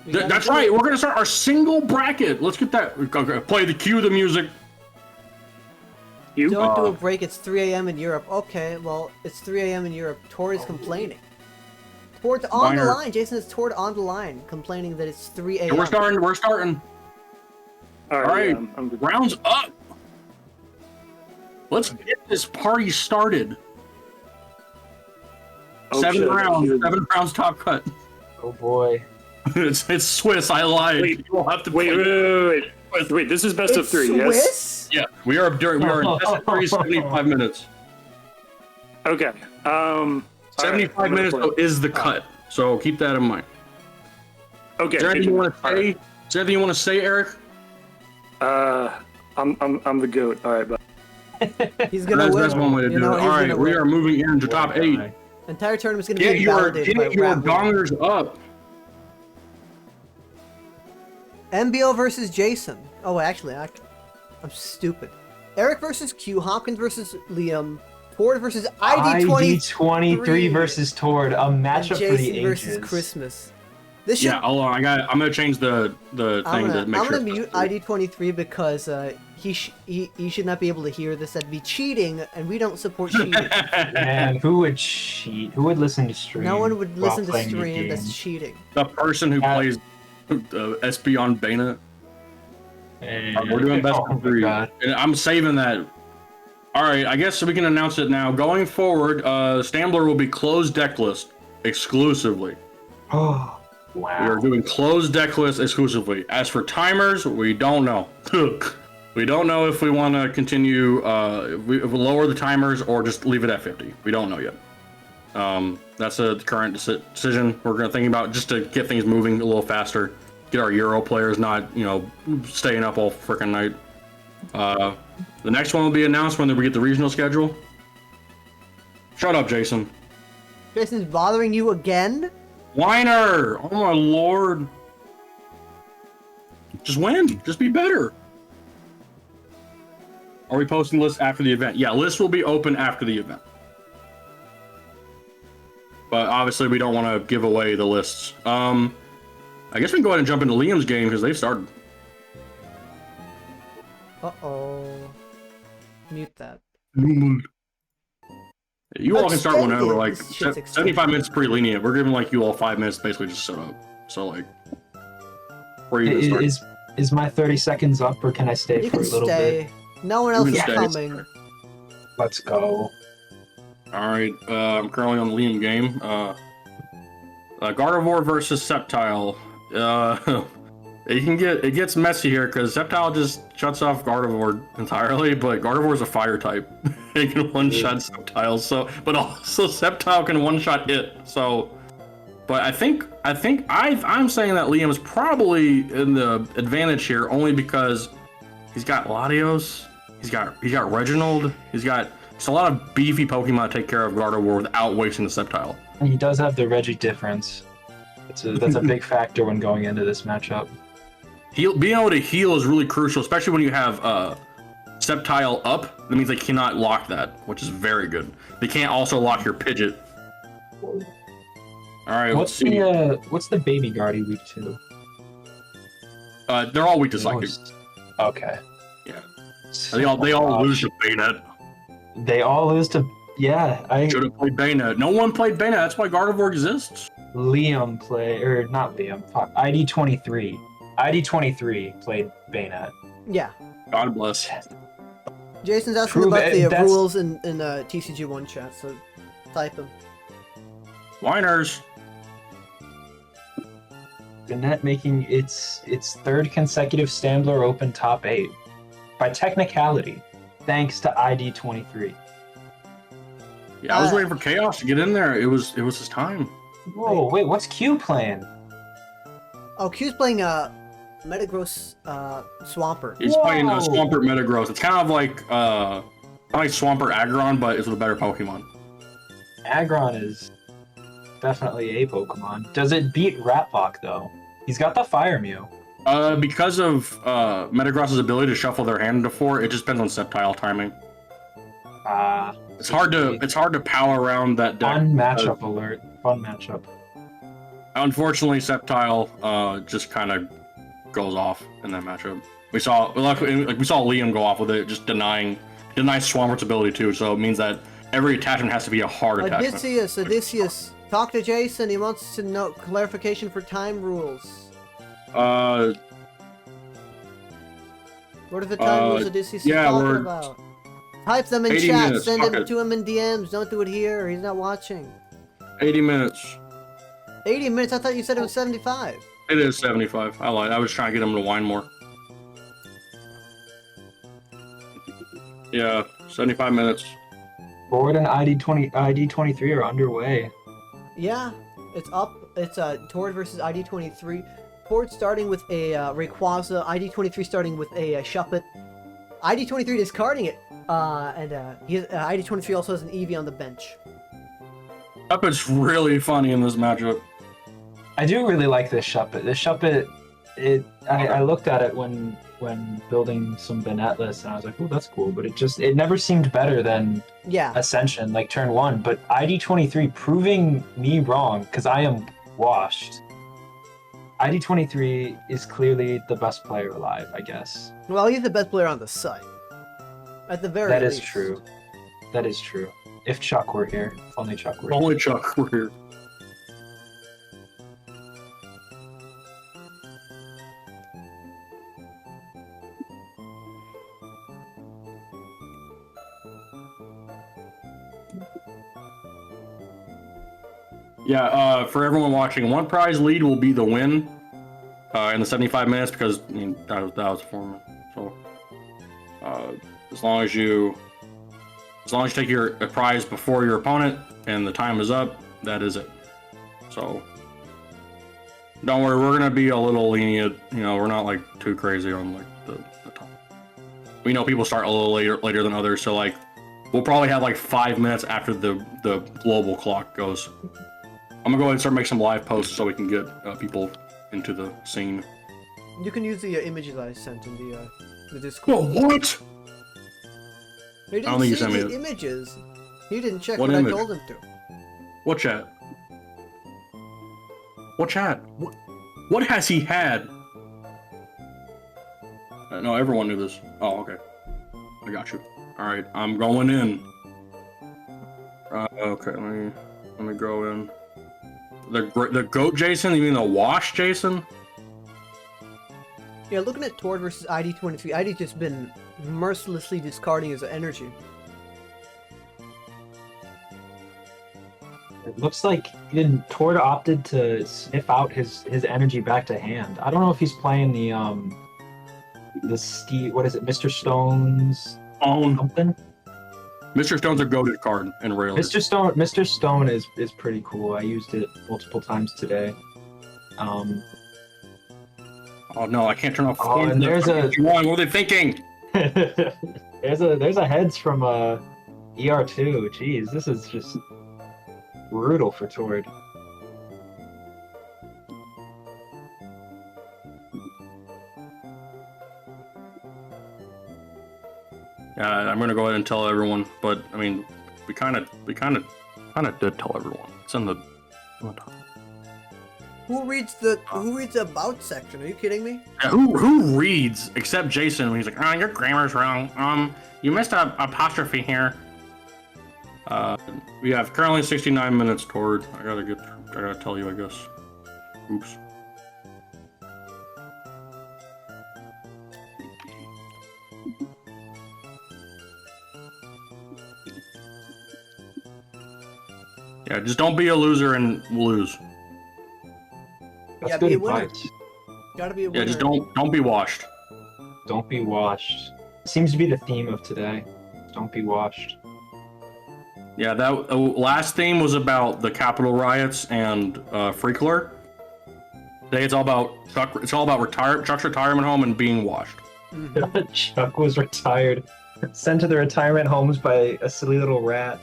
We gotta That's do right. it. We're gonna start our single bracket. Let's get that. Okay, play the cue, the music. Don't do a break, it's 3 a.m. in Europe. Okay, well, it's 3 a.m. in Europe. Tord is complaining. Tord's on the line. Jason is Tord on the line, complaining that it's 3 a.m. We're starting. All right, yeah, I'm good. rounds up. Let's get this party started. Oh, 7 shit. rounds, Top Cut. Oh boy. It's Swiss. I lied. Wait, You'll have to wait. This is best of 3. Swiss? Yes. Yeah, we are in best of 3, 75 minutes. Okay. 75 minutes though, is the cut, so keep that in mind. Okay. Is there anything you want to say? Is there anything you want to say, Eric? I'm the goat. All right, but He's gonna win. That's one way to do it. All right, we are moving into top 8. Entire tournament's gonna Get be your validated by Rat Wing. dongers up. MBO versus Jason. Oh, actually, I'm stupid. Eric versus Q, Hopkins versus Liam, Tord versus ID23. ID23 versus Tord, a matchup for the ages. Versus Christmas. This should, Yeah, hold on. I'm gonna change the thing to make sure. I'm gonna mute ID23 because he should not be able to hear this. That'd be cheating, and we don't support cheating. Man, who would cheat? Who would listen to stream? No one would while listen to playing the stream. game? That's cheating. The person who plays SP on Bana. We're doing best of 3. God. And I'm saving that. All right, I guess we can announce it now. Going forward, Stambler will be closed deck list exclusively. Oh, We wow. are doing closed deck list exclusively. As for timers, we don't know. We don't know if we want to continue, if we lower the timers or just leave it at 50. We don't know yet. That's the current decision we're going to think about, just to get things moving a little faster. Get our Euro players not, staying up all freaking night. The next one will be announced when we get the regional schedule. Shut up, Jason. Jason's bothering you again? Whiner! Oh my lord. Just win. Just be better. Are we posting lists after the event? Yeah, lists will be open after the event. But obviously we don't want to give away the lists. I guess we can go ahead and jump into Liam's game because they've started. Uh-oh. Mute that. You all can start whenever. Like, This shit's 75 minutes is pretty lenient. We're giving you all 5 minutes basically just set up. So where you start. Is my 30 seconds up, or can I stay You for can a little stay. bit? No one else You is can stay. coming. Let's go. All right, I'm currently on the Liam game. Gardevoir versus Sceptile. It gets messy here because Sceptile just shuts off Gardevoir entirely, but Gardevoir is a fire type. It can one-shot Sceptile, but also Sceptile can one-shot it. So, but I think I'm saying that Liam is probably in the advantage here only because he's got Latios, he's got Reginald, he's got just a lot of beefy Pokemon to take care of Gardevoir without wasting the Sceptile. And he does have the Reggie difference. That's a big factor when going into this matchup. Being able to heal is really crucial, especially when you have Sceptile up. That means they cannot lock that, which is very good. They can't also lock your Pidgeot. All right, let's see. What's the Baby Guardy weak to? They're all weak to Psychic. Okay. Yeah. They all lose to Bayonet. They all lose to. Yeah, I Should have played Bayonet. No one played Bayonet. That's why Gardevoir exists. Liam not Liam. ID23. ID23 played Bayonet. Yeah. God bless. Jason's asking Prove about it, the that's- rules in TCG1 chat, so type them. Whiners. Bayonet making its third consecutive Stambler Open top 8 by technicality, thanks to ID23. Yeah, I was waiting for Chaos to get in there. It was his time. Whoa, wait, what's Q playing? Oh, Q's playing Metagross Swampert. He's playing Whoa. Swampert Metagross. It's kind of like Swampert Aggron, but it's with a better Pokemon. Aggron is definitely a Pokemon. Does it beat Ratlock though? He's got the Fire Mew. Because of Metagross's ability to shuffle their hand into 4, it just depends on Sceptile timing. It's hard to power around that deck. Fun matchup alert. Fun matchup. Unfortunately, Sceptile just kind of goes off in that matchup. We saw Liam go off with it, just denies Swampert's ability too. So it means that every attachment has to be a hard attachment. Odysseus, talk to Jason. He wants to know clarification for time rules. Uh, What are the time rules Odysseus is yeah, talking about? Type them in 80 chat. minutes, Send fuck them it. to him in DMs. Don't do it here. He's not watching. 80 minutes. 80 minutes? I thought you said it was 75. It is 75. I lied. I was trying to get him to whine more. Yeah, 75 minutes. Board and ID23 are underway. Yeah, it's up. It's Tord versus ID23. Tord starting with a Rayquaza. ID23 starting with a Shuppet. ID23 discarding it. ID23 also has an Eevee on the bench. Shuppet's really funny in this matchup. I do really like this Shuppet. This Shuppet, I looked at it when when building some Bennett lists, and I was like, oh, that's cool. But it never seemed better than Ascension, like turn 1. But ID23 proving me wrong, because I am washed. ID23 is clearly the best player alive, I guess. Well, he's the best player on the site. At the very least. That is true. That is true. If Chuck were here. If only Chuck were here. Only Chuck were here. Yeah, for everyone watching, 1 prize lead will be the win in the 75 minutes because I mean that was the format. So as long as you take your prize before your opponent and the time is up, that is it. So don't worry, we're gonna be a little lenient. You know, we're not like too crazy on like the time. We know people start a little later than others, so like we'll probably have like 5 minutes after the global clock goes. I'm gonna go ahead and start making some live posts so we can get people into the scene. You can use the images I sent in the Discord. Whoa, what? He didn't see the images. He didn't check what I told him to. What chat? What chat? What has he had? No, everyone knew this. Oh, okay. I got you. All right, I'm going in. Okay, let me go in. The GOAT Jason? You mean the wash Jason? Yeah, looking at Tord versus ID23, ID's just been mercilessly discarding his energy. It looks like Tord opted to sniff out his energy back to hand. I don't know if he's playing the Steve, what is it, Mr. Stone's something? Mr. Stone's a goated card in Rails. Mr. Stone is pretty cool. I used it multiple times today. Oh no, I can't turn off. Oh, and there's what are they thinking? there's a heads from ER2. Jeez, this is just brutal for Tord. I'm gonna go ahead and tell everyone, but I mean, we kind of did tell everyone. It's on the top. Who reads the about section? Are you kidding me? Yeah, who reads except Jason when he's like, oh, your grammar's wrong. You missed a apostrophe here. We have currently 69 minutes Tord. I gotta tell you, I guess. Oops. Yeah, just don't be a loser and lose. That's good advice. Gotta be a winner. Yeah, just don't be washed. Don't be washed. Seems to be the theme of today. Don't be washed. Yeah, that last theme was about the Capitol riots and Freakler. Today it's all about Chuck. It's all about Chuck's retirement home and being washed. Chuck was retired, sent to the retirement homes by a silly little rat.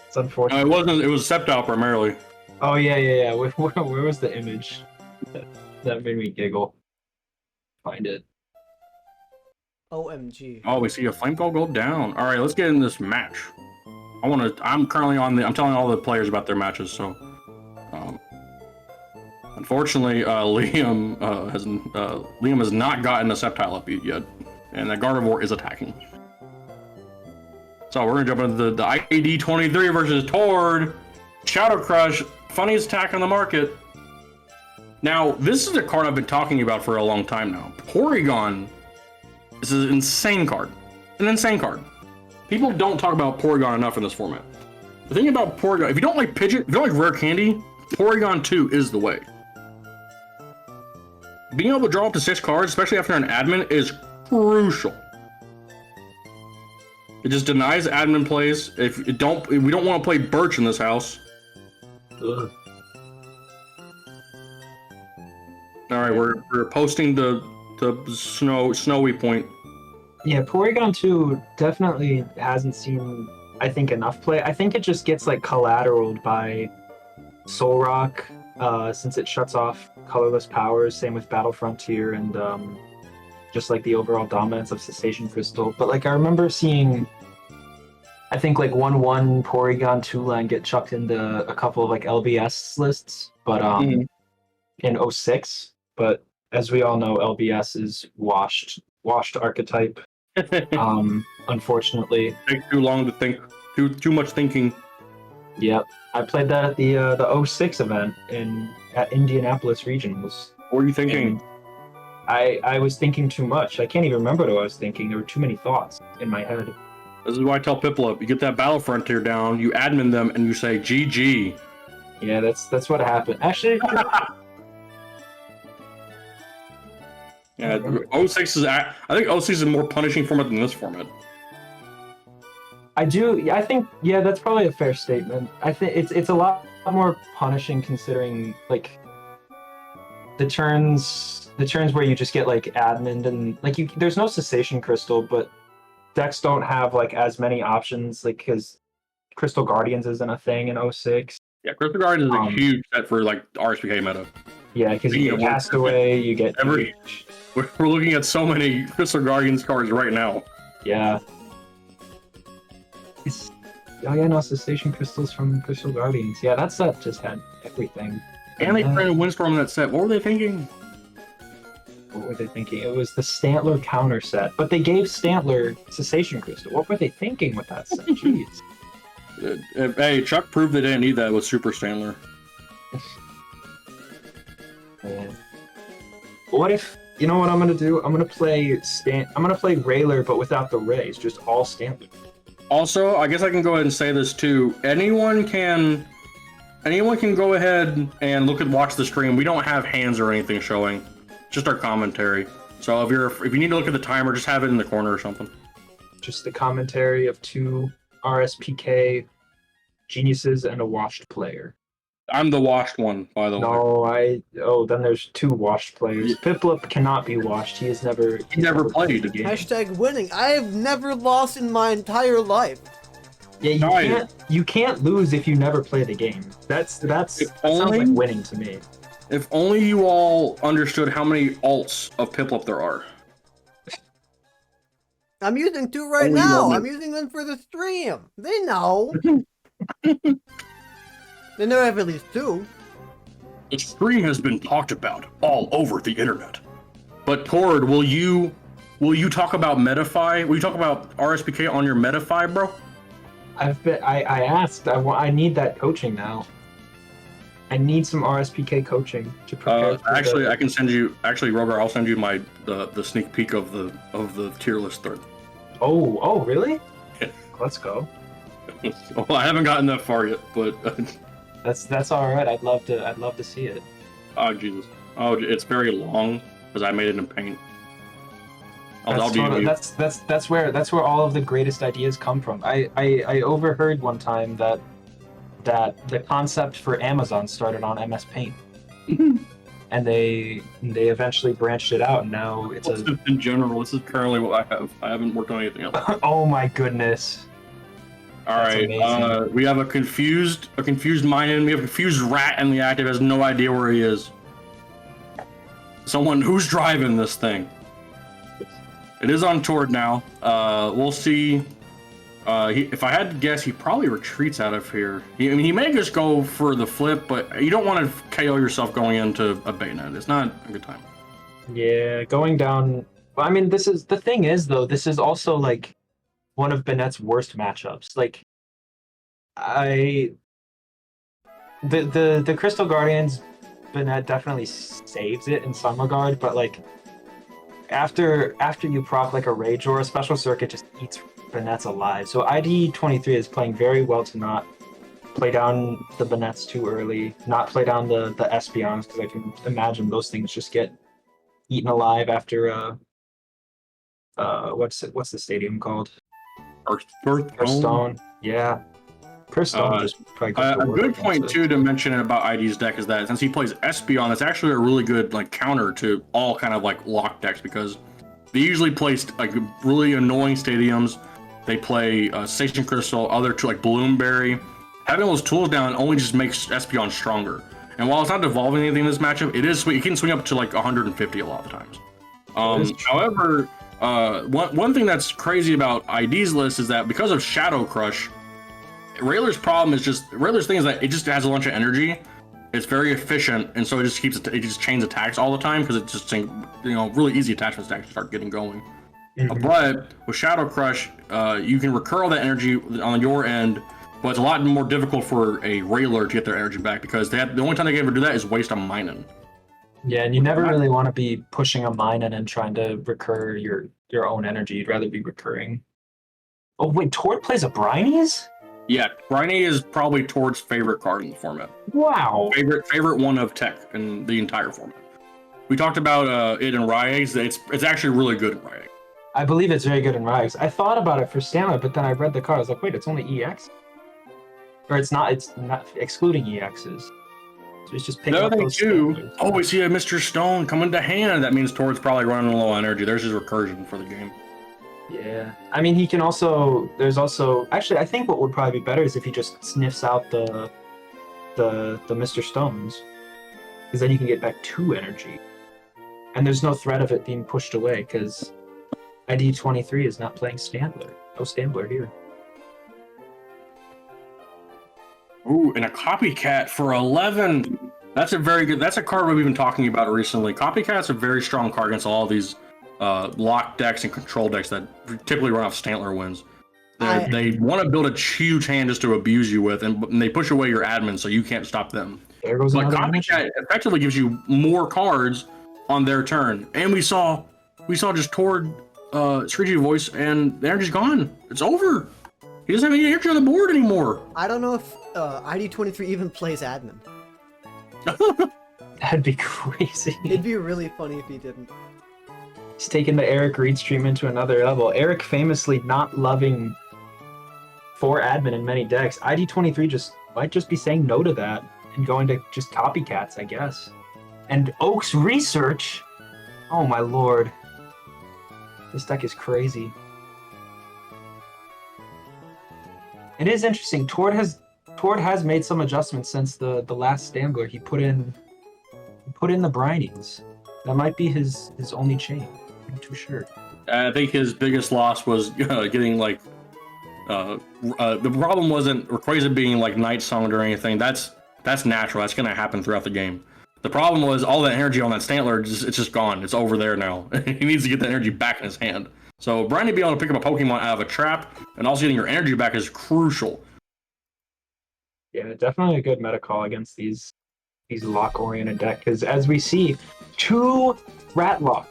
It's unfortunate. It wasn't. It was Septile primarily. Oh yeah. Where was the image? That made me giggle. Find it. OMG. Oh, we see a flame call go down. All right, let's get in this match. I'm currently I'm telling all the players about their matches. So, unfortunately, Liam has not gotten a Septile up yet, and the Gardevoir is attacking. So we're gonna jump into the ID23 versus Tord. Shadow Crush, funniest attack on the market. Now, this is a card I've been talking about for a long time now. Porygon is an insane card. An insane card. People don't talk about Porygon enough in this format. The thing about Porygon, if you don't like Pidgeot, if you don't like Rare Candy, Porygon 2 is the way. Being able to draw up to 6 cards, especially after an admin, is crucial. It just denies admin plays. We don't want to play Birch in this house. Ugh. All right, we're posting the snowy point. Yeah, Porygon 2 definitely hasn't seen, I think, enough play. I think it just gets like collateraled by Solrock, since it shuts off colorless powers. Same with Battle Frontier and just like the overall dominance of Cessation Crystal. But like I remember seeing, I think like 1-1 Porygon 2-line get chucked into a couple of like LBS lists, but in 06. But as we all know, LBS is washed archetype. Unfortunately, Takes too long to think. Too much thinking. Yep, I played that at the 06 event at Indianapolis Regionals. What were you thinking? I was thinking too much. I can't even remember what I was thinking. There were too many thoughts in my head. This is why I tell Piplup, you get that Battle Frontier down, you admin them, and you say GG. Yeah, that's what happened. Actually, yeah, 06 is. I think 06 is a more punishing format than this format. I think that's probably a fair statement. I think it's a lot more punishing considering like the turns where you just get like admin and like there's no Cessation Crystal, but decks don't have like as many options like because Crystal Guardians isn't a thing in 06. Yeah, Crystal Guardians is a huge set for like RSPK meta. Yeah, because you get Castaway, you get We're looking at so many Crystal Guardians cards right now. Yeah. Cessation Crystals from Crystal Guardians. Yeah, that set just had everything. And they printed Windstorm in that set. What were they thinking? What were they thinking? It was the Stantler counter set, but they gave Stantler Cessation Crystal. What were they thinking with that set? Jeez. Hey, Chuck proved they didn't need that with Super Stantler. What if, you know what I'm gonna do? I'm gonna play Railer, but without the rays, just all Stantler. Also, I guess I can go ahead and say this too. Anyone can go ahead and watch the stream. We don't have hands or anything showing, just our commentary. So if you need to look at the timer, just have it in the corner or something. Just the commentary of 2 RSPK geniuses and a washed player. I'm the washed one, by the way. No, then there's 2 washed players. Piplup cannot be washed. He never played the game. Hashtag winning. I have never lost in my entire life. Yeah, you can't lose if you never play the game. That sounds like winning to me. If only you all understood how many alts of Piplup there are. I'm using 2 right now. I'm using them for the stream. They know. They know I have at least 2. The stream has been talked about all over the internet. But Tord, will you talk about Metafy? Will you talk about RSPK on your Metafy, bro? I asked. I need that coaching now. I need some RSPK coaching to prepare. I can send you. Actually, Rogar, I'll send you the sneak peek of the tier list thread. Oh, really? Yeah. Let's go. Well, I haven't gotten that far yet, but that's all right. I'd love to see it. Oh Jesus! Oh, it's very long because I made it in Paint. That's where all of the greatest ideas come from. I overheard one time that the concept for Amazon started on MS Paint, and they eventually branched it out, and now it's in general. This is currently what I have. I haven't worked on anything else. Oh my goodness! All right, we have a confused mind, and we have a confused rat in the active has no idea where he is. Someone who's driving this thing. It is on Tord now. We'll see. If I had to guess, he probably retreats out of here. He may just go for the flip, but you don't want to KO yourself going into a Bayonet. It's not a good time. Yeah, going down. I mean, this is the thing is though. This is also like one of Bennett's worst matchups. Like, the Crystal Guardians, Bennett definitely saves it in some regard, but like after you proc like a Rage or a Special Circuit just eats Bennett's alive. So ID23 is playing very well to not play down the Bennett's too early, not play down the Espeons, because I can imagine those things just get eaten alive after what's the stadium called? Hearthstone. Yeah. Hearthstone just probably goes a good point too to mention about ID's deck is that since he plays Espeon, that's actually a really good like counter to all kind of like lock decks, because they usually play like really annoying stadiums. They play Station Crystal, other two like Bloomberry. Having those tools down only just makes Espeon stronger. And while it's not devolving anything in this matchup, it can swing up to like 150 a lot of times. However, one thing that's crazy about ID's list is that because of Shadow Crush, Railer's problem is Railer's thing is that it just has a bunch of energy. It's very efficient, and so it just chains attacks all the time because it's just really easy attachments to actually start getting going. But with Shadow Crush, you can recur all that energy on your end, but it's a lot more difficult for a Railer to get their energy back because the only time they can ever do that is waste a Minun. Yeah, and you never really want to be pushing a Minun and trying to recur your own energy. You'd rather be recurring. Oh wait, Tord plays a Brinies? Yeah, Briny is probably Tord's favorite card in the format. Wow. Favorite one of Tech in the entire format. We talked about it in Ryex. It's actually really good in Ryex. I believe it's very good in Ryex. I thought about it for Standard, but then I read the card. I was like, wait, it's only EX? Or it's not excluding EXs. So it's just picking up those standards. Oh, we see a Mr. Stone coming to hand. That means Tord's probably running low on energy. There's his recursion for the game. Yeah. I mean, he can actually, I think what would probably be better is if he just sniffs out the Mr. Stones. Because then you can get back 2 energy. And there's no threat of it being pushed away, because ID23 is not playing Standler. No Standler here. Ooh, and a Copycat for 11. That's a card we've been talking about recently. Copycat's a very strong card against all of these lock decks and control decks that typically run off Stantler wins. They want to build a huge hand just to abuse you with, and they push away your admin so you can't stop them. There goes but another Copycat effectively gives you more cards on their turn. And we saw just Tord Screechy Voice, and the energy's gone. It's over. He doesn't have any energy on the board anymore. I don't know if ID23 even plays admin. That'd be crazy. It'd be really funny if he didn't. He's taking the Eric Reed stream into another level. Eric famously not loving 4 admin in many decks. ID23 might just be saying no to that and going to just Copycats, I guess. And Oak's Research? Oh my lord. This deck is crazy. It is interesting. Tord has made some adjustments since the last Stambler. He put in the Brinies. That might be his only change. I'm not too sure. I think his biggest loss was getting the problem wasn't Rayquaza being Night Songed or anything. That's natural. That's gonna happen throughout the game. The problem was all that energy on that Stantler. It's just gone. It's over there now. He needs to get the energy back in his hand. So Briny being able to pick up a Pokemon out of a trap and also getting your energy back is crucial. Yeah, definitely a good meta call against these lock-oriented deck, because as we see, 2 Ratlock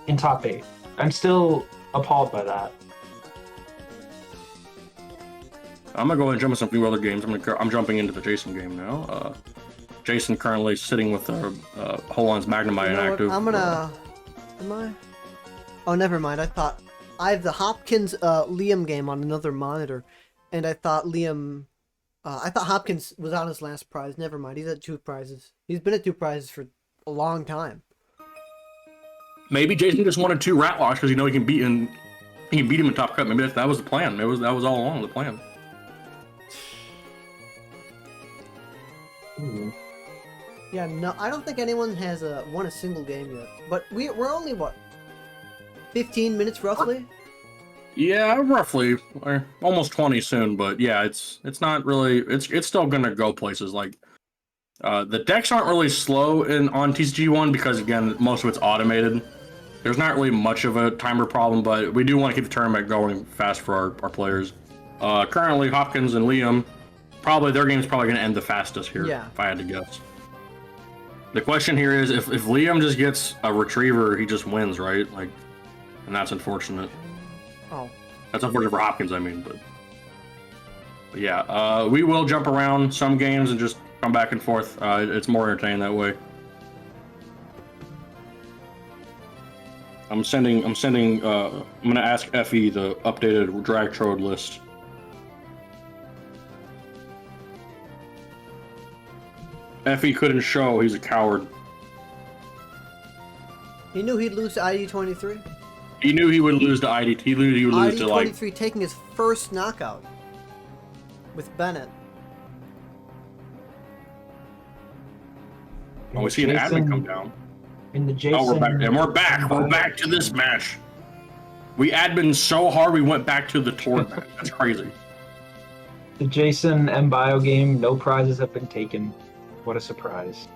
in top 8. I'm still appalled by that. I'm gonna go ahead and jump into some few other games. I'm jumping into the Jason game now. Jason currently sitting with Holon's Magnemite inactive. Am I? Oh, never mind. I have the Hopkins Liam game on another monitor, and I thought Hopkins was on his last prize. Never mind. He's at 2 prizes. He's been at 2 prizes for a long time. Maybe Jason just wanted 2 Ratlocks because he can beat him in Top Cut. Maybe that was the plan. That was all along the plan. Ooh. Yeah, no, I don't think anyone has won a single game yet. But we're only 15 minutes roughly? Yeah, roughly. Almost 20 soon, but yeah, it's not really. It's still gonna go places. The decks aren't really slow on TCG1 because again, most of it's automated. There's not really much of a timer problem, but we do want to keep the tournament going fast for our players. Currently, Hopkins and Liam, their game's probably gonna end the fastest here. Yeah. If I had to guess. The question here is if Liam just gets a retriever, he just wins, right? And that's unfortunate. Oh. That's unfortunate for Hopkins, I mean, but yeah, we will jump around some games and just come back and forth. It's more entertaining that way. I'm gonna ask Effie the updated Dragtrode list. Effie couldn't show, he's a coward. He knew he'd lose to ID23. He knew he would lose to ID. He knew he would lose to ID23 taking his first knockout with Bennett. Oh, we see an admin come down. In the Jason. Oh, we're back. And we're back. We're back to this match. We admin so hard we went back to the Tord match. That's crazy. The Jason MBio game, no prizes have been taken. What a surprise.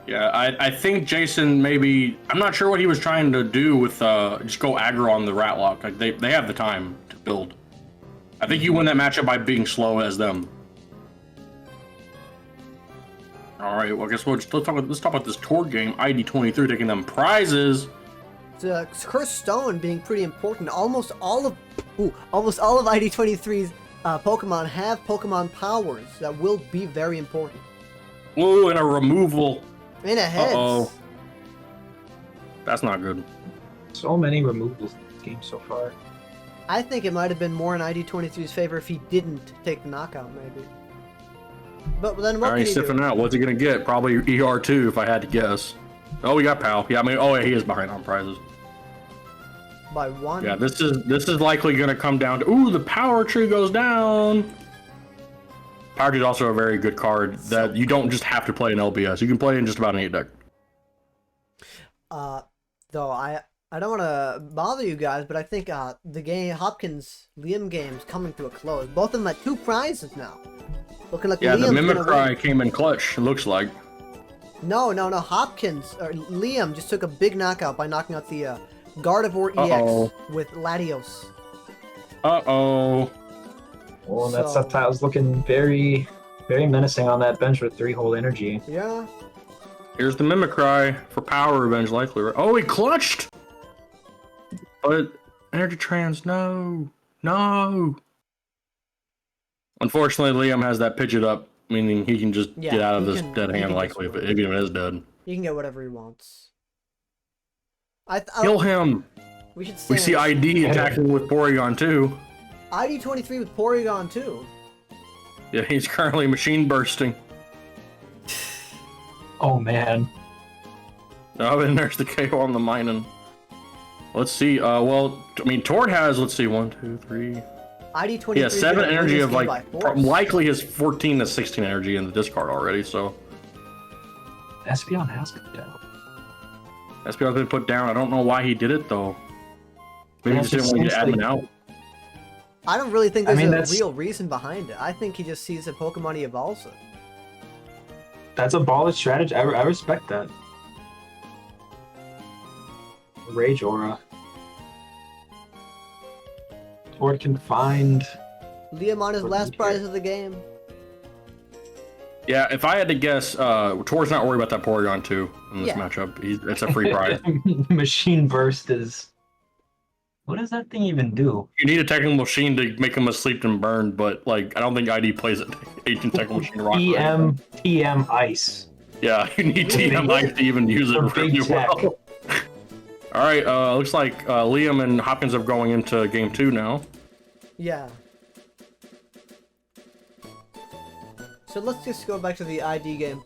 Yeah, I think Jason maybe, I'm not sure what he was trying to do with just go aggro on the Ratlock. Like they have the time to build. I think you win that matchup by being slow as them. All right, well I guess let's talk about this Tord game. ID23 taking them prizes. The Cursed Stone being pretty important. Almost all of ID23's Pokemon have Pokemon powers that will be very important. Ooh, and a removal. In a heads. Uh-oh. That's not good. So many removals in this game so far. I think it might have been more in ID23's favor if he didn't take the knockout, maybe. But then what can he do? Out. What's he gonna get? Probably ER2 if I had to guess. Oh, we got Pal. Yeah, I mean, oh yeah, he is behind on prizes. By one. Yeah, this is likely gonna come down to the power tree goes down. Power tree is also a very good card that you don't just have to play in LBS. You can play in just about any deck. Though I don't want to bother you guys, but I think the game Hopkins Liam game's coming to a close. Both of them at 2 prizes now. Looking like yeah, Liam's the Mimicry win. came in clutch. It looks like. No. Hopkins or Liam just took a big knockout by knocking out the Gardevoir EX with Latios. Oh, and that subtile's looking very, very menacing on that bench with 3-hole energy. Yeah. Here's the Mimicry for power revenge, likely. Oh, he clutched! But energy trans, no. Unfortunately, Liam has that Pidgeot up, meaning he can just get out of this dead hand, likely, if it even is dead. He can get whatever he wants. Kill him! We see ID attacking with Porygon too. ID23 with Porygon too. Yeah, he's currently machine bursting. Oh man. No, and there's the KO on the Minun. Let's see. Well, I mean, Tord has, let's see, 1, 2, 3. ID23. He has 7 energy of likely his 14 to 16 energy in the discard already. So. Espeon has come down. Espeon's been put down. I don't know why he did it though. Maybe he just didn't want to get admin out. I don't really think there's a real reason behind it. I think he just sees a Pokemon he evolves it. That's a baller strategy. I respect that. Rage Aura. Tord can find Liam on his last prize of the game. Yeah, if I had to guess, Tord's not worried about that Porygon 2 in this matchup. It's a free prize. Machine Burst is... What does that thing even do? You need a Technical Machine to make him asleep and burned, but like I don't think ID plays it. Ancient Technical Machine rock. TM Ice. Yeah, you need TM Ice to even use it really well. All right, looks like Liam and Hopkins are going into game 2 now. Yeah. So let's just go back to the ID game.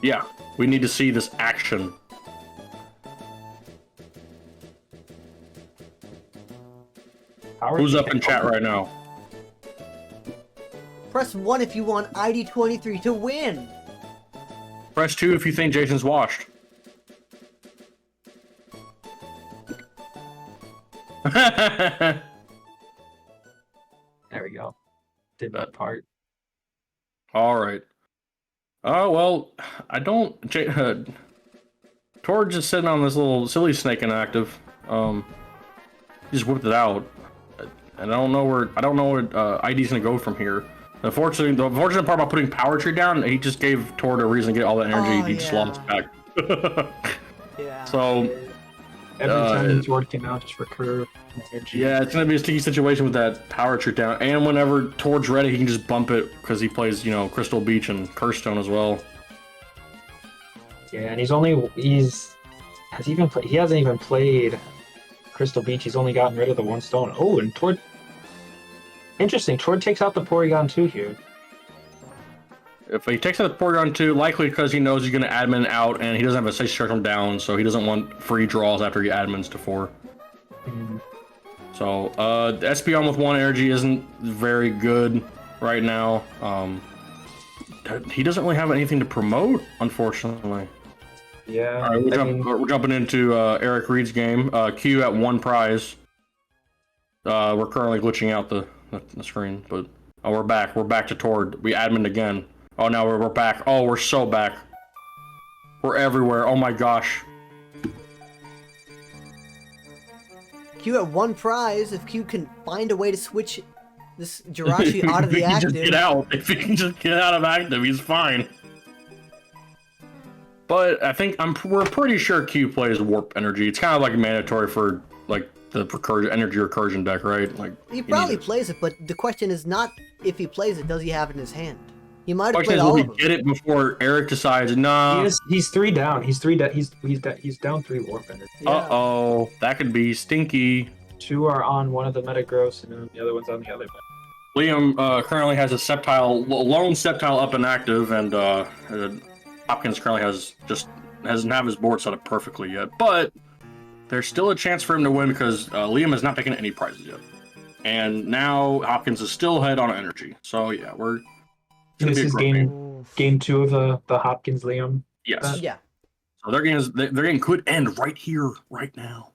Yeah, we need to see this action. Who's up in chat right now? Press 1 if you want ID23 to win. Press 2 if you think Jason's washed. There we go. Did that part. All right. Oh, well, I don't... Tord just sitting on this little silly snake inactive. He just whipped it out. And I don't know where ID's gonna go from here. Unfortunately, the unfortunate part about putting Power Tree down, he just gave Tord a reason to get all that energy. He just lost back. Yeah. So every time Tord came out, just recur energy. Yeah, it's gonna be a sticky situation with that Power Tree down. And whenever Tord's ready, he can just bump it because he plays, Crystal Beach and Curse Stone as well. Yeah, and he hasn't even played Crystal Beach. He's only gotten rid of the 1 stone. Oh, and Tord. Interesting. Tord takes out the Porygon 2 here. If he takes out the Porygon 2, likely because he knows he's going to admin out and he doesn't have a safe start him down, so he doesn't want free draws after he admins to 4. So, the Espeon with 1 energy isn't very good right now. He doesn't really have anything to promote, unfortunately. Yeah. All right, we're jumping into Eric Reed's game. Q at 1 prize. We're currently glitching out the screen, but we're back. We're back to Tord. We admin again. Oh, now we're back. Oh, we're so back. We're everywhere. Oh my gosh. Q at 1 prize. If Q can find a way to switch this Jirachi out of the active. Just get out. If he can just get out of active, he's fine. But I think we're pretty sure Q plays Warp Energy. It's kind of like mandatory for like the energy recursion deck, right? Like he probably plays it, but the question is not if he plays it. Does he have it in his hand? He might have played all of them. Get it before Eric decides. Nah. He's 3 down. He's down 3 Warp Energy. Yeah. Uh-oh, that could be stinky. 2 are on one of the Metagross, and then the other one's on the other. Liam currently has a lone Sceptile up and active, and Hopkins currently hasn't have his board set up perfectly yet. But there's still a chance for him to win because Liam has not taken any prizes yet, and now Hopkins is still ahead on energy. So yeah, this is game 2 of the Hopkins Liam. Yes. Yeah. So their game could end right here, right now.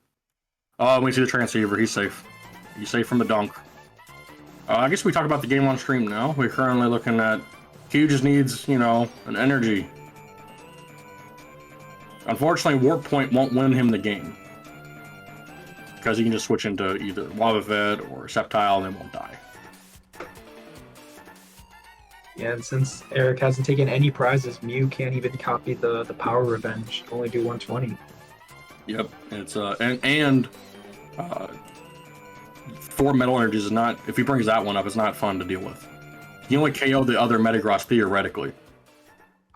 We see the transceiver. He's safe. He's safe from the dunk. I guess we talk about the game on stream now. We're currently looking at Q just needs, an energy. Unfortunately, Warp Point won't win him the game. Because he can just switch into either Wobbuffet or Sceptile and they won't die. Yeah, and since Eric hasn't taken any prizes, Mew can't even copy the Power Revenge. Only do 120. Yep, it's and 4 Metal Energies is not. If he brings that one up, it's not fun to deal with. He only KO the other Metagross theoretically.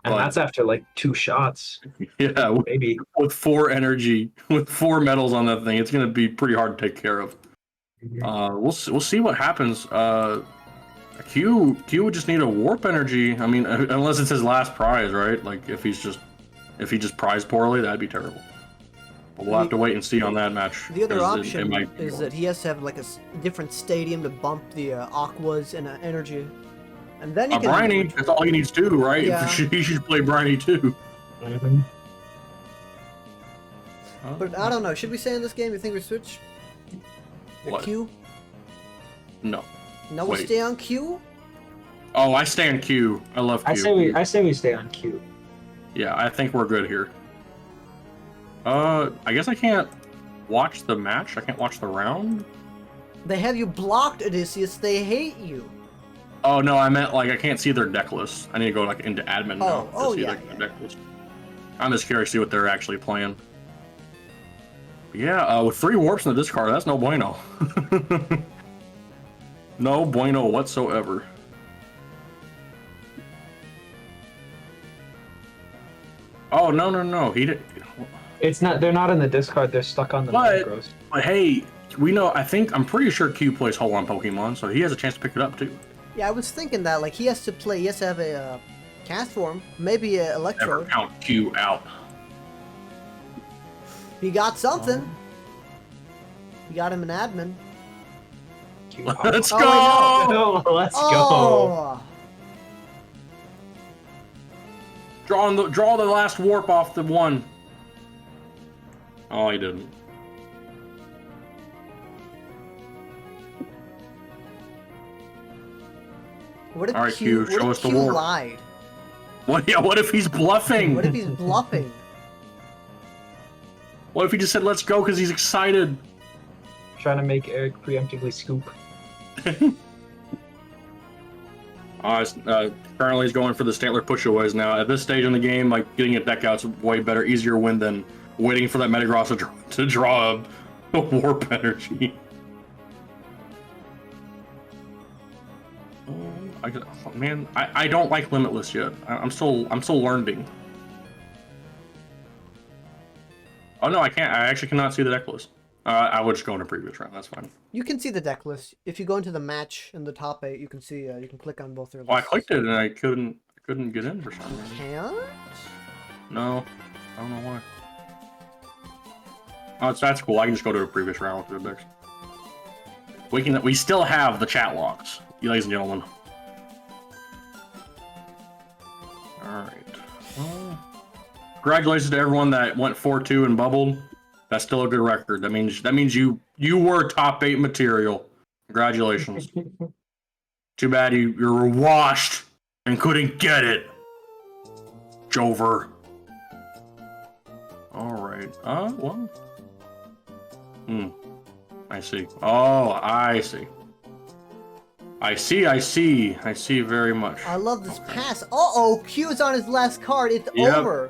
And that's after like 2 shots. Yeah, maybe with 4 energy, with 4 metals on that thing, it's gonna be pretty hard to take care of. We'll see what happens. Q would just need a Warp Energy. I mean, unless it's his last prize, right? Like if he just prized poorly, that'd be terrible. But we'll have to wait and see on that match. The other option is that he has to have like a different stadium to bump the Aquas and energy. And then he can... Briny, that's all he needs to do, right? Yeah. He should play Briny too. Mm-hmm. But I don't know. Should we say in this game, you think we switch? What? Q? No. No, we stay on Q? Oh, I stay on Q. I love Q. I say we stay on Q. Yeah, I think we're good here. I guess I can't watch the match. I can't watch the round. They have you blocked, Odysseus. They hate you. Oh no, I meant like I can't see their deck list. I need to go like into admin now to see their deck list. I'm just curious to see what they're actually playing. Yeah, with 3 warps in the discard, that's no bueno. No bueno whatsoever. Oh no, he did. It's not. They're not in the discard. They're stuck on the Metagross. But hey, I'm pretty sure Q plays Hold On Pokemon, so he has a chance to pick it up too. Yeah, I was thinking that he has to have a cast form, maybe an Electrode. Never count Q out. He got something. He got him an admin. Let's go! No, let's go. Draw the last warp off the one. Oh, he didn't. What if All right, Q, show us the warp. Lied? What? Yeah. What if he's bluffing? What if he's bluffing? What if he just said "Let's go" because he's excited? Trying to make Eric preemptively scoop. Currently he's going for the Stantler pushaways now. At this stage in the game, like getting a deck out's way better, easier win than waiting for that Metagross to draw a Warp Energy. I don't like Limitless yet. I'm still learning. Oh no, I can't. I actually cannot see the deck list. I would just go into previous round. That's fine. You can see the deck list if you go into the match in the top 8. You can see. You can click on both their lists. Oh, I clicked it and I couldn't get in for some reason. Can't? No, I don't know why. Oh, that's cool. I can just go to a previous round with the decks. We still have the chat logs, ladies and gentlemen. All right. Well, congratulations to everyone that went 4-2 and bubbled. That's still a good record. That means you were top 8 material. Congratulations. Too bad you were washed and couldn't get it. Jover. Alright. Well. I see. Oh, I see. I see very much. I love this pass. Uh-oh, Q's on his last card. It's over.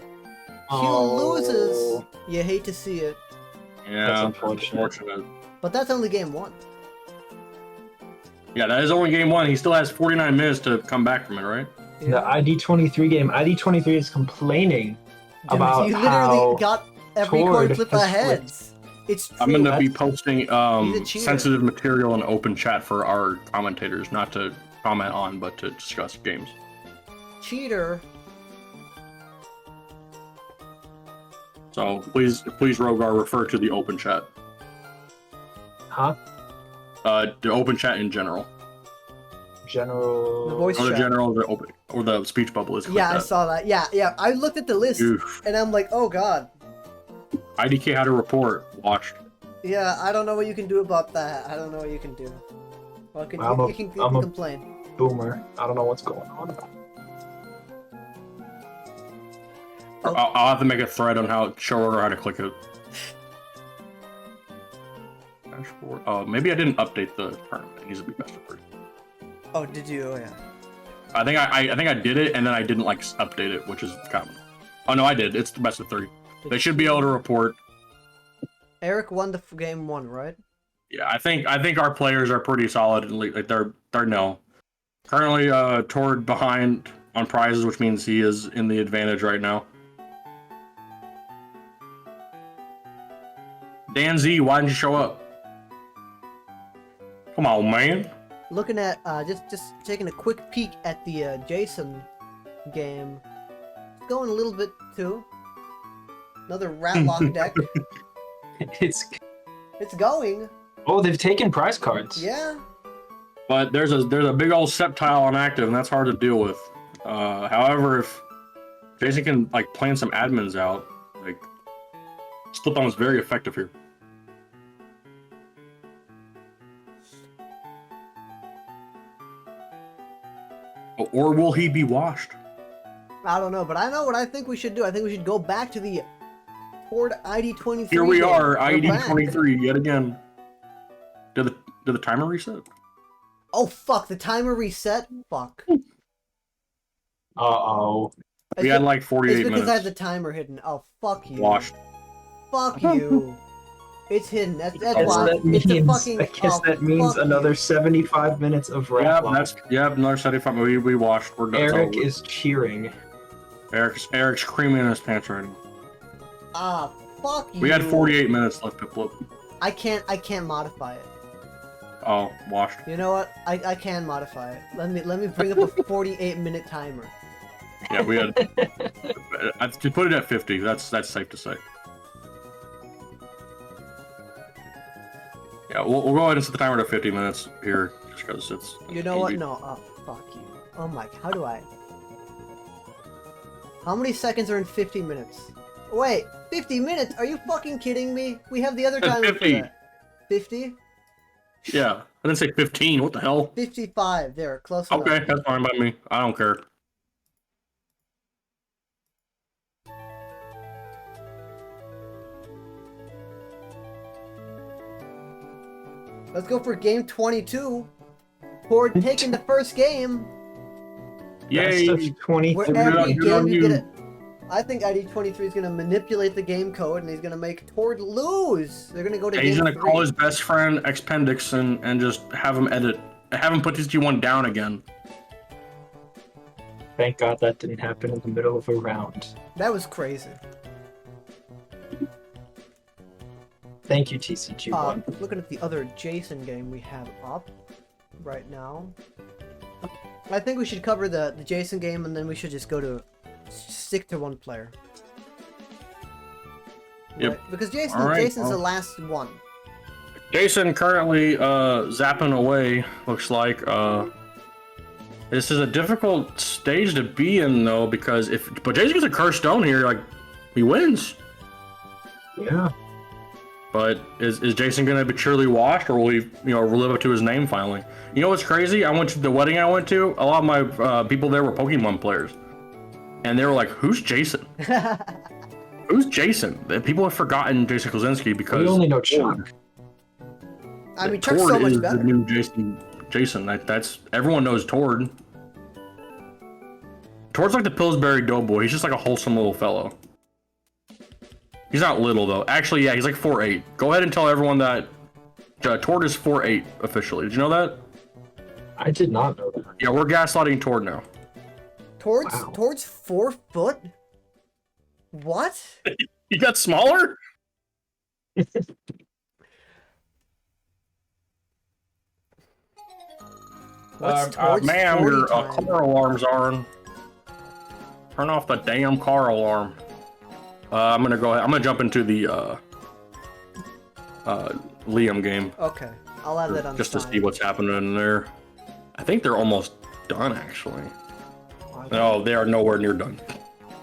Q loses. You hate to see it. Yeah, that's unfortunate. But that's only game 1. Yeah, that is only game 1. He still has 49 minutes to come back from it, right? Yeah. The ID23 game. ID23 is complaining about you literally how got every coin flip ahead. It's true. I'm going to be posting sensitive material in open chat for our commentators, not to comment on, but to discuss games. Cheater. So please, Rogar, refer to the open chat. Huh? The open chat in general. General. The voice Or the chat. general, the open, or the speech bubble is. Yeah, I saw that. Yeah. I looked at the list and I'm like, oh god. IDK had a report. Watched. Yeah, I don't know what you can do about that. I don't know what you can do. Well, you can complain. Boomer. I don't know what's going on. I'll have to make a thread on how show Rogar how to click it. Dashboard. Oh, maybe I didn't update the tournament. It needs to be best of 3. Oh, did you? Oh, yeah. I think I did it, and then I didn't like update it, which is common. Oh no, I did. It's the best of 3. They should be able to report. Eric won the game 1, right? Yeah, I think our players are pretty solid, and like they're no. Currently, Tord behind on prizes, which means he is in the advantage right now. Dan Z, why didn't you show up? Come on, man. Looking at just taking a quick peek at the Jason game. It's going a little bit too. Another Ratlock deck. It's going. Oh, they've taken prize cards. Yeah. But there's a big old Sceptile on active, and that's hard to deal with. However, if Jason can like plan some admins out, like Slip-On is very effective here. Or will he be washed? I don't know, but I know what I think we should do. I think we should go back to the Tord ID23. Here we are, game. ID23 yet again. Did the timer reset? Oh fuck! The timer reset. Fuck. Uh-oh. We had like 48 minutes. It's because minutes. I had the timer hidden. Oh fuck you. Washed. Fuck you. It's hidden. That's I why. guess It's the fucking. I guess that means another 75 minutes of Ratlock. Another 75. We washed. We're done. Eric is cheering. Eric's creaming in his pants right now. Ah, fuck you. We had 48 minutes left to flip. I can't modify it. Oh, washed. You know what? I can modify it. Let me bring up a 48-minute timer. Yeah, we had to put it at 50. That's safe to say. Yeah, we'll go ahead and set the timer to 50 minutes here, just because it's. You know what? No. Oh, fuck you. Oh my. How do I? How many seconds are in 50 minutes? Wait, 50 minutes? Are you fucking kidding me? We have the other timer for 50. that. 50? Yeah, I didn't say 15. What the hell? 55. There, close enough. Okay, that's fine by me. I don't care. Let's go for game 22. Tord taking the first game. Yay! Best of 23. Where every game you get it. I think ID23 is going to manipulate the game code and he's going to make Tord lose. They're going to go to He's game going to 3. call his best friend Expendix and just have him put this G1 down again. Thank God that didn't happen in the middle of a round. That was crazy. Thank you, TCG1. Looking at the other Jason game we have up right now. I think we should cover the Jason game and then we should just stick to one player. Yep. Right? Because Jason's the last one. Jason currently zapping away, looks like. This is a difficult stage to be in though, because but Jason gets a cursed stone here, like he wins. Yeah. But is Jason gonna be surely washed, or will he, live up to his name finally? You know what's crazy? I went to the wedding I went to. A lot of my people there were Pokemon players, and they were like, "Who's Jason? Who's Jason?" People have forgotten Jason Kozinski because we only know Chuck. I mean, Chuck's Tord so much is better. the new Jason. That's everyone knows Tord. Tord's like the Pillsbury Doughboy. He's just like a wholesome little fellow. He's not little though. Actually, yeah, he's like 4'8". Go ahead and tell everyone that Tord is 4'8" officially. Did you know that? I did not know that. Yeah, we're gaslighting Tord now. Tord's 4 foot? What? He got smaller? What's Tord's ma'am, 40 your time? car alarm's on. Turn off the damn car alarm. I'm gonna go ahead. I'm gonna jump into the Liam game. Okay, I'll add that on just the to side. see what's happening in there. I think they're almost done, actually. No, they are nowhere near done.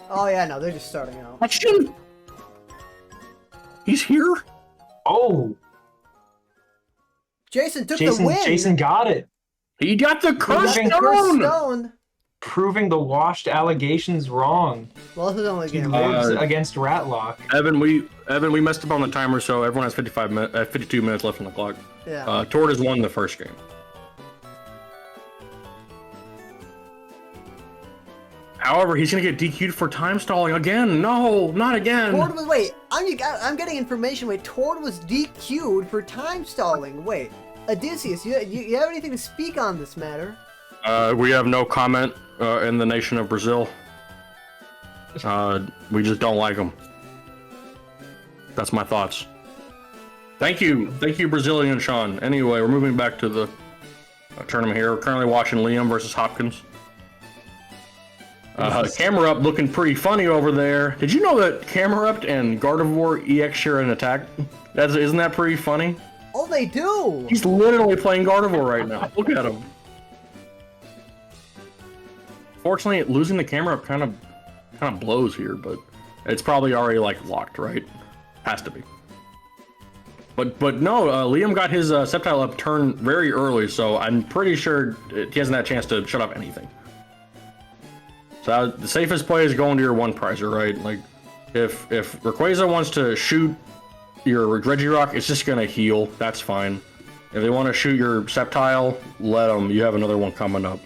Oh yeah, no, they're just starting out. Watch him. He's here. Oh, Jason took the win. Jason got it. He got the He got cursed the cursed stone. stone. Proving the washed allegations wrong. Well, this is only He game. lives against Ratlock. Evan, we messed up on the timer, so everyone has 52 minutes left on the clock. Yeah. Tord has won the first game. However, he's gonna get DQ'd for time stalling again. No, not again. Tord was wait. I'm getting information. Wait, Tord was DQ'd for time stalling. Wait, Odysseus, you have anything to speak on this matter? We have no comment in the nation of Brazil. We just don't like him. That's my thoughts. Thank you, Brazilian Sean. Anyway, we're moving back to the tournament here. We're currently watching Liam versus Hopkins. Camera Up looking pretty funny over there. Did you know that Camera Up and Gardevoir EX share an attack? Isn't that pretty funny? Oh, they do. He's literally playing Gardevoir right now. Look at him. Fortunately, losing the Camera Up kind of blows here, but it's probably already like locked, right? Has to be. But no, Liam got his Sceptile up turn very early, so I'm pretty sure he hasn't had a chance to shut up anything. So the safest play is going to your one prizer, right? Like, if Rayquaza wants to shoot your Regirock, it's just gonna heal. That's fine. If they want to shoot your Sceptile, let them. You have another one coming up.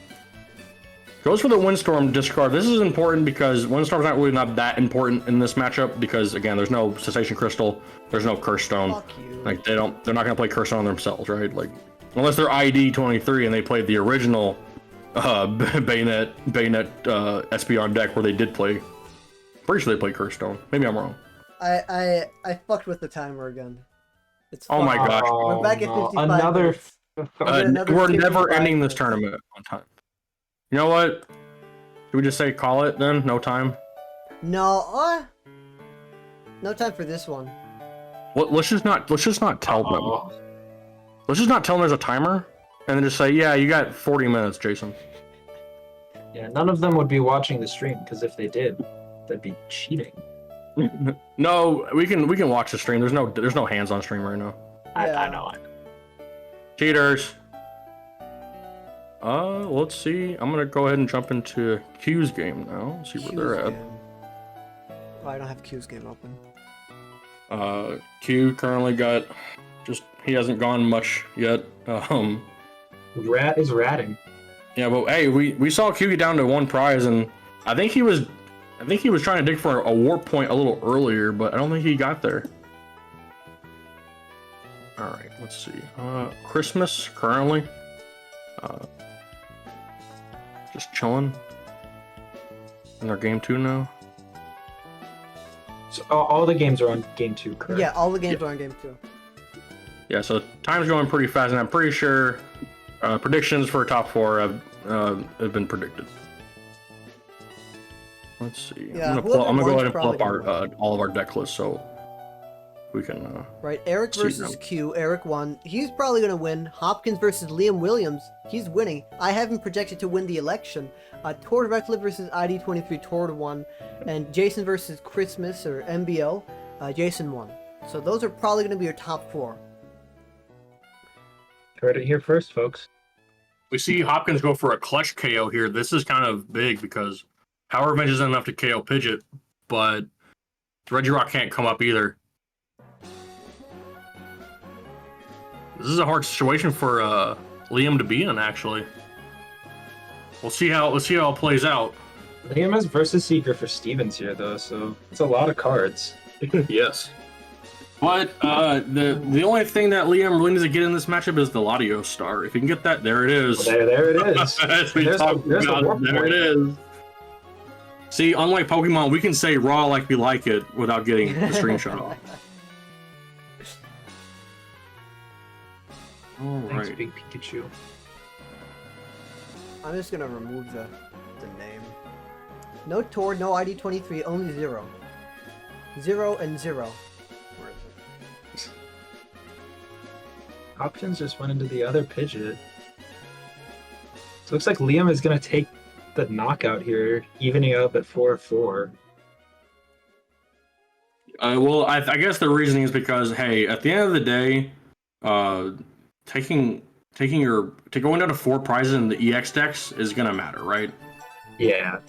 Goes for the Windstorm discard. This is important because Windstorm's not that important in this matchup because again, there's no Cessation Crystal, there's no Curse Stone. Fuck you. Like they're not gonna play Curse Stone themselves, right? Like unless they're ID 23 and they played the original Bayonet Espeon deck where they did play. Pretty sure they played Curse Stone. Maybe I'm wrong. I fucked with the timer again. It's Oh my fine. gosh. We're back at 55 Another. minutes. Another We're 55 never ending this tournament on time. You know what? Should we just say call it then? No time? No, no time for this one. Let's just not tell them. Let's just not tell them there's a timer, and then just say, yeah, you got 40 minutes, Jason. Yeah, none of them would be watching the stream because if they did, that'd be cheating. No, we can watch the stream. There's no hands on stream right now. Yeah. I know. Cheaters. Let's see. I'm gonna go ahead and jump into Q's game now. See where they're at. Oh, I don't have Q's game open. Q currently got he hasn't gone much yet. Rat is ratting. Yeah, but hey, we saw Q get down to one prize, and I think he was trying to dig for a warp point a little earlier, but I don't think he got there. All right, let's see. Christmas currently, just chilling in their game 2 now. So all the games are on game 2, correct? Yeah, all the games are on game 2. Yeah, so time's going pretty fast, and I'm pretty sure predictions for top 4 have been predicted. Let's see. Yeah, I'm gonna go ahead and pull probably up all of our deck lists. So we can. Right, Eric see versus them. Q. Eric won. He's probably gonna win. Hopkins versus Liam Williams. He's winning. I have him projected to win the election. Tord Reckless versus ID23. Tord won. And Jason versus Christmas or MBO. Jason won. So those are probably gonna be your top 4. Heard it here first, folks. We see Hopkins go for a clutch KO here. This is kind of big because Power Revenge isn't enough to KO Pidgeot, but Regirock can't come up either. This is a hard situation for Liam to be in, actually. Let's see how it plays out. Liam has versus Seeker for Stevens here, though, so it's a lot of cards. Yes. But the only thing that Liam really needs to get in this matchup is the Latios star. If he can get that, there it is. There it is. As we talked about, there it is. See, unlike Pokemon, we can say raw like we like it without getting the screenshot off. Thanks, Alright. Big Pikachu. I'm just gonna remove the name. No Tord, no ID23, only 0. 0 and 0. Where is it? Hopkins just went into the other Pidgeot. So it looks like Liam is going to take the knockout here, evening up at 4-4. Well, I guess the reasoning is because, hey, at the end of the day, going down to 4 prizes in the EX decks is gonna matter, right? Yeah.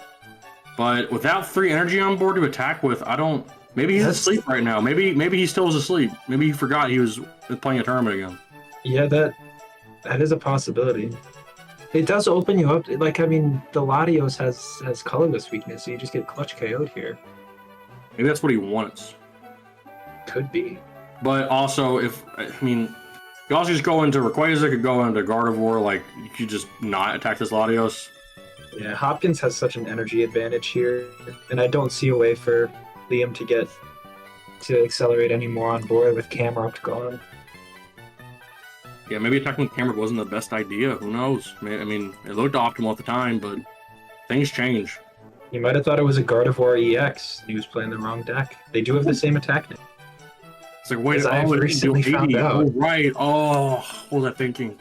But without 3 energy on board to attack with, maybe he's asleep right now. Maybe he still is asleep. Maybe he forgot he was playing a tournament again. Yeah, that is a possibility. It does open you up. Like, I mean, the Latios has colorless weakness, so you just get clutch KO'd here. Maybe that's what he wants. Could be. But also, you also just go into Rayquaza, could go into Gardevoir, like, you could just not attack this Latios. Yeah, Hopkins has such an energy advantage here, and I don't see a way for Liam to accelerate any more on board with Camerupt gone. Yeah, maybe attacking Camerupt wasn't the best idea. Who knows? I mean, it looked optimal at the time, but things change. You might have thought it was a Gardevoir EX, and he was playing the wrong deck. They do have the same attack name. It's like, wait, I've recently found out. Oh, right. Oh, what was I thinking?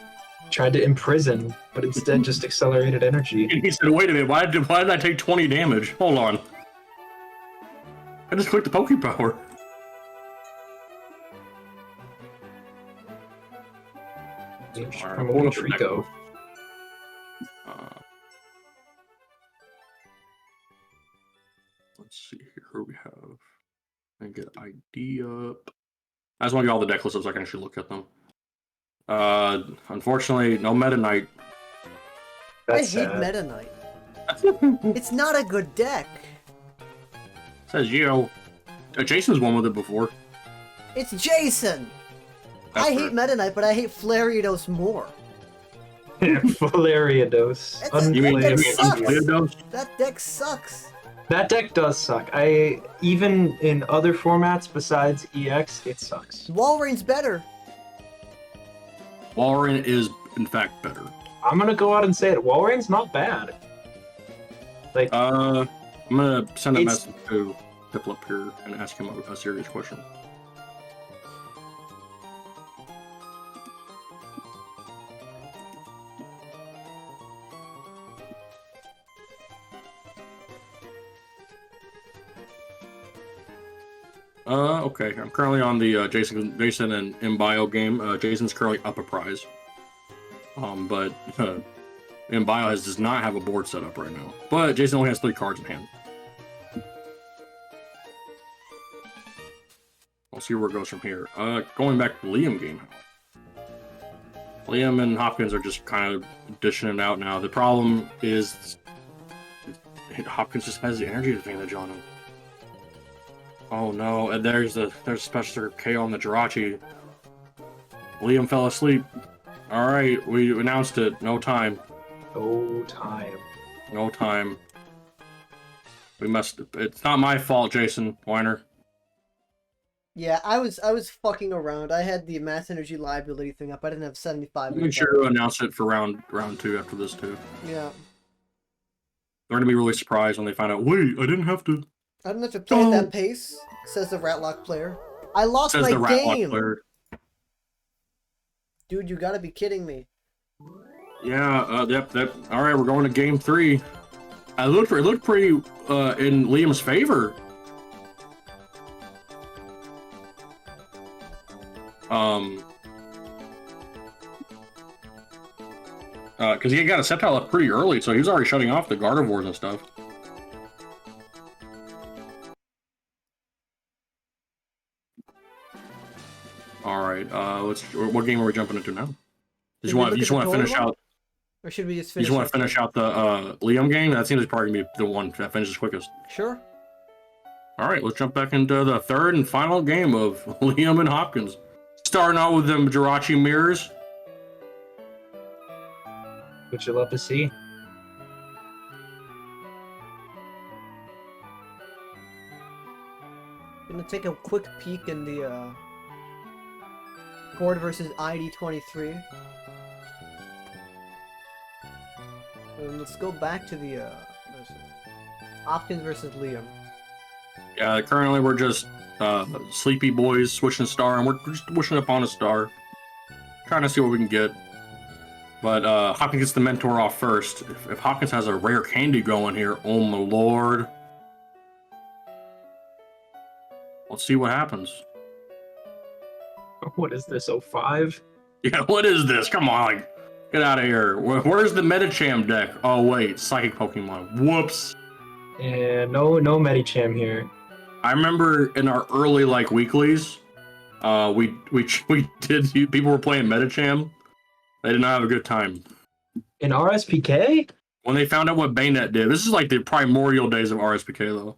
Tried to imprison, but instead just accelerated energy. And he said, wait a minute, why did I take 20 damage? Hold on. I just clicked the Pokepower. From a Trico. Let's see here. We have. And get ID up. I just want to get all the deck lists so I can actually look at them. Unfortunately, no Meta Knight. I hate Meta Knight. It's not a good deck. Says Geo. Jason's won with it before. It's Jason. That's I fair. hate Meta Knight, but I hate Flariados more. Flariados. You mean Unplayable. Flariados? That deck sucks. That deck does suck. Even in other formats besides EX, it sucks. Walreign's better. Walrein is, in fact, better. I'm gonna go out and say it. Walreign's not bad. Like, I'm gonna send a It's- message to Piplup here and ask him a serious question. Okay. I'm currently on the Jason and Imbio game. Jason's currently up a prize. But Imbio does not have a board set up right now. But Jason only has 3 cards in hand. We'll see where it goes from here. Going back to Liam game. Liam and Hopkins are just kind of dishing it out now. The problem is Hopkins just has the energy advantage on him. Oh no, and there's special KO on the Jirachi. Liam fell asleep. Alright, we announced it. No time. no time. No time. It's not my fault, Jason Weiner. Yeah, I was fucking around. I had the mass energy liability thing up. I didn't have 75. Make sure to announce it for round 2 after this too. Yeah. They're gonna be really surprised when they find out, wait, I didn't have to. I don't have to play at that pace, says the Ratlock player. I lost Says my the Ratlock game. player. Dude, you gotta be kidding me. Yeah, yep. All right, we're going to game 3. It looked pretty in Liam's favor. Because he got a Sceptile up pretty early, so he was already shutting off the Gardevoirs and stuff. All right, what game are we jumping into now? You just want to finish out, or should we just you finish? just want to finish out the Liam game? That seems probably gonna be the one that finishes quickest. Sure. All right, let's jump back into the third and final game of Liam and Hopkins. Starting out with them Jirachi mirrors. What you love to see. Gonna take a quick peek in the Ford versus ID23. And let's go back to the Hopkins versus Liam. Yeah, currently we're just sleepy boys switching star, and we're just wishing upon a star, trying to see what we can get. But Hopkins gets the mentor off first. If Hopkins has a rare candy going here, oh my lord. Let's see what happens. What is this, 05? Yeah, what is this? Come on, like, get out of here. Where's the Medicham deck? Oh wait, Psychic Pokemon. Whoops. Yeah, no Medicham here. I remember in our early like weeklies, we did. People were playing Medicham. They did not have a good time. In RSPK? When they found out what Bayonet did. This is like the primordial days of RSPK though.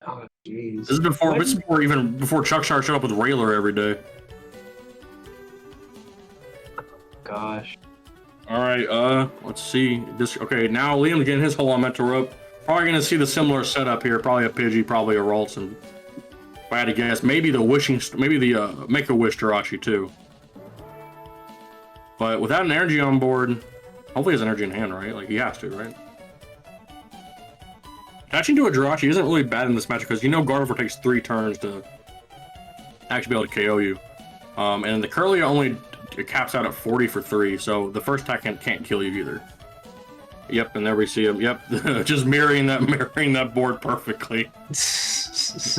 Oh jeez. This is before Chuck Star showed up with Railer every day. Gosh. All right, let's see. Okay, now Liam's getting his whole Elemental up. Probably gonna see the similar setup here. Probably a Pidgey, probably a Ralston. If I had to guess, maybe the Make-A-Wish Jirachi too. But without an energy on board, hopefully he has energy in hand, right? Like he has to, right? Attaching to a Jirachi isn't really bad in this match because you know Gardevoir takes 3 turns to actually be able to KO you. And the Curly only caps out at 40 for 3, so the first attack can't kill you either. Yep, and there we see him. Yep, just mirroring that board perfectly. Just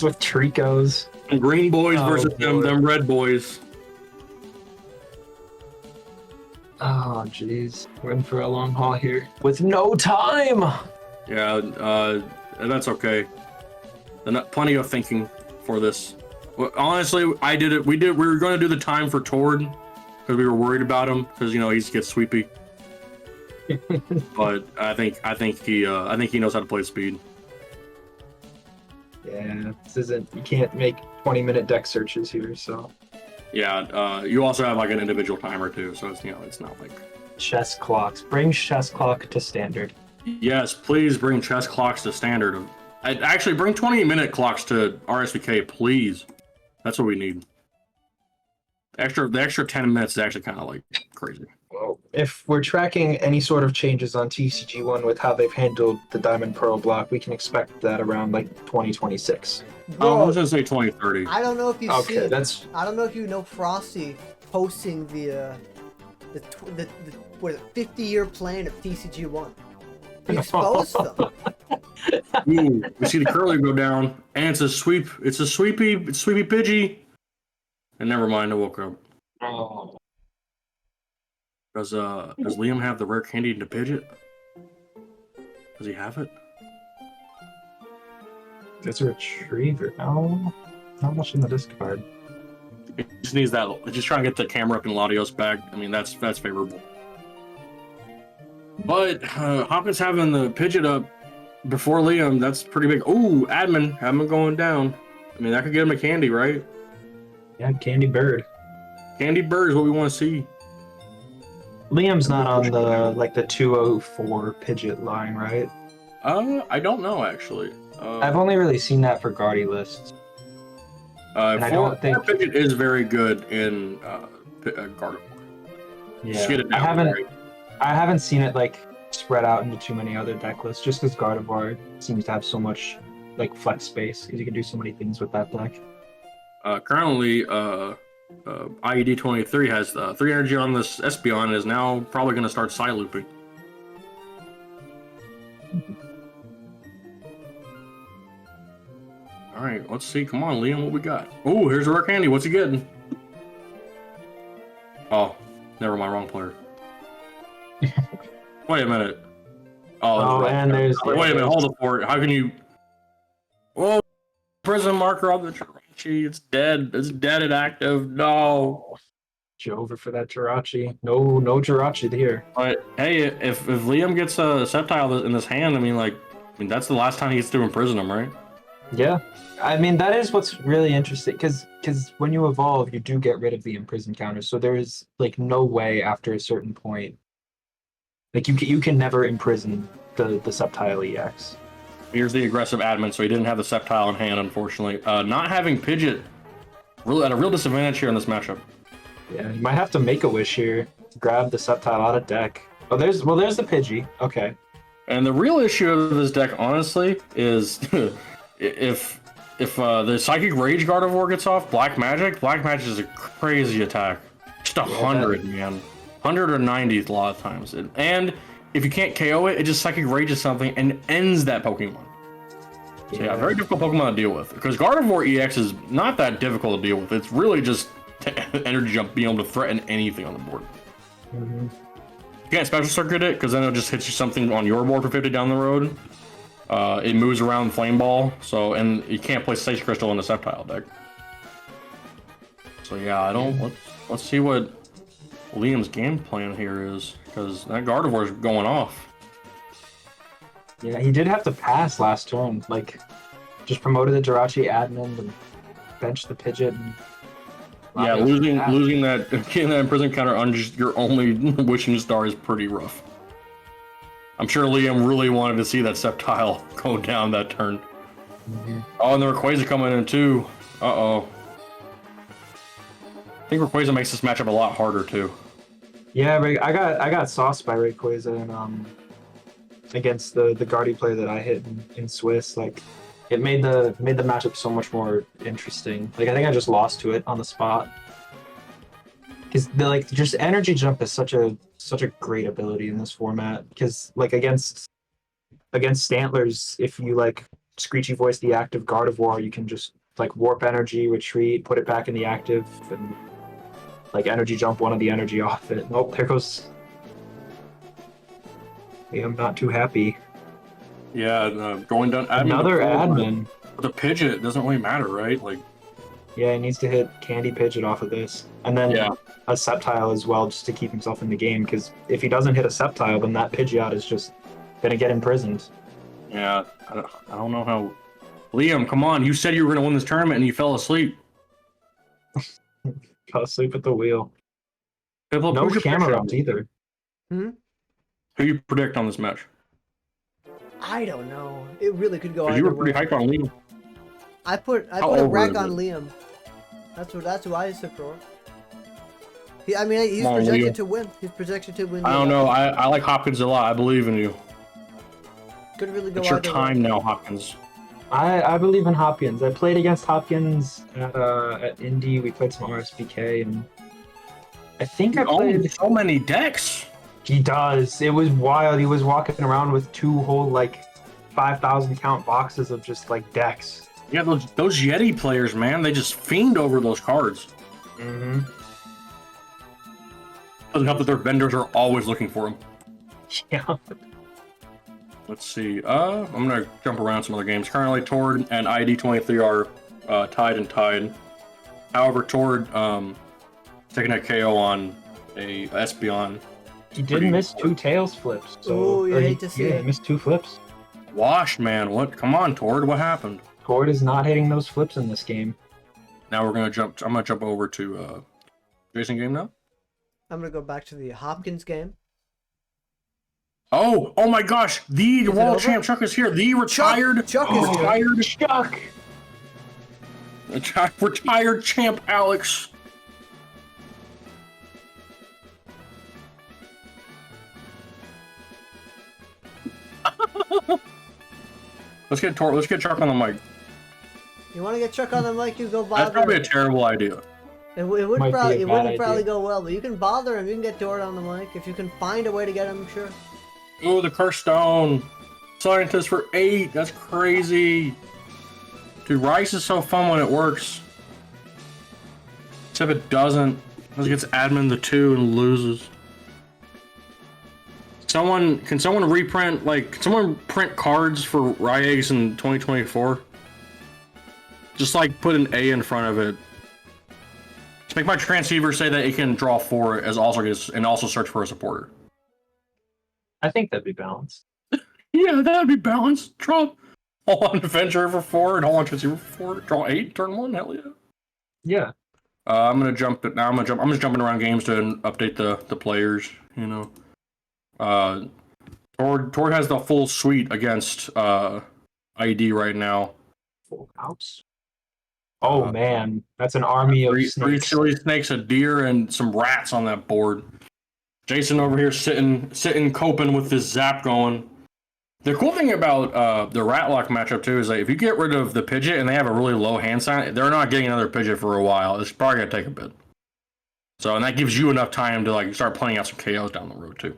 with Tricos. And green boys versus them red boys. Oh, jeez. We're in for a long haul here. With no time! Yeah, that's okay. Plenty of thinking for this. Well, honestly, I did it. We were going to do the time for Tord because we were worried about him because he gets sweepy. But I think he knows how to play speed. Yeah, this isn't. You can't make 20-minute deck searches here, so. Yeah, you also have like an individual timer too, so it's not like. Chess clocks. Bring chess clock to standard. Yes, please bring chess clocks to standard. Actually, bring 20-minute clocks to RSVK, please. That's what we need. The extra 10 minutes is actually kind of like crazy. Well, if we're tracking any sort of changes on TCG1 with how they've handled the Diamond Pearl block, we can expect that around like 2026. I was gonna say 2030. I don't know if you okay, that's. I don't know if you know Frosty posting the 50-year plan of TCG1. He exposed them. Ooh, we see the Curly go down, and it's a sweep. It's sweepy Pidgey. And never mind, I woke up. Oh. Does Liam have the rare candy to Pidgeot? Does he have it? It's a retriever. No, not much in the discard. He just needs that. Just trying to get the camera up in Latios bag. I mean, that's favorable. But Hopkins having the Pidgeot up before Liam, that's pretty big. Ooh, admin going down. I mean, that could get him a candy, right? Yeah, Candy Bird. Candy Bird is what we want to see. Liam's not on the 204 Pidgeot line, right? I don't know actually. I've only really seen that for Guardy lists. And I don't think Pidgeot is very good in Gardevoir. Yeah, I haven't seen it like spread out into too many other deck lists, just because Gardevoir seems to have so much like flex space, because you can do so many things with that deck. Currently, IED 23 has 3 energy on this Espeon and is now probably going to start side looping. All right, let's see. Come on, Liam, what we got? Oh, here's a rare candy. What's he getting? Oh, never mind, wrong player. Wait a minute. Oh, and there's. Wait a minute, hold it for it. How can you? Whoa! Prison marker on the Jirachi. It's dead. It's dead and active. No. Over for that Jirachi. No Jirachi here. But hey, if Liam gets a Sceptile in his hand, I mean, that's the last time he gets to imprison him, right? Yeah. I mean, that is what's really interesting, because when you evolve, you do get rid of the imprison counters. So there is like no way after a certain point, like you can never imprison the Sceptile EX. Here's the aggressive admin, so he didn't have the Sceptile in hand, unfortunately. Not having Pidgeot really at a real disadvantage here in this matchup. Yeah, you might have to make a wish here. Grab the Sceptile out of deck. Oh, there's the Pidgey. Okay. And the real issue of this deck, honestly, is if the Psychic Rage Gardevoir gets off Black Magic is a crazy attack. Just 100, man. 100 or 90 a lot of times. And if you can't KO it, it just Psychic Rages something and ends that Pokemon. So yeah, very difficult Pokemon to deal with. Because Gardevoir EX is not that difficult to deal with. It's really just Energy Jump being able to threaten anything on the board. Mm-hmm. You can't Special Circuit it, because then it'll just hit you something on your board for 50 down the road. It moves around Flame Ball, and you can't play Sage Crystal in the Sceptile deck. So yeah, let's see what Liam's game plan here is, because that Gardevoir is going off. Yeah, he did have to pass last turn. Like, just promoted the Jirachi admin and benched the Pidgeot. And yeah, losing that, getting that imprison counter on just your only wishing star is pretty rough. I'm sure Liam really wanted to see that Sceptile go down that turn. Mm-hmm. Oh, and the Rayquaza coming in too. Uh-oh. I think Rayquaza makes this matchup a lot harder too. Yeah, I got sauced by Rayquaza and against the Guardy player that I hit in Swiss. Like, it made the matchup so much more interesting. Like, I think I just lost to it on the spot. Because just Energy Jump is such a great ability in this format. Because against Stantlers, if you Screechy Voice the active Gardevoir, you can just Warp Energy, retreat, put it back in the active, and Energy Jump one of the energy off it. Nope, there goes. Yeah, I'm not too happy. Yeah, going down. Another admin. The Pidgeot doesn't really matter, right? Yeah, he needs to hit Candy Pidgeot off of this, and then a Sceptile as well, just to keep himself in the game. Because if he doesn't hit a Sceptile, then that Pidgeot is just gonna get imprisoned. Yeah, I don't know how. Liam, come on! You said you were gonna win this tournament, and you fell asleep. Fell asleep at the wheel. Piplup, no Camerons either. Hmm? Who you predict on this match? I don't know. It really could go either you were pretty way. hyped on Liam. I put a rack on Liam. That's who I support. He's projected to win. He's projected to win. I don't know. I like Hopkins a lot. I believe in you. Could really go. It's your time now, Hopkins. I believe in Hopkins. I played against Hopkins at Indy. We played some RSPK, and I think I played so many decks. He does. It was wild. He was walking around with 2 whole 5,000 count boxes of just decks. Yeah, those Yeti players, man, they just fiend over those cards. Mm-hmm. Doesn't help that their vendors are always looking for them. Yeah. Let's see. I'm gonna jump around some other games. Currently, Tord and ID23 are tied. However, Tord taking a KO on a Espeon. He did miss 2 Tails flips. So you hate to see it. He missed 2 flips. Washed, man. What? Come on, Tord. What happened? Tord is not hitting those flips in this game. Now we're gonna jump. I'm gonna jump over to Jason game now. I'm gonna go back to the Hopkins game. Oh my gosh! The world champ Chuck is here. The retired Chuck is retired Chuck. Retired champ Alex. Let's get Chuck on the mic. You want to get Chuck on the mic? You go bother. That's probably a him. terrible idea. It would Might be a probably bad wouldn't probably idea. go well, but you can bother him. You can get Dort on the mic if you can find a way to get him. Sure. Oh, the Cursed Stone. Scientist for 8. That's crazy. Dude, Rice is so fun when it works. Except it doesn't. It gets admin the 2 and loses. Can someone reprint, like, can someone print cards for Rye's in 2024? Just like put an A in front of it. Just make my transceiver say that it can draw 4 as also gets and also search for a supporter. I think that'd be balanced. Yeah, that'd be balanced. Draw all on adventure for 4 and all on transceiver for 4. Draw 8, turn 1. Hell yeah. Yeah. I'm gonna jump it now. I'm just jumping around games to update the players. You know. Tord has the full suite against ID right now. Full house. Oh man, that's an army of Three snakes. chili snakes, a deer, and some rats on that board. Jason over here sitting coping with this zap going. The cool thing about the Ratlock matchup too is that if you get rid of the Pidgeot and they have a really low hand sign, they're not getting another Pidgeot for a while. It's probably gonna take a bit. So, and that gives you enough time to like start playing out some KOs down the road too.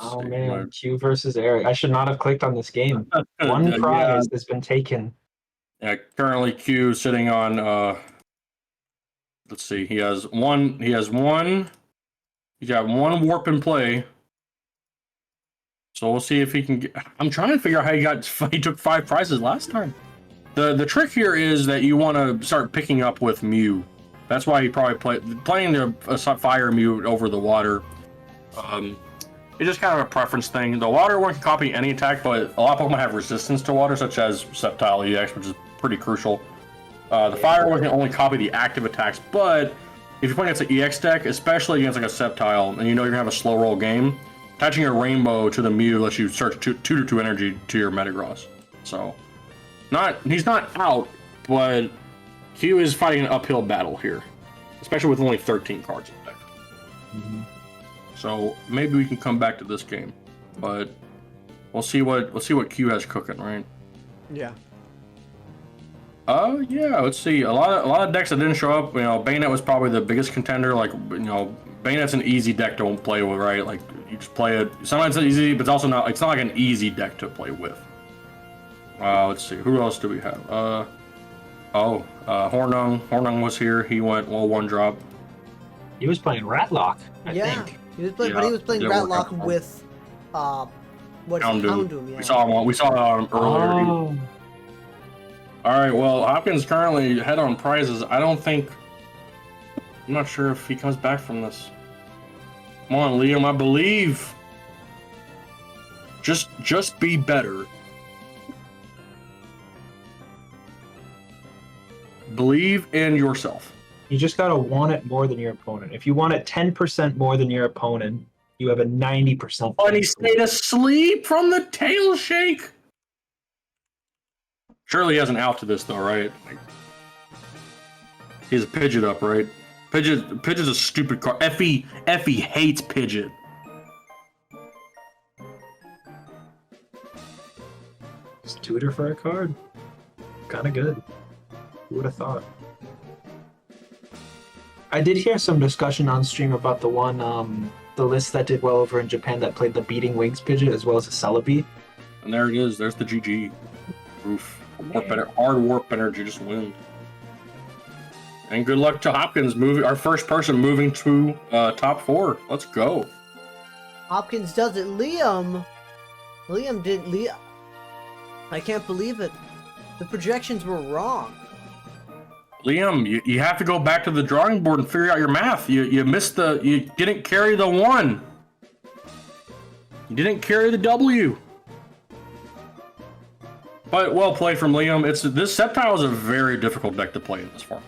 Oh man, Q versus Eric. I should not have clicked on this game. One prize has been taken. Yeah, currently Q sitting on let's see, he got one warp in play. So we'll see if he can get. I'm trying to figure out how he took 5 prizes last time. The trick here is that you want to start picking up with Mew. That's why he probably playing the Fire Mew over the water. It's just kind of a preference thing. The water one can copy any attack, but a lot of Pokemon have resistance to water, such as Sceptile EX, which is pretty crucial. The Fire one can only copy the active attacks, but if you're playing against an EX deck, especially against like a Sceptile, and you know you're gonna have a slow roll game, attaching a Rainbow to the Mew lets you search 2/2 energy to your Metagross. So, he's not out, but Q is fighting an uphill battle here, especially with only 13 cards in the deck. Mm-hmm. So maybe we can come back to this game, but we'll see what Q has cooking, right? Yeah. Yeah. Let's see. A lot of decks that didn't show up. You know, Bayonet was probably the biggest contender. Like, you know, Bayonet's an easy deck to play with, right? Like, you just play it. Sometimes it's easy, but it's also not. It's not like an easy deck to play with. Let's see. Who else do we have? Hornung. Hornung was here. He went 1 drop. He was playing Ratlock, I think. He was playing, but he was playing Ratlock with Houndoom. Yeah. We saw him earlier. Oh. All right. Well, Hopkins currently ahead on prizes. I'm not sure if he comes back from this. Come on, Liam. I believe. Just be better. Believe in yourself. You just gotta want it more than your opponent. If you want it 10% more than your opponent, you have a 90%. Oh, and he stayed asleep from the tail shake. Surely he has an out to this though, right? Like, he has a Pidgeot up, right? Pidgeot's a stupid card. Effie hates Pidgeot. Just tutor for a card. Kinda good. Who would have thought? I did hear some discussion on stream about the list that did well over in Japan that played the Beating Wings Pidgeot as well as a Celebi. And there it is. There's the GG. Oof. Hard warp energy just win. And good luck to Hopkins our first person moving to top 4. Let's go. Hopkins does it. Liam didn't. I can't believe it. The projections were wrong. Liam, you have to go back to the drawing board and figure out your math. You missed you didn't carry the 1. You didn't carry the W. But well played from Liam. This Sceptile is a very difficult deck to play in this format.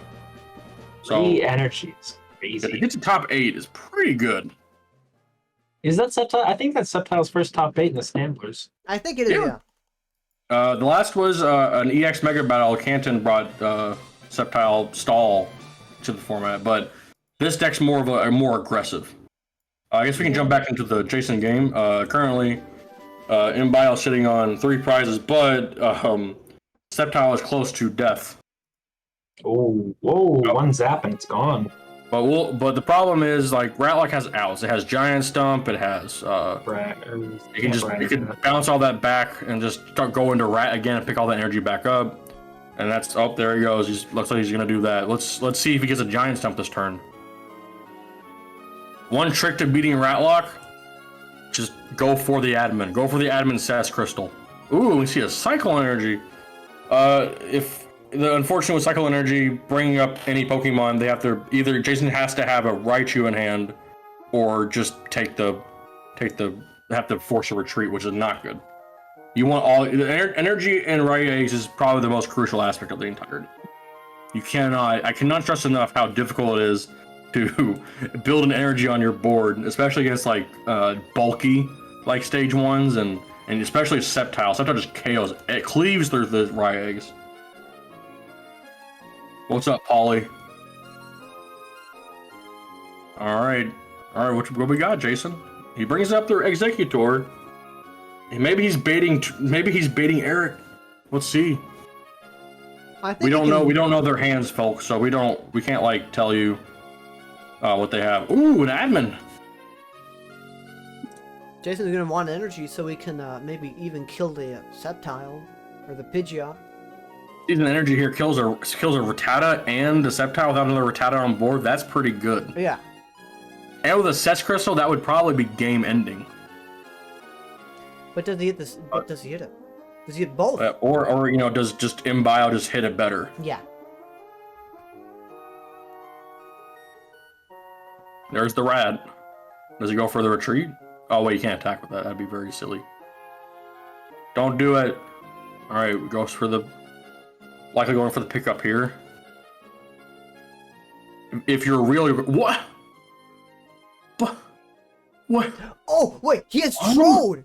So 3 energy is crazy. If it gets to top 8 is pretty good. Is that Sceptile? I think that's Sceptile's first top 8 in the Stamblers. I think it is, yeah. The last was an EX Mega Battle. Canton brought Sceptile Stall to the format, but this deck's more of a more aggressive. I guess we can jump back into the Jason game. Currently, Imbile sitting on 3 prizes, but Sceptile is close to death. Oh, whoa! One zap and it's gone. But the problem is, like, Ratlock has outs. It has Giant Stump. It has you can bounce all that back and just start go into Rat again and pick all that energy back up. And that's there he goes. Looks like he's gonna do that. Let's see if he gets a Giant Stump this turn. One trick to beating Ratlock: just go for the admin. Go for the admin Sass Crystal. Ooh, we see a Cycle Energy. Unfortunately, with Cycle Energy, bringing up any Pokemon, they have to either Jason has to have a Raichu in hand, or just have to force a retreat, which is not good. You want all energy in Rite Eggs is probably the most crucial aspect of the entirety. I cannot stress enough how difficult it is to build an energy on your board, especially against like bulky like stage ones and especially Sceptile. Sceptile just KOs. It cleaves through the Rite Eggs. What's up, Polly? All right. What we got, Jason? He brings up their Executor. Maybe he's baiting Eric. Let's see. We don't know. We don't know their hands, folks. So we can't like tell you what they have. Ooh, an admin. Jason's gonna want energy so we can maybe even kill the Sceptile or the Pidgeot. Season energy here kills a Rattata and the Sceptile without another Rattata on board. That's pretty good. Yeah. And with a Sass Crystal, that would probably be game ending. But does he hit this? What does he hit it? Does he hit both? Or does just Imbile just hit it better? Yeah. There's the Rat. Does he go for the retreat? Oh wait, you can't attack with that. That'd be very silly. Don't do it. All right, goes for the. Likely going for the pickup here. If you're really what? Oh wait, he has Trode.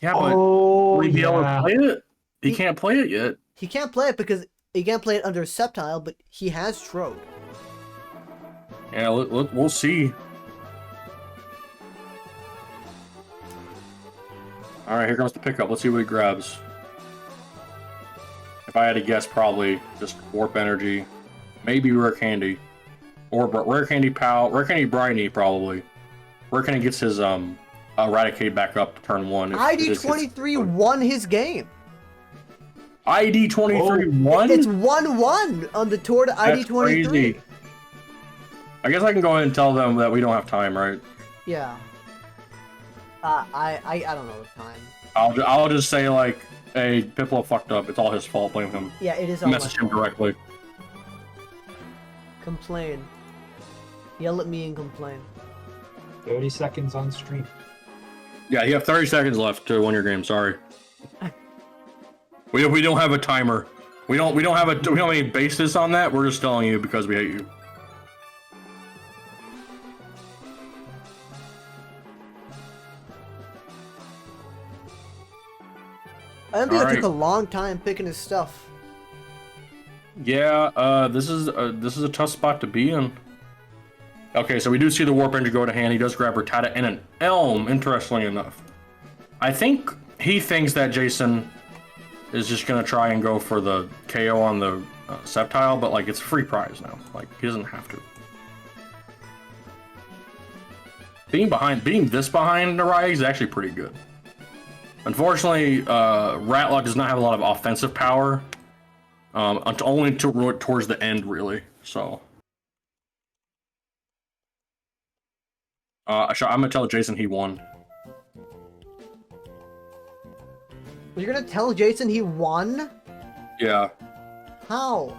Yeah, but will he be able to play it? He can't play it yet. He can't play it because he can't play it under Sceptile, but he has Trode. Yeah, we'll see. All right, here comes the pickup. Let's see what he grabs. If I had to guess, probably just Warp Energy, maybe Rare Candy, or Rare Candy Pal, Rare Candy Briny, probably. Rare Candy gets his Eradicate back up to turn 1. ID23 won his game. ID23 won? It's 1-1 on the tour to ID23. Crazy. I guess I can go ahead and tell them that we don't have time, right? Yeah. I don't know the time. I'll just say like, hey, Piplup fucked up. It's all his fault. Blame him. Yeah, it is all Message him directly. Complain. Yell at me and complain. 30 seconds on stream. Yeah, you have 30 seconds left to win your game. Sorry. We don't have a timer. We don't have any basis on that. We're just telling you because we hate you. Embryo took a long time picking his stuff. Yeah, this is a tough spot to be in. Okay, so we do see the Warp Energy go to hand. He does grab Rattata and an Elm, interestingly enough. I think he thinks that Jason is just going to try and go for the KO on the Sceptile, but like it's a free prize now. Like, he doesn't have to. Being this behind Narai is actually pretty good. Unfortunately, Ratlock does not have a lot of offensive power. Only towards the end, really. So, I'm gonna tell Jason he won. You're gonna tell Jason he won? Yeah. How?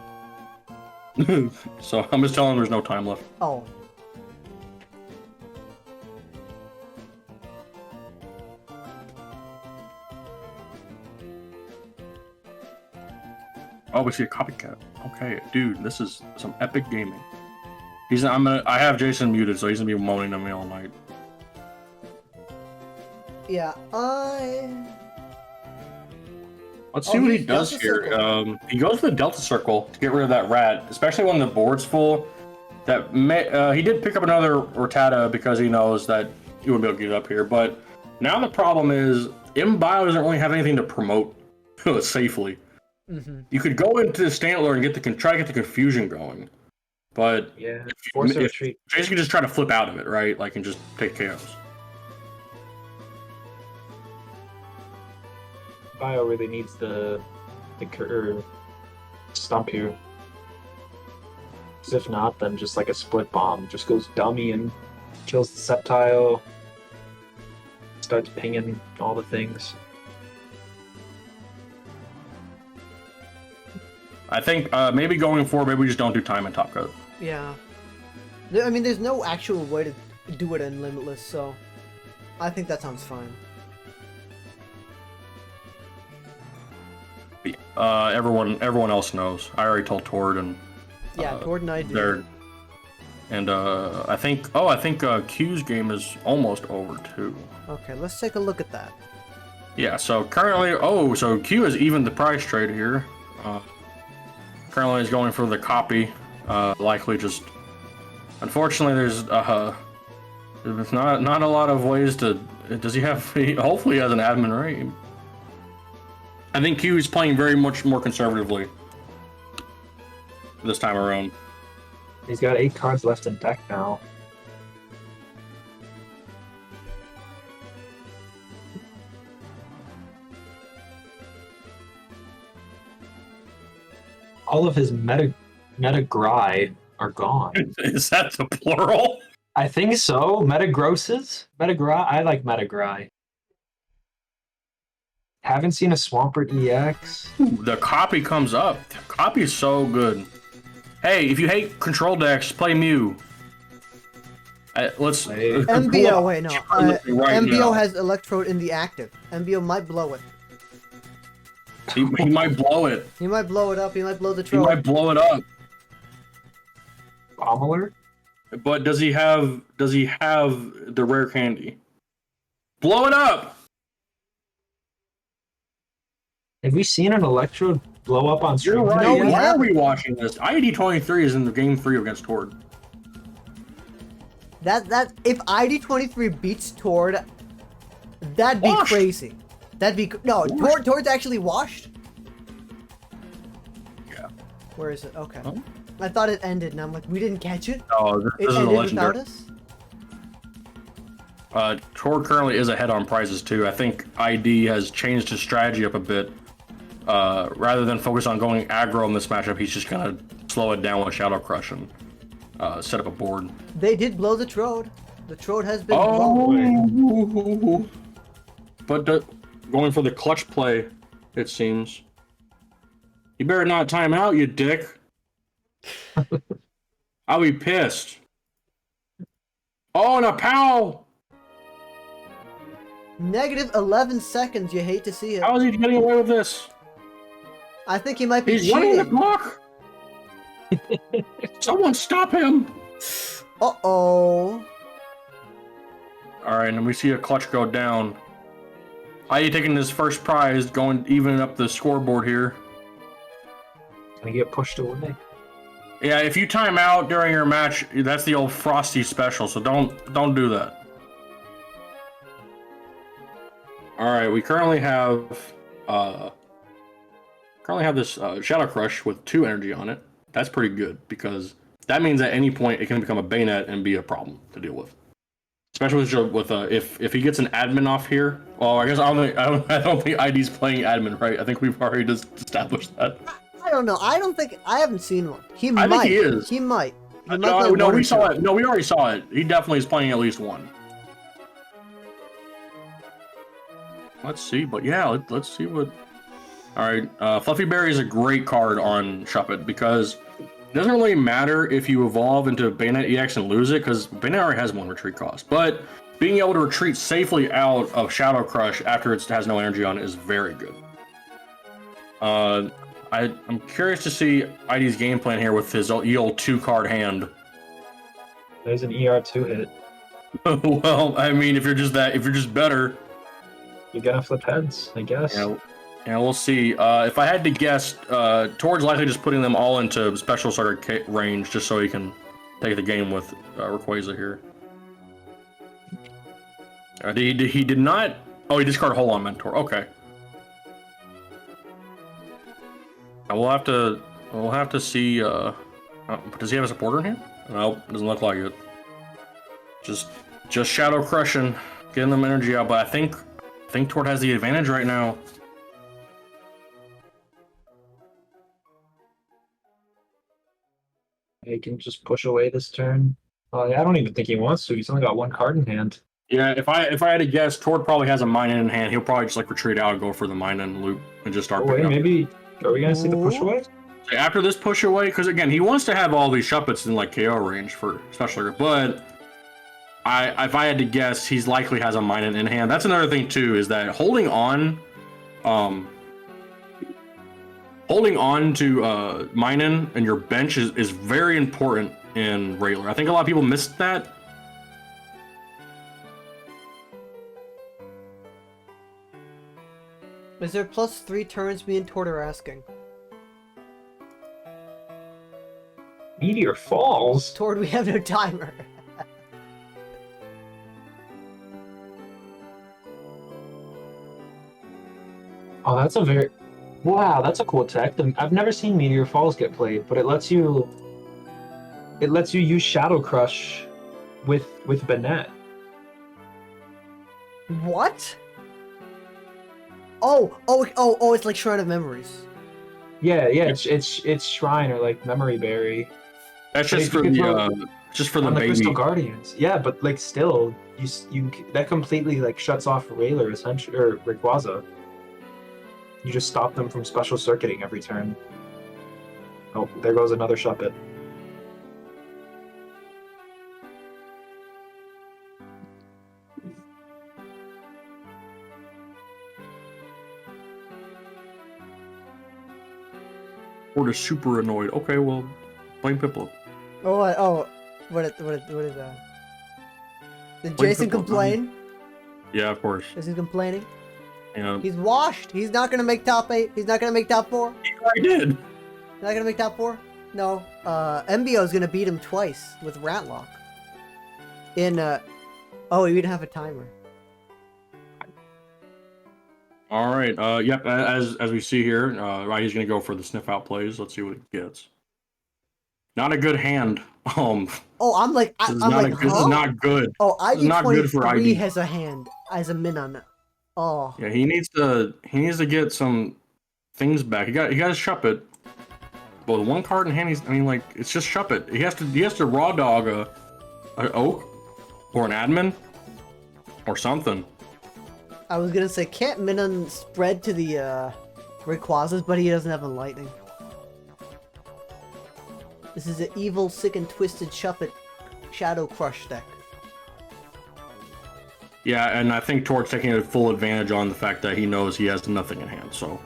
So I'm just telling him there's no time left. Oh. Oh, we see a copycat. Okay, dude, this is some epic gaming. I have Jason muted, so he's gonna be moaning at me all night. Yeah, Let's see what he does here. He goes for the Delta Circle to get rid of that rat, especially when the board's full. He did pick up another Rattata because he knows that he wouldn't be able to get it up here, but Now the problem is, MBio doesn't really have anything to promote safely. Mm-hmm. You could go into Stantler and try to get the confusion going, but Yeah, force a retreat. Basically just try to flip out of it, right? Like, and just take chaos. Bio really needs the stump here. Because if not, then just like a split bomb just goes dummy and kills the Sceptile. Starts pinging all the things. I think maybe going forward, maybe we just don't do time in top cut. Yeah. I mean, there's no actual way to do it in Limitless, so I think that sounds fine. Everyone else knows. I already told Tord and yeah, Tord and I do. And I think Q's game is almost over too. Okay, let's take a look at that. Yeah, so currently, so Q has evened the price trade here. Currently is going for the copy. Likely just, unfortunately, there's not a lot of ways to. Does he have? Hopefully, he has an admin right. I think Q is playing very much more conservatively this time around. He's got 8 cards left in deck now. All of his Metagrai are gone. Is that the plural? I think so. Metagrosses? Metagrai? I like Metagrai. Haven't seen a Swampert EX. Ooh, the copy comes up. The copy is so good. Hey, if you hate control decks, play Mew. Let's... MBO, wait, no. MBO now. has Electrode in the active. MBO might blow it. He might blow it. He might blow it up. He might blow the He troll. might blow it up. Bomb But does he have the rare candy? Blow it up! Have we seen an Electrode blow up on stream? You're right. No, we Why are haven't. we watching this? ID23 is in the game 3 against Tord. That if ID23 beats Tord, that'd be Washed. crazy. That'd be no. Tord's actually washed. Yeah. Where is it? Okay. Oh. I thought it ended, and I'm like, we didn't catch it. Oh, this It is a ended legendary. without us. Tord currently is ahead on prizes too. I think ID has changed his strategy up a bit. Rather than focus on going aggro in this matchup, he's just gonna slow it down with Shadow Crush and set up a board. They did blow the Trode. The Trode has been blown. Oh, but going for the clutch play, it seems. You better not time out, you dick. I'll be pissed. Oh, and a pow! Negative 11 seconds. You hate to see it. How is he getting away with this? I think he might be He's running the cheating. clock. Someone stop him! Uh-oh. All right, and we see a clutch go down. ID taking his first prize, going even up the scoreboard here. Gonna get pushed away. Yeah, if you time out during your match, that's the old Frosty special, so don't do that. All right, we currently have this Shadow Crush with 2 energy on it. That's pretty good because that means at any point it can become a Bayonet and be a problem to deal with. Especially with if he gets an admin off here. Well, I guess I don't think ID's playing admin, right? I think we've already just established that. I don't know. I haven't seen one. He might. I think he is. He might. He might No, play one we or saw two. it. No, we already saw it. He definitely is playing at least one. Let's see, but yeah, let's see what. All right, Fluffy Berry is a great card on Shuppet because it doesn't really matter if you evolve into Bayonet EX and lose it because Bayonet already has 1 retreat cost. But being able to retreat safely out of Shadow Crush after it has no energy on it is very good. I'm curious to see ID's game plan here with his old 2-card hand. There's an ER2 hit. Well, I mean, if you're just better. You're gonna flip heads, I guess. Yeah, we'll see. If I had to guess, Tord's likely just putting them all into special starter range just so he can take the game with Rayquaza here. He did not. Oh, he discarded Hold On Mentor. Okay. We'll have to see. Does he have a supporter in here? Nope, doesn't look like it. Just Shadow Crushing, getting them energy out. But I think Tord has the advantage right now. He can just push away this turn. I don't even think he wants to. He's only got one card in hand. Yeah, if I had to guess, Tord probably has a mine in hand. He'll probably just like retreat out and go for the mine in loop and just start picking up. Maybe are we gonna see the push away? After this push away, because again, he wants to have all these Shuppets in like KO range for special, but if I had to guess, he's likely has a mine in hand. That's another thing too, is that holding on to Minen and your bench is very important in Raylar. I think a lot of people missed that. Is there +3 turns me and Tord are asking? Meteor Falls? Tord, we have no timer. Oh, that's a cool tech. I've never seen Meteor Falls get played, but it lets you use Shadow Crush with Bennett. What? Oh, it's like Shrine of Memories. Yeah, it's Shrine or like Memory Berry. That's just for the baby. Crystal Guardians. Yeah, but like still, you that completely like shuts off Raylar essentially or Rayquaza. You just stop them from special circuiting every turn. Oh, there goes another Shuppet. Tord is super annoyed. Okay, well, blame Piplup. What is that? Did Jason complain? Yeah, of course. Is he complaining? Yeah. He's washed. He's not gonna make top 8. He's not gonna make top 4. He already did. Not gonna make top 4? No. MBO's gonna beat him twice with Ratlock. Oh, he didn't have a timer. All right. Yep. As we see here, right, he's gonna go for the sniff out plays. Let's see what he gets. Not a good hand. Oh, I'm like, this is not good. Oh, ID23 ID. has a hand as a min on it. Oh. Yeah, he needs to get some things back. He got his Shuppet. But with one card in hand, it's just Shuppet. He has to raw dog a Oak or an admin or something. I was gonna say, can't Minun spread to the Rayquazas, but he doesn't have a lightning. This is an evil, sick, and twisted Shuppet Shadow Crush deck. Yeah, and I think Tord's taking a full advantage on the fact that he knows he has nothing in hand, so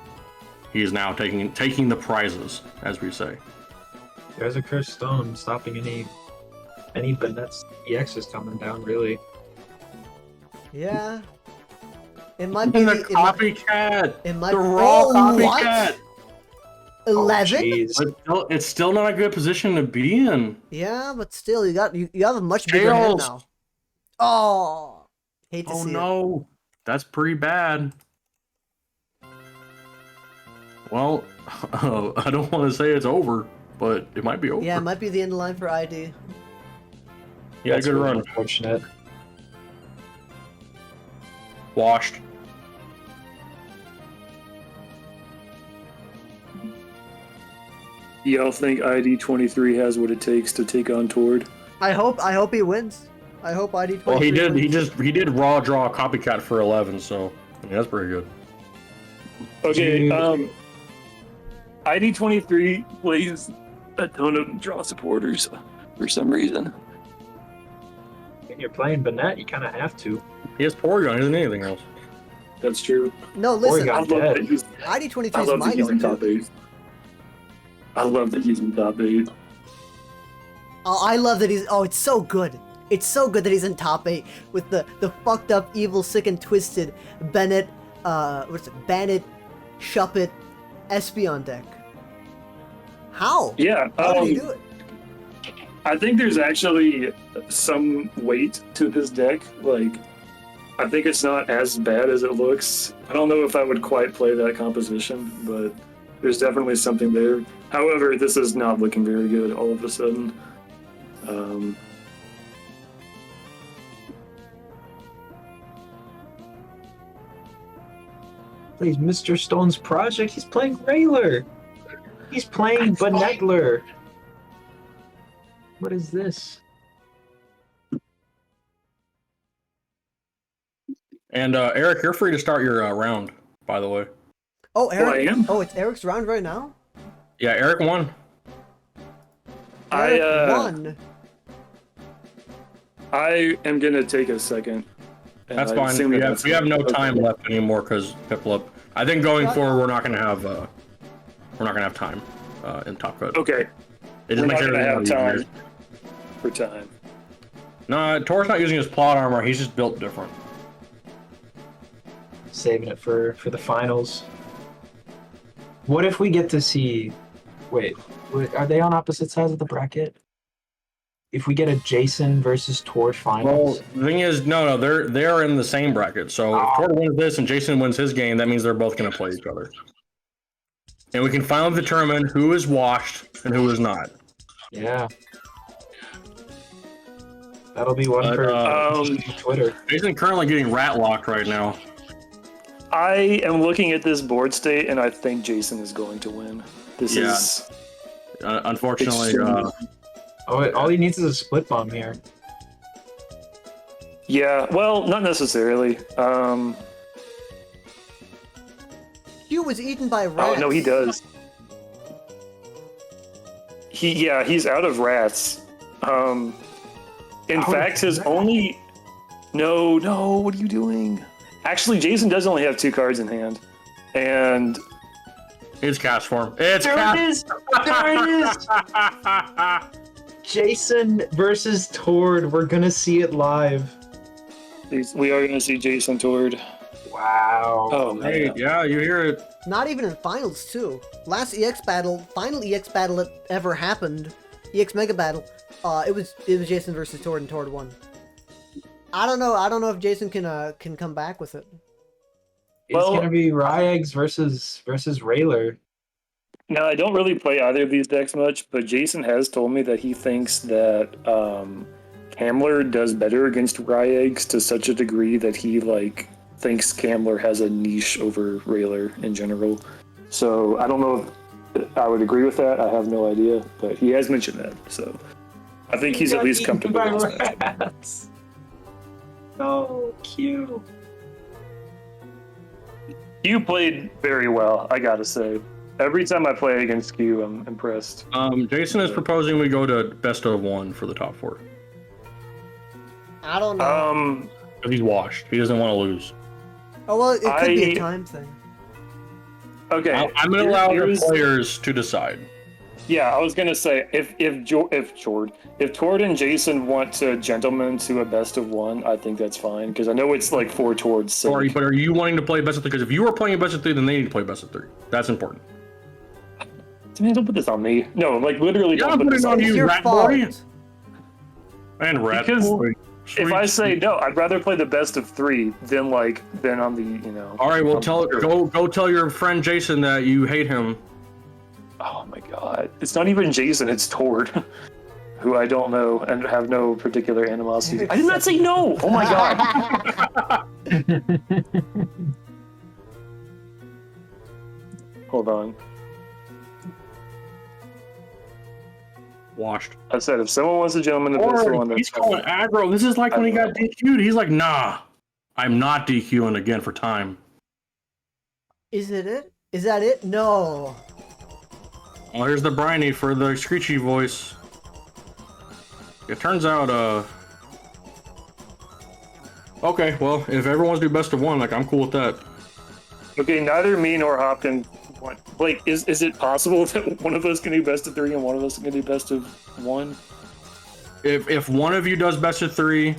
he is now taking the prizes, as we say. There's a Cursed Stone stopping any Bennett's EXs coming down, really. Yeah. It might be the copycat. It might the raw copycat. What? 11? Oh, it's still not a good position to be in. Yeah, but still, you have a much bigger hand now. Oh, hate to see it. Oh no, that's pretty bad. Well, I don't want to say it's over, but it might be over. Yeah, it might be the end of the line for ID. Yeah, good really run. Unfortunate. Washed. Y'all think ID23 has what it takes to take on Tord? I hope he wins. I hope ID23 Well, he did. wins. He did raw draw a copycat for 11, so I mean that's pretty good. Okay. ID23 plays a ton of draw supporters for some reason. When you're playing Bennett, you kind of have to. He has Porygon. He doesn't need anything else. That's true. No, listen. Porygon dead. ID23 is my go-to. I love that he's in top 8. Oh, I love that he's. Oh, it's so good. It's so good that he's in top 8 with the fucked up, evil, sick, and twisted Bennett. What's it? Bennett, Shuppet, Espeon deck. How? Yeah. How did he do it? I think there's actually some weight to this deck. Like, I think it's not as bad as it looks. I don't know if I would quite play that composition, but there's definitely something there. However, this is not looking very good all of a sudden. Plays Mr. Stone's Project. He's playing Rayler. He's playing Benegler. What is this? And Eric, you're free to start your round, by the way. Oh, Eric. I am? Oh, it's Eric's round right now? Yeah, Eric won. Eric won. I am gonna take a second. That's fine. We have no time left anymore because Piplup. I think going forward we're not gonna have time in Top Cut. Okay. It just We're makes not gonna have everything time easier. for time. No, Tor's not using his plot armor. He's just built different. Saving it for the finals. What if we get to see? Wait, are they on opposite sides of the bracket? If we get a Jason versus Tord finals. Well, the thing is, no, they're in the same bracket. So if Tord wins this and Jason wins his game, that means they're both going to play each other. And we can finally determine who is washed and who is not. Yeah. That'll be one for Twitter. Jason's currently getting rat locked right now. I am looking at this board state, and I think Jason is going to win. This is unfortunately. All he needs is a split bomb here. Yeah, well, not necessarily. Q was eaten by rats. Oh no, he does. He's out of rats. In fact, his only. No, what are you doing? Actually, Jason does only have 2 cards in hand, and it's cast form. It's there cast. It is. There it is. Jason versus Tord. We're gonna see it live. We are gonna see Jason Tord. Wow. Oh man. Hey, yeah, you hear it. Not even in finals too. Last EX battle, final EX battle that ever happened, EX Mega Battle. It was Jason versus Tord, and Tord won. I don't know if Jason can come back with it. It's gonna be Ryex versus Rayler. Now, I don't really play either of these decks much, but Jason has told me that he thinks that Camler does better against Ryex to such a degree that he thinks Camler has a niche over Rayler in general. So I don't know if I would agree with that. I have no idea, but he has mentioned that. So I think he's at least comfortable with that. Oh, Q. You played very well, I gotta say. Every time I play against Q, I'm impressed. Jason is proposing we go to best of 1 for the top 4. I don't know. He's washed. He doesnn't want to lose. Oh well, it could be a time thing. Okay. I'm going to allow the players to decide. Yeah, I was gonna say if Tord and Jason want to gentlemen to a best of 1, I think that's fine because I know it's for Tord's sake. But are you wanting to play best of 3? Because if you are playing best of 3, then they need to play best of 3. That's important. Man, don't put this on me. No, literally don't put this on you, your rat fault. boy. And rat Because boy. If I say no, I'd rather play the best of 3 than on the All right, well go tell your friend Jason that you hate him. Oh my god. It's not even Jason, it's Tord, who I don't know and have no particular animosity. I did not say no! Oh my god. Hold on. Washed. I said if someone wants a gentleman, the best one. He's calling aggro. This is like when he got DQ'd. He's like, nah, I'm not DQing again for time. Is it? Is that it? No. Well, here's the briny for the screechy voice. It turns out, okay, well, if everyone wants to do best of 1, I'm cool with that. Okay, neither me nor Hopkins want. Is it possible that one of us can do best of 3 and one of us can do best of 1? If one of you does best of 3,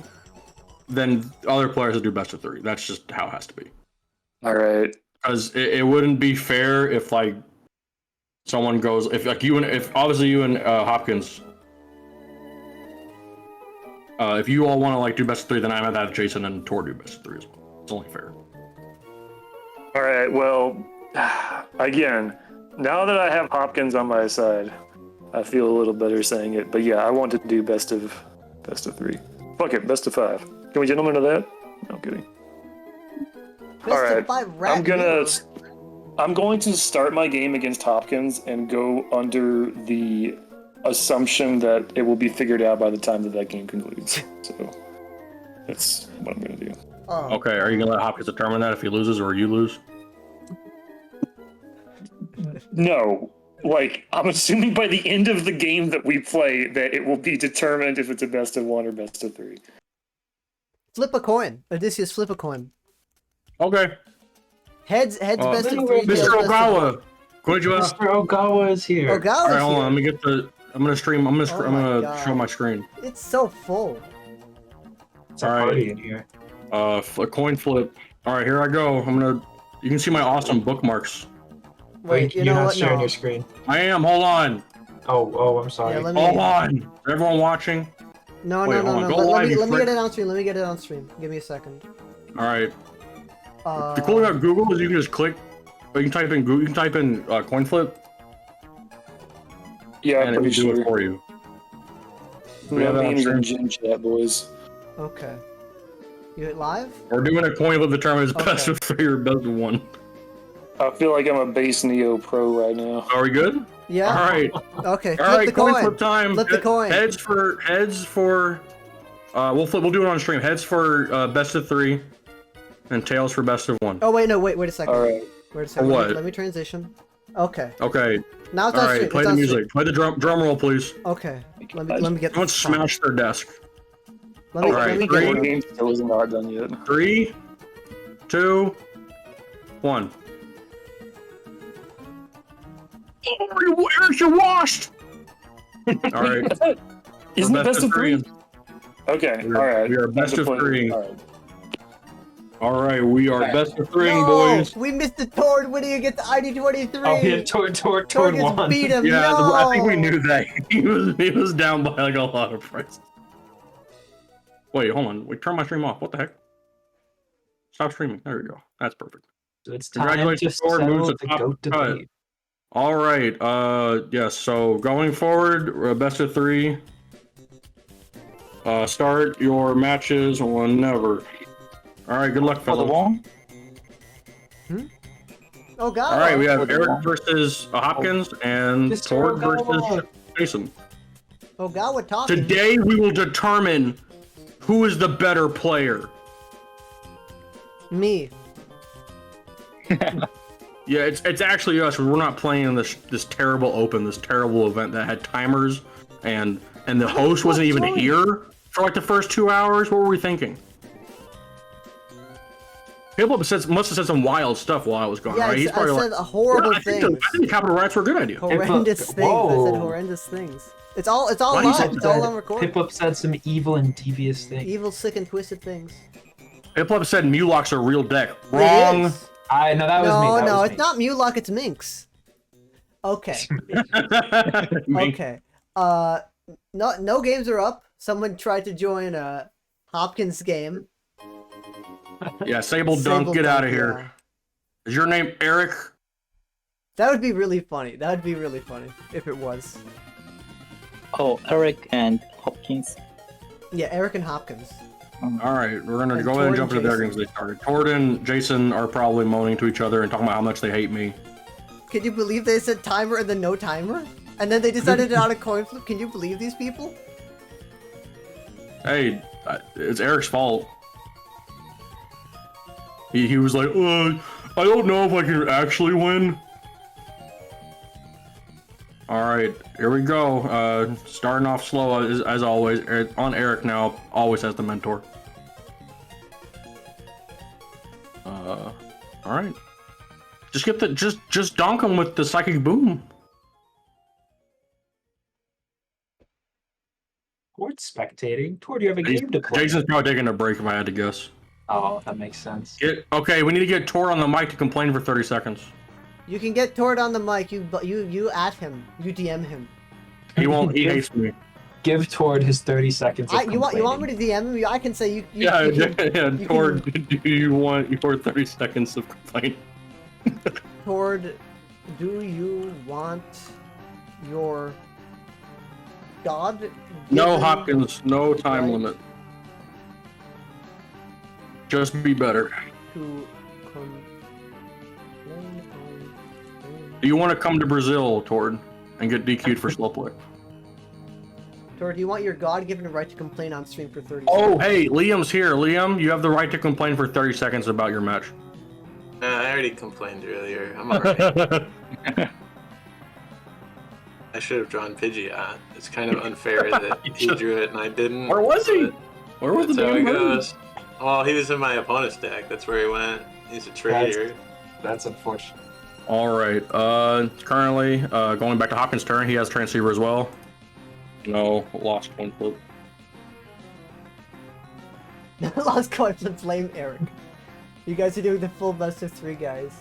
then other players will do best of 3. That's just how it has to be. All right. Because it wouldn't be fair if someone goes if obviously you and Hopkins If you all want to like do best of 3, then I'm at that Jason and Tor do best of 3 as well. It's only fair. All right. Well, again, now that I have Hopkins on my side, I feel a little better saying it. But yeah, I want to do best of 3. Fuck it, best of 5. Can we gentlemen to that? No, I'm kidding. Best All right. of 5 rat I'm going to start my game against Hopkins and go under the assumption that it will be figured out by the time that game concludes. So that's what I'm going to do. Oh. Okay, are you gonna let Hopkins determine that if he loses or you lose? No. Like, I'm assuming by the end of the game that we play that it will be determined if it's a best of 1 or best of 3. Flip a coin. Odysseus, flip a coin. Okay. Heads best of 3. Mr. Ogawa. Konnichiwa. Mr. Ogawa is here. Ogawa's Alright, hold on, here. let me get the I'm gonna stream I'm Oh gonna show my screen. It's so full. It's a All right. party in here. A coin flip. Alright, here I go. You can see my awesome bookmarks. Wait, you you're know not what? sharing No. your screen. I am, hold on. Oh, I'm sorry. Yeah, let me. Hold on. Is everyone watching? No, Wait, no, hold no, on. no. Go Let live, me you get frick. it on stream. Let me get it on stream. Give me a second. Alright. The cool thing about Google is you can just click, or you can type in Google, you can type in coin flip, Yeah, and I'm it will pretty do it sure. for you. We have My that on name's in stream. Gym Chat, boys. Okay. You hit live? We're doing a coin flip to determine is best Okay. of 3 or best of 1. I feel like I'm a base Neo pro right now. Are we good? Yeah. Alright. Okay. Flip Alright, the coin coin. flip time. Flip the coin. Heads for we'll do it on stream. Heads for best of 3 and tails for best of 1. Oh wait, no, wait a second. All right. Wait a second. what? Let me transition. Okay. Okay. Now it's on Alright, stream. play It's the on music. Play the drum roll, please. Stream. Okay. Let me get Someone this. fine. smash their desk. Let me, Alright, let me three. get The it. game still is not done yet. 3, 2, 1. Oh, Eric, you're washed! Alright. Isn't it best of 3? Okay, We are- alright. we are best of 3. Alright. Alright, we are best of 3, No, boys. we missed the Tord winning against ID23. Oh, yeah, Tord Tord gets won. beat him. Yeah, no. I think we knew that. He was down by like a lot of prices. Wait, hold on. Wait, turn my stream off. What the heck? Stop streaming. There we go. That's perfect. So it's time to Congratulations, Tord moves settle to the top goat cut. debate. All right. Yes. So going forward, best of 3. Start your matches whenever. All right. Good luck, For the fellas. wall? Oh god. All right. We have Eric versus Hopkins and Mr. Tord Ogawa. versus Jason. Ogawa talking. Today we will determine who is the better player. Me. Yeah, it's actually us. We're not playing in this terrible open, this terrible event that had timers, and the host wasn't even here for like the first 2 hours. What were we thinking? People must have said some wild stuff while I was gone, Yeah, right? He's I probably said like, horrible I think things. the capital rights were a good idea. Horrendous things. I said Whoa. horrendous things. It's all Why do you live. say It's all on recording. Pip-Up said some evil and devious things. Evil, sick, and twisted things. Hip-Hop said Mulok's a real deck. It Wrong. is. I know that was me. No, That no, was it's me. not Mulok, it's Minx. Okay. Me. Okay. No games are up. Someone tried to join a Hopkins game. Yeah, Sable Dunk, Sable get out of Dunk, here. yeah. Is your name Eric? That would be really funny. That would be really funny if it was. Oh, Eric and Hopkins. Yeah, Eric and Hopkins. All right, we're gonna And go ahead and Tord jump and into their Jason. games they started. Tord and Jason are probably moaning to each other and talking about how much they hate me. Can you believe they said timer and then no timer? And then they decided to on a coin flip? Can you believe these people? Hey, it's Eric's fault. He was like, I don't know if I can actually win. All right, here we go. Starting off slow as always. On Eric now, always has the mentor. All right. Just get the just donk him with the psychic boom. Tord spectating. Tord, you have a game to play. Jason's probably taking a break if I had to guess. Oh, that makes sense. Okay, we need to get Tor on the mic to complain for 30 seconds. You can get Tord on the mic. You at him. You DM him. He won't. He hates me. give Tord his 30 seconds. You want me to DM him? I can say you. Yeah, Tord, do you want your 30 seconds of complaint? Tord, do you want your god? No, Hopkins, no time limit. Just be better. To Do you want to come to Brazil, Tord, and get DQ'd for slow play? Tord, do you want your god-given right to complain on stream for 30 Oh, seconds? hey, Liam's here. Liam, you have the right to complain for 30 seconds about your match. I already complained earlier. I'm alright. I should have drawn Pidgeot. It's kind of unfair that he drew it and I didn't. Where was he? Where was the That's how damn it bird? goes. Well, he was in my opponent's deck. That's where he went. He's a traitor. That's unfortunate. All right. Currently, going back to Hopkins' turn, he has Transceiver as well. No, lost one flip. Lost coin flip flame, Eric. You guys are doing the full best of 3, guys.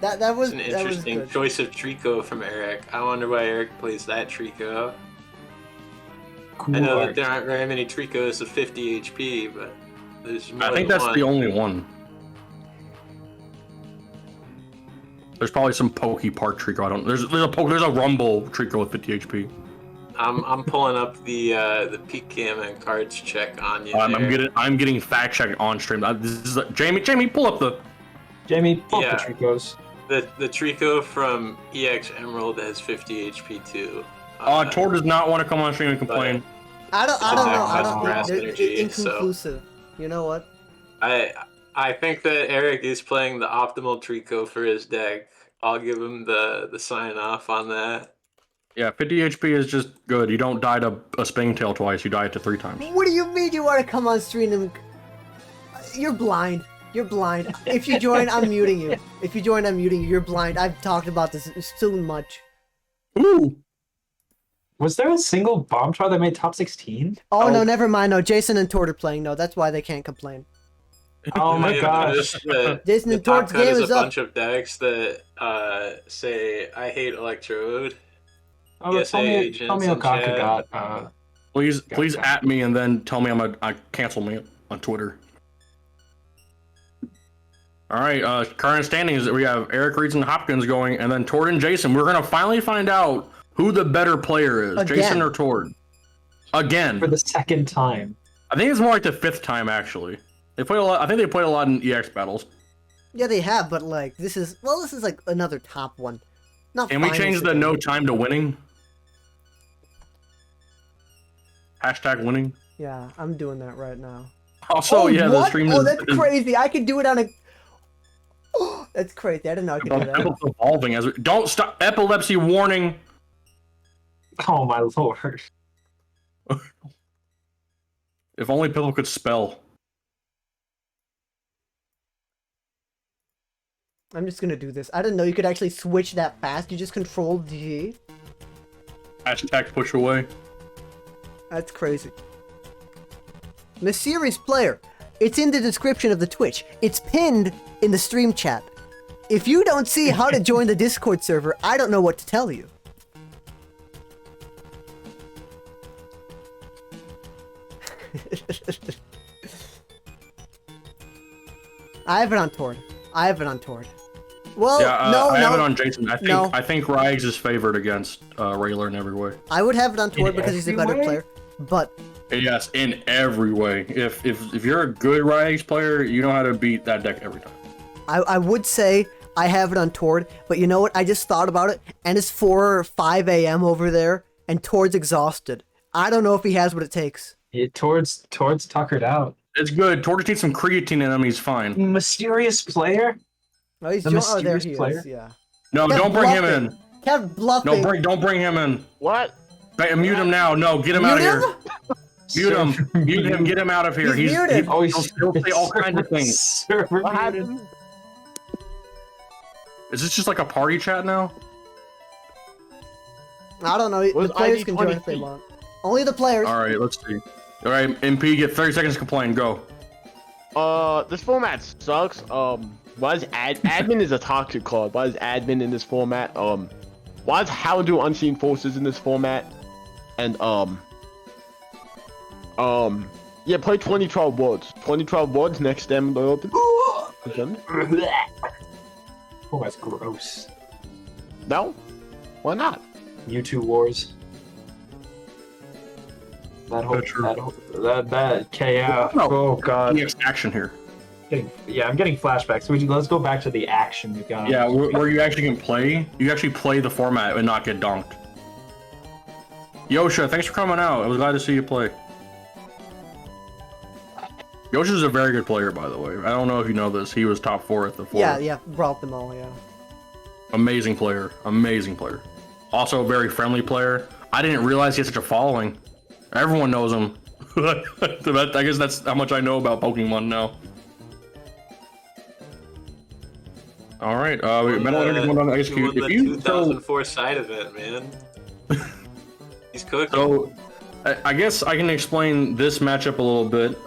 That was It's an interesting good. choice of Trico from Eric. I wonder why Eric plays that Trico. Cool I know art. that there aren't very many Tricos of 50 HP, but there's more I think than that's one. the only one. There's probably some Pokey Park Trico. I don't. There's a Rumble Trico with 50 HP. I'm pulling up the peak cam and cards check on you. I'm getting fact checked on stream. This is Jamie, pull up the. Jamie, pull Yeah. up the Tricos. The Trico from EX Emerald has 50 HP too. Tord does not want to come on stream and complain. I don't know. I don't Grass think energy, they're inconclusive. You know what? I think that Eric is playing the optimal Trico for his deck. I'll give him the sign off on that. Yeah, 50 HP is just good. You don't die to a Spinning Tail twice. You die to 3 times. What do you mean you want to come on stream and... You're blind. You're blind. If you join, I'm muting you. If you join, I'm muting you. You're blind. I've talked about this so much. Ooh. Was there a single bomb trial that made top 16? Oh, no, never mind. No, Jason and Tord are playing. No, that's why they can't complain. Oh You my may have gosh. noticed that Jason the and top Tord's cut game is is a up. bunch of decks that say I hate Electrode. Oh, Yes, tell me agents and Okaka chat. got. Please at me and then tell me I cancel me on Twitter. All right, current standings we have Eric Reeds and Hopkins going, and then Tord and Jason. We're gonna finally find out who the better player is, Again. Jason or Tord. Again, For the second time. I think it's more like the 5th time actually. They played a lot. I think they played a lot in EX battles. Yeah, they have, but like, this is like another top one. Not Can we finals change the again. no time to winning? Hashtag winning. Yeah, I'm doing that right now. Also, yeah, the what? stream Oh, is. that's crazy. I could do it on a... Oh, that's crazy. I didn't know I could do that. It's evolving as we don't stop. Epilepsy warning. Oh my lord. If only people could spell. I'm just gonna do this. I didn't know you could actually switch that fast. You just control G. Hashtag push away. That's crazy. Mysterious player. It's in the description of the Twitch. It's pinned in the stream chat. If you don't see how to join the Discord server, I don't know what to tell you. I have it on Tord. Well, Yeah, no, I have no. it on Jason. I think Rags is favored against Rayler in every way. I would have it on Tord In because he's a every better way? player. But Yes, in every way. If you're a good Rags player, you know how to beat that deck every time. I would say I have it on Tord, but you know what? I just thought about it, and it's 4 or 5 a.m. over there, and Tord's exhausted. I don't know if he has what it takes. Towards tuckered out. It's good. Tortoise needs some creatine in him. He's fine. Mysterious player? Oh, he's The oh, there mysterious he player? is. Yeah. No, Kept don't bring him bluffing. in. Kept bluffing. Don't bring him in. What? Mute him now. No, get him out of Mute here. him? Mute him. Mute him. Get him out of here. He's muted. Oh, He'll say all kinds of things. Server What muted. happened? Is this just like a party chat now? I don't know. The Was players ID can join if they 23? want. Only the players. All right, let's see. All right, MP, get 30 seconds to complain. Go. This format sucks. Why is admin is a toxic card? Why is admin in this format? Why is Houndour Unseen Forces in this format? And yeah, play 2012 Worlds. 2012 Worlds next time they open. Oh, that's gross. No? Why not? U2 Wars. That KO. Oh god. EX action here. I'm getting flashbacks. Let's go back to the action we got. Yeah, where you actually can play. You actually play the format and not get donked. Yosha, thanks for coming out. I was glad to see you play. Yosha's a very good player, by the way. I don't know if you know this. He was top 4 at the 4. Yeah, brought them all, yeah. Amazing player. Also a very friendly player. I didn't realize he had such a following. Everyone knows him. I guess that's how much I know about Pokemon now. All right, if you 2004 side event, man. He's cooking. So, I guess I can explain this matchup a little bit.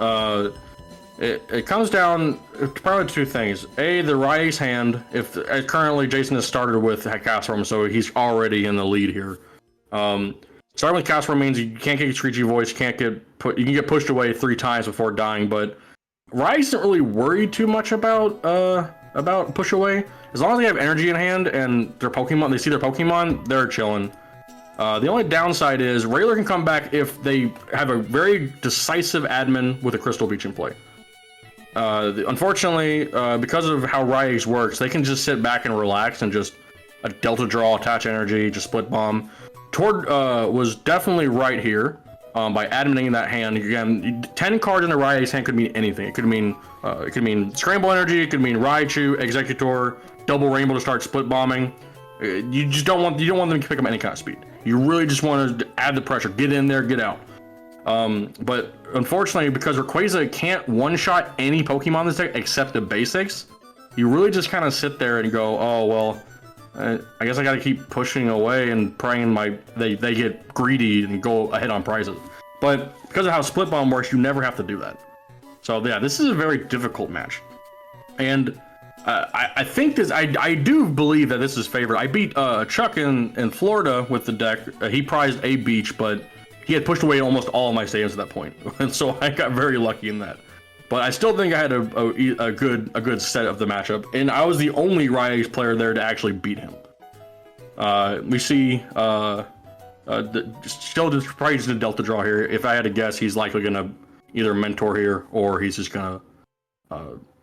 It comes down to probably 2 things. A, the Rai's hand. Currently Jason has started with Castform, so he's already in the lead here. Starting with Castform means you can't get Screechy Voice, you can get pushed away 3 times before dying, but Rai isn't really worried too much about push away. As long as they have energy in hand and they see their Pokemon, they're chilling. The only downside is Raylar can come back if they have a very decisive admin with a Crystal Beach in play. Unfortunately, because of how Rai's works, they can just sit back and relax and just a Delta Draw, attach energy, just split bomb. Tord was definitely right here by admitting that hand. Again, 10 cards in a Rai's hand could mean anything. It could mean Scramble Energy, it could mean Raichu, Executor, Double Rainbow to start split bombing. You don't want them to pick up any kind of speed. You really just want to add the pressure, get in there, get out. But unfortunately, because Rayquaza can't one-shot any Pokemon in this deck except the basics, you really just kind of sit there and go, oh well, I guess I gotta keep pushing away and praying they get greedy and go ahead on prizes. But because of how Split Bomb works, you never have to do that. So yeah, this is a very difficult match. And I think I do believe that this is favored. I beat Chuck in Florida with the deck. He prized a beach, but he had pushed away almost all of my stadiums at that point. And so I got very lucky in that. But I still think I had a good set of the matchup, and I was the only Rai's player there to actually beat him. We see still just probably just a Delta Draw here. If I had to guess, he's likely gonna either mentor here or he's just gonna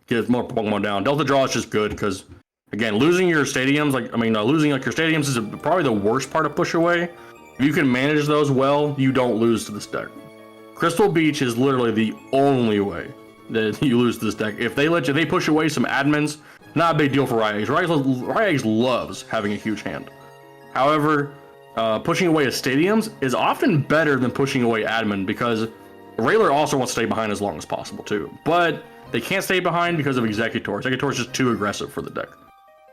get more Pokemon down. Delta Draw is just good because again, losing your stadiums, losing your stadiums is probably the worst part of push away. If you can manage those well, you don't lose to this deck. Crystal Beach is literally the only way that you lose this deck. If they push away some admins, not a big deal for Rai's. Rai's loves having a huge hand. However, pushing away stadiums is often better than pushing away admin because Raylar also wants to stay behind as long as possible too. But they can't stay behind because of Executor. Executor is just too aggressive for the deck.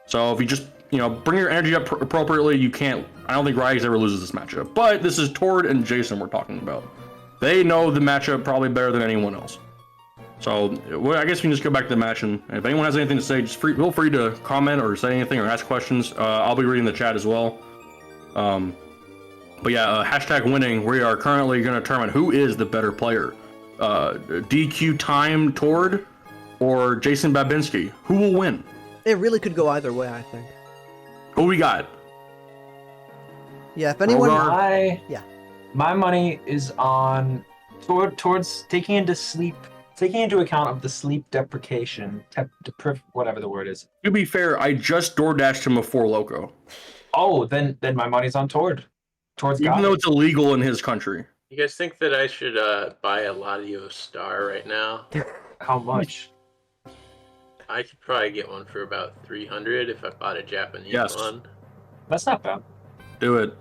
So if you just bring your energy up appropriately, you can't. I don't think Rai's ever loses this matchup. But this is Tord and Jason we're talking about. They know the matchup probably better than anyone else. So I guess we can just go back to the match, and if anyone has anything to say, just feel free to comment or say anything or ask questions. I'll be reading the chat as well. But yeah, hashtag winning. We are currently going to determine who is the better player. DQ Time Tord or Jason Babinski. Who will win? It really could go either way, I think. Who we got? Yeah, if anyone... My money is on towards taking into account of the sleep deprivation, whatever the word is. To be fair, I just DoorDashed him a 4 Loco. Oh, then my money's on Tord. Tord's even though it's illegal in his country. You guys think that I should buy a Latios Star right now? How much? I could probably get one for about 300 if I bought a Japanese one. That's not bad. Do it.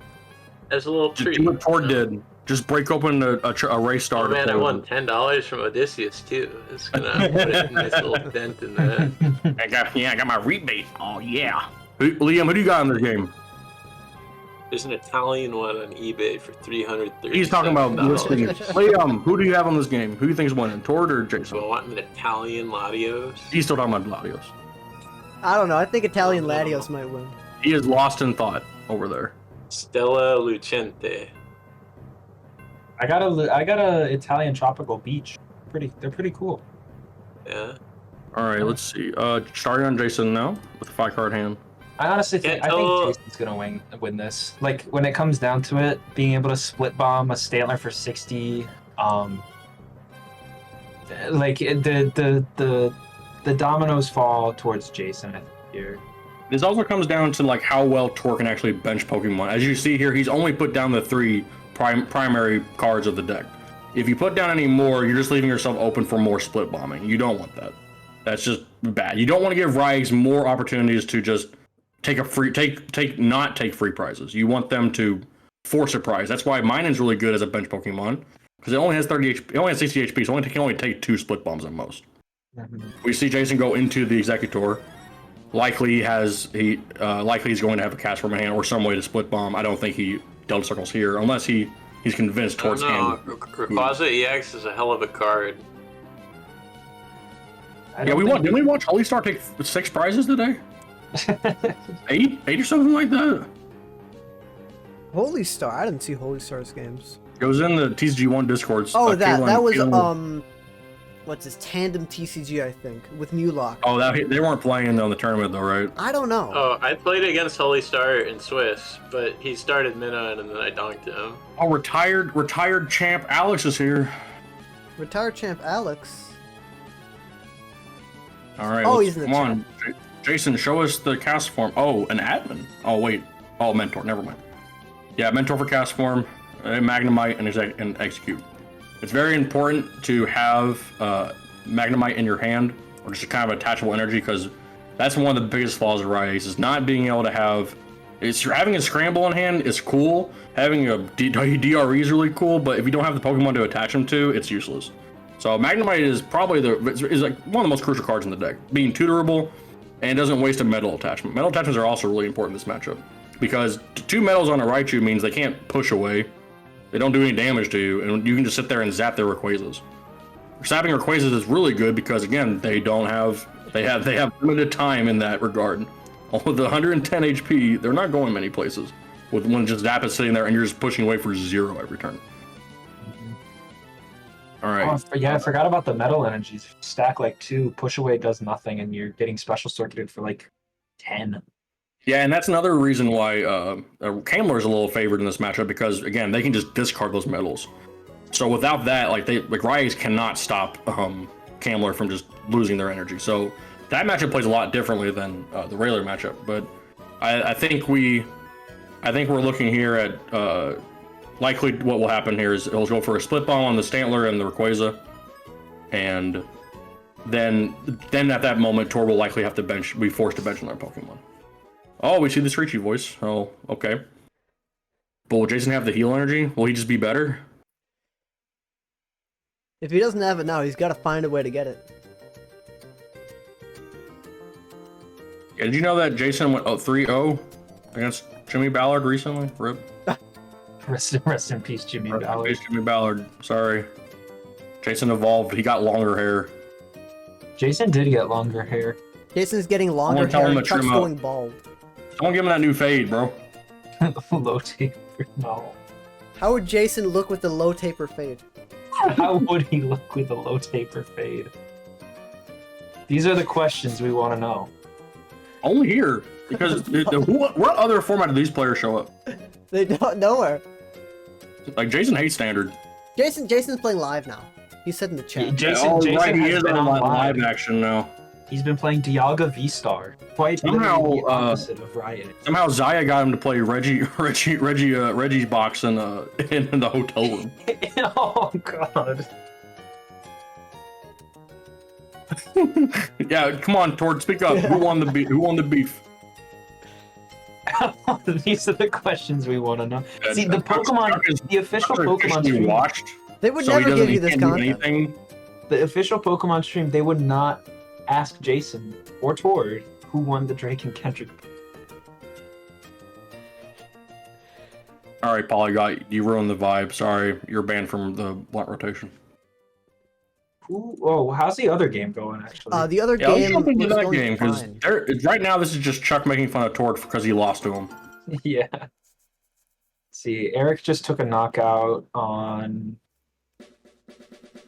As a little treat. Do what Tord did. Just break open a race star. Oh man, I won $10 from Odysseus too. It's gonna put a nice little dent in that. I got my rebate. Oh yeah. Liam, who do you got in this game? There's an Italian one on eBay for $330. He's talking about this game. Liam, who do you have on this game? Who do you think is winning, Tord or Jason? So I want an Italian Latios. He's still talking about Latios. I don't know. I think Italian Latios might win. He is lost in thought. over there? Stella Lucente. I got a Italian tropical beach. They're pretty cool. Yeah. All right, let's see. Starting on Jason now with a 5-card hand. I honestly think Jason's gonna win this. Like when it comes down to it, being able to split bomb a Stantler for 60, like the dominoes fall towards Jason I think, here. This also comes down to like how well Tor can actually bench Pokemon. As you see here, he's only put down the 3 primary cards of the deck. If you put down any more, you're just leaving yourself open for more split bombing. You don't want that. That's just bad. You don't want to give Raigs more opportunities to just not take free prizes. You want them to force a prize. That's why Minun's really good as a bench Pokemon because it only has 30 HP. It only has 60 HP, so it can only take 2 split bombs at most. We see Jason go into the Executor. Likely he's going to have a Cast Form in hand or some way to split bomb. I don't think he Delta Circles here unless he's convinced towards hand. Rayquaza EX is a hell of a card. Yeah, didn't we watch Holy Star take 6 prizes today? 8 or something like that. Holy Star, I didn't see Holy Star's games. It was in the TCG1 Discords. Oh, that was what's his Tandem TCG, I think, with Mulock. Oh, they weren't playing on the tournament though, right? I don't know. Oh, I played against Holy Star in Swiss, but he started Minun and then I donked him. Oh, retired champ Alex is here. Retired champ Alex. All right. Oh, he's in the come on, Jason, show us the Cast Form. Oh, an admin. Oh wait. Oh, Mentor. Never mind. Yeah, Mentor for Cast Form, Magnemite, and Execute. It's very important to have Magnemite in your hand, or just a kind of attachable energy, because that's one of the biggest flaws of Riot Ace, is not being able to have. Having a Scramble in hand is cool. Having a DRE is really cool, but if you don't have the Pokemon to attach them to, it's useless. So Magnemite is probably is like one of the most crucial cards in the deck, being tutorable and doesn't waste a metal attachment. Metal attachments are also really important in this matchup because 2 metals on a Raichu means they can't push away. They don't do any damage to you, and you can just sit there and zap their Rayquazas. Zapping Rayquazas is really good because again, they have limited time in that regard. With the 110 HP, they're not going many places. With when just Zap is sitting there and you're just pushing away for 0 every turn. All right. Oh, yeah, I forgot about the metal energies. Stack like 2, push away does nothing, and you're getting special circuited for like 10. Yeah, and that's another reason why Kamler is a little favored in this matchup because again they can just discard those metals. So without that, Riot cannot stop Kamler from just losing their energy. So that matchup plays a lot differently than the regular matchup. But I think we're looking here at likely what will happen here is it'll go for a split bomb on the Stantler and the Rayquaza, and then at that moment Tor will likely have to be forced to bench another Pokemon. Oh, we see the Screechy voice. Oh, okay. But will Jason have the heal energy? Will he just be better? If he doesn't have it now, he's got to find a way to get it. Yeah, did you know that Jason went 3-0 against Jimmy Ballard recently? RIP. Rest in peace, Jimmy Ballard. Rest in peace, Jimmy Ballard. Sorry. Jason evolved. He got longer hair. Jason did get longer hair. Jason's getting longer hair and Chuck's going bald. Don't give him that new fade, bro. Low taper, no. How would Jason look with the low taper fade? How would he look with a low taper fade? These are the questions we want to know. Only here, because what other format do these players show up? They don't nowhere. Like Jason hates standard. Jason's playing live now. He said in the chat. Jason he has is been on on live action now. He's been playing Dialga V-Star. Quite literally the opposite of Riot. Somehow Zaya got him to play Reggie's box in the hotel room. Oh god. Yeah, come on, Tord, speak up. Who won the beef? These are the questions we want to know. See, the official Pokemon stream. Watched, they would never give you this content. The official Pokemon stream, they would not ask Jason or Tord who won the Drake and Kendrick. All right, Polygot, you ruined the vibe. Sorry, you're banned from the blunt rotation. Oh, how's the other game going, actually? The other game let's jump into was that going game, because right now this is just Chuck making fun of Tord because he lost to him. Yeah. See, Eric just took a knockout on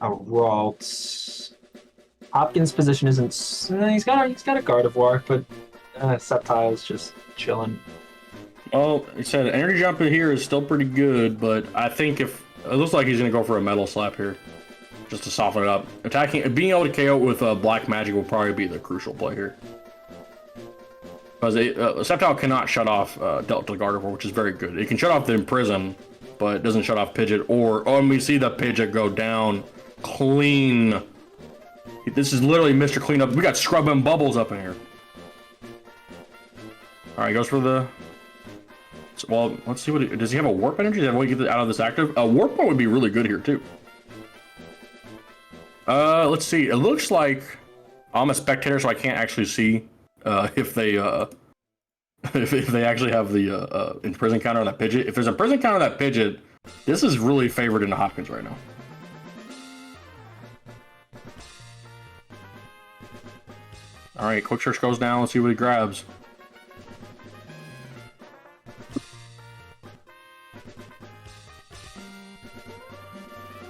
a Ralts. Hopkins' position isn't. He's got a Gardevoir, but Sceptile's just chilling. Well, he said energy jump here is still pretty good, but I think if it looks like he's gonna go for a metal slap here, just to soften it up. Being able to KO with black magic will probably be the crucial play here. Because Sceptile cannot shut off Delta Gardevoir, which is very good. It can shut off the Imprison, but it doesn't shut off Pidgeot. And we see the Pidgeot go down clean. This is literally Mr. Cleanup. We got Scrub and Bubbles up in here. All right, goes for the. Well, let's see what does he have a Warp Energy? Does he have a way to get out of this active? A Warp Point would be really good here too. Let's see. It looks like I'm a spectator, so I can't actually see if they if they actually have the Imprison counter on that Pidgeot. If there's a Imprison counter on that Pidgeot, this is really favored into Hopkins right now. All right, Quick Search goes down. Let's see what he grabs.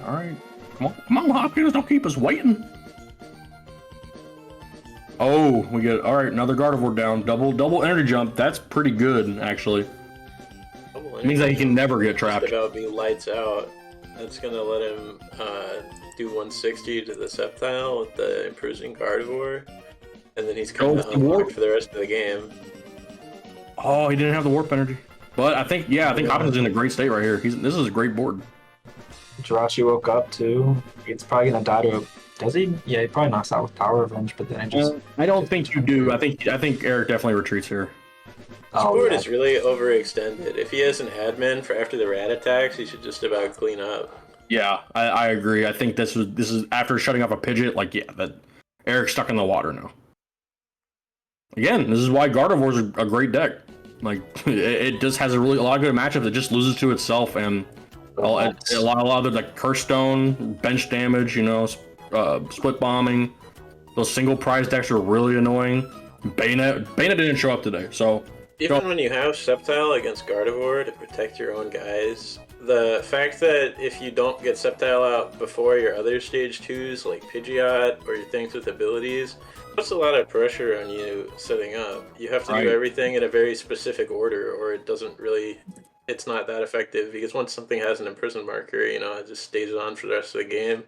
All right, come on, Hopkins, don't keep us waiting. Oh, we get all right. Another Gardevoir down. Double energy jump. That's pretty good, actually. It means that he can never get trapped. About being lights out. That's gonna let him do 160 to the Sceptile with the Imprison Gardevoir, and then he's kind of unlocked for the rest of the game. Oh, he didn't have the warp energy. But I think Hopkins is in a great state right here. This is a great board. Jirachi woke up too. It's probably gonna die to a. Does he? Yeah, he probably knocks out with Power Revenge, but then it just. I don't think you do. I think Eric definitely retreats here. This board is really overextended. If he has an admin for after the rat attacks, he should just about clean up. Yeah, I agree. I think this is after shutting off a Pidgeot. Like, yeah, that Eric's stuck in the water now. Again, this is why Gardevoir's a great deck. Like, it just has a lot of good matchups. It just loses to itself, and a lot of the like Curse Stone, bench damage, split bombing. Those single prize decks are really annoying. Bayonet didn't show up today, so. Even when you have Sceptile against Gardevoir to protect your own guys, the fact that if you don't get Sceptile out before your other stage 2s, like Pidgeot or your things with abilities, puts a lot of pressure on you setting up. You have to do everything in a very specific order, or it's not that effective, because once something has an Imprison marker, it just stays on for the rest of the game.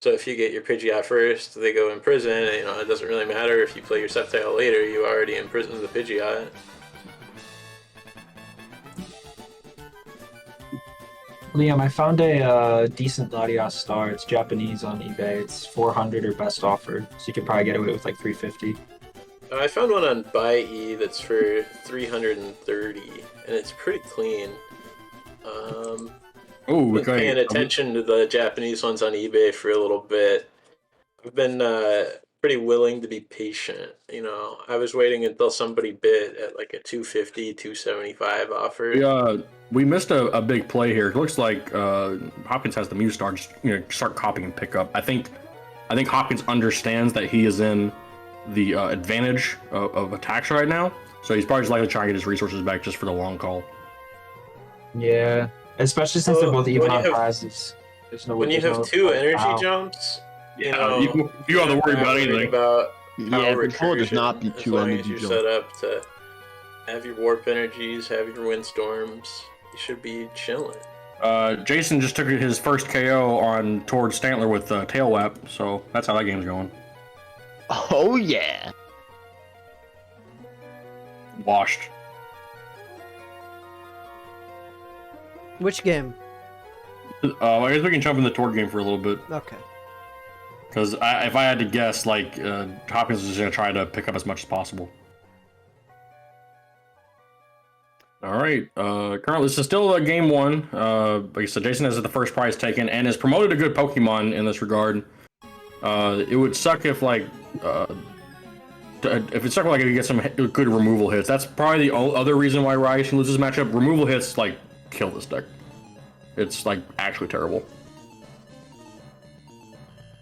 So if you get your Pidgeot first, they go Imprison, and, it doesn't really matter if you play your Sceptile later, you already imprisoned the Pidgeot. Liam, I found a decent Latias Star. It's Japanese on eBay. It's 400 or best offer, so you could probably get away with like 350. I found one on Buy-E that's for 330, and it's pretty clean. Been paying attention to the Japanese ones on eBay for a little bit. I've been pretty willing to be patient. I was waiting until somebody bid at like a 250, 275 offer. We missed a big play here. It looks like Hopkins has the Muse Star. Just start copying and pick up. I think Hopkins understands that he is in the advantage of attacks right now, so he's probably just likely to try and get his resources back just for the long call. Yeah, especially since they're both even on prizes. When you have two energy jumps, you don't have to worry about anything. Control does not be two energy jumps. Set up to have your warp energies, have your windstorms. You should be chilling. Jason just took his first KO towards Stantler with Tail Whip, so that's how that game's going. Oh yeah. Washed. Which game? I guess we can jump in the Tord game for a little bit. Okay. Because if I had to guess, Hopkins is just going to try to pick up as much as possible. All right. Currently, this is still game one. Like I said, Jason has the first prize taken and has promoted a good Pokemon in this regard. It would suck if if you get some good removal hits. That's probably the other reason why Raichu loses this matchup. Removal hits kill this deck. It's actually terrible.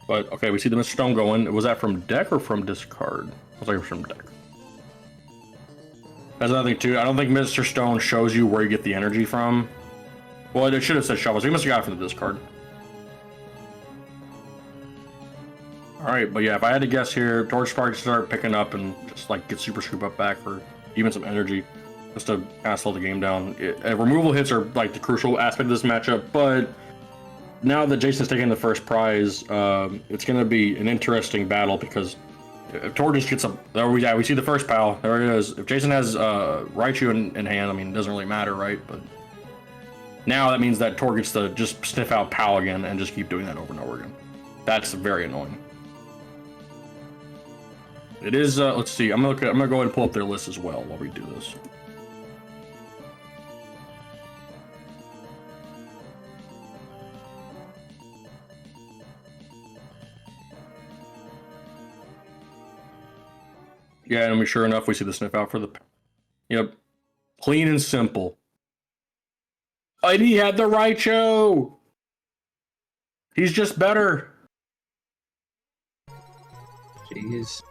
But okay, we see the Mr. Stone going. Was that from deck or from discard? Looks like it was from deck. That's another thing too. I don't think Mr. Stone shows you where you get the energy from. Well, it should have said shovels. We must have got it from the discard. All right, but yeah, if I had to guess here, Torch probably start picking up and just like get Super Scoop up back for even some energy, just to kind of slow the game down. Removal hits are like the crucial aspect of this matchup, but now that Jason's taking the first prize, it's going to be an interesting battle because if Tor just gets up, there we see the first pal. There it is. If Jason has Raichu in hand, I mean, it doesn't really matter, right? But now that means that Tor gets to just sniff out pal again and just keep doing that over and over again. That's very annoying. It is. Let's see. I'm gonna go ahead and pull up their list as well while we do this. Yeah, and I mean, sure enough, we see the sniff out for the. Yep, clean and simple. And he had the Raichu. He's just better. Jeez.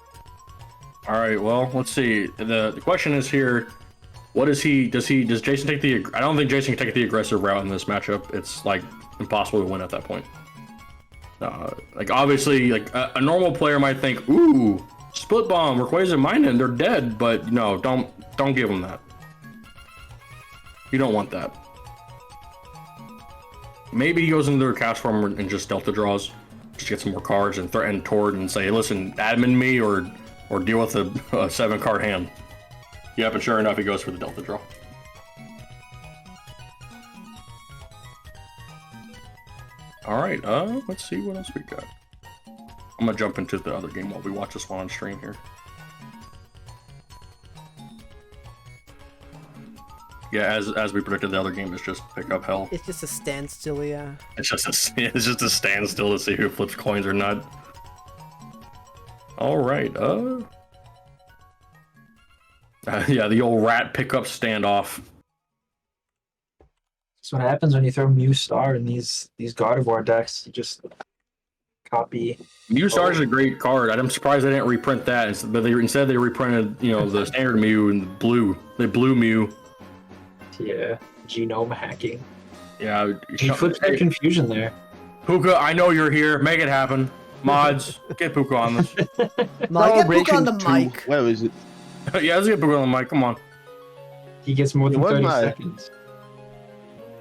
All right, well, let's see. The question is here, what is he? Does Jason take the? I don't think Jason can take the aggressive route in this matchup. It's like impossible to win at that point. Like obviously, like a normal player might think, ooh, split bomb, Rayquaza and Minun, they're dead. But no, don't give him that. You don't want that. Maybe he goes into their cast form and just Delta draws, just get some more cards and threaten Tord and say, listen, admin me or deal with a 7-card hand. Yep, and sure enough, he goes for the Delta draw. All right, let's see what else we got. I'm gonna jump into the other game while we watch this one on stream here. Yeah, as we predicted, the other game is just pick up hell. It's just a standstill, yeah. It's just a standstill to see who flips coins or not. All right, yeah, the old rat pickup standoff. That's what happens when you throw Mew Star in these Gardevoir decks. You just copy. Mew Star is a great card. I'm surprised they didn't reprint that, but instead they reprinted, the standard Mew in blue. They blue Mew. Yeah, genome hacking. Yeah, he flips that confusion there. Puka, I know you're here. Make it happen. Mods, get Puka on this. Get Puka on the mic. Where is it? Yeah, let's get Puka on the mic. Come on. He gets more than 30 seconds.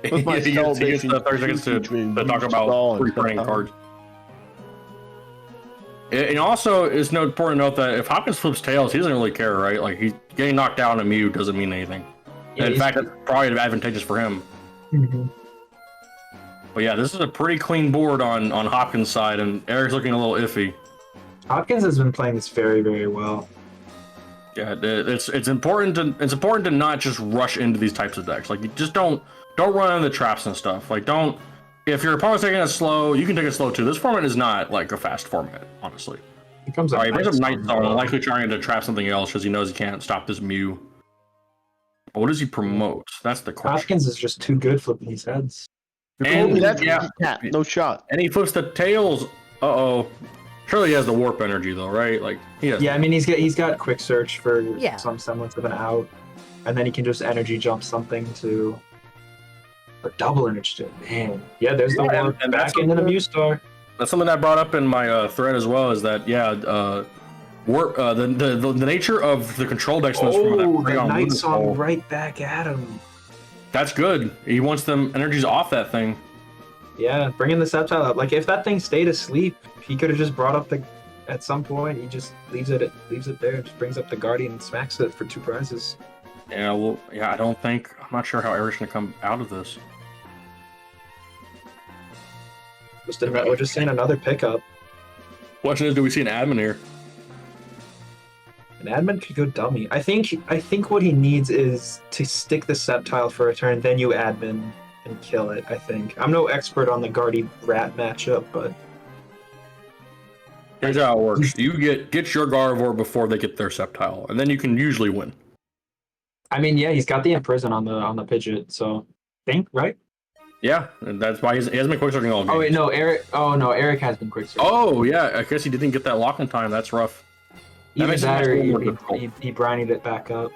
He gets 30 seconds to talk about reprinting cards. And also, it's important to note that if Hopkins flips tails, he doesn't really care, right? Like, he's getting knocked down in Mew doesn't mean anything. Yeah, in fact, it's probably advantageous for him. Mm-hmm. But yeah, this is a pretty clean board on Hopkins' side, and Eric's looking a little iffy. Hopkins has been playing this very, very well. Yeah, it's important to not just rush into these types of decks. Like, you just don't run into the traps and stuff. Like, if your opponent's taking it slow, you can take it slow too. This format is not like a fast format, honestly. He comes up. He brings up Night Song, likely trying to trap something else because he knows he can't stop this Mew. But what does he promote? That's the question. Hopkins is just too good flipping these heads. And no shot. And he flips the tails. Surely he has the warp energy though, right? Like he has. Yeah, I mean he's got quick search for some semblance of an out, and then he can just energy jump something to a double energy. Man, yeah, there's the warp and back into the Mew Star. That's something I brought up in my thread as well. Is that warp the nature of the control decks. The Night Song right back at him. That's good. He wants them energies off that thing. Yeah, bringing the Sceptile up. Like if that thing stayed asleep, he could have just brought up at some point. He just leaves it there, just brings up the Guardian and smacks it for 2 prizes. Yeah, well, yeah, I'm not sure how Eric's gonna come out of this. We're just saying another pickup. Question is, do we see an admin here? An admin could go dummy. I think what he needs is to stick the Sceptile for a turn, then you admin and kill it, I think. I'm no expert on the Guardy Rat matchup, but here's how it works. You get your Gardevoir before they get their Sceptile, and then you can usually win. I mean, yeah, he's got the Imprison on the Pidgeot, so right? Yeah, and that's why he hasn't been quick searching all game. Oh wait, no, Eric. Oh no, Eric has been quick searching. Oh yeah, I guess he didn't get that lock in time. That's rough. Either that or he brinied it back up.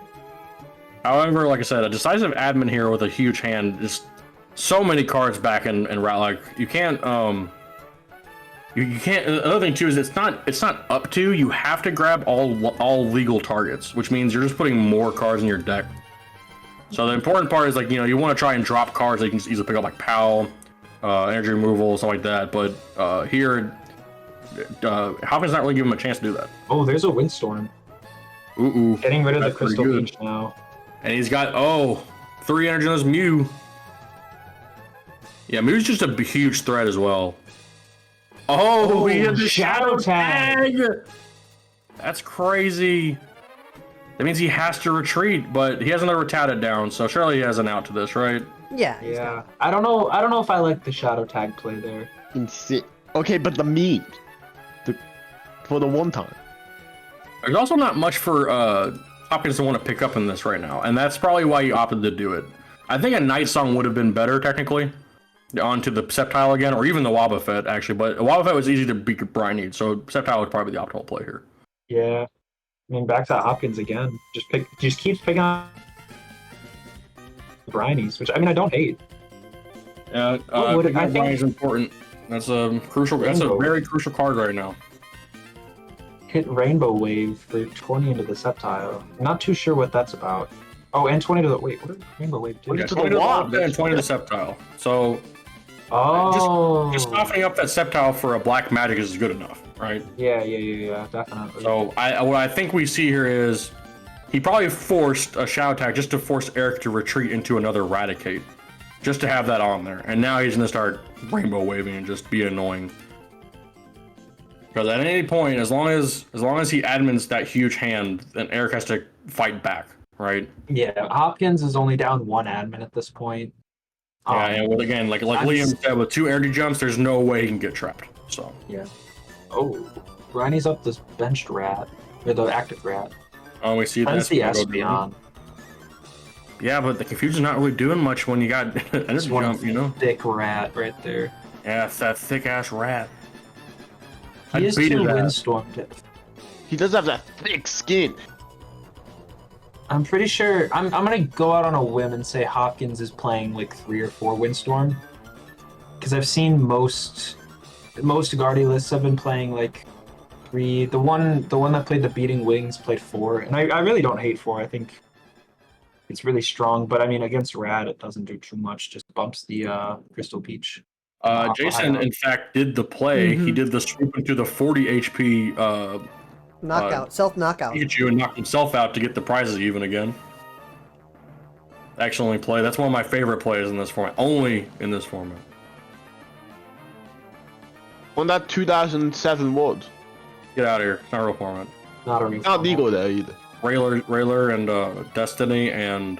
However, like I said, a decisive admin here with a huge hand, just so many cards back in route. Like you can't you can't. Another thing too is it's not up to. You have to grab all legal targets, which means you're just putting more cards in your deck. So the important part is like you want to try and drop cards that you can just easily pick up like POW, energy removal, stuff like that. But here, Hopkins not really giving him a chance to do that. Oh, there's a Windstorm. Ooh, getting rid of the that's pretty Crystal good. Beach now. And he's got 3 energy on his Mew. Yeah, Mew's just a huge threat as well. Oh, he had the Shadow Tag. That's crazy. That means he has to retreat, but he has another Rattata down, so surely he has an out to this, right? Yeah. Yeah. I don't know if I like the Shadow Tag play there. Okay, but the meat. For the one time. There's also not much for Hopkins to want to pick up in this right now, and that's probably why he opted to do it. I think a Night Song would have been better, technically, onto the Sceptile again, or even the Wobbuffet, actually, but Wobbuffet was easy to beat Briny, so Sceptile would probably be the optimal play here. Yeah. I mean, back to Hopkins again. Just keeps picking on Brinies, which, I mean, I don't hate. Yeah, I think Briny is important. That's a crucial. That's a very crucial card right now. Hit Rainbow Wave for 20 into the Sceptile. Not too sure what that's about. Oh, and 20 to the... Wait, what did Rainbow Wave do? Yeah, 20 to the Wobbuffet and 20 to the Sceptile. So... Just softening up that Sceptile for a black magic is good enough, right? Yeah, definitely. So what I think we see here is he probably forced a Shadow Tag just to force Eric to retreat into another Raticate, just to have that on there. And now he's gonna start Rainbow Waving and just be annoying. Because at any point, as long as he admins that huge hand, then Eric has to fight back, right? Yeah, Hopkins is only down 1 admin at this point. Yeah, and with again, like Liam said, with 2 energy jumps, there's no way he can get trapped. So yeah. Oh, Briny's up this benched rat, or the active rat. Oh, we see that's the Espeon. Yeah, but the Confusion's not really doing much when you got energy jump, Thick rat right there. Yeah, it's that thick ass rat. He is 2 Windstorm. He does have that thick skin. I'm pretty sure I'm gonna go out on a whim and say Hopkins is playing like 3 or 4 Windstorm, because I've seen most Guardy lists have been playing like 3. The one that played the Beating Wings played 4, and I really don't hate 4. I think it's really strong, but I mean against Rad it doesn't do too much. Just bumps the Crystal Peach. Jason, in fact, did the play. He did the swoop into the 40 HP knockout, self-knockout. Pikachu and knocked himself out to get the prizes even again. Excellent play. That's one of my favorite plays in this format. Only in this format. On that 2007 words. Get out of here. It's not a real format. Not legal there either. Railer and Destiny and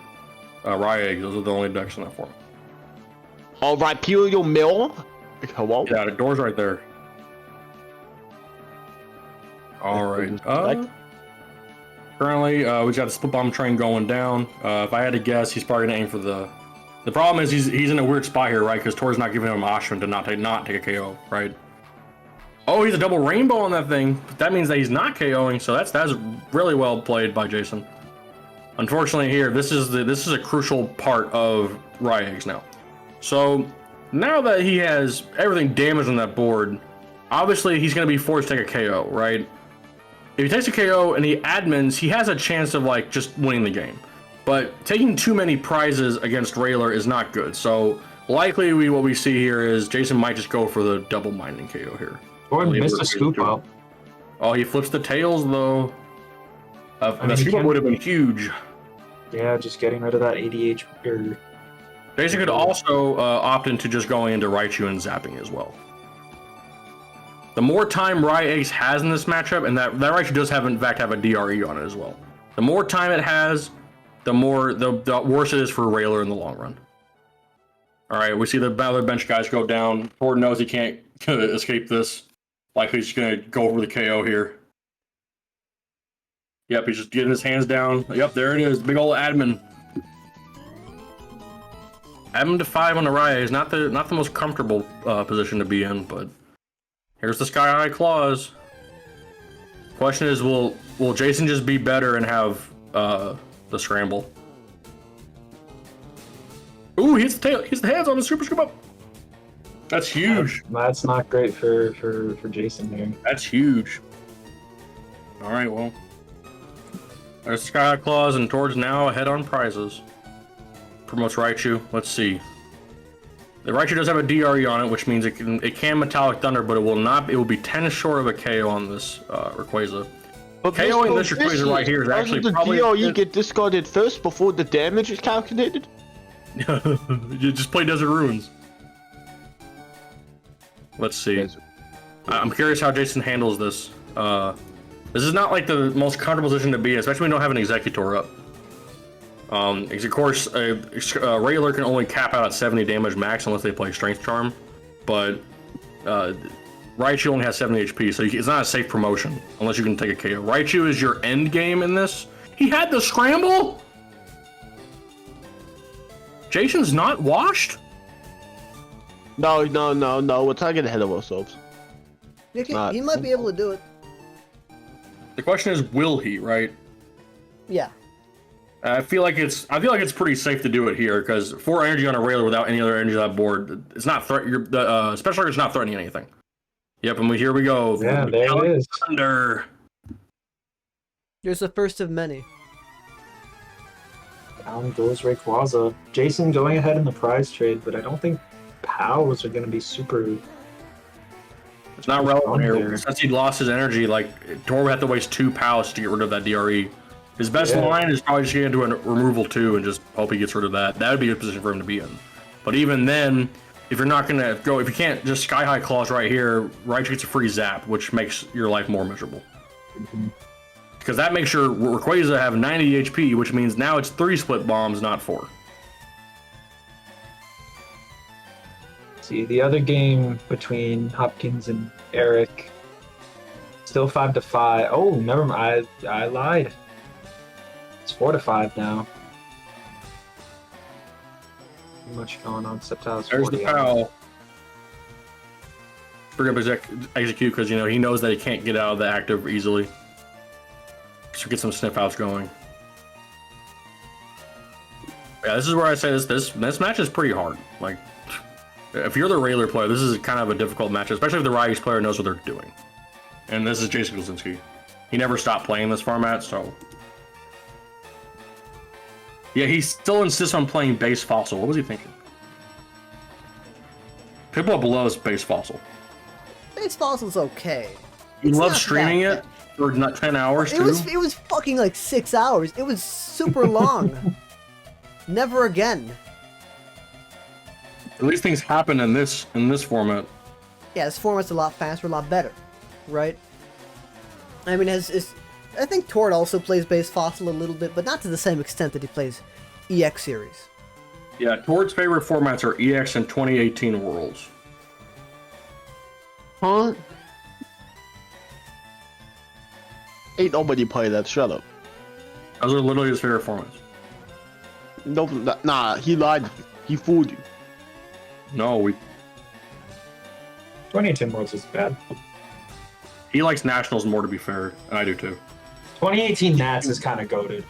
Ryegg. Those are the only decks in that format. All right, Imperial Mill. Hello? Yeah, the door's right there. All right. Currently, we got the Split Bomb train going down. If I had to guess, he's probably gonna aim for the. The problem is he's in a weird spot here, right? Because Tor's not giving him Ashwin to not take a KO, right? Oh, he's a double rainbow on that thing. But that means that he's not KOing, so that's really well played by Jason. Unfortunately, here this is a crucial part of Ryegg's now. So now that he has everything damaged on that board, obviously he's gonna be forced to take a KO, right? If he takes a KO and he admins, he has a chance of like just winning the game. But taking too many prizes against Railer is not good. So likely what we see here is Jason might just go for the double minding KO here. Or missed a scoop up. Oh, he flips the tails though. The scoop up would have been huge. Yeah, just getting rid of that ADH. Jason could also opt into just going into Raichu and zapping as well. The more time Ryeggs has in this matchup, and that Raichu does in fact have a DRE on it as well. The more time it has, the worse it is for Railer in the long run. All right, we see the other bench guys go down. Tor knows he can't escape this. Likely he's gonna go over the KO here. Yep, he's just getting his hands down. Yep, there it is. Big old admin. Admin to 5 on the Ryegg is not the most comfortable position to be in, but here's the Sky High Claws. Question is, will Jason just be better and have the scramble? Ooh, he hits the tail. He hits the hands on the super scoop up. That's huge. That's not great for Jason here. That's huge. All right, well. There's Sky Claws, and Tord's now ahead on prizes. Promotes Raichu. Let's see. The Raichu does have a DRE on it, which means it can Metallic Thunder, but it will be 10 short of a KO on this Rayquaza. But KOing this Rayquaza right here is actually the probably... DRE get discarded first before the damage is calculated? You just play Desert Ruins. Let's see. I'm curious how Jason handles this. This is not like the most comfortable position to be in, especially when we don't have an Executor up. Of course, a regular can only cap out at 70 damage max unless they play Strength Charm, but Raichu only has 70 HP, so it's not a safe promotion unless you can take a KO. Raichu is your end game in this. He had the scramble? Jason's not washed? No. We're trying to get ahead of ourselves. He might be able to do it. The question is, will he, right? Yeah. I feel like it's pretty safe to do it here because 4 energy on a Railer without any other energy on that board, it's not Special Target's not threatening anything. Yep, and here we go. Yeah, there it is. Thunder. There's the first of many. Down goes Rayquaza. Jason going ahead in the prize trade, but I don't think POWs are going to be super... It's not relevant here. Since he lost his energy, like, Tor would have to waste 2 POWs to get rid of that DRE. His best line is probably just get into a removal 2 and just hope he gets rid of that. That would be a position for him to be in. But even then, if you're not going to go, if you can't just Sky High Claws right here, Raichu gets a free zap, which makes your life more miserable. Because that makes your Rayquaza have 90 HP, which means now it's 3 split bombs, not 4. See, the other game between Hopkins and Eric, still 5-5. Oh, never mind. I lied. It's 4-5 now. Too much going on. Sceptile's There's the POW. Bring up execute because he knows that he can't get out of the active easily. So get some sniff outs going. Yeah, this is where I say this match is pretty hard. Like, if you're the Railer player, this is kind of a difficult match, especially if the Ryu's player knows what they're doing. And this is Jason Kuzinski. He never stopped playing this format, so. Yeah, he still insists on playing base Fossil. What was he thinking? People below is base Fossil. Base Fossil's okay. You love streaming it for 10 hours too? It was fucking like 6 hours. It was super long. Never again. At least things happen in this format. Yeah, this format's a lot faster, a lot better, right? I mean, I think Tord also plays base Fossil a little bit, but not to the same extent that he plays EX series. Yeah, Tord's favorite formats are EX and 2018 Worlds. Huh? Ain't nobody play that. Shut up. Those are literally his favorite formats. No, nah, he lied. He fooled you. No, 2018 Worlds is bad. He likes Nationals more, to be fair, and I do too. 2018 Nats is kind of goated.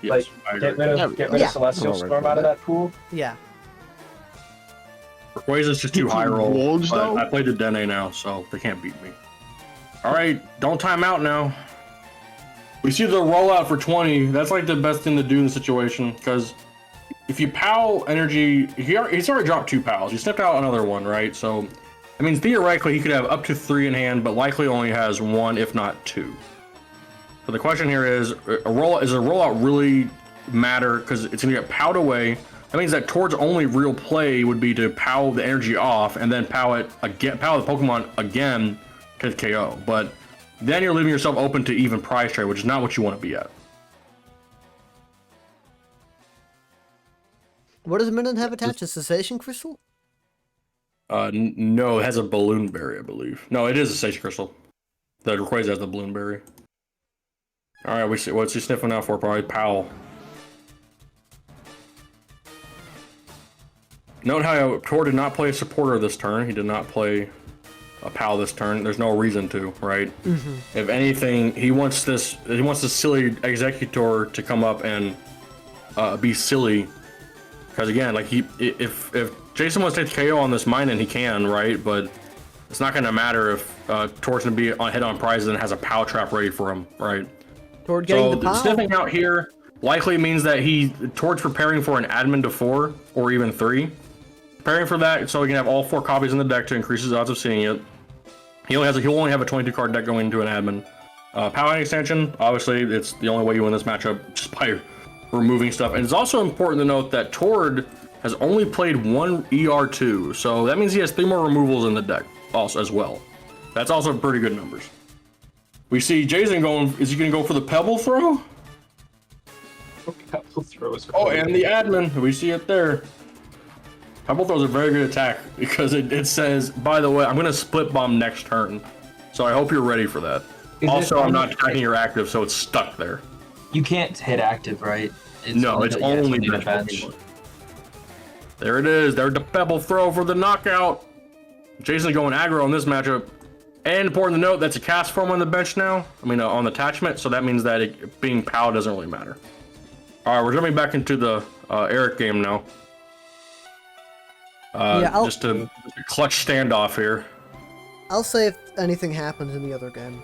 Yes, Like, get rid of Celestial Storm out of that pool. Yeah. Rayquaza's just too high roll. Wolves, though? I played the Dene now, so they can't beat me. Alright, don't time out now. We see the rollout for 20. That's like the best thing to do in the situation, because if you POW energy, he's already dropped 2 POWs. He snipped out another one, right? So, I mean, theoretically, he could have up to 3 in hand, but likely only has 1, if not 2. So the question here is, does a rollout really matter? Because it's going to get POW'd away. That means that Tord's only real play would be to POW the energy off and then POW the Pokemon again to KO. But then you're leaving yourself open to even prize trade, which is not what you want to be at. What does Minun have attached? A Cessation Crystal? No, it has a Balloon Berry, I believe. No, it is a Cessation Crystal. The Rayquaza has the Balloon Berry. Alright, what's he sniffing out for? Probably POW. Note how Tor did not play a supporter this turn. He did not play a POW this turn. There's no reason to, right? Mm-hmm. If anything, he wants the silly Executor to come up and be silly. Because again, like if Jason wants to take KO on this Minun, he can, right? But it's not gonna matter if Tord's gonna be on hit on prizes and has a POW trap ready for him, right? Tord getting the So POW. sniffing out here likely means that Tord's preparing for an admin to 4 or even 3. Preparing for that so he can have all 4 copies in the deck to increase his odds of seeing it. He'll only have a 22 card deck going into an admin. POW extension, obviously, it's the only way you win this matchup, just by removing stuff. And it's also important to note that Tord has only played 1 ER2, so that means he has 3 more removals in the deck also as well. That's also pretty good numbers. We see Jason going, is he going to go for the Pebble Throw? Pebble Throw is Oh, and the admin, we see it there. Pebble Throw is a very good attack because it says, by the way, I'm going to split bomb next turn. So I hope you're ready for that. Also, I'm not attacking your active, so it's stuck there. You can't hit active, right? No, it's only the bench bench. Pokemon. There it is. There's the Pebble Throw for the knockout. Jason's going aggro on this matchup. And important to note, that's a cast form on the bench now. I mean, on the attachment, so that means that it being POW doesn't really matter. All right, we're jumping back into the Eric game now. Just a clutch standoff here. I'll say if anything happens in the other game.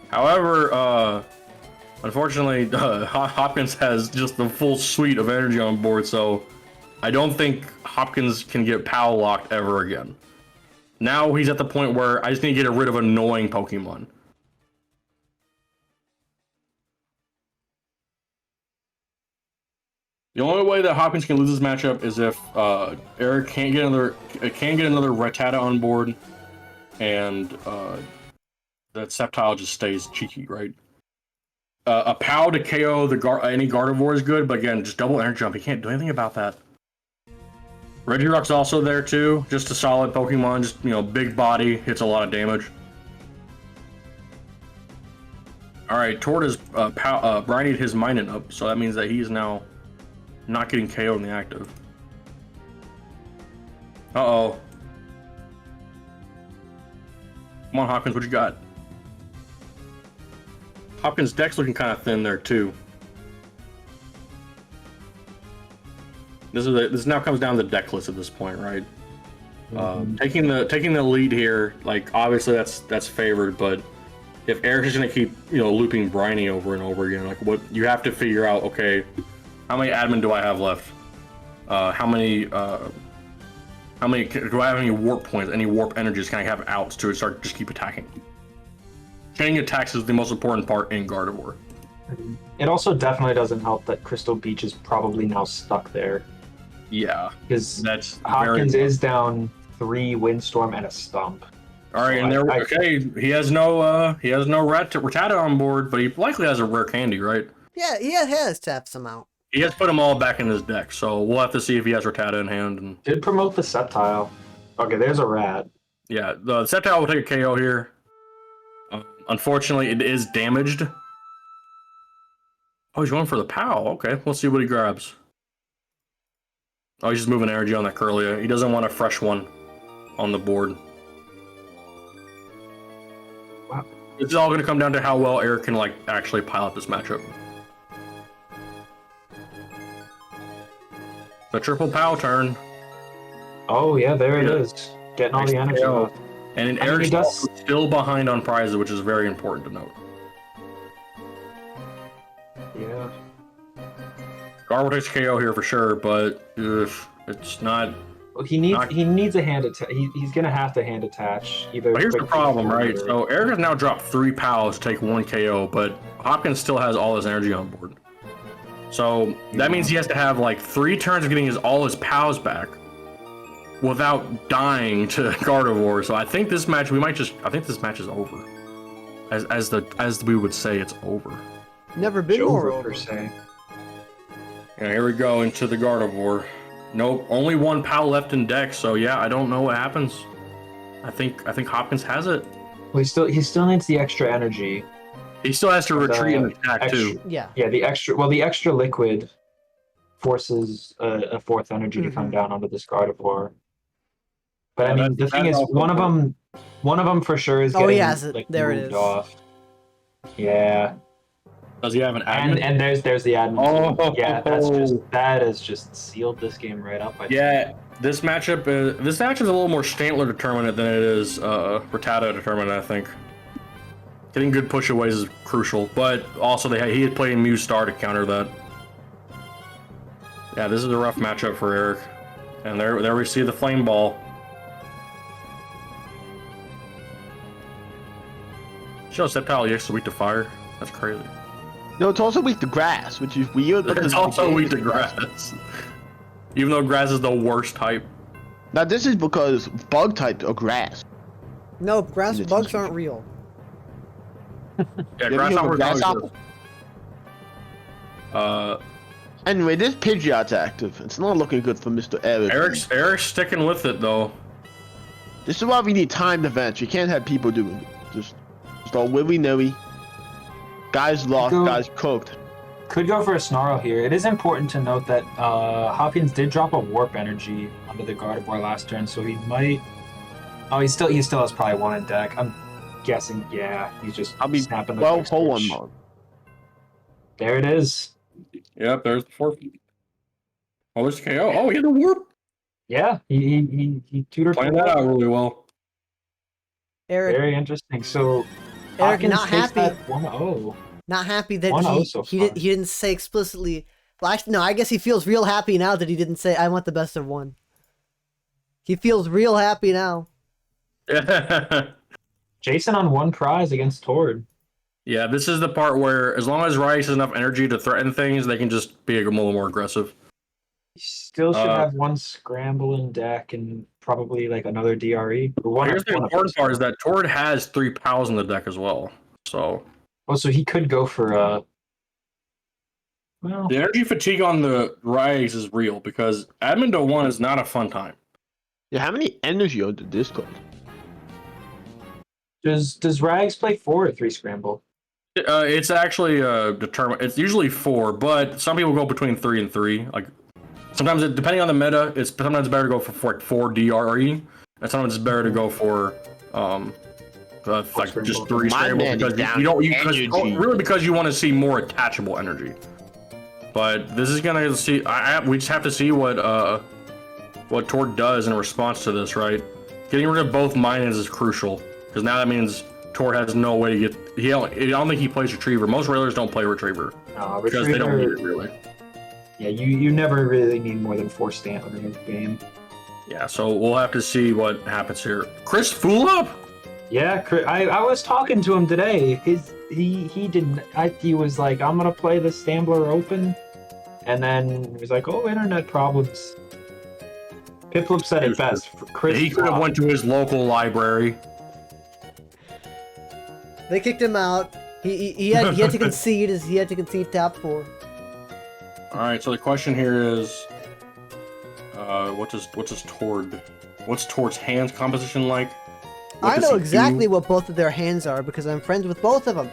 However, unfortunately, Hopkins has just the full suite of energy on board, so I don't think Hopkins can get POW locked ever again. Now he's at the point where I just need to get rid of annoying Pokemon. The only way that Hopkins can lose this matchup is if Eric can't get another Rattata on board, and that Sceptile just stays cheeky, right? A POW to KO any Gardevoir is good, but again, just double energy jump. He can't do anything about that. Regirock's also there too, just a solid Pokemon, just big body, hits a lot of damage. Alright, Tord has brinied his Minun up, so that means that he's now not getting KO'd in the active. Uh-oh. Come on, Hopkins, what you got? Hopkins' deck's looking kind of thin there too. This now comes down to deck list at this point, right? Taking the lead here, like obviously that's favored, but if Eric's just gonna keep looping Briny over and over again, like what you have to figure out, okay, how many admin do I have left? How many do I have any warp points, any warp energies can I have outs to start just keep attacking? Chaining attacks is the most important part in Gardevoir. It also definitely doesn't help that Crystal Beach is probably now stuck there. Yeah, because that's Hopkins is down 3 Windstorm and a Stump. All right, so and he has no Rattata on board, but he likely has a rare candy, right? Yeah, he has tapped some out. He has put them all back in his deck, so we'll have to see if he has Rattata in hand. And did promote the Sceptile. Okay, there's a rat. Yeah, the Sceptile will take a KO here. Unfortunately, it is damaged. Oh, he's going for the POW. Okay, we'll see what he grabs. Oh, he's just moving energy on that Kirlia. He doesn't want a fresh one on the board. Wow. It's all going to come down to how well Eric can actually pilot this matchup. The triple POW turn. Oh yeah, there it is. Getting all the energy off. And Eric's still behind on prizes, which is very important to note. Yeah. Gardevoir takes KO here for sure, but it's not. Well, he needs a hand attach. He's gonna have to hand attach either. But here's the problem, right? So Eric has now dropped 3 POWs to take 1 KO, but Hopkins still has all his energy on board. So that means he has to have 3 turns of getting all his POWs back without dying to Gardevoir. So I think this match I think this match is over. As we would say, it's over. Never been more over. Yeah, here we go into the Gardevoir. Nope, only 1 POW left in deck, so yeah, I don't know what happens. I think Hopkins has it. Well, he still needs the extra energy. He still has to retreat and attack too. Yeah. Yeah, the extra liquid forces a 4th energy to come down onto this Gardevoir. But I mean, the thing is, one of them for sure is getting he has it. There it is. Off. Yeah. Does he have an admin? And there's the admin. Oh, yeah, that has just sealed this game right up. Yeah, this matchup is a little more Stantler determinant than it is Rattata determinant, I think. Getting good pushaways is crucial, but also he had played Muse Star to counter that. Yeah, this is a rough matchup for Eric. And there we see the flame ball. Show Sceptile EX is weak to fire. That's crazy. No, it's also weak to grass, which is weird. It's also weak to grass. Even though grass is the worst type. Now this is because bug types are grass. No, bugs aren't real. Yeah, grasshopper. Anyway, this Pidgeot's active. It's not looking good for Mr. Eric. Eric's sticking with it though. This is why we need timed events. You can't have people doing it. Just all willy-nilly. Guys lost, guys cooked. Could go for a Snarl here. It is important to note that Hopkins did drop a Warp Energy onto the Gardevoir last turn, so he might... Oh, he still has probably one in deck. I'm guessing, yeah, he's just snapping the well, hold on, Mom. There it is. Yep, there's the 4. Oh, there's KO. Oh, he had a Warp. Yeah, he tutored. Playing that out really well. Eric, very interesting. So Eric, Hopkins not happy. Not happy that he didn't say explicitly. Well, actually, no. I guess he feels real happy now that he didn't say, "I want the best of 1." He feels real happy now. Jason on 1 prize against Tord. Yeah, this is the part where as long as Rice has enough energy to threaten things, they can just be a little more aggressive. You still should have 1 Scramble in deck and probably like another DRE. Here's the important part is that Tord has 3 POWs in the deck as well. So so he could go for well, the energy fatigue on the Rise is real because Admin to 1 is not a fun time. Yeah, how many energy on the Discord? Does Rags play 4 or 3 Scramble? It's actually determined. It's usually 4, but some people go between 3 and 3. Like sometimes, depending on the meta, it's sometimes better to go for 4 DRE, and sometimes it's better to go for like just 3 Scramble because you want to see more attachable energy. But this is gonna see. We just have to see what Tord does in response to this. Right, getting rid of both Minans is crucial. Because now that means Tord has no way to get... I don't think he plays Retriever. Most Railers don't play Retriever. No, because they don't need it, really. Yeah, you never really need more than 4 Stantler in a game. Yeah, so we'll have to see what happens here. Chris Fulop? Yeah, I was talking to him today. He was like, I'm going to play the Stambler Open. And then he was like, oh, internet problems. Piplup said it best. He could have went to his local library. They kicked him out. He had to concede. He had to concede tap 4. All right. So the question here is, what's Tord's hands composition like? I know exactly what both of their hands are because I'm friends with both of them.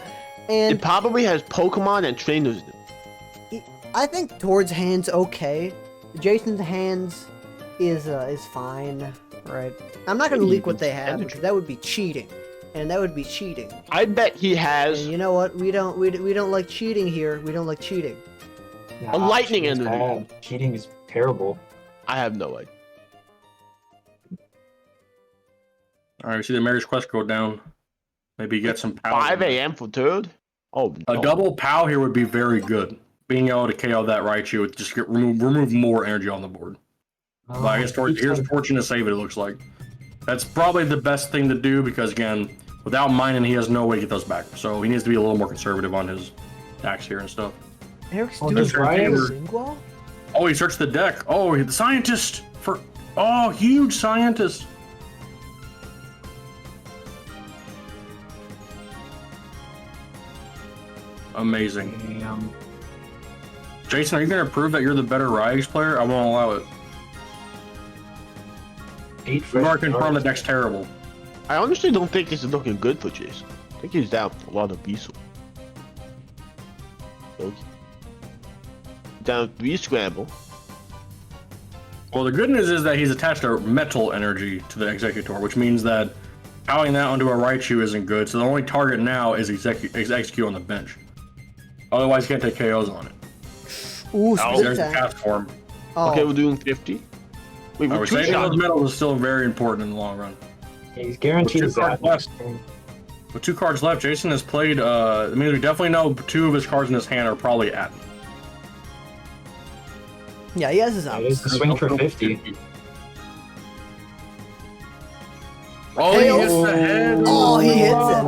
And it probably has Pokemon and trainers. I think Tord's hands okay. Jason's hands is fine, right? I'm not gonna leak what they have because that would be cheating. And that would be cheating. I bet he has. And you know what? We don't like cheating here. We don't like cheating. Nah, a lightning energy. Cheating is terrible. I have no idea. All right, we see the Mayor's Quest go down. Maybe get some power. 5 a.m. for Tord? Oh, no. A double POW here would be very good. Being able to KO that Raichu would just remove more energy on the board. But I guess here's Fortune to save it looks like. That's probably the best thing to do because, again, without mining, he has no way to get those back. So he needs to be a little more conservative on his attacks here and stuff. Eric's doing Lingual? Oh, he searched the deck. Oh, the scientist for... Oh, huge scientist. Amazing. Damn. Jason, are you going to prove that you're the better Ryx player? I won't allow it. We've already confirmed the deck's terrible. I honestly don't think this is looking good for Jason. I think he's down for a lot of Beasel. Down 3 Scramble. Well, the good news is that he's attached a metal energy to the Executor, which means that powering that onto a Raichu isn't good, so the only target now is Execute on the bench. Otherwise, you can't take KOs on it. Ooh, There's split the tag. cast form. Oh. Okay, we're doing 50. Wait, I we're would two say shots. those medals is still very important in the long run. He's guaranteed With a two zap. cards left. With 2 cards left, Jason has played. I mean, we definitely know 2 of his cards in his hand are probably at. Yeah, he has his That is outs. the swing for 50. Oh, he hits the head. Oh, he hits it.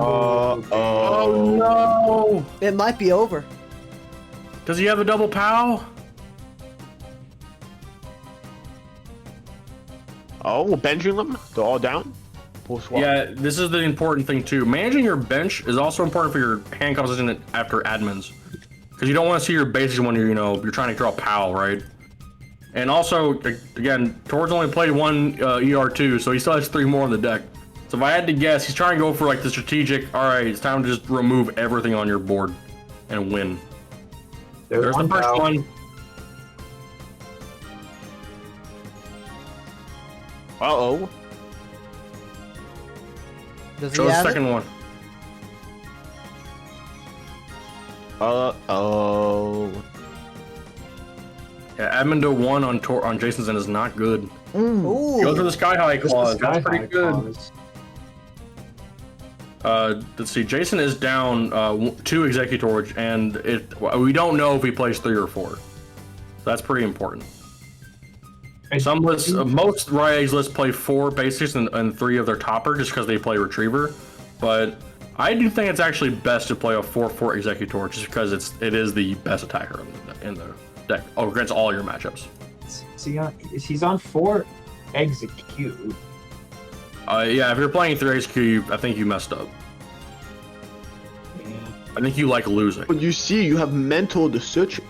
Oh no! It might be over. Does he have a double POW? Oh, we're benching them. They're all down. Full swap. Yeah, this is the important thing too. Managing your bench is also important for your hand composition after admins, because you don't want to see your bases when you're trying to draw POW, right? And also, again, Tord's only played 1 ER2, so he still has 3 more on the deck. So if I had to guess, he's trying to go for like the strategic. All right, it's time to just remove everything on your board and win. There's the first one. Uh-oh. Does Show he the have second it? one. Uh-oh. Yeah, admin to 1 on Jason's end is not good. Ooh. Go for the Sky High Just clause. the Sky That's pretty High good. clause. Let's see. Jason is down 2 Executors, and we don't know if he plays 3 or 4. That's pretty important. Some lists, most Rye's lists play 4 basics and 3 of their topper just because they play Retriever. But I do think it's actually best to play a 4/4 Executor just because it is the best attacker in the deck against all your matchups. He's on 4 execute. Yeah, if you're playing 3 execute, I think you messed up. Yeah. I think you like losing. But you see, you have mental decision.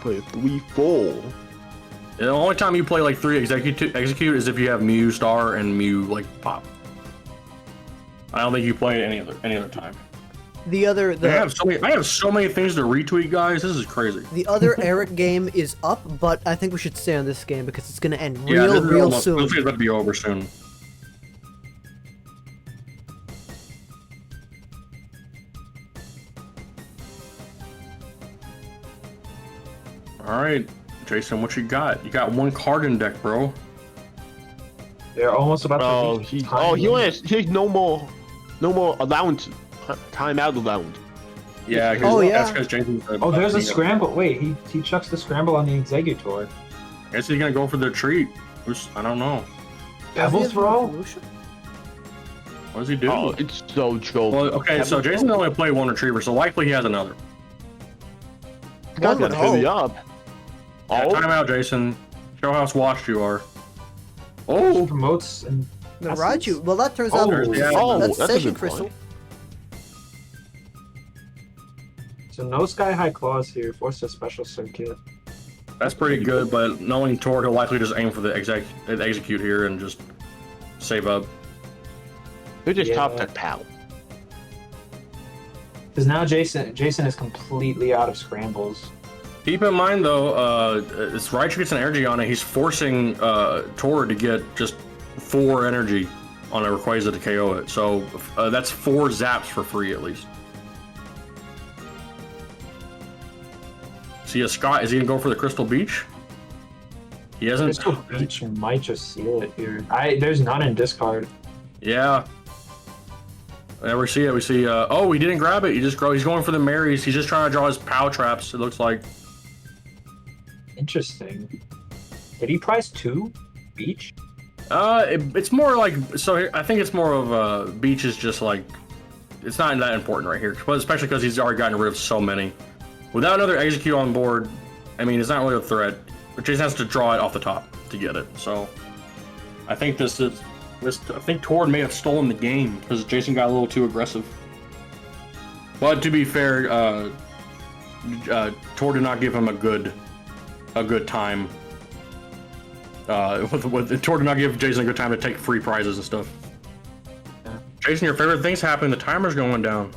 Play a 3/4. The only time you play like 3 execute is if you have Mew Star and Mew like pop. I don't think you play it any other time. I have so many things to retweet, guys. This is crazy. The other Eric game is up, but I think we should stay on this game because it's gonna end This real is soon. This is about to be over soon. All right, Jason, what you got? You got 1 card in deck, bro. They're almost about Oh, to reach he time only limit. has no more allowance, timeout allowance. Yeah, Oh, yeah. that's because Jason. Oh, there's a scramble. Wait, he chucks the scramble on the executor. I guess he's gonna go for the treat. I don't know. Pebble throw? What does he do? Oh, it's so joke. Well, okay, so Jason only played 1 Retriever, so likely he has another. Guys One would gotta hurry hope. up. Yeah, Oh, time out, Jason. Show how washed you are. Oh, Promotes and The Raju. Well, that turns out yeah. that's that's a Session good Crystal. point. so no Sky High clause here. Force a special circuit. that's pretty good, but knowing Tord, he'll likely just aim for the execute here and just save up. they just Yeah. topped that pal. Because now Jason is completely out of scrambles. Keep in mind though, it's Raichu gets an energy on it. He's forcing Tord to get just 4 energy on a Rayquaza to KO it. So that's 4 zaps for free at least. See a Scott? Is he gonna go for the Crystal Beach? He hasn't. Crystal Beach might just seal it here. There's none in discard. Yeah. Whenever we see it, we see. Oh, he didn't grab it. He's going for the Marys. He's just trying to draw his POW traps. It looks like. Interesting. Did he price 2 Beach? It's more like so. I think it's more of Beach is just like it's not that important right here, but especially because he's already gotten rid of so many. Without another execute on board, I mean, it's not really a threat. But Jason has to draw it off the top to get it. So I think I think Tord may have stolen the game because Jason got a little too aggressive. But to be fair, Tord did not give him a good time. Tord did not give Jason a good time to take free prizes and stuff. Yeah. Jason, your favorite thing's happening. The timer's going down.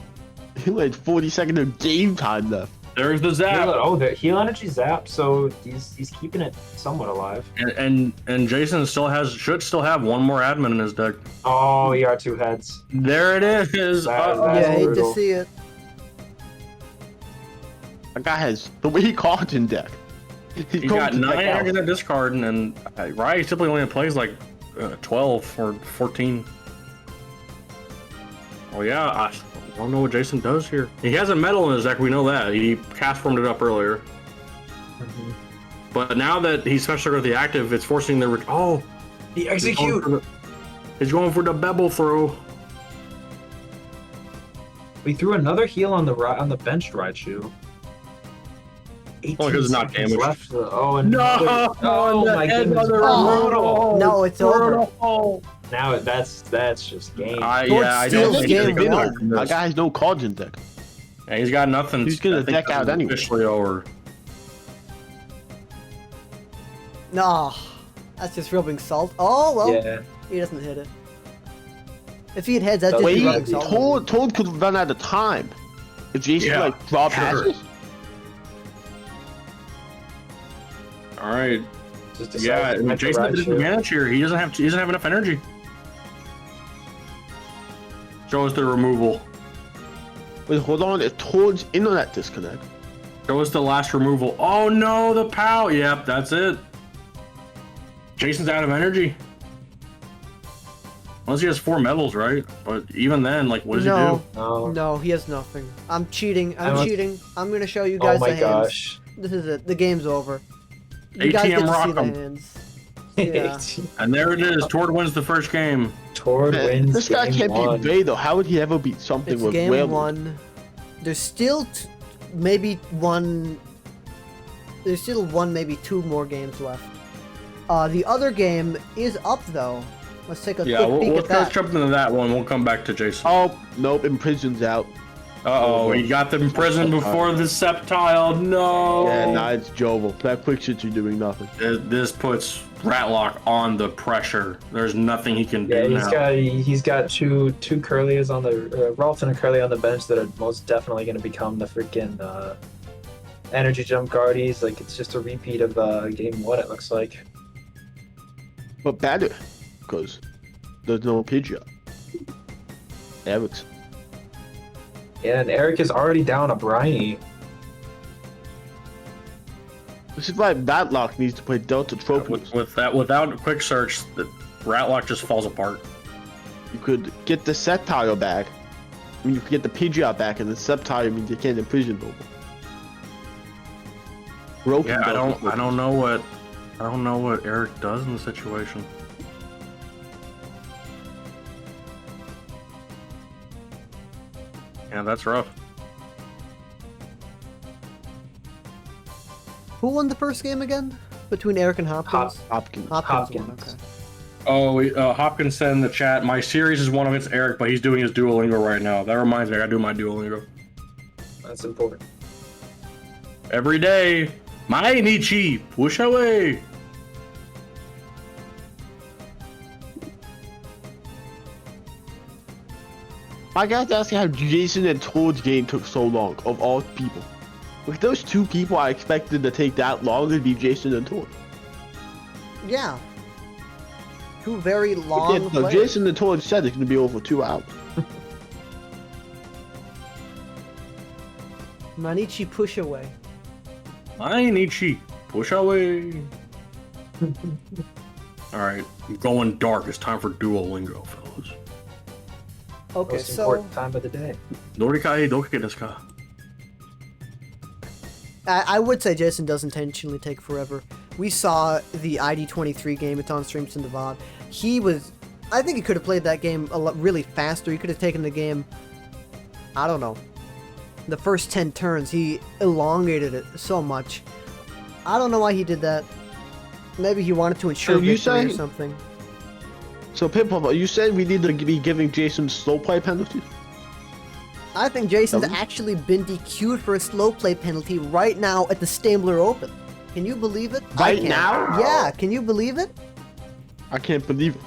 He had 40 seconds of game time left. There's the zap. The heal energy zap, so he's keeping it somewhat alive. And Jason should still have 1 more admin in his deck. Oh, he are 2 heads. There it is. That's Yeah, I hate to brutal. see it. That guy has 3 cards in deck. He's got 9 eggs in their discard, and Rai simply only plays like 12 or 14. Oh yeah, I don't know what Jason does here. He has a metal in his deck, we know that. He cast formed it up earlier. Mm-hmm. But now that he's special with the active, it's forcing the oh, He execute. He's going for the Bebble throw. We threw another heal on the benched Raichu. 18 because it's not seconds damaged. left. Oh, another, No! oh my goodness! Oh, no, it's over. Now that's just game. I Steals don't game think one. That guy has no cards in deck. Yeah, he's got nothing. He's gonna I think deck that's out anyway. Officially over. No, that's just rubbing salt. Oh, well, Yeah. he doesn't hit it. If he had heads, that's just Wait, rubbing salt. Toad could run out of time. If Jason Yeah, like drop sure. passes. All right. Just Yeah, decided to Jason has a Raichu. disadvantage here. He doesn't have enough energy. Show us the removal. Wait, hold on. If Toad's internet disconnect. Show us the last removal. Oh no, the POW. Yep, that's it. Jason's out of energy. Unless he has 4 medals, right? But even then, like, what does he do? No. No, he has nothing. I'm cheating. I must- cheating. I'm gonna show you guys Oh my the hands. gosh. This is it. The game's over. You guys ATM get to see rock the 'em. hands. Yeah. And there it is. Tord wins the first game. Tord Man, wins. this guy game can't one. beat Vado. How would he ever beat something It's with game Wailord? 1. There's still maybe one. There's still 1, maybe 2 more games left. The other game is up though. Let's take a Yeah, quick peek we'll at that. first jump into that one. We'll come back to Jason. Oh, nope. Imprison's out. Uh-oh, he got them in prison before the Sceptile. No. Yeah, nah, it's Jovel. That quick shit, you're doing nothing. This puts Ratlock on the pressure. There's nothing he can Yeah, do now. he's got two Curlies on the Ralph and a Curly on the bench that are most definitely going to become the freaking energy jump guardies. Like it's just a repeat of game 1. It looks like. But better, because there's no Pidgeot. Eric's. Yeah, and Eric is already down a Briny. This is why Ratlock needs to play Delta Tropius. Without a quick search, the Ratlock just falls apart. You could get the Sceptile back. I mean, you could get the Pidgeot back, and the Sceptile means you can't imprison Noble. Broken Yeah, I Delta don't know what Eric does in the situation. Yeah, that's rough. Who won the first game again? Between Eric and Hopkins? Hopkins. Hopkins won, okay. Oh, Hopkins said in the chat, my series is one against Eric, but he's doing his Duolingo right now. That reminds me, I gotta do my Duolingo. That's important. Every day. My Nichi, push away. I gotta ask you how Jason and Toad's game took so long, of all people. With those 2 people I expected to take that long, it'd be Jason and Toad. Yeah. 2 very long Yeah, no, players. Jason and Toad said it's gonna be over 2 hours. Manichi push away. My Nichi, push away. Alright, I'm going dark. It's time for Duolingo, fellas. Okay, Most so important time of the day. Norikai doke desu ka? I would say Jason does intentionally take forever. We saw the ID23 game. It's on streams in the VOD. I think he could have played that game a lot really faster. He could have taken the game, I don't know, the first 10 turns. He elongated it so much. I don't know why he did that. Maybe he wanted to ensure So you victory or say- something. So, Pippa, you said we need to be giving Jason slow play penalties? I think Jason's Doesn't- actually been DQ'd for a slow play penalty right now at the Stambler Open. Can you believe it? I Right can't. now? Yeah, can you believe it? I can't believe it.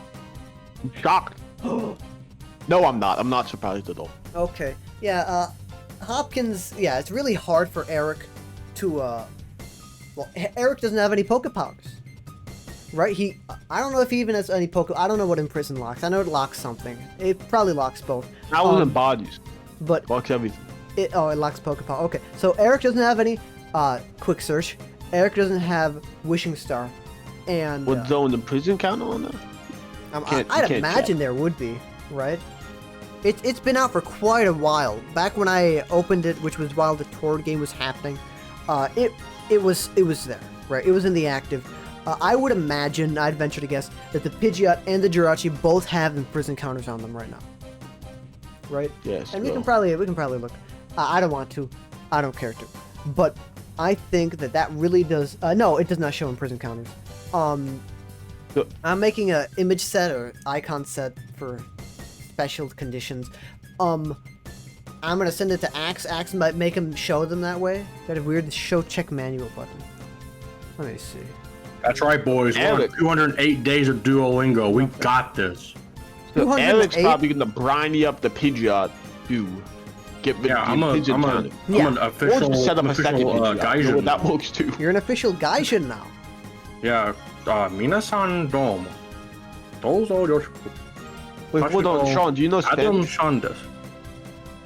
I'm shocked. No, I'm not. I'm not surprised at all. Okay. Yeah, Hopkins, yeah, it's really hard for Eric to, well, Eric doesn't have any Pokepowers. Right? I don't know if he even has any I don't know what Imprison locks. I know it locks something. It probably locks both. 1,000 bodies. But Locks everything. It locks Pokeball. Okay, so Eric doesn't have any quick search. Eric doesn't have Wishing Star, and Would zone the prison count on that? I'd imagine there would be, right? It's been out for quite a while. Back when I opened it, which was while the Tord game was happening, it was there, right? It was in the active. I would imagine, I'd venture to guess, that the Pidgeot and the Jirachi both have imprison counters on them right now, right? Yes. And we can probably look. I don't want to. I don't care to. But I think that really does. No, it does not show imprison counters. I'm making a image set or icon set for special conditions. I'm gonna send it to Axe. Axe might make him show them that way. Got a weird show check manual button. Let me see. That's right, boys. We're on 208 days of Duolingo. We got this. So Eric's probably gonna briny up the Pidgeot to get rid of the Pidgeot counter. I'm an official, Or set up a second Pidgeot. Gaijin. That works too. You're an official Gaijin now. Yeah, minasan domo. Dozo yoshiku. Wait, hold on, Sean. Do you know Adam Spanish? Sean does.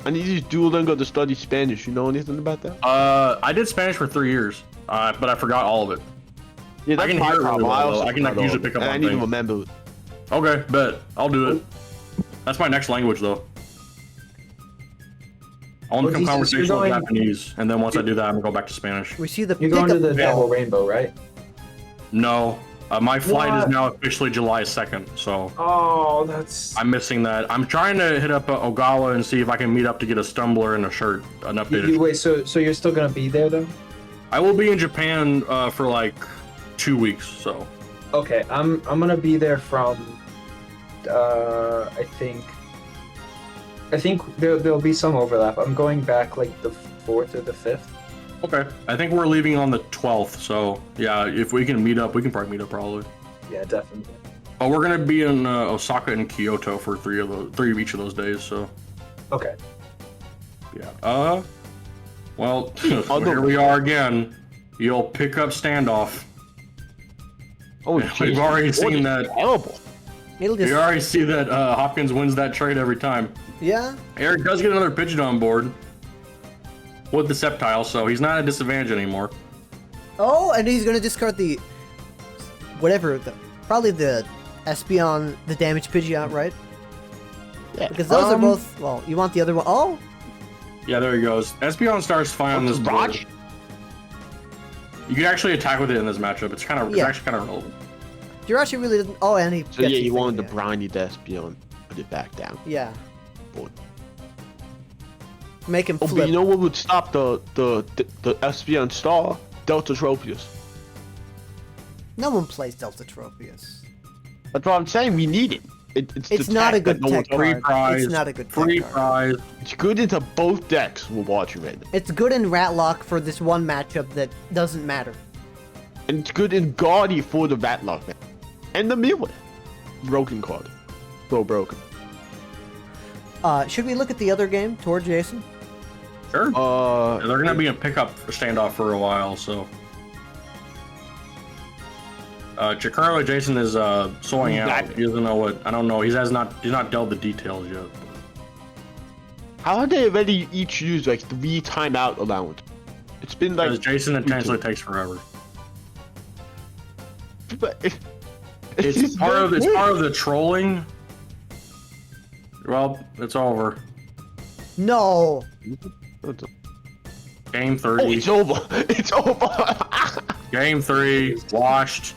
I need to use Duolingo to study Spanish. You know anything about that? I did Spanish for 3 years, but I forgot all of it. Yeah, that's I can my hear it really problem. well, I can forgot use all it, pick up and on I need to things. remember it. Okay, bet. I'll do it. That's my next language, though. I want to become conversational with Japanese, and then once I do that, I'm gonna go back to Spanish. We see the You're going to the pickup Double Rainbow, right? No, my flight What? is now officially July 2nd, so Oh, that's. I'm missing that. I'm trying to hit up Ogawa and see if I can meet up to get a Stumbler and a shirt, an updated. Wait, so you're still gonna be there though? I will be in Japan for like 2 weeks, so. Okay, I'm gonna be there from. I think there'll be some overlap. I'm going back like the 4th or the 5th. Okay, I think we're leaving on the 12th, so yeah, if we can meet up, we can probably meet up probably. Yeah, definitely. But we're gonna be in Osaka and Kyoto for 3 of each of those days, so. Okay. Yeah. Well, here we are again. You'll pick up standoff. Oh, We've already seen that. Terrible. It'll We just, already see that Hopkins wins that trade every time. yeah. Eric does get another Pidgeot on board with the Sceptile, so he's not at a disadvantage anymore. Oh, and he's gonna discard the whatever, probably the Espeon, the damaged Pidgeot, right? Yeah. Because those are both. Well, you want the other one? Oh, Yeah, there he goes. Espeon starts fine on this board. Raj? You can actually attack with it in this matchup. It's kind of, Yeah. it's actually kind of relevant. Jirachi really doesn't. Oh, and he. So gets yeah, the you thing, wanted yeah. to briny the Espeon, put it back down. Yeah. Board. Make him Oh, flip. but you know what would stop the Espeon star? Delta Tropius. No one plays Delta Tropius. That's what I'm saying. We need it. It's It's the not a tech that good no one- tech Free card. prize. It's not a good Free tech card. prize. It's good into both decks. We're watching right now, It's good in Ratlock for this one matchup that doesn't matter. and it's good in Guardy for the Ratlock man. And the Melee. Broken card. So broken. Should we look at the other game toward Jason? Sure. They're gonna be in pickup standoff for a while, so. Currently, Jason is sewing out. He doesn't know what. I don't know. He's not dealt the details yet. How have they already each used like 3 timeout allowance? It's been like. Because Jason intentionally takes forever. But It's part of the trolling. Well, it's over. No. Game 3. Oh, it's over. It's over. Game 3. Washed.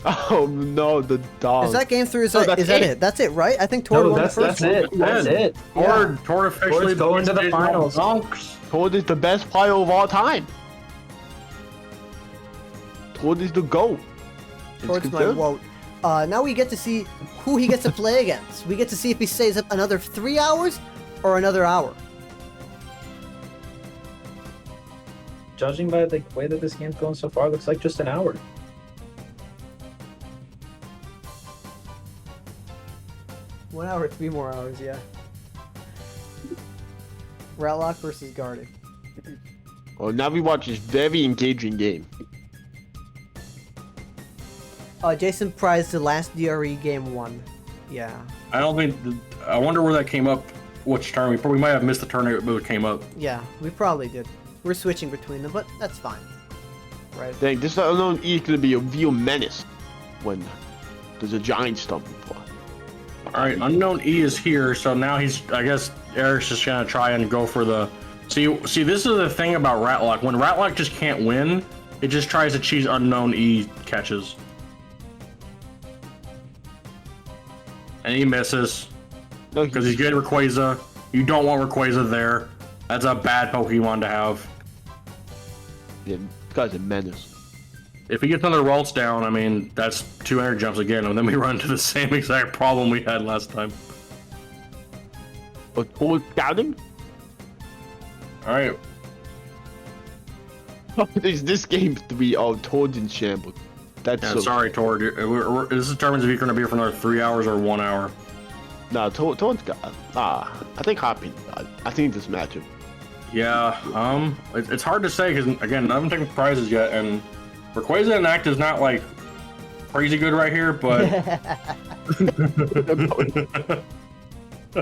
Oh no, the dog. Is that game 3? Is Oh, that, that's is that it. it? That's it, right? I think Tord No, won that's the first one. it. That's it. Tord officially Tord's going to the plays finals. Donks. Tord is the best player of all time. Tord is the GOAT. It's Tord's my confirmed. wote. Now we get to see who he gets to play against. We get to see if he stays up another 3 hours or another hour. Judging by the way that this game's going so far, looks like just an hour. One hour, 3 more hours, yeah. Ratlock versus Guarded. Well, now we watch this very engaging game. Jason prized the last DRE game 1. Yeah. I don't think. I wonder where that came up which turn. We might have missed the turn it came up. Yeah, we probably did. We're switching between them, but that's fine. Right. Dang, this unknown E is gonna be a real menace when there's a giant stumbling block. All right, unknown E is here, so now I guess Eric's just gonna try and go for the. See, this is the thing about Ratlock. When Ratlock just can't win, it just tries to cheese unknown E catches. And he misses. Because he's getting Rayquaza. You don't want Rayquaza there. That's a bad Pokemon to have. Yeah, this guy's a menace. If he gets another Ralts down, I mean, that's 2 energy jumps again, and then we run into the same exact problem we had last time. Oh, Toad scouting? Alright. Is this game 3? Oh, Toad's in shambles. That's Yeah, so... sorry, Tord. This determines if you're going to be here for another 3 hours or 1 hour. Nah, Toad's got... I think Hoppy got it. I think this matchup. Yeah, it's hard to say, because, again, I haven't taken prizes yet, and Rayquaza and Act is not, like, crazy good right here, but...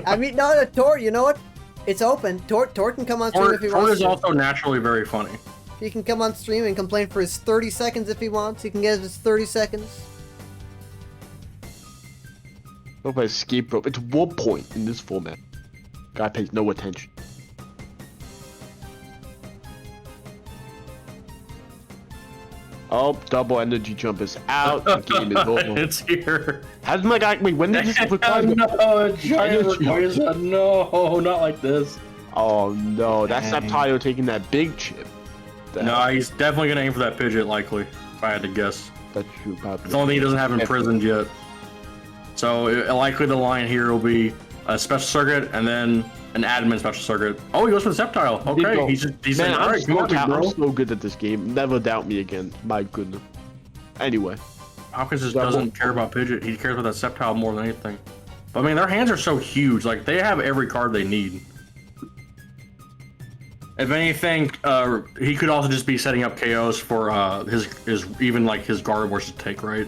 I mean, no, Tord, you know what? It's open. Tord can come on stream if he wants Tord is to. also naturally very funny. He can come on stream and complain for his 30 seconds if he wants. He can get his 30 seconds. Look at escape rope. It's 1 point in this format. Guy pays no attention. Oh, double energy jump is out. The game is over. It's here. How's my guy? Wait, when did this require? No, giant Rayquaza. No, not like this. Oh no, that's not Tayo taking that big chip. No, he's definitely gonna aim for that Pidgeot, likely. If I had to guess. That's true. Probably. It's the only thing he doesn't have imprisoned yet. So likely the line here will be a special circuit and then an admin special circuit. Oh, he goes for the Sceptile. Okay, he's Man, all right, come on, I'm bro. so good at this game. Never doubt me again. My goodness. Anyway. Hopkins just doesn't care about Pidgeot. He cares about that Sceptile more than anything. But I mean, their hands are so huge. Like, they have every card they need. If anything, he could also just be setting up KOs for his Gardevoirs to take, right?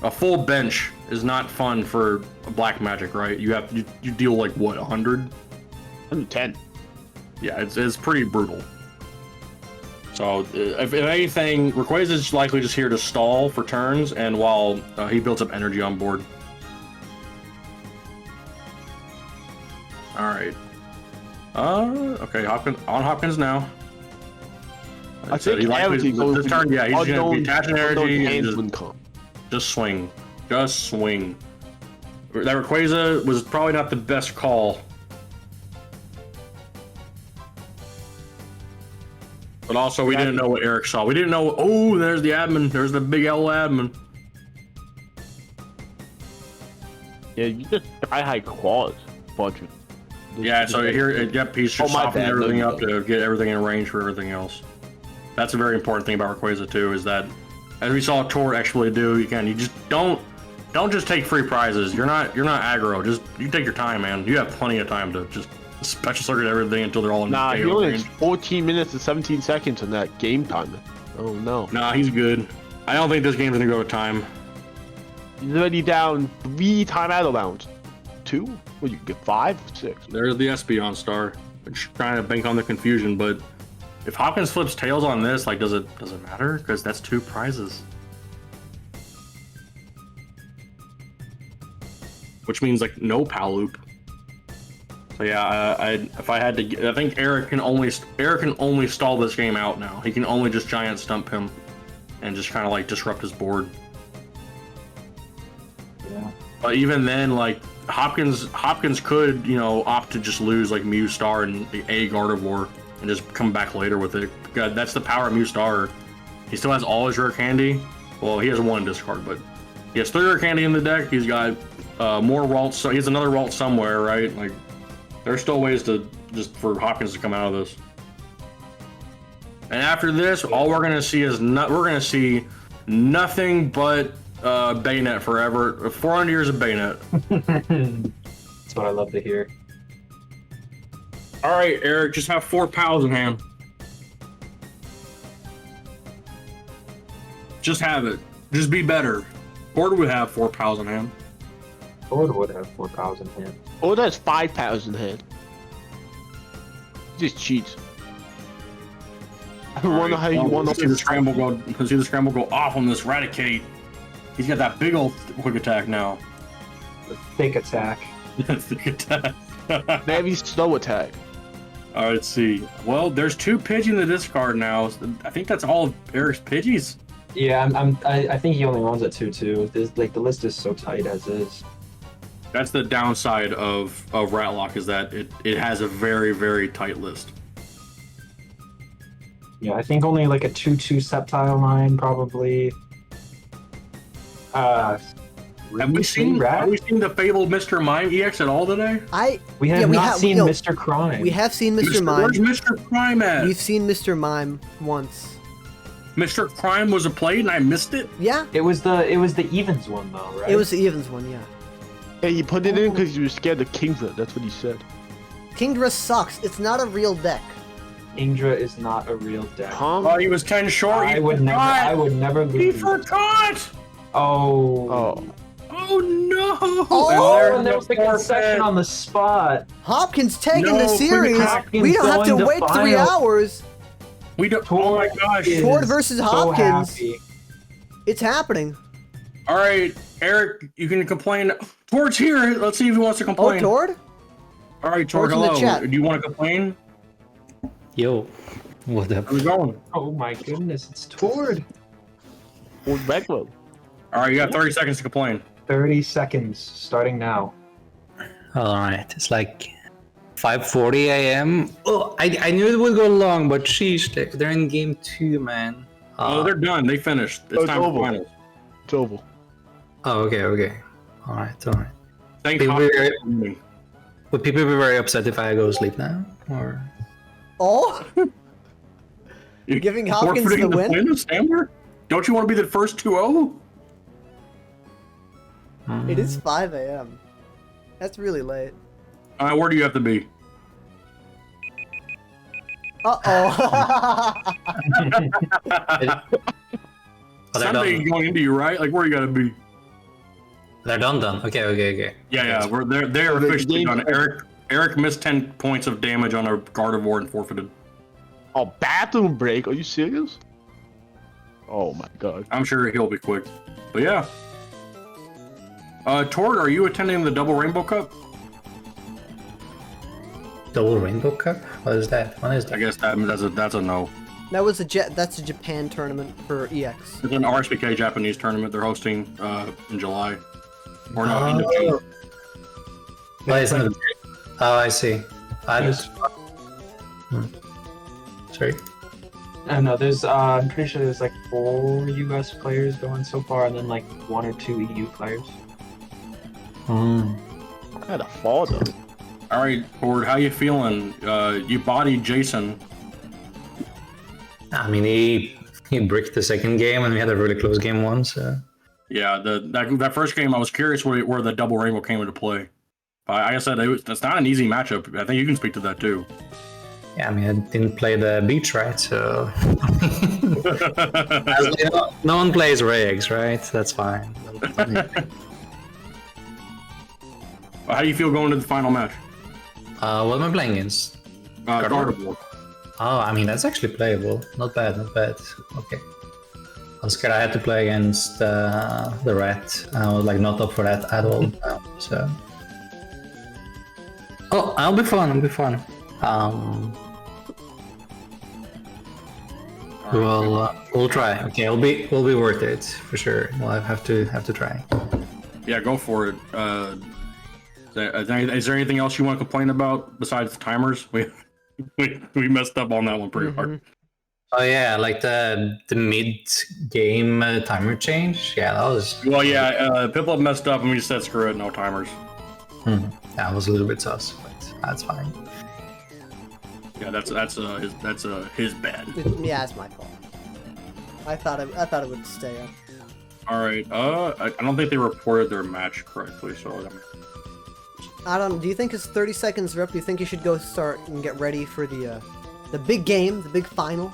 A full bench is not fun for Black Magic, right? You deal like what, 100? 110. Yeah, it's pretty brutal. So if anything, Rayquaza is likely just here to stall for turns, and while he builds up energy on board. All right. Okay, Hopkins now. I think this turn, yeah, he's gonna be attaching energy and just swing. Just swing. That Rayquaza was probably not the best call. But also, we didn't know what Eric saw. We didn't know, oh, there's the admin. There's the big L admin. Yeah, you just sky-high claws. Bunch of... Yeah, so here, yep, he's just softening everything up to get everything in range for everything else. That's a very important thing about Rayquaza too, is that, as we saw Tord actually do, you just don't just take free prizes. You're not aggro. Just you take your time, man. You have plenty of time to just special circuit everything until they're all in Nah, he only has 14 minutes and 17 seconds on that game timer. Oh no. Nah, he's good. I don't think this game's gonna go with time. He's already down 3 timeout allowance. 2? Well, you get 5, 6. There's the Espeon star. Just trying to bank on the confusion, but if Hopkins flips tails on this, like, does it matter? Because that's 2 prizes. Which means like no Paloop. So yeah, if I had to, I think Eric can only stall this game out now. He can only just giant stump him, and just kind of like disrupt his board. Yeah. But even then, like Hopkins could, opt to just lose like Mew Star and a Gardevoir and just come back later with it. God, that's the power of Mew Star. He still has all his rare candy. Well, he has 1 discard, but he has 3 rare candy in the deck. He's got more Ralts, so he has another Ralt somewhere, right? Like, there's still ways to for Hopkins to come out of this. And after this, all we're gonna see is nothing but Bayonet forever. 400 years of Bayonet. That's what I love to hear. All right, Eric, just have 4 pals in hand. Just have it. Just be better. Tord would have 4 pals in hand. Tord would have 4 pals in hand. Oh, that's 5 pals in hand. just cheats. I All wonder how you want let's see the scramble go. Let's see the scramble go off on this Raticate. He's got that big old quick attack now. The fake attack. Quick attack. Maybe slow attack. All right, let's see. Well, there's 2 Pidgey in the discard now. I think that's all of Eric's Pidgeys. Yeah, I think he only runs at 2-2. This, like, the list is so tight as is. That's the downside of Ratlock, is that it has a very, very tight list. Yeah, I think only like a 2-2 Sceptile line probably. Have we seen the fabled Mr. Mime EX at all today? We have not seen Mr. Crime. We have seen Mr. Mime. Where's Mr. Crime at? We've seen Mr. Mime once. Mr. Crime was a play and I missed it? Yeah. It was the Evens one though, right? It was the Evens one, yeah. Hey, you put it in because you were scared of Kingdra. That's what he said. Kingdra sucks. It's not a real deck. Kingdra is not a real deck. Oh, he was 10 short. I would never lose. He forgot! Oh. Oh no! Oh, and there was the concession on the spot. Hopkins taking the series. We don't have to wait 3 hours. We don't. Oh my gosh! Tord versus Hopkins. So it's happening. All right, Eric, you can complain. Tord's here. Let's see if he wants to complain. Oh, Tord? All right, Tord. Tord's in the Hello. chat. Do you want to complain? Yo, what up? How's it going? Oh my goodness, it's Tord. Old backload. All right, you got 30 seconds to complain. 30 seconds, starting now. All right, it's like 5:40 a.m. Oh, I knew it would go long, but sheesh, they're in game 2, man. Oh, they're done. They finished. It's time for finals. It's over. Oh, okay. All right. Thank People you. Would people be very upset if I go to sleep now, or? Oh? You're giving Hopkins the win? Stammer? Don't you want to be the first 2-0? It is 5 a.m. That's really late. Where do you have to be? Uh-oh. Sunday going into you, right? Like, where you gotta be? They're done. Okay. Yeah. They're officially done. Eric missed 10 points of damage on a Gardevoir and forfeited. Oh, bathroom break? Are you serious? Oh my god. I'm sure he'll be quick. But yeah. Tord, are you attending the Double Rainbow Cup? Double Rainbow Cup? What is that? I guess that's a no. That's a Japan tournament for EX. It's an RSPK Japanese tournament they're hosting in July. Or no, end of June. Oh, I see. Sorry. No, there's I'm pretty sure there's like 4 US players going so far, and then like 1 or 2 EU players. I had a fall though. All right, Tord, how you feeling? You bodied Jason. I mean, he bricked the second game, and we had a really close game 1. So. Yeah, that first game, I was curious where the Double Rainbow came into play. Like I said, that's not an easy matchup. I think you can speak to that too. Yeah, I mean, I didn't play the beach, right? So no one plays Regs, right? That's fine. How do you feel going to the final match? What am I playing against? Gardevoir. Oh, I mean, that's actually playable. Not bad. Okay. I was scared I had to play against the rat. I was like not up for that at all. So. Oh, I'll be fun. We'll try. Okay, we'll be worth it for sure. We'll have to try. Yeah, go for it. Is there anything else you want to complain about besides the timers? We messed up on that one pretty hard. Oh yeah, like the mid-game timer change. Yeah, that was. Well, yeah, Piplup messed up and we just said screw it, no timers. That was a little bit sus, but that's fine. Yeah, that's his bad. Yeah, it's my fault. I thought it would stay up. All right. I don't think they reported their match correctly, so. Do you think it's 30 seconds are up? Do you think you should go start and get ready for the big game, the big final?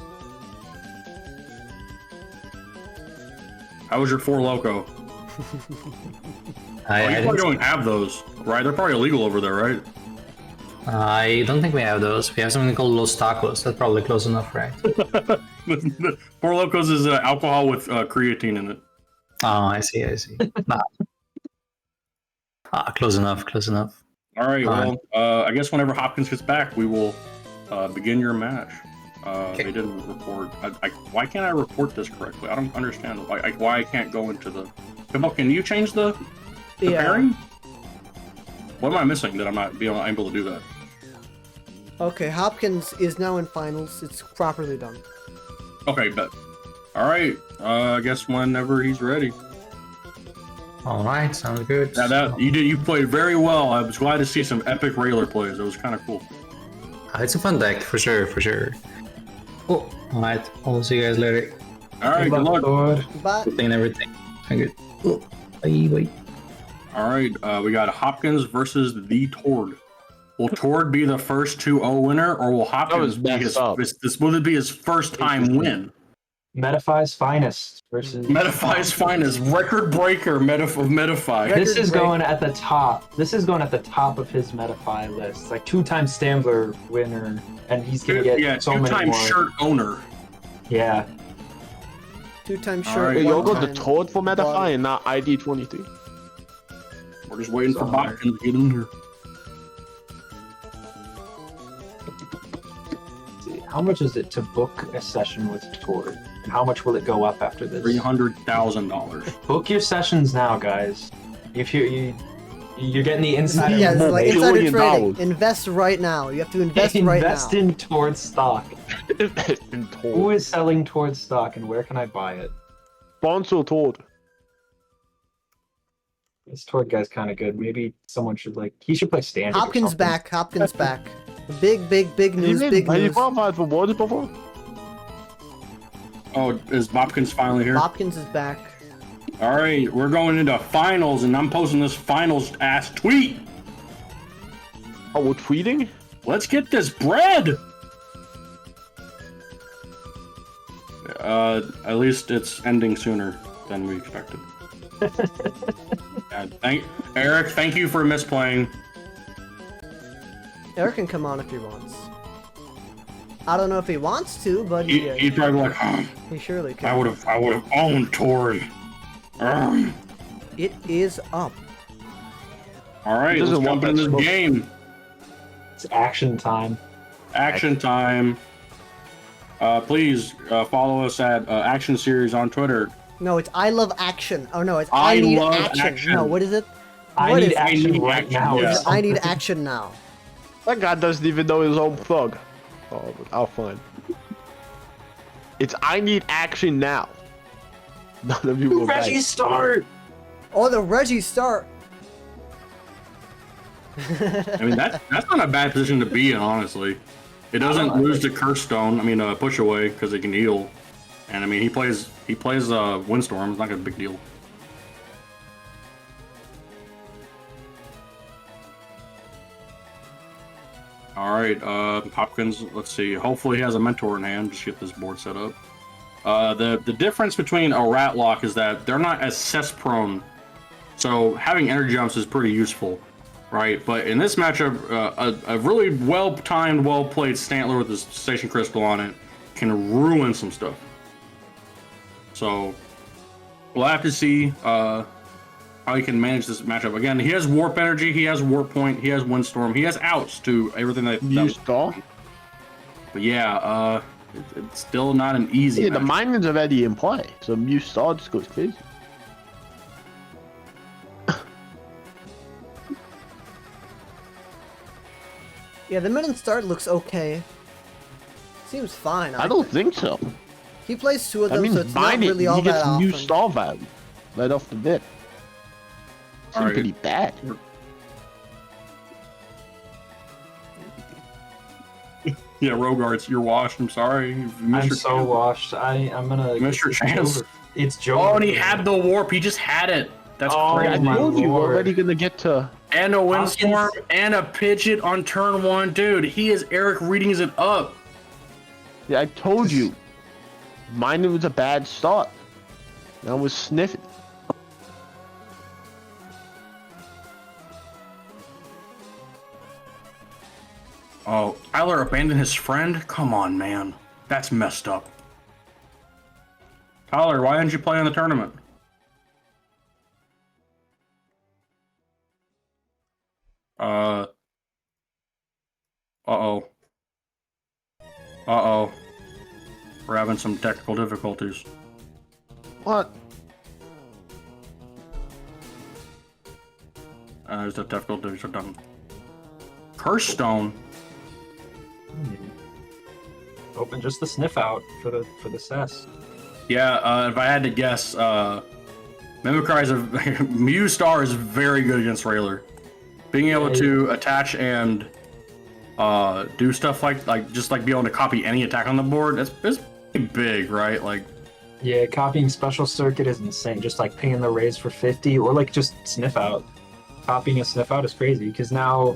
How was your 4 Loco? You probably don't have those, right? They're probably illegal over there, right? I don't think we have those. We have something called Los Tacos. That's probably close enough, right? Four Locos is alcohol with creatine in it. Oh, I see. Nah. Close enough. All right, I guess whenever Hopkins gets back, we will begin your match. Okay. They didn't report. Why can't I report this correctly? I don't understand why I can't go into the. Can you change the pairing? What am I missing that I'm not able to do that? Okay, Hopkins is now in finals. It's properly done. Okay, bet. All right. I guess whenever he's ready. All right, sounds good. Now you played very well. I was glad to see some epic Railer plays. It was kind of cool. It's a fun deck for sure. Oh, all right. I'll see you guys later. All right, good luck. Bye. Good thing and everything. Good. Oh, bye. All right, we got Hopkins versus the Tord. Will Tord be the first 2-0 winner, or will Hopkins be will it be his first time win? Metafy's finest versus Metafy's finest, record breaker Metafy. This is going at the top. This is going at the top of his Metafy list. It's like 2-time Stambler winner, and he's gonna get so many more. 2-time shirt owner. Yeah. 2-time shirt. Right. Hey, you'll go the Toad for Metafy and not ID23. We're just waiting for Hopkins to get in here. How much is it to book a session with Tord? And how much will it go up after this? $300,000. Book your sessions now, guys. If you're getting the insider. Yeah, it's like insider $1 billion. trading. Invest right now. You have to invest right now. Invest in Tord stock. In Toad. Who is selling Tord stock, and where can I buy it? Sponsor Toad. This Tord guy's kind of good. Maybe someone should he should play standard. or Hopkins something. back. Hopkins back. Big news. Big Have you news. qualified for Worlds before? Oh, is Hopkins finally here? Hopkins is back. All right, we're going into finals, and I'm posting this finals ass tweet. Oh, we're tweeting? Let's get this bread. At least it's ending sooner than we expected. Eric, thank you for misplaying. Eric can come on if he wants. I don't know if he wants to, but He'd probably be like, oh, he surely can. I would have owned Tord. It is up. All right, let's jump into this game. It's action time. Action time. Please follow us at Action Series on Twitter. No, it's I love action. Oh no, it's I need love action. action. No, what is it? I What need is- action right now. Yeah. I need action now. That guy doesn't even know his own plug. Oh, but I'll find. It's I need action now. None of you will Reggie, start! Oh, the Reggie start. I mean, that's not a bad position to be in, honestly. It doesn't lose to Curse Stone. I mean, push away because it can heal, and I mean he plays Windstorm. It's not a big deal. All right, Hopkins. Let's see. Hopefully he has a mentor in hand. Just get this board set up. The difference between a Ratlock is that they're not as cess prone, so having energy jumps is pretty useful. Right, but in this matchup, a really well-timed, well-played Stantler with his Station Crystal on it can ruin some stuff. So we'll have to see how he can manage this matchup. Again, he has Warp Energy, he has Warp Point, he has Windstorm, he has outs to everything that. Mewstar? But yeah, it's still not an easy. Yeah, the matchup. Mining's already in play, so Mewstar just goes crazy. Yeah, the mid and start looks okay. Seems fine. I don't think so. He plays two of I them, mean, so it's not Mining, really all he gets that often. Mewstar value right off the bat. Seems Alright. pretty bad. Yeah, Rogarts, you're washed. I'm sorry. You've missed I'm your so chance. washed. I'm gonna. You missed your chance. It's Joe. Oh, and he had the warp. He just had it. That's Oh, crazy. I my told you, we're lord. already gonna get to. And a Windstorm Hopkins- and a Pidgeot on turn one. Dude, he is Eric readings it up. Yeah, I told you. Mining was a bad start. I was sniffing. Oh, Tyler abandoned his friend? Come on, man. That's messed up. Tyler, why didn't you play in the tournament? Uh-oh. Uh-oh. We're having some technical difficulties. What? There's the technical difficulties are done. Curse Stone? Open just the sniff out for the cess. Yeah, if I had to guess, Mimicry is Mew Star is very good against Railer. Being able to attach and do stuff like just like be able to copy any attack on the board, it's pretty big, right? Like, yeah, copying Special Circuit is insane. Just like pinging the raise for 50, or like just sniff out. Copying a sniff out is crazy because now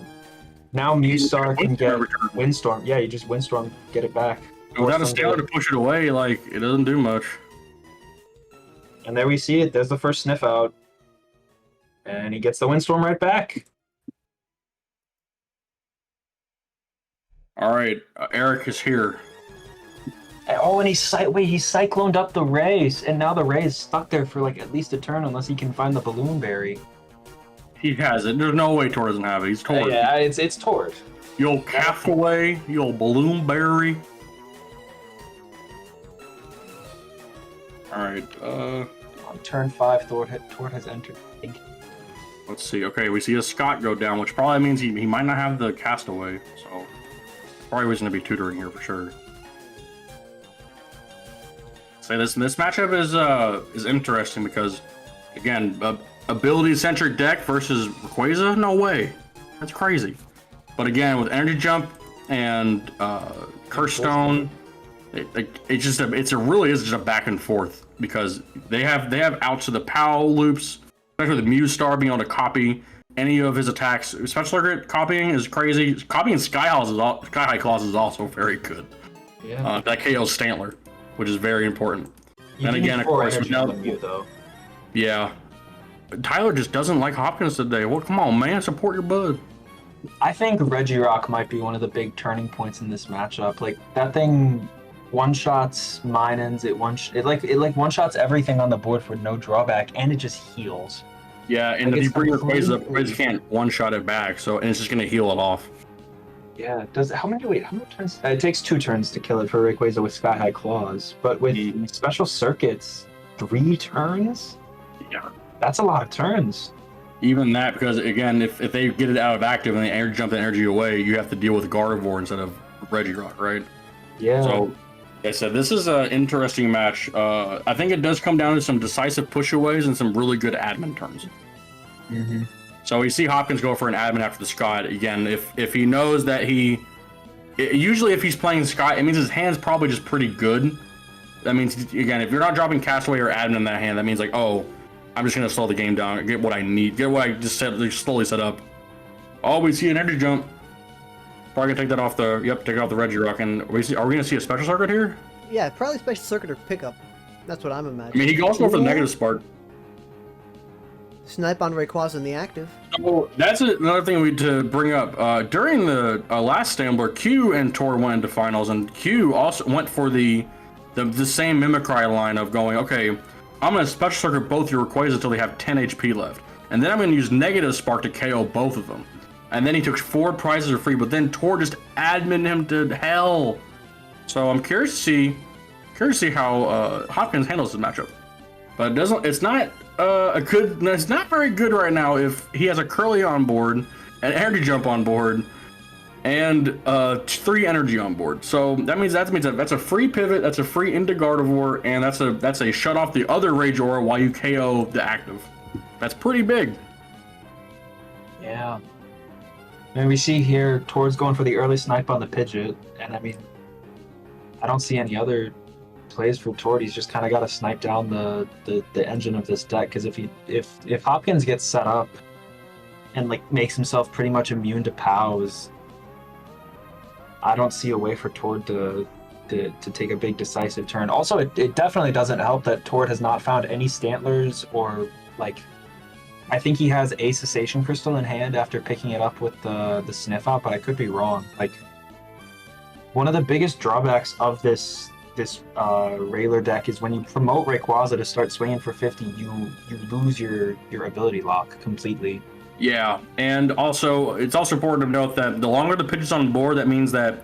Mew Star can get Windstorm. Yeah, you just Windstorm, get it back. Without a scaler to push it away, like it doesn't do much. And there we see it. There's the first sniff out, and he gets the Windstorm right back. All right, Eric is here. Oh, and he cycloned up the race, and now the Ray is stuck there for like at least a turn unless he can find the Balloon Berry. He has it. There's no way Tord doesn't have it. He's Tord. Yeah, it's Tord. You old Castaway, you old Balloon Berry. All right. On turn 5, Tord has entered. Let's see. Okay, we see a Scott go down, which probably means he might not have the Castaway. So probably was going to be tutoring here for sure. So this matchup is interesting because, again, ability-centric deck versus Rayquaza? No way. That's crazy. But again, with Energy Jump and Curse Stone, it really is just a back and forth because they have outs to the POW loops, especially with the Mew Star being able to copy any of his attacks. Special Circuit copying is crazy. Copying Sky High Claws is also very good. Yeah. That KOs Stantler, which is very important. And again, of course, yeah. Tyler just doesn't like Hopkins today. Well, come on, man, support your bud. I think Regirock might be one of the big turning points in this matchup. Like that thing one-shots Minans, it one-shots everything on the board for no drawback, and it just heals. Yeah, and if you bring Rayquaza up, Rayquaza can't one-shot it back, and it's just gonna heal it off. Yeah, how many turns? It takes 2 turns to kill it for Rayquaza with Sky High Claws, but with Special Circuits, 3 turns? Yeah. That's a lot of turns. Even that, because again, if they get it out of active and they energy jump the energy away, you have to deal with Gardevoir instead of Regirock, right? Yeah. So, like I said, this is an interesting match. I think it does come down to some decisive pushaways and some really good admin turns. Mm-hmm. So we see Hopkins go for an admin after the Scott. Again, if he knows that usually if he's playing Scott, it means his hand's probably just pretty good. That means, again, if you're not dropping Castaway or admin in that hand, that means like, oh, I'm just going to slow the game down, get what I need, get what I just slowly set up. Oh, we see an energy jump. Probably going to take that off take it off the Regirock. And are we going to see a Special Circuit here? Yeah, probably Special Circuit or Pickup. That's what I'm imagining. I mean, he can also go for the Negative Spark. Snipe on Rayquaza in the active. So that's another thing we need to bring up. During the last Stambler, Q and Tord went into finals, and Q also went for the same Mimicry line of going, okay, I'm going to Special Circuit both your Rayquaza until they have 10 HP left. And then I'm going to use Negative Spark to KO both of them. And then he took 4 prizes for free, but then Tord just admin him to hell. So I'm curious to see how Hopkins handles this matchup. But it's not very good right now if he has a Curly on board, an Energy Jump on board, and 3 energy on board. So that means that's a free pivot, that's a free into Gardevoir, and that's a shut off the other Rage Aura while you KO the active. That's pretty big. Yeah. And we see here Tord's going for the early snipe on the Pidgeot, and I mean, I don't see any other plays for Tord. He's just kind of got to snipe down the engine of this deck, because if Hopkins gets set up and like makes himself pretty much immune to POWs, I don't see a way for Tord to take a big decisive turn. Also, it definitely doesn't help that Tord has not found any Stantlers, or like, I think he has a Cessation Crystal in hand after picking it up with the Sniff Out, but I could be wrong. Like, One of the biggest drawbacks of this Railer deck is when you promote Rayquaza to start swinging for 50, you lose your ability lock completely. Yeah, and also it's also important to note that the longer the pitch is on board, that means that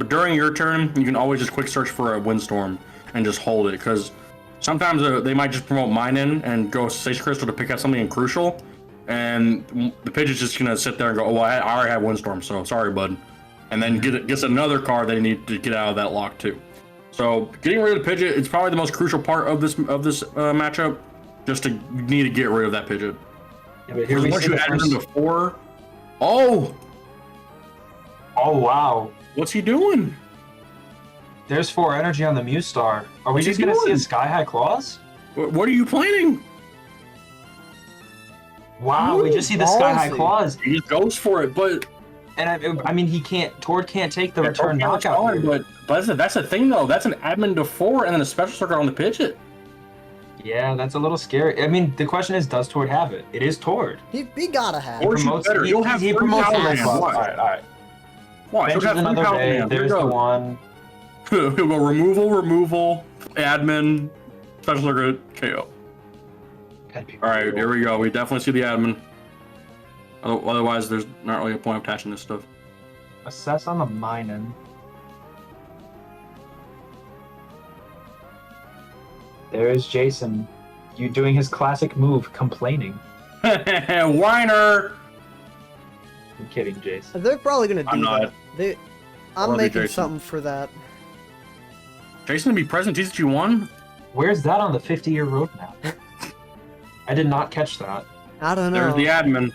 during your turn, you can always just quick search for a Windstorm and just hold it, because sometimes they might just promote mine in and go Sage Crystal to pick out something crucial, and the pitch is just gonna sit there and go, oh, well, I already have Windstorm, so sorry, bud, and then gets another card they need to get out of that lock too. So getting rid of the Pidgeot is probably the most crucial part of this matchup. Just to need to get rid of that Pidgeot. Yeah, but here we once see you the add first... him to 4, oh wow, what's he doing? There's 4 energy on the Mewstar. Are we just gonna see a Sky High Claws? What are you planning? Wow, we just see the Sky High Claws. He just goes for it, but. And I mean, Tord can't take the return knockout. Fine, but that's the thing though. That's an admin to 4 and then a special circuit on the Pidgeot. Yeah, that's a little scary. I mean, the question is, does Tord have it? It is Tord. He gotta have it. Or better. You'll have he promotes the Rayquaza. All right. Why? Benches another day. There's the one. He'll go removal, admin, special circuit, KO. All right, here we go. We definitely see the admin. Otherwise, there's not really a point of attaching this stuff. Assess on the Minun. There's Jason. You doing his classic move, complaining. Whiner! I'm kidding, Jason. They're probably gonna do I'm not. that. I'm making something for that. Jason to be present teaches you 1? Where's that on the 50-year roadmap? I did not catch that. I don't know. There's the admin.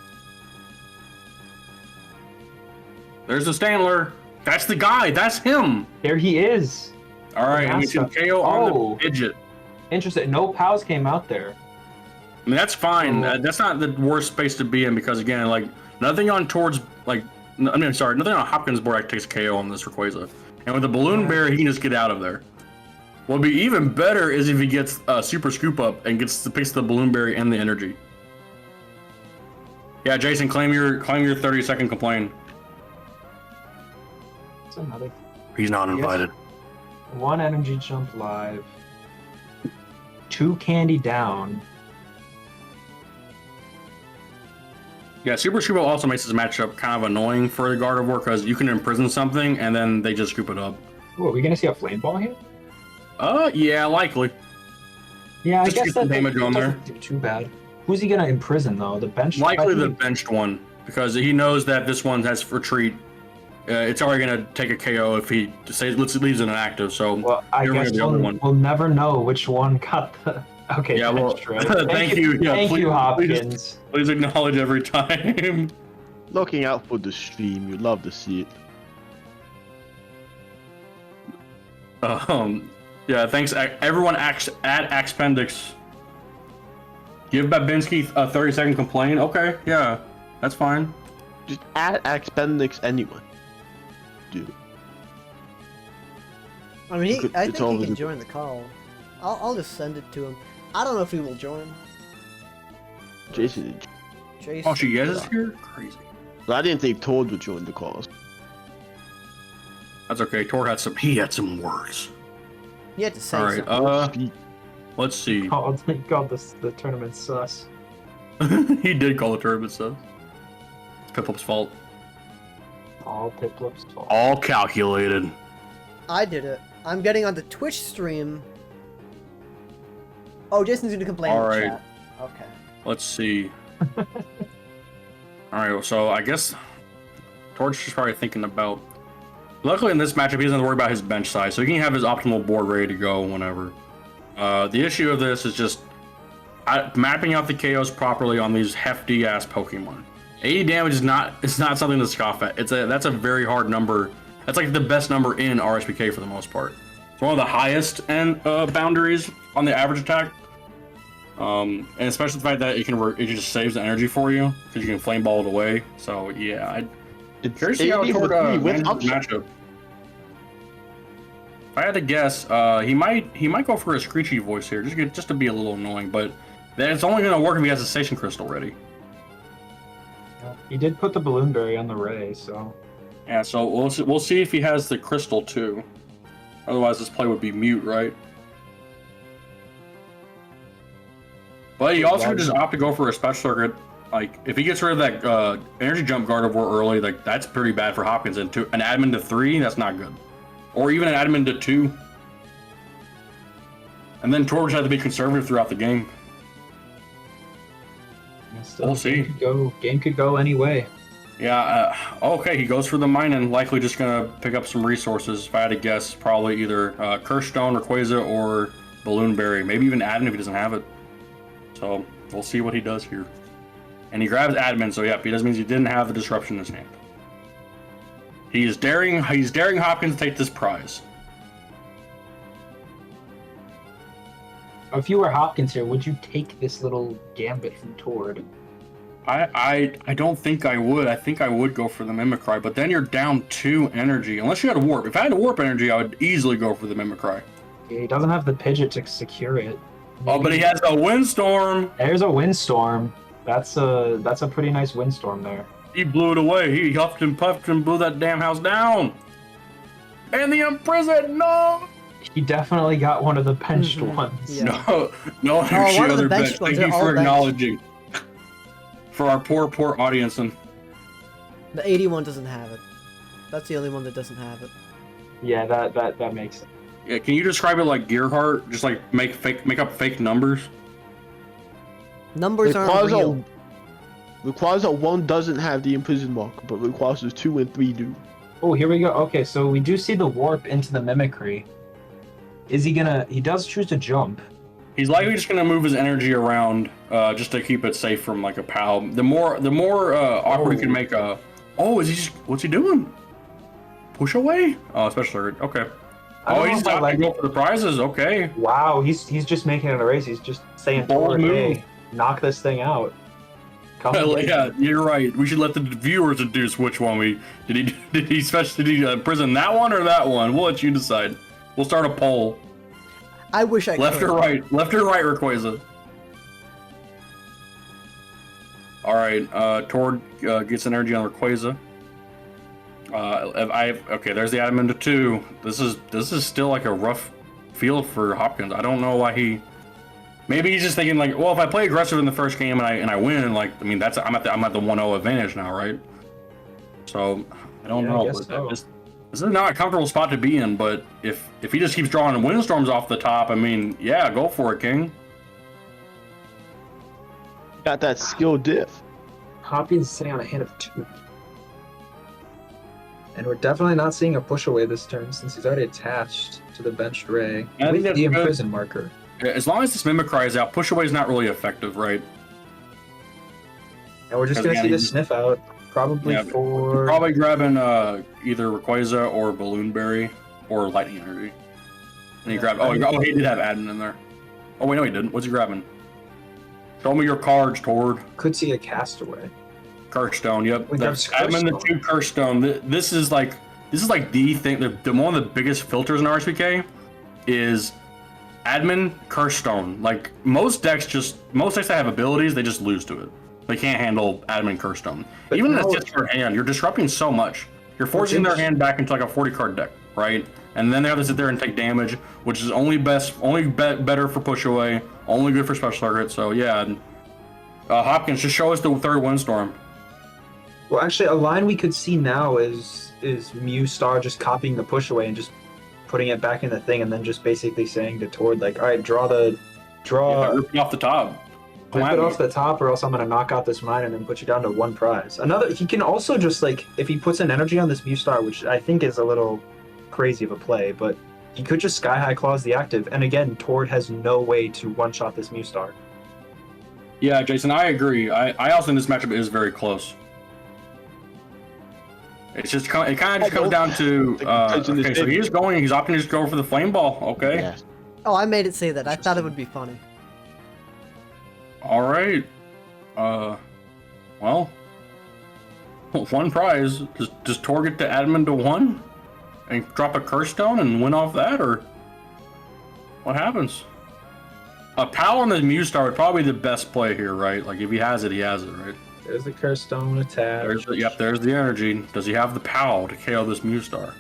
There's the Standler. That's the guy. That's him. There he is. All right, and we can KO on the Pidgeot. Interesting. No POWs came out there. I mean, that's fine. That's not the worst space to be in because, again, like, nothing on Tord's, like, nothing on Hopkins' board takes KO on this Rayquaza. And with the Balloon Berry, he can just get out of there. What'd be even better is if he gets a Super Scoop Up and picks the Balloon Berry and the energy. Yeah, Jason, claim your 30-second complaint. That's another. He's not invited. 1 energy jump live. 2 candy down. Yeah, Super Scoop Up also makes this matchup kind of annoying for the Gardevoir because you can imprison something and then they just scoop it up. Ooh, are we gonna see a Flame Ball here? Yeah, likely. Yeah, just I guess that damage on there. Do too bad. Who's he gonna imprison though? The bench? Likely the benched one because he knows that this one has retreat. It's already gonna take a KO if he leaves it inactive. So well, I guess we'll never know which one got the. Okay. Yeah. Well, right? thank you. Yeah, thank you, Hopkins. Please acknowledge every time. Looking out for the stream, you love to see it. Yeah. Thanks, everyone. At Axpendix. Give Babinski a 30-second complaint. Okay. Yeah, that's fine. Just add Axpendix anyone. Dude. I mean, I think he can join the call. I'll just send it to him. I don't know if he will join. Jason. Oh, she is here? Crazy. I didn't think Tord would join the calls. That's okay. Tord had some words. He had to say something. Alright, let's see. Oh, thank God the tournament sus. He did call the tournament sus. It's Piplup's fault. All Piplup's fault. All calculated. I did it. I'm getting on the Twitch stream. Oh, Jason's gonna complain in the chat. Okay. Let's see. Alright, so I guess Tord's just probably thinking about... Luckily in this matchup, he doesn't have to worry about his bench size, so he can have his optimal board ready to go whenever. The issue of this is just mapping out the KOs properly on these hefty-ass Pokemon. 80 damage is not something to scoff at. That's a very hard number. That's like the best number in RSPK for the most part. It's one of the highest boundaries on the average attack. And especially the fact that it just saves the energy for you because you can flame ball it away. So yeah, I'm curious to see how Tord manages the matchup. If I had to guess, he might go for a Screechy voice here, just to be a little annoying. But it's only gonna work if he has a Station Crystal ready. He did put the Balloon Berry on the Ray, so Yeah, so we'll see if he has the crystal too. Otherwise, this play would be mute, right? But he also could just opt to go for a special circuit. Like, if he gets rid of that energy jump Gardevoir early, like that's pretty bad for Hopkins. And an admin to 3, that's not good. Or even an admin to 2. And then Torge had to be conservative throughout the game. We'll see. Game could go any way. Yeah, okay, he goes for the mine and likely just gonna pick up some resources. If I had to guess, probably either Curse Stone, Rayquaza, or Balloon Berry. Maybe even Admin if he doesn't have it. So, we'll see what he does here. And he grabs Admin, so yep, that means he didn't have the Disruption in his hand. He's daring Hopkins to take this prize. If you were Hopkins here, would you take this little gambit from Tord? I don't think I would. I think I would go for the Mimicry, but then you're down 2 energy. Unless you had a Warp. If I had a Warp energy, I would easily go for the Mimicry. Yeah, he doesn't have the Pidgeot to secure it. Maybe. Oh, but he has a Windstorm. There's a Windstorm. That's a pretty nice Windstorm there. He blew it away. He huffed and puffed and blew that damn house down. And the Imprisoned, no! He definitely got one of the benched ones. Yeah. No other bench. Ones. Thank you for acknowledging. For our poor audience. And the 81 doesn't have it. That's the only one that doesn't have it. Yeah, that makes sense. Yeah, can you describe it like Gearhart? Just like make up fake numbers? Numbers aren't real. Rayquaza 1 doesn't have the Imprisoned mark, but Rayquaza 2 and 3 do. Oh, here we go. Okay, so we do see the Warp into the Mimicry. Is he gonna... He does choose to jump. He's likely just gonna move his energy around just to keep it safe from like a PAL. The more awkward he can make a... Oh, is he just... What's he doing? Push away? Oh, special circuit. Okay. Oh, he's not gonna go for the prizes. Okay. Wow, he's just making it a race. He's just saying, Bold move. Hey, knock this thing out. Yeah, you're right. We should let the viewers deduce which one we... Did he imprison that one or that one? We'll let you decide. We'll start a poll. I wish I could. Left or right, Rayquaza. All right, Tord gets an energy on Rayquaza. Okay, there's the admin to 2. This is still like a rough field for Hopkins. I don't know why he. Maybe he's just thinking like, well, if I play aggressive in the first game and I win, like, I mean, I'm at the 1-0 advantage now, right? So I don't know. I guess so. This is not a comfortable spot to be in, but if he just keeps drawing Windstorms off the top, I mean, yeah, go for it, King. Got that skill diff. Hopkins is sitting on a hand of 2. And we're definitely not seeing a push away this turn since he's already attached to the benched Ray with the Imprisoned marker. As long as this Mimicry is out, push away is not really effective, right? And we're just going to see the sniff out. Probably for... Probably grabbing either Rayquaza or Balloon Berry or Lightning Energy. And he grabbed... Oh, he did have Admin in there. Oh, wait, no, he didn't. What's he grabbing? Show me your cards, Tord. Could see a Castaway. Curse Stone, yep. That's Admin the 2 Curse Stone. This is like the thing. One of the biggest filters in RSPK is Admin Curse Stone. Like most decks that have abilities, they just lose to it. They can't handle Admin Curse Stone. But even if it's your hand, you're disrupting so much. You're forcing their hand back into like a 40 card deck, right? And then they have to sit there and take damage, which is only better for push away, only good for special target. So yeah, Hopkins, just show us the 3rd Windstorm. Well, actually, a line we could see now is Mew Star just copying the push away and just putting it back in the thing, and then just basically saying to Tord like, all right, Yeah, rip it off the top. Rip it off the top, or else I'm gonna knock out this mine and then put you down to 1 prize. He can also just like, if he puts an energy on this Mew Star, which I think is a little crazy of a play, but he could just Sky High Claws the active, and again, Tord has no way to one-shot this Mew Star. Yeah, Jason, I agree. I also think this matchup is very close. It kind of just comes down to okay, so he's opting to just go for the Flame Ball, okay? Yeah. Oh, I made it say that. I thought it would be funny. All right. Well, 1 prize. Does Tord get to Admin to 1 and drop a Curse Stone and win off that, or what happens? A PAL on the Mew Star would probably be the best play here, right? Like if he has it, he has it, right? There's the Curse Stone attached. There's the energy. Does he have the POW to KO this Mustar?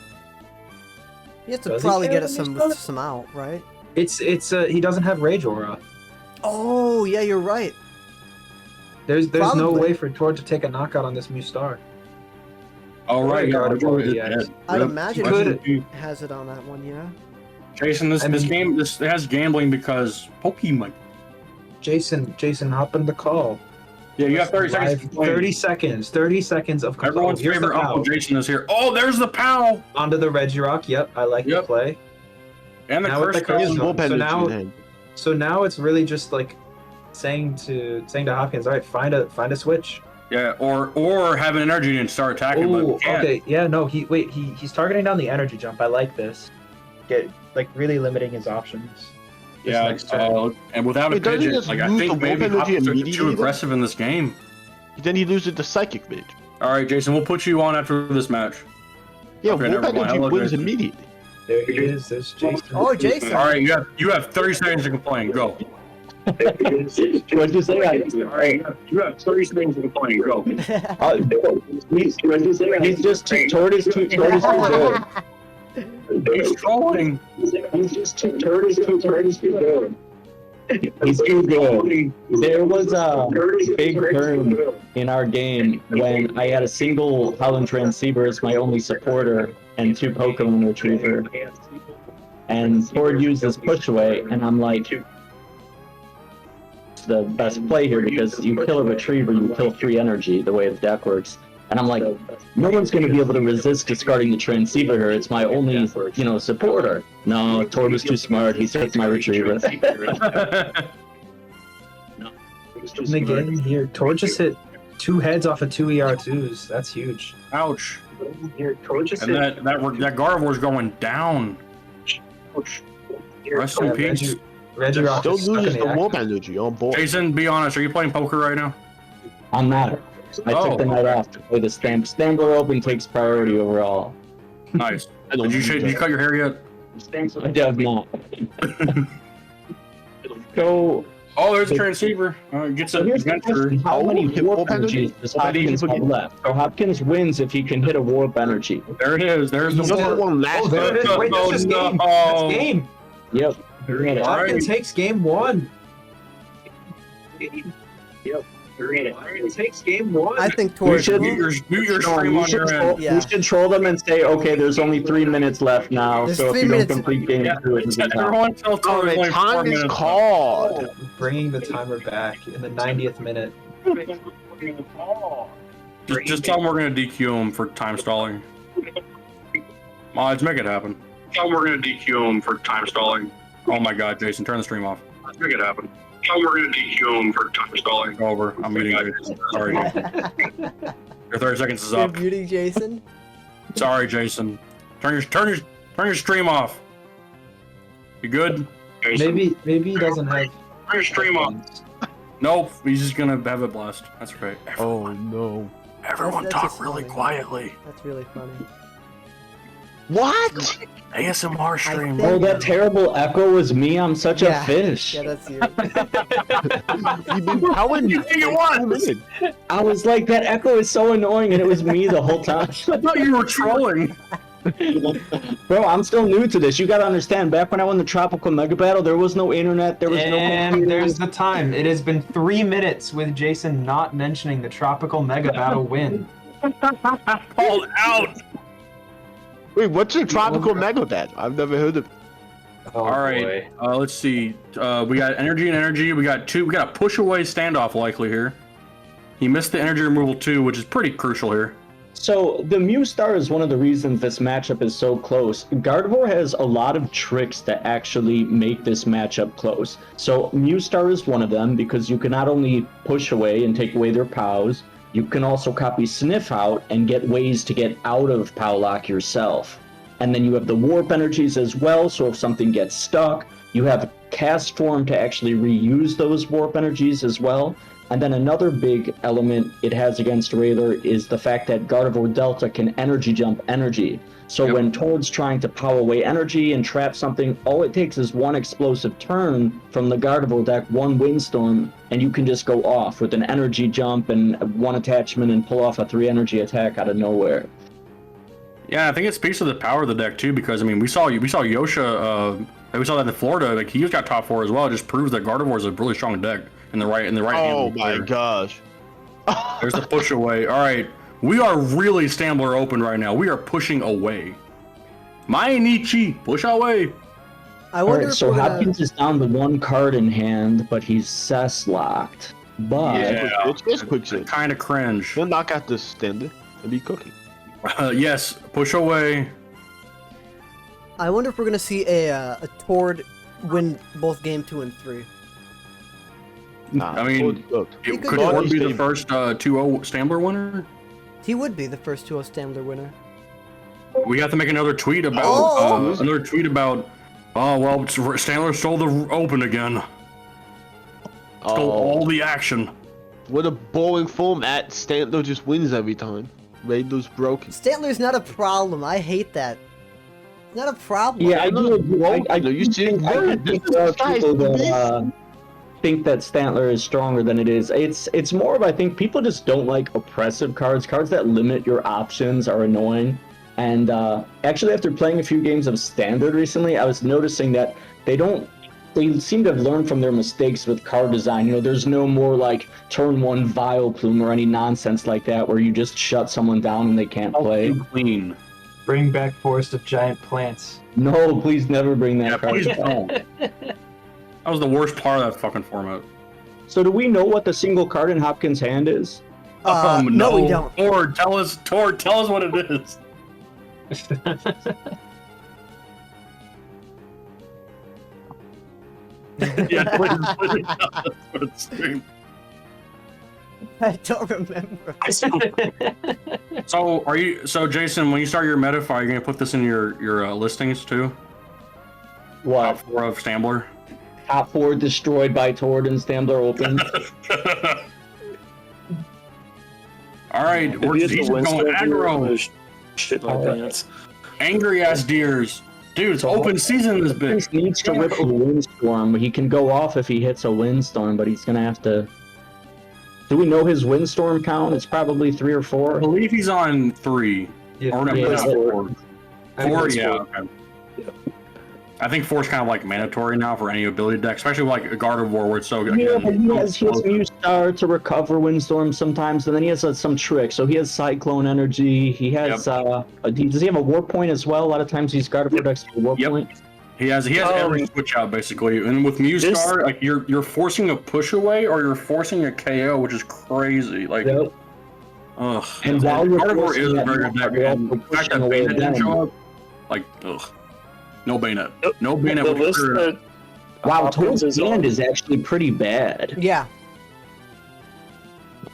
He has to probably get us some out, right? He doesn't have Rage Aura. Oh, yeah, you're right. There's no way for Tor to take a knockout on this Mustar. Oh, right. I'd imagine he has it on that one, yeah. Jason, this game has gambling because Pokemon. Jason, hop in the call. Yeah, you have 30 seconds. 30 seconds of control. Everyone's favorite Uncle Jason is here. Oh, there's the POW! Onto the Regirock. Yep, I like the play. And the Curse Stone. So now it's really just like saying to Hopkins, all right, find a switch. Yeah, or have an energy and start attacking. Ooh, okay, yeah, no, he's targeting down the energy jump. I like this. Really limiting his options. Yeah, and without a Pidgeot, I think maybe Hopkins are too aggressive in this game. Then he loses the Psychic Mage. All right, Jason, we'll put you on after this match. Yeah, Wolf Energy wins immediately. There he is. There's Jason. Oh, Jason. All right, you have 30 seconds to complain. Go. What did you say? All right, you have 30 seconds to complain. Go. He's just too good. He's trolling. He's just too good. He's too good. There was a big turn in our game when I had a single Howland Transceiver as my only supporter and 2 Pokemon Retriever. And Ford used this push away, and I'm like, it's the best play here because you kill a Retriever, you kill 3 energy, the way the deck works. And I'm like, no one's going to be able to resist discarding the Transceiver here. It's my only, supporter. No, Tor was too smart. He took my Retriever. And again, here, Tor just hit 2 heads off of 2 ER2s. That's huge. Ouch. And that Gardevoir's going down. Rest in peace. Regirock still loses the Wolf Energy on board. Jason, be honest. Are you playing poker right now? I'm not. I took the night off to play the Stamp. Stambler Open takes priority overall. Nice. Did you cut your hair yet? I have not. So. Oh, there's a Transceiver. Gets a adventure. How many warp energies does Hopkins have left? So Hopkins wins if he can hit a warp energy. There it is. There's the one last. There it is. Wait, that's just game. That's game. Yep. Hopkins takes game 1. Yep. It takes game 1. I think Tor should mute your stream on your end. You should troll them and say, okay, there's only 3 minutes left now. There's so if you don't complete game 2, it's everyone tell Tor time is called. Bringing the timer back in the 90th minute. Just tell them we're going to DQ him for time stalling. Mods, make it happen. Tell them we're going to DQ him for time stalling. Oh my god, Jason, turn the stream off. Make it happen. Tell them we're going to DQ him for time stalling. Over. I'm muting Jason. Sorry. Your 30 seconds is up. You're muting Jason? Sorry, Jason. Turn your stream off. You good? Jason. Maybe he doesn't have. Turn your stream off. Nope, he's just gonna have it blessed. That's right. Oh no. Everyone That's talk really quietly. That's really funny. What? ASMR stream. think- Oh, that terrible echo was me. I'm such a fish. Yeah, that's you. You've been telling you. think it was? I was like, that echo is so annoying, and it was me the whole time. I thought you were trolling. Bro, I'm still new to this. You gotta understand, back when I won the Tropical Mega Battle, there was no internet, there was no computer. There's the time. It has been 3 minutes with Jason not mentioning the Tropical Mega Battle win. Called out. Wait, what's your Tropical Mega Battle? I've never heard of it. Oh, all right, let's see. We got energy and energy. We got a push away standoff likely here. He missed the energy removal too, which is pretty crucial here. So the Mustar is one of the reasons this matchup is so close. Gardevoir has a lot of tricks to actually make this matchup close. So Mustar is one of them because you can not only push away and take away their POWs, you can also copy Sniff out and get ways to get out of POW lock yourself. And then you have the warp energies as well, so if something gets stuck, you have Cast Form to actually reuse those warp energies as well. And then another big element it has against Railer is the fact that Gardevoir Delta can energy jump energy. So when Toad's trying to power away energy and trap something, all it takes is one explosive turn from the Gardevoir deck, one Windstorm, and you can just go off with an energy jump and one attachment and pull off a 3 energy attack out of nowhere. Yeah, I think it speaks to the power of the deck too, because I mean we saw Yosha, we saw that in Florida, like he's got top 4 as well. It just proves that Gardevoir is a really strong deck in the right Oh hand. my gosh. There's the push away. All right, we are really Stambler open right now. We are pushing away. Mainichi, push away. I wonder Alright, so if Hopkins is down to 1 card in hand, but he's cess locked. But It's quick shit. Kind of cringe. He'll knock out this standard and be cooking. Yes, push away. I wonder if we're gonna see a Tord win both game 2 and 3. Nah, I mean, He could could Tord do be it. the first 2-0 Stambler winner? He would be the first 2-0 Stambler winner. We have to make another tweet about Oh! oh well, Stambler stole the open again. Stole all the action. With a boring format, Stantler just wins every time. Raider's broken. Stantler's not a problem. I hate that. Not a problem. yeah, I do agree. You see, I think there are people that think that Stantler is stronger than it is. It's more of, I think people just don't like oppressive cards. Cards that limit your options are annoying. And actually, after playing a few games of Standard recently, I was noticing that they seem to have learned from their mistakes with card design. You know, there's no more like turn 1 Vileplume or any nonsense like that where you just shut someone down and they can't play. Clean. Bring back Forest of Giant Plants. No, please never bring that Yeah, card please back. don't. That was the worst part of that fucking format. So do we know what the single card in Hopkins' hand is? No, we don't. Tord, tell us what it is. Yeah, please tell us what it's doing. I don't remember. So Jason, when you start your Metafire, are you gonna put this in your listings too? What? Top 4 of Stambler. Top 4 destroyed by Tord and Stambler open. All right, we're just going aggro. Shit my pants. Angry ass deers. Dude, it's open season in this bitch. He needs to rip a Windstorm. He can go off if he hits a Windstorm, but he's gonna have to. Do we know his Windstorm count? It's probably 3 or 4. I believe he's on 3. Yeah, Or no, yeah, not that's 4. I think 4, that's yeah. 4. Okay. I think 4 is kind of like mandatory now for any ability deck, especially with like a Gardevoir where it's so good. Yeah, but he has Mewstar to recover Windstorm sometimes, and then he has some tricks. So he has Cyclone Energy. He has does he have a Warp Point as well? A lot of times these Gardevoir decks have a Warp Point. He has every switch out basically, and with Mewstar, like you're forcing a push away or you're forcing a KO, which is crazy. Like, Yep. ugh. And while you're Gardevoir forcing is a that, very good deck. you're And also the fact that pushing away Bayonet didn't them. show up, like, ugh. No Bayonet. No Bayonet. The would list trigger that Wow, Hopkins Tord's is on- hand is actually pretty bad. Yeah.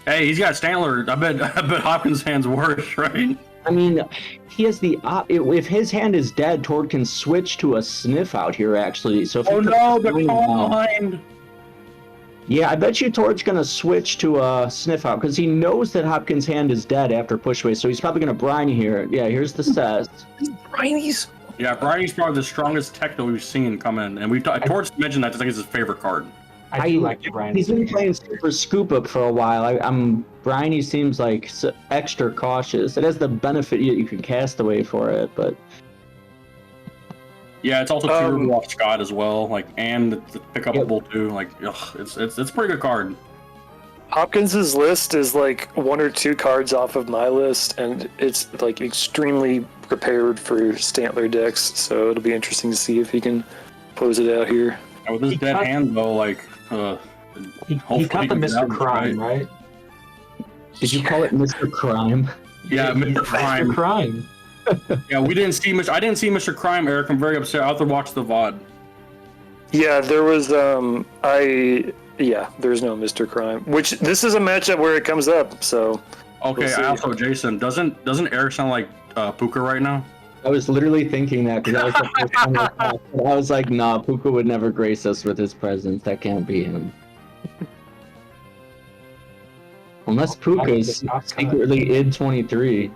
Hey, he's got Stantler. I bet Hopkins' hand's worse, right? I mean, he has the if his hand is dead, Tord can switch to a Sniff out here actually. So if he puts No, the the green call down- behind. Yeah, I bet you Tord's gonna switch to a Sniff out because he knows that Hopkins' hand is dead after push away, so he's probably gonna brine here. Yeah, here's the says. Brinies. Yeah, Bridie's probably the strongest tech that we've seen come in, and Torch mentioned that just like it's his favorite card. I do like the Brian. He's been playing Super Scoop Up for a while. Briney seems like extra cautious. It has the benefit you can cast away for it, but Yeah, it's also two off Scott as well, like, and it's pickupable too. Like, ugh, it's a pretty good card. Hopkins's list is like 1 or 2 cards off of my list, and it's like extremely prepared for Stantler decks. So it'll be interesting to see if he can close it out here. And with his dead hand though, like, he cut the Mr. Crime, right? Did you call it Mr. Crime? Yeah, Mr. Crime. Mr. Crime. Yeah, I didn't see Mr. Crime, Eric. I'm very upset. I'll have to watch the VOD. Yeah, there was there's no Mr. Crime. Which this is a matchup where it comes up, so Okay, we'll see. also Jason, doesn't Eric sound like Puka right now? I was literally thinking that because that was the first time I thought. I was like, nah, Puka would never grace us with his presence. That can't be him. Unless Puka's secretly id 23.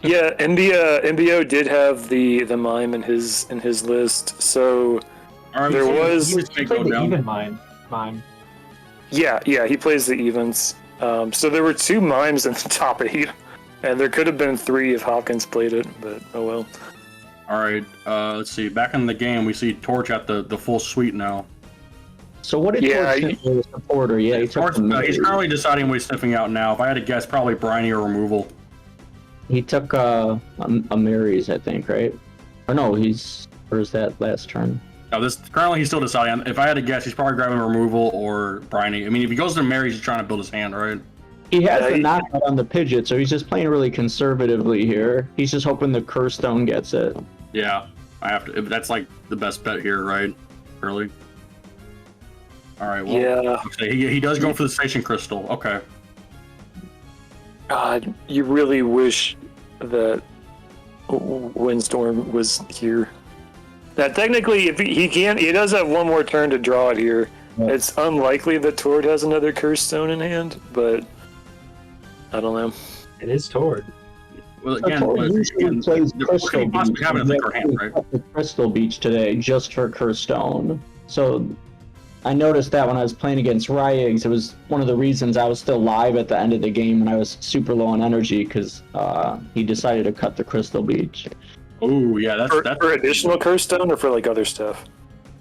Yeah, MBO did have the mime in his list, so there was. He played the even mime. Yeah, he plays the evens. So there were 2 mimes in the top 8, and there could have been 3 if Hopkins played it, but oh well. All right, let's see. Back in the game, we see Torch at the full suite now. So what did Torch think for the supporter? Yeah, he's currently deciding what he's sniffing out now. If I had to guess, probably Briny or removal. He took a Mary's, I think, right? Or no, or is that last turn? No, currently he's still deciding. If I had to guess, he's probably grabbing removal or Briny. I mean, if he goes to Mary's, he's trying to build his hand, right? He has the knockout on the Pidgeot, so he's just playing really conservatively here. He's just hoping the Curse Stone gets it. Yeah, I have to. That's like the best bet here, right? Early. All right. Well, yeah. Okay, he does go for the Station Crystal. Okay. God, you really wish that Windstorm was here. Now, technically, if he does have one more turn to draw it here. Yeah. It's unlikely that Tord has another Curse Stone in hand, but I don't know. It is Tord. Well, again, Crystal Beach today just for Curse Stone. So I noticed that when I was playing against Ryegs, it was one of the reasons I was still live at the end of the game when I was super low on energy because he decided to cut the Crystal Beach. Oh yeah, that's for additional Curse Stone or for like other stuff.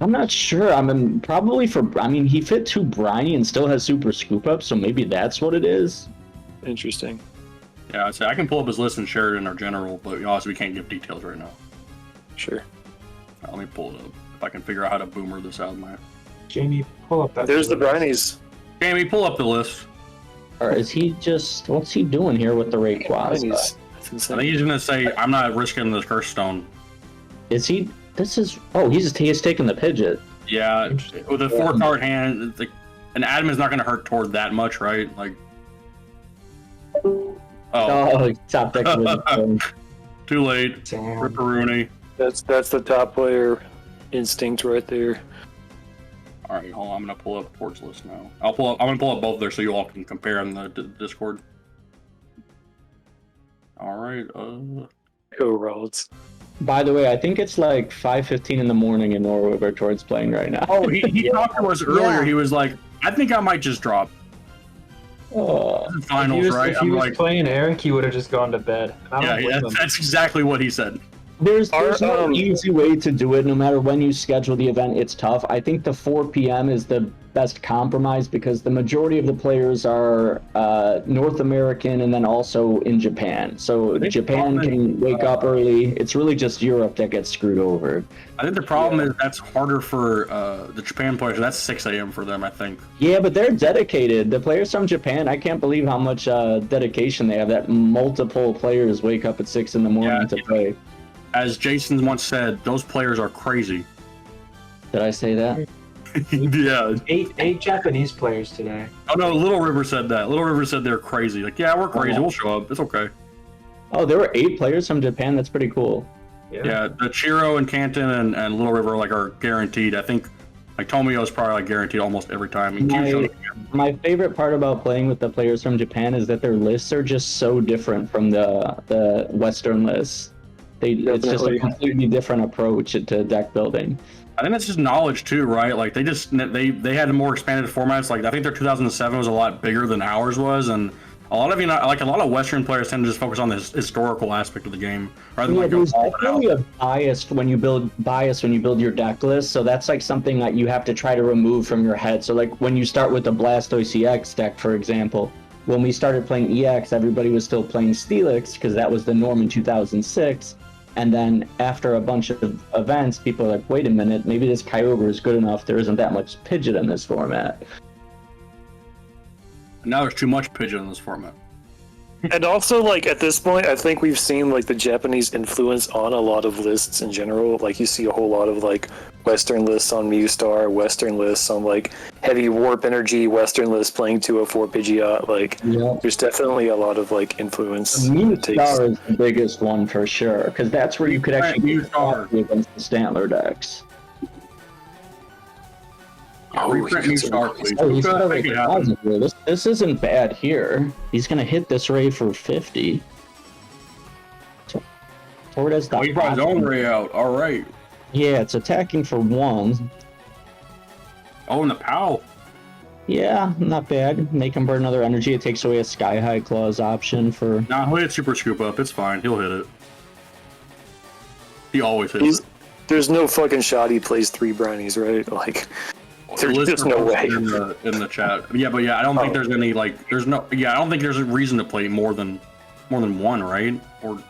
I'm not sure. I mean, probably for. I mean, he fit 2 Briny and still has Super Scoop Up, so maybe that's what it is. Interesting. Yeah, I'd say I can pull up his list and share it in our general, but obviously we can't give details right now. Sure. Let me pull it up if I can figure out how to boomer this out. Jamie, pull up that. There's the Brinies. Jamie, pull up the list. Or is he just? What's he doing here with the Rayquaza? I think he's gonna say, "I'm not risking this Curse Stone." Is he? This is. Oh, he's taking the Pidgeot. Yeah, with a 4-card hand, an admin's not gonna hurt Tord that much, right? Like. Oh, top deck. Too late. Ripperoonie. That's the top player instinct right there. All right, hold on. I'm gonna pull up Tord's list now. I'm gonna pull up both there so you all can compare in the Discord. All right. Go Roads. By the way, I think it's like 5:15 in the morning in Norway where Tord's playing right now. Oh, he talked to us earlier. Yeah. He was like, "I think I might just drop." Finals, right? If he was playing Eric, he would have just gone to bed. Yeah, that's exactly what he said. There's no easy way to do it. No matter when you schedule the event, it's tough. I think the 4 p.m. is the best compromise because the majority of the players are North American and then also in Japan. So Japan can wake up early. It's really just Europe that gets screwed over. I think the problem is that's harder for the Japan players. That's 6 a.m. for them, I think. Yeah, but they're dedicated. The players from Japan, I can't believe how much dedication they have that multiple players wake up at 6 in the morning to play. As Jason once said, those players are crazy. Did I say that? Yeah. 8 Japanese players today. Oh no, Little River said that. Little River said they're crazy. Like, yeah, we're crazy. We'll show up. It's okay. Oh, there were 8 players from Japan. That's pretty cool. Yeah, the Chiro and Canton and Little River are guaranteed. I think like Tomio is probably guaranteed almost every time. My favorite part about playing with the players from Japan is that their lists are just so different from the Western lists. It's just a completely different approach to deck building. I think that's just knowledge too, right? Like they had more expanded formats. Like I think their 2007 was a lot bigger than ours was, and a lot of Western players tend to just focus on the historical aspect of the game rather than there's definitely a bias when you build your deck list. So that's like something that you have to try to remove from your head. So like when you start with the Blastoise EX deck, for example, when we started playing EX, everybody was still playing Steelix because that was the norm in 2006. And then after a bunch of events, people are like, wait a minute, maybe this Kyogre is good enough. There isn't that much Pidgeot in this format. Now there's too much Pidgeot in this format. And also, like, at this point, I think we've seen, like, the Japanese influence on a lot of lists in general. Like, you see a whole lot of, like, Western lists on Mewstar, Western lists on, like, Heavy Warp Energy, Western lists playing 204 Pidgeot. Like, there's definitely a lot of, like, influence. Mewstar is the biggest one for sure, because that's where you could actually get against the Stantler decks. Reprint new star, please. Oh, he's got Make it happen. this isn't bad here. He's gonna hit this ray for 50. Tord has Oh, he brought his own ray out. All right. Yeah, it's attacking for 1. Oh, and the POW. Yeah, not bad. Make him burn another energy. It takes away a Sky High Claws option for. Nah, he'll hit Super Scoop Up. It's fine. He'll hit it. He always hits it. There's no fucking shot he plays 3 brownies, right? Like, there's just no way. In the chat. Yeah, but yeah, I don't think there's any, like, there's no, yeah, I don't think there's a reason to play more than 1, right? Or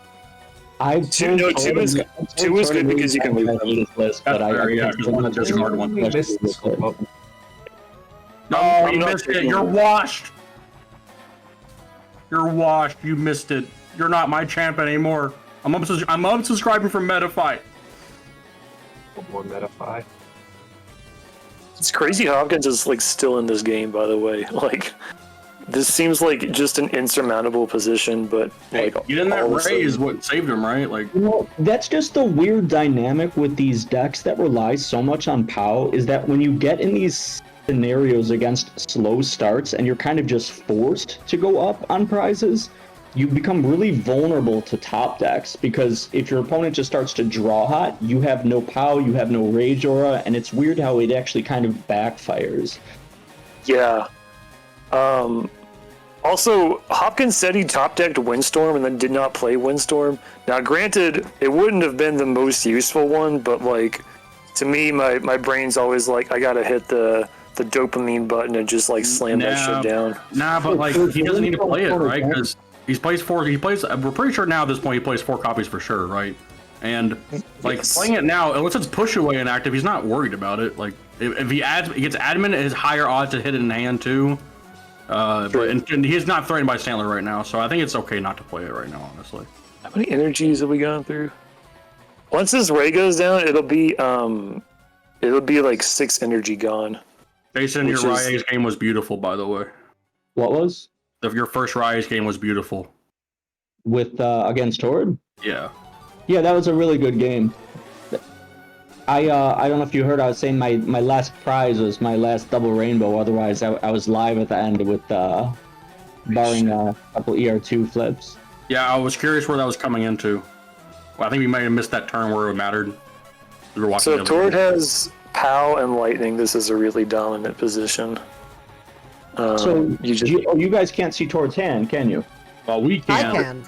Two is good because you can move them. List, but yeah, because one of the discard one. No, you missed it. You're washed. You're washed. You missed it. You're not my champ anymore. I'm unsubscribing from Metafy. More Metafy. It's crazy Hopkins is like still in this game, by the way. Like, this seems like just an insurmountable position, but like getting that ray is what saved him, right? Like, that's just the weird dynamic with these decks that rely so much on POW, is that when you get in these scenarios against slow starts and you're kind of just forced to go up on prizes, you become really vulnerable to top decks, because if your opponent just starts to draw hot, you have no POW, you have no Rage Aura, and it's weird how it actually kind of backfires. Yeah. Also, Hopkins said he top-decked Windstorm and then did not play Windstorm. Now, granted, it wouldn't have been the most useful one, but, like, to me, my brain's always like, I gotta hit the dopamine button and just, like, slam that shit down. Nah, but, like, he doesn't need to play it, right? Because he plays, we're pretty sure now at this point he plays 4 copies for sure, right? And, like, playing it now, unless it's push away inactive, he's not worried about it. Like, if he gets admin, it has higher odds to hit it in hand, too. But he's not threatened by Sandler right now, so I think it's okay not to play it right now, honestly. How many energies have we gone through? Once this ray goes down, it'll be like 6 energy gone. Jason, your Ryze game was beautiful, by the way. What was? Your first Ryze game was beautiful. With against Tord? Yeah. Yeah, that was a really good game. I don't know if you heard, I was saying my last prize was my last double rainbow. Otherwise, I was live at the end with barring a couple ER2 flips. Yeah, I was curious where that was coming into. Well, I think we might have missed that turn where it mattered. We were watching. So Tord has POW and Lightning. This is a really dominant position. So you guys can't see Tord's hand, can you? Well, we can. I can.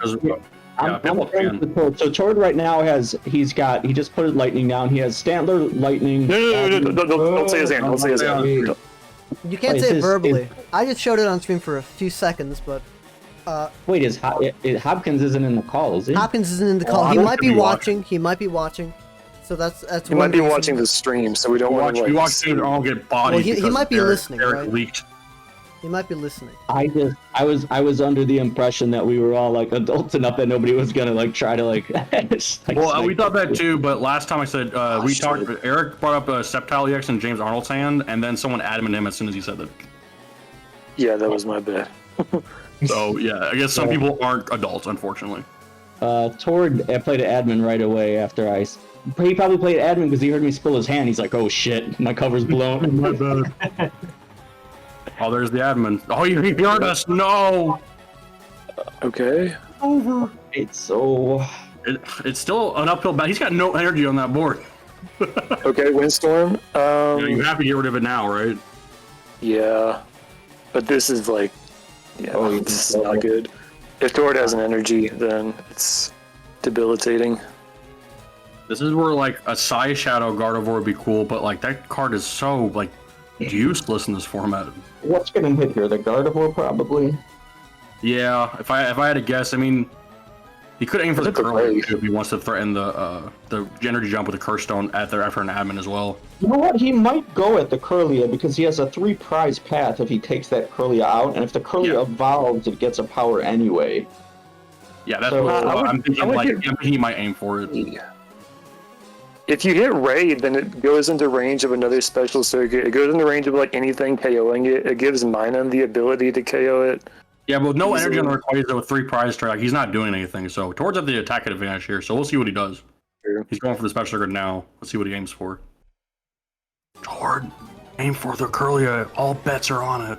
So Tord right now he just put his Lightning down. He has Stantler, Lightning. No, don't say his hand. Don't say his hand. You can't say it verbally. I just showed it on screen for a few seconds, but. Wait, Hopkins isn't in the call, is he? Hopkins isn't in the call. He might be watching. He might be watching. So that's. He might be watching the stream, so we don't want to. We watch it all get bodied. Well, he might be listening, right? Leaked. He might be listening. I was under the impression that we were all like adults enough that nobody was gonna like try to like. We thought that too, but last time I said we talked. Eric brought up Sceptile EX and James Arnold's hand, and then someone adamant him as soon as he said that. Yeah, that was my bad. So yeah, I guess some people aren't adults, unfortunately. Tord played an admin right away after he probably played admin because he heard me spill his hand. He's like, "Oh shit, my cover's blown." My bad. Oh, there's the admin. Oh, he heard us. No. Okay. Over. It's still an uphill battle. He's got no energy on that board. Okay, Windstorm. You have to get rid of it now, right? Yeah, but this is like, this is not good. If Tord has an energy, then it's debilitating. This is where like a Psy Shadow Gardevoir would be cool, but like that card is so like useless in this format. What's gonna hit here? The Gardevoir probably. Yeah, if I had to guess, I mean, he could aim for the Curly if he wants to threaten the energy jump with the Curse Stone after an admin as well. You know what? He might go at the Curlia because he has a 3 prize path if he takes that Curlia out, and if the Curlia evolves, it gets a power anyway. Yeah, that's what I'm thinking. He might aim for it. Yeah. If you hit Raid, then it goes into range of another special circuit. It goes into range of like anything KOing it. It gives Minun the ability to KO it. Yeah, but with no energy on the Rayquaza with 3 prize strike, he's not doing anything. So Tord's at the attack advantage here. So we'll see what he does. Sure. He's going for the special circuit now. Let's see what he aims for. Tord. Aim for the Kirlia. All bets are on it.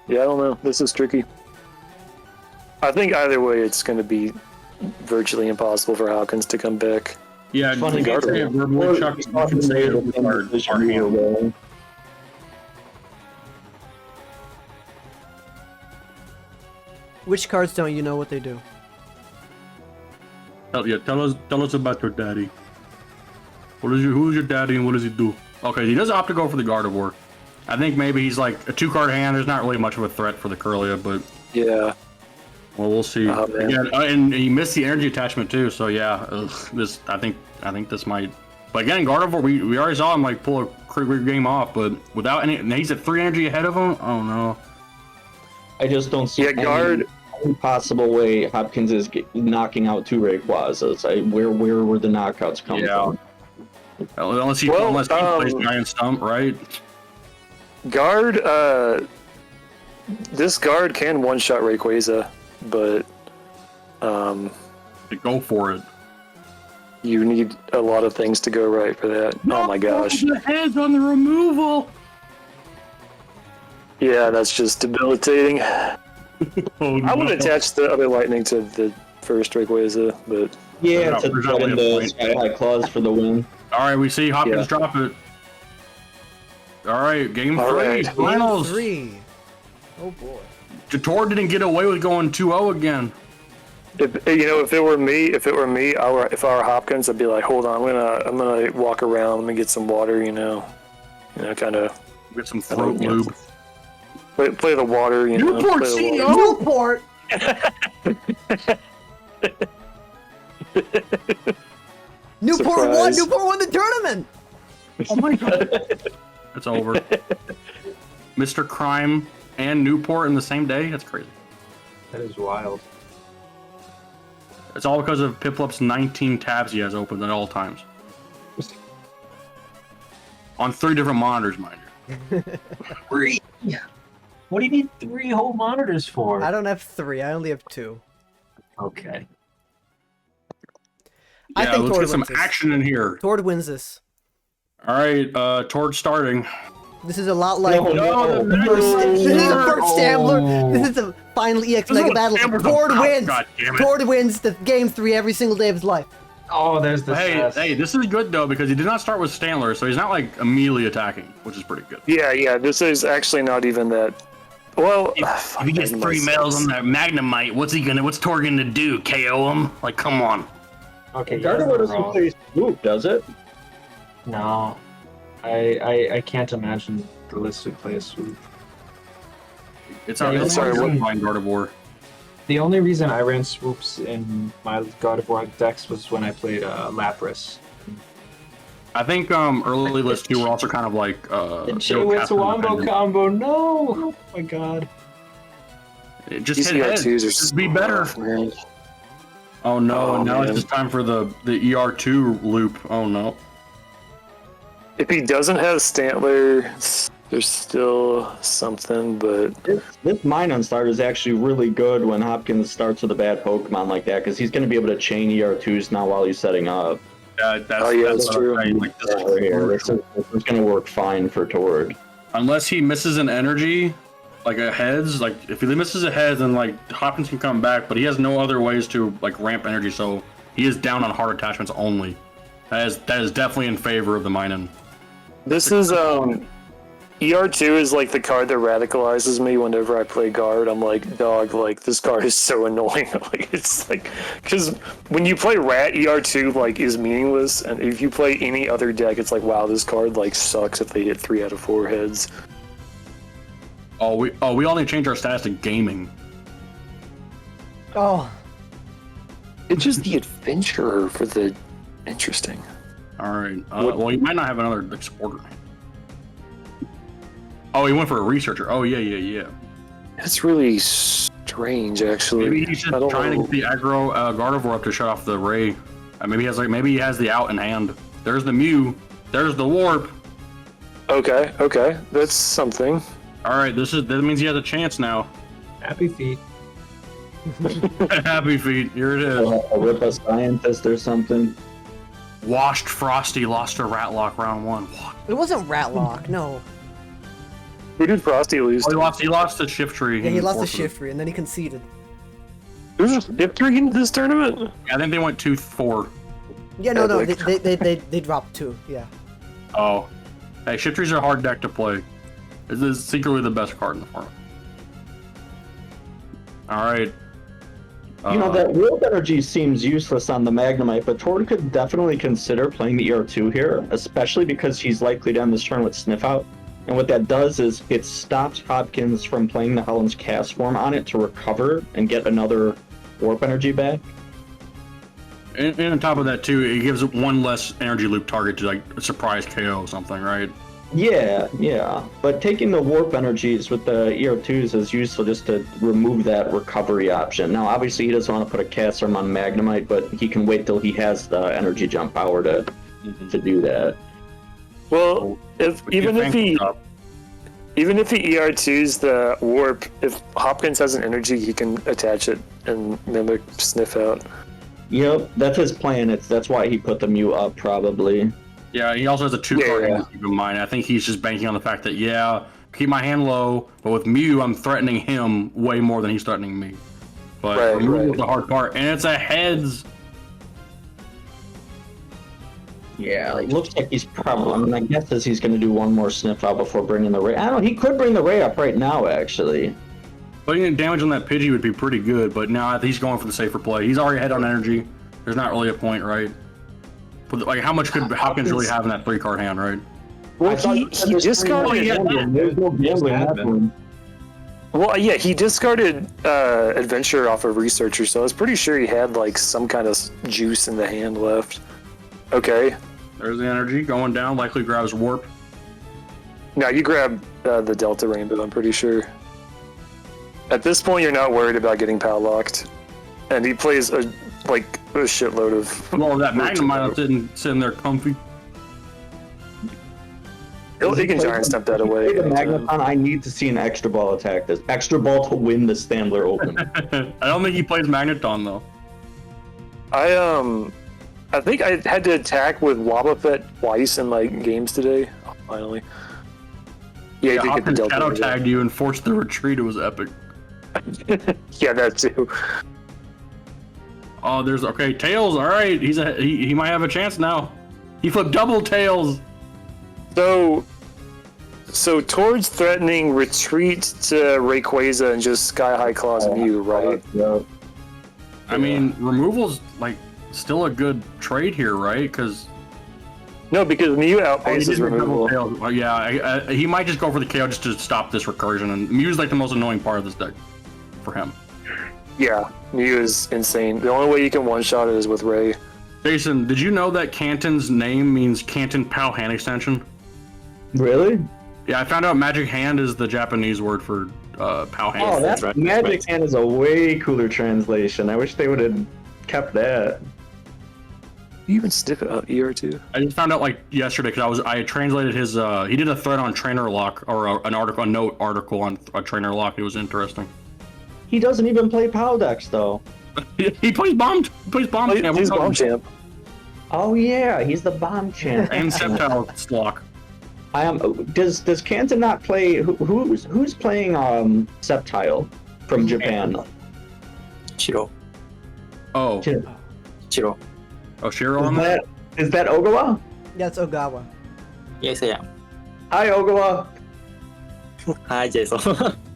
Yeah, I don't know. This is tricky. I think either way, it's going to be virtually impossible for Hopkins to come back. Yeah, Funny, you can't say it verbally, Chuck. You can say it with our hand. Which cards don't you know what they do? Tell us about your daddy. Who's your daddy and what does he do? Okay, he does opt to go for the Gardevoir. I think maybe he's like a 2-card hand. There's not really much of a threat for the Kirlia, but Yeah. well, we'll see. Again, and he missed the energy attachment too. So yeah, this I think this might. But again, Gardevoir, we already saw him like pull a quick game off, but without any, and he's at 3 energy ahead of him. Oh no. I just don't see any possible way Hopkins is knocking out 2 Rayquazas. Where were the knockouts coming from? Unless he plays Giant Stump, right? Guard, this guard can one-shot Rayquaza, but go for it. You need a lot of things to go right for that. Oh my gosh. The heads on the removal. Yeah, that's just debilitating. Oh, I would attach the other lightning to the first Rayquaza, but yeah, to throw in the Sky Claws for the win. All right, we see Hopkins drop it. All right, game 3, finals. Game 3. Oh boy. Jator didn't get away with going 2-0 again. if it were me, if I were Hopkins, I'd be like, hold on, I'm gonna walk around, let me get some water, kind of get some throat lube. Play the water, Newport CEO. Newport. Newport won. Newport won the tournament. Oh my god. It's over. Mr. Crime and Newport in the same day? That's crazy. That is wild. It's all because of Piplup's 19 tabs he has open at all times. On 3 different monitors, mind you. 3? What do you need 3 whole monitors for? I don't have 3. I only have 2. Okay. I think let's Tord get some wins this. action in here. Tord wins this. All right, Tord starting. This is a lot like this is the first Stambler. This is the final EX Mega Battle. Tord wins. Tord wins the game 3 every single day of his life. Oh, there's the hey, this is good though because he did not start with Stantler, so he's not like immediately attacking, which is pretty good. Yeah, this is actually not even that. Well, if he gets 3 medals on that Magnemite, what's Tord gonna do? KO him? Like, come on. Okay, Gardevoir doesn't play Swoop, does it? No. I can't imagine the list would play a Swoop. It's not playing Gardevoir. The only reason I ran Swoops in my Gardevoir decks was when I played Lapras. I think early list 2 were also kind of like it's a wombo combo. No! Oh my god. Just hit heads. Just be better. Oh no! Now it's just time for the ER2 loop. Oh no! If he doesn't have Stantler, there's still something, but this Minun start is actually really good when Hopkins starts with a bad Pokemon like that because he's going to be able to chain ER2s now while he's setting up. That's true. Like, this is going to work fine for Tord. Unless he misses an energy, like a heads, like if he misses a heads, then like Hopkins can come back, but he has no other ways to like ramp energy, so he is down on hard attachments only. That is definitely in favor of the Minun. This is ER2 is like the card that radicalizes me whenever I play guard. I'm like, dog, like this card is so annoying. Like it's like because when you play rat, ER2 like is meaningless, and if you play any other deck, it's like, wow, this card like sucks if they hit 3 out of 4 heads. We all need to change our status to gaming. Oh. It's just the adventurer for the interesting. All right. Well, he might not have another exporter. Oh, he went for a researcher. Oh, yeah. That's really strange, actually. Maybe he's just trying to get the aggro Gardevoir up to shut off the Ray. Maybe he has the out in hand. There's the Mew. There's the Warp. Okay. That's something. All right, that means he has a chance now. Happy feet. Happy feet. Here it is. A Rip a Scientist or something. Washed Frosty lost to Ratlock round 1. What? It wasn't Ratlock, no. Who did Frosty lose? Oh, he lost to Shiftry. Yeah, he lost to Shiftry, and then he conceded. There's a Shiftry in this tournament? Yeah, I think they went 2-4. Yeah, no, they dropped 2, yeah. Oh. Hey, Shiftry's a hard deck to play. This is secretly the best card in the format. Alright. You know, that Warp Energy seems useless on the Magnemite, but Tord could definitely consider playing the ER2 here, especially because he's likely to end this turn with Sniff Out. And what that does is it stops Hopkins from playing the Hellen's Cast form on it to recover and get another Warp Energy back. And on top of that, too, it gives it one less energy loop target to, like, a surprise KO or something, right? Yeah. But taking the Warp Energies with the ER2s is useful just to remove that recovery option. Now, obviously, he doesn't want to put a cast arm on Magnemite, but he can wait till he has the energy jump power to do that. Well, even if he ER2s the Warp, if Hopkins has an energy, he can attach it and mimic Sniff Out. Yep, that's his plan. That's why he put the Mew up, probably. Yeah, he also has a 2-card hand to keep in mind. I think he's just banking on the fact that, keep my hand low, but with Mew, I'm threatening him way more than he's threatening me. But removal is the hard part, and it's a heads. Yeah, it looks like he's probably. I mean, my guess is he's going to do one more Sniff Out before bringing the Ray. I don't know. He could bring the Ray up right now, actually. Putting damage on that Pidgey would be pretty good, but now he's going for the safer play. He's already ahead on energy. There's not really a point, right? But like, how much could Hopkins really have in that 3-card hand, right? Well, he discarded. There's no gambling in that one. Well, yeah, he discarded Adventure off of Researcher, so I was pretty sure he had like some kind of juice in the hand left. Okay. There's the energy going down. Likely grabs Warp. No, you grab the Delta Rainbow, I'm pretty sure. At this point, you're not worried about getting power locked. And he plays a shitload of... Well, that Magnemite sitting there comfy. He can Giant Step that away. Magneton, I need to see an Extra Ball attack this. Extra Ball to win the Stambler Open. I don't think he plays Magneton, though. I think I had to attack with Wobbuffet twice in my games today. Oh, finally. Yeah, he did get the Shadow tagged you and forced the retreat. It was epic. Yeah, that too. Oh, there's Tails. All right, he might have a chance now. He flipped double Tails. So towards threatening retreat to Rayquaza and just Sky High Claws Mew, right? Yeah. I mean, removal's still a good trade here, right? Because Mew outpaces removal. Oh, yeah, he might just go for the KO just to stop this recursion, and Mew's the most annoying part of this deck for him. Yeah, Mew is insane. The only way you can one-shot it is with Ray. Jason, did you know that Canton's name means Canton Pal Hand Extension? Really? Yeah, I found out Magic Hand is the Japanese word for Pal Hand. Oh, that's right. Magic Hand is a way cooler translation. I wish they would have kept that. You even sniff it out ER2? I just found out yesterday because I had translated his. He did a thread on Trainer Lock or a note article on Trainer Lock. It was interesting. He doesn't even play POW decks though. he plays Bomb. He plays Bomb Champ. He's Bomb Champ. Oh yeah, he's the Bomb Champ. And Sceptile Slock. Does Canton not play? Who's playing Sceptile from Japan? Shiro. Oh. Shiro. Oh, Shiro on that? Is that Ogawa? That's Ogawa. Yes, I am. Hi, Ogawa. Hi, Jason.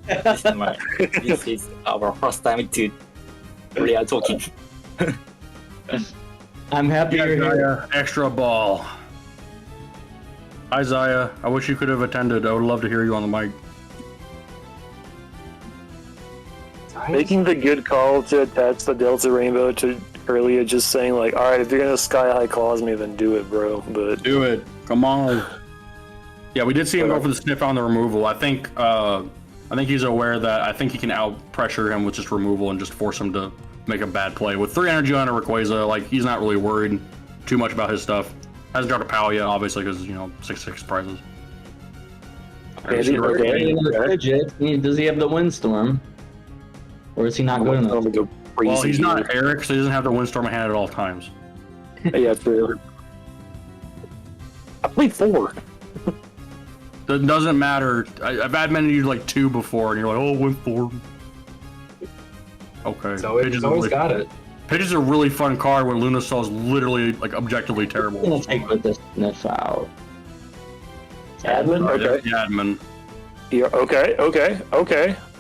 This is our first time we are talking. I'm happy you're here. Extra ball. Hi, Zaya. I wish you could have attended. I would love to hear you on the mic. Making the good call to attach the Delta Rainbow to earlier, just saying all right, if you're gonna Sky High Claws me, then do it, bro. But do it. Come on. Yeah, we did see him go for the sniff on the removal. I think he's aware that I think he can out pressure him with just removal and just force him to make a bad play. With 3 energy on a Rayquaza, he's not really worried too much about his stuff. Hasn't dropped a POW yet, obviously, because 6/6 prizes. Does he have the Windstorm? Or is he not good enough? Well, he's not Eric, so he doesn't have the Windstorm in hand at all times. Yeah, true. played 4. It doesn't matter. I've admitted you like 2 before, and you're like, oh, win 4. Okay. So he's always got it. Pidge is a really fun card when Lunasol is literally, like, objectively terrible. I'm gonna take with this sniff out. Admin? Okay. The admin. Yeah, okay.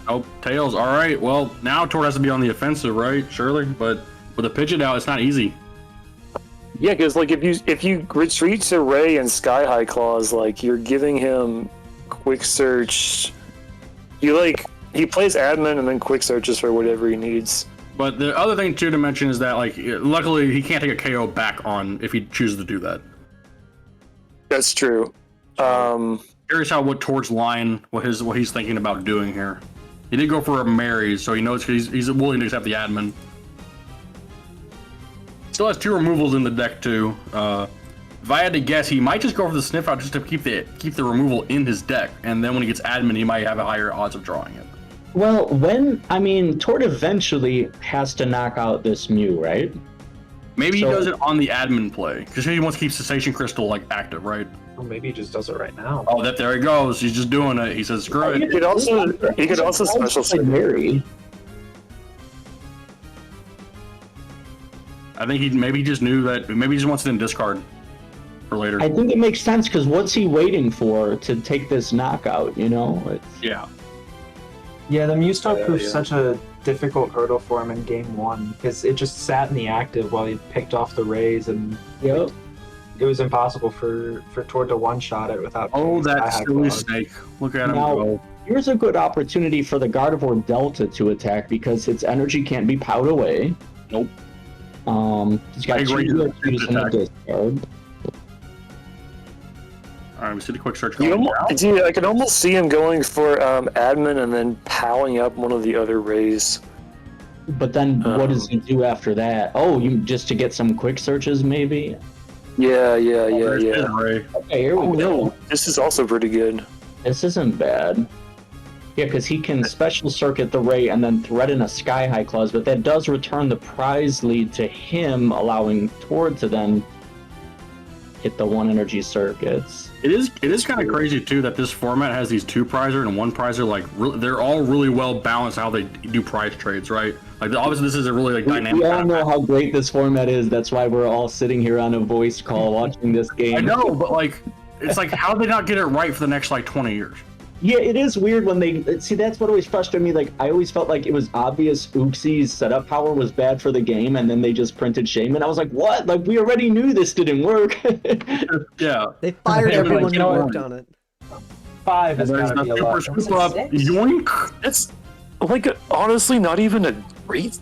Oh, Tails. All right. Well, now Tord has to be on the offensive, right? Surely, but with a Pidgeot out, it's not easy. Yeah, because like if you retreat to Ray and Sky High Claws, like you're giving him quick search. He plays admin and then quick searches for whatever he needs. But the other thing too to mention is that like luckily he can't take a KO back on if he chooses to do that. That's true. Curious what Tord's line, what he's thinking about doing here. He did go for a Mary, so he knows he's willing to accept the admin. Still has 2 removals in the deck too. If I had to guess, he might just go for the sniff out just to keep the removal in his deck, and then when he gets admin, he might have a higher odds of drawing it. Well, Tord eventually has to knock out this Mew, right? Maybe he does it on the admin play, because he wants to keep Cessation Crystal like active, right? Or maybe he just does it right now. Oh, there he goes. He's just doing it. He says, "Screw it." He could also special summon Mary. I think he just knew that. Maybe he just wants it in discard for later. I think it makes sense because what's he waiting for to take this knockout? You know? Yeah. Yeah, the Mewstar proved such a difficult hurdle for him in game 1 because it just sat in the active while he picked off the rays, and Yep. it was impossible for Tord to one-shot it without. Oh, that Sky High silly Claws. snake! Look at him Now, go. here's a good opportunity for the Gardevoir Delta to attack because its energy can't be powed away. Nope. He's got I agree. 2 EXPs in the Attack. discard. All right, we see the quick search. You going almost, down. dude, I can almost see him going for admin and then powering up one of the other rays. But then what does he do after that? Oh, you just to get some quick searches maybe? Yeah. There's his Ray. Okay, here we Oh go. no, this is also pretty good. This isn't bad. Yeah, because he can special circuit the Ray and then threaten a Sky High Claws, but that does return the prize lead to him, allowing Tord to then hit the 1 energy circuits. It is kind of crazy too that this format has these 2 prizer and 1 prizer. Like they're all really well balanced how they do prize trades, right? Like obviously this is a really like dynamic. We all know how great this format is. That's why we're all sitting here on a voice call watching this game. I know, but like it's like how did they not get it right for the next like 20 years? Yeah, it is weird when they see. That's what always frustrated me. Like I always felt like it was obvious Uxie's setup power was bad for the game, and then they just printed Shaman. I was like, what? Like we already knew this didn't work. Yeah. They fired everyone like, who worked on it. 5 is There's gotta the be a super lot. scoop up. Yoink. That's like honestly not even a great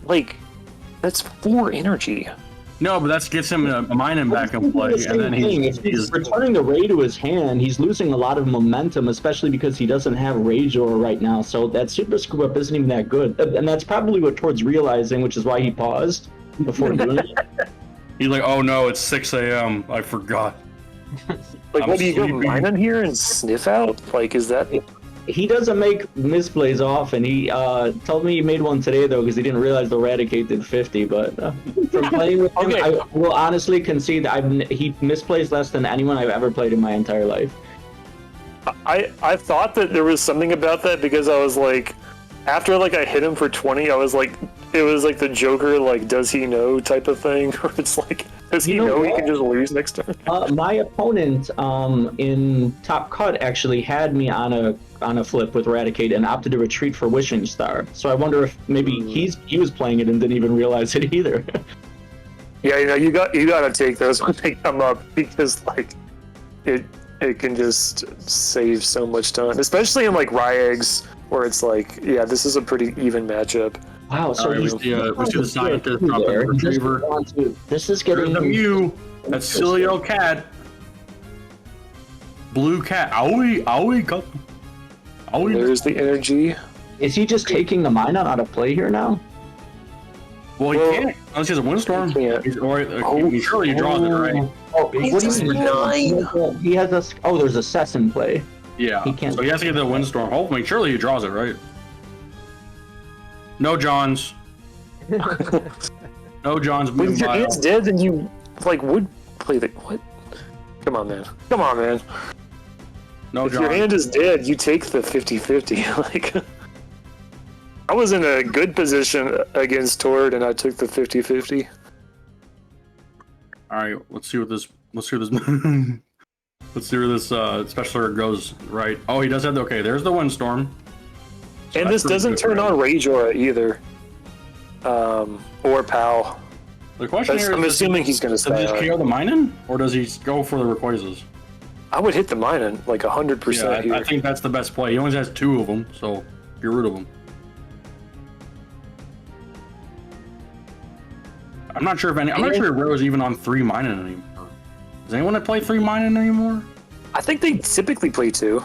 that's 4 energy. No, but that gets him a mining back in play, and then If he's returning the Ray to his hand, he's losing a lot of momentum, especially because he doesn't have Ragor right now. So that super scoop up isn't even that good, and that's probably what Tord's realizing, which is why he paused before doing it. He's like, oh no, it's 6 a.m. I forgot. Like, I'm what do you go sleeping. mine in here and sniff out? Like, is that? He doesn't make misplays often. He told me he made one today though because he didn't realize the Eradicate did 50. But from playing with him, Okay. I will honestly concede that he misplays less than anyone I've ever played in my entire life. I thought that there was something about that because I was like, after like I hit him for 20, I was like, it was like the Joker, like, does he know type of thing, or it's like, does he You know know he what? can just lose next turn? My opponent in Top Cut actually had me on a flip with Eradicate and opted to retreat for Wishing Star. So I wonder if maybe he was playing it and didn't even realize it either. Yeah, you gotta take those when they come up because like it can just save so much time, especially in like Ryegs where it's like, yeah, this is a pretty even matchup. Wow, so Alright, we see the scientist drop the retriever. This is There's getting the Mew. That's silly old cat. Blue cat. Owie, cut. Owie. There's the energy. Is he just taking the Minot out of play here now? Well, he Well, can't. Unless he has a windstorm. he can't. Surely he draws it, right? Oh, what do you mean? He has a. Oh, there's a Cess in play. Yeah. He can't- So he has to get the windstorm. Hopefully, surely he draws it, right? No Johns. No Johns. But if your hand's dead, then you like would play the what? Come on, man. Come on, man. No, If John. your hand is dead, you take the 50-50. Like, I was in a good position against Tord, and I took the 50-50. All right, let's see where this special circuit goes. Right. Oh, he does have okay. There's the windstorm. So And this doesn't turn on Rage Aura either. Or POW. The question here I'm is, assuming he's going to does he stay just KO on. the Minun, or does he go for the Rayquazas? I would hit the Minun, like 100% here. I think that's the best play. He only has 2 of them, so get rid of them. I'm not sure if Rose even on 3 Minun anymore. Does anyone that play 3 Minun anymore? I think they typically play 2.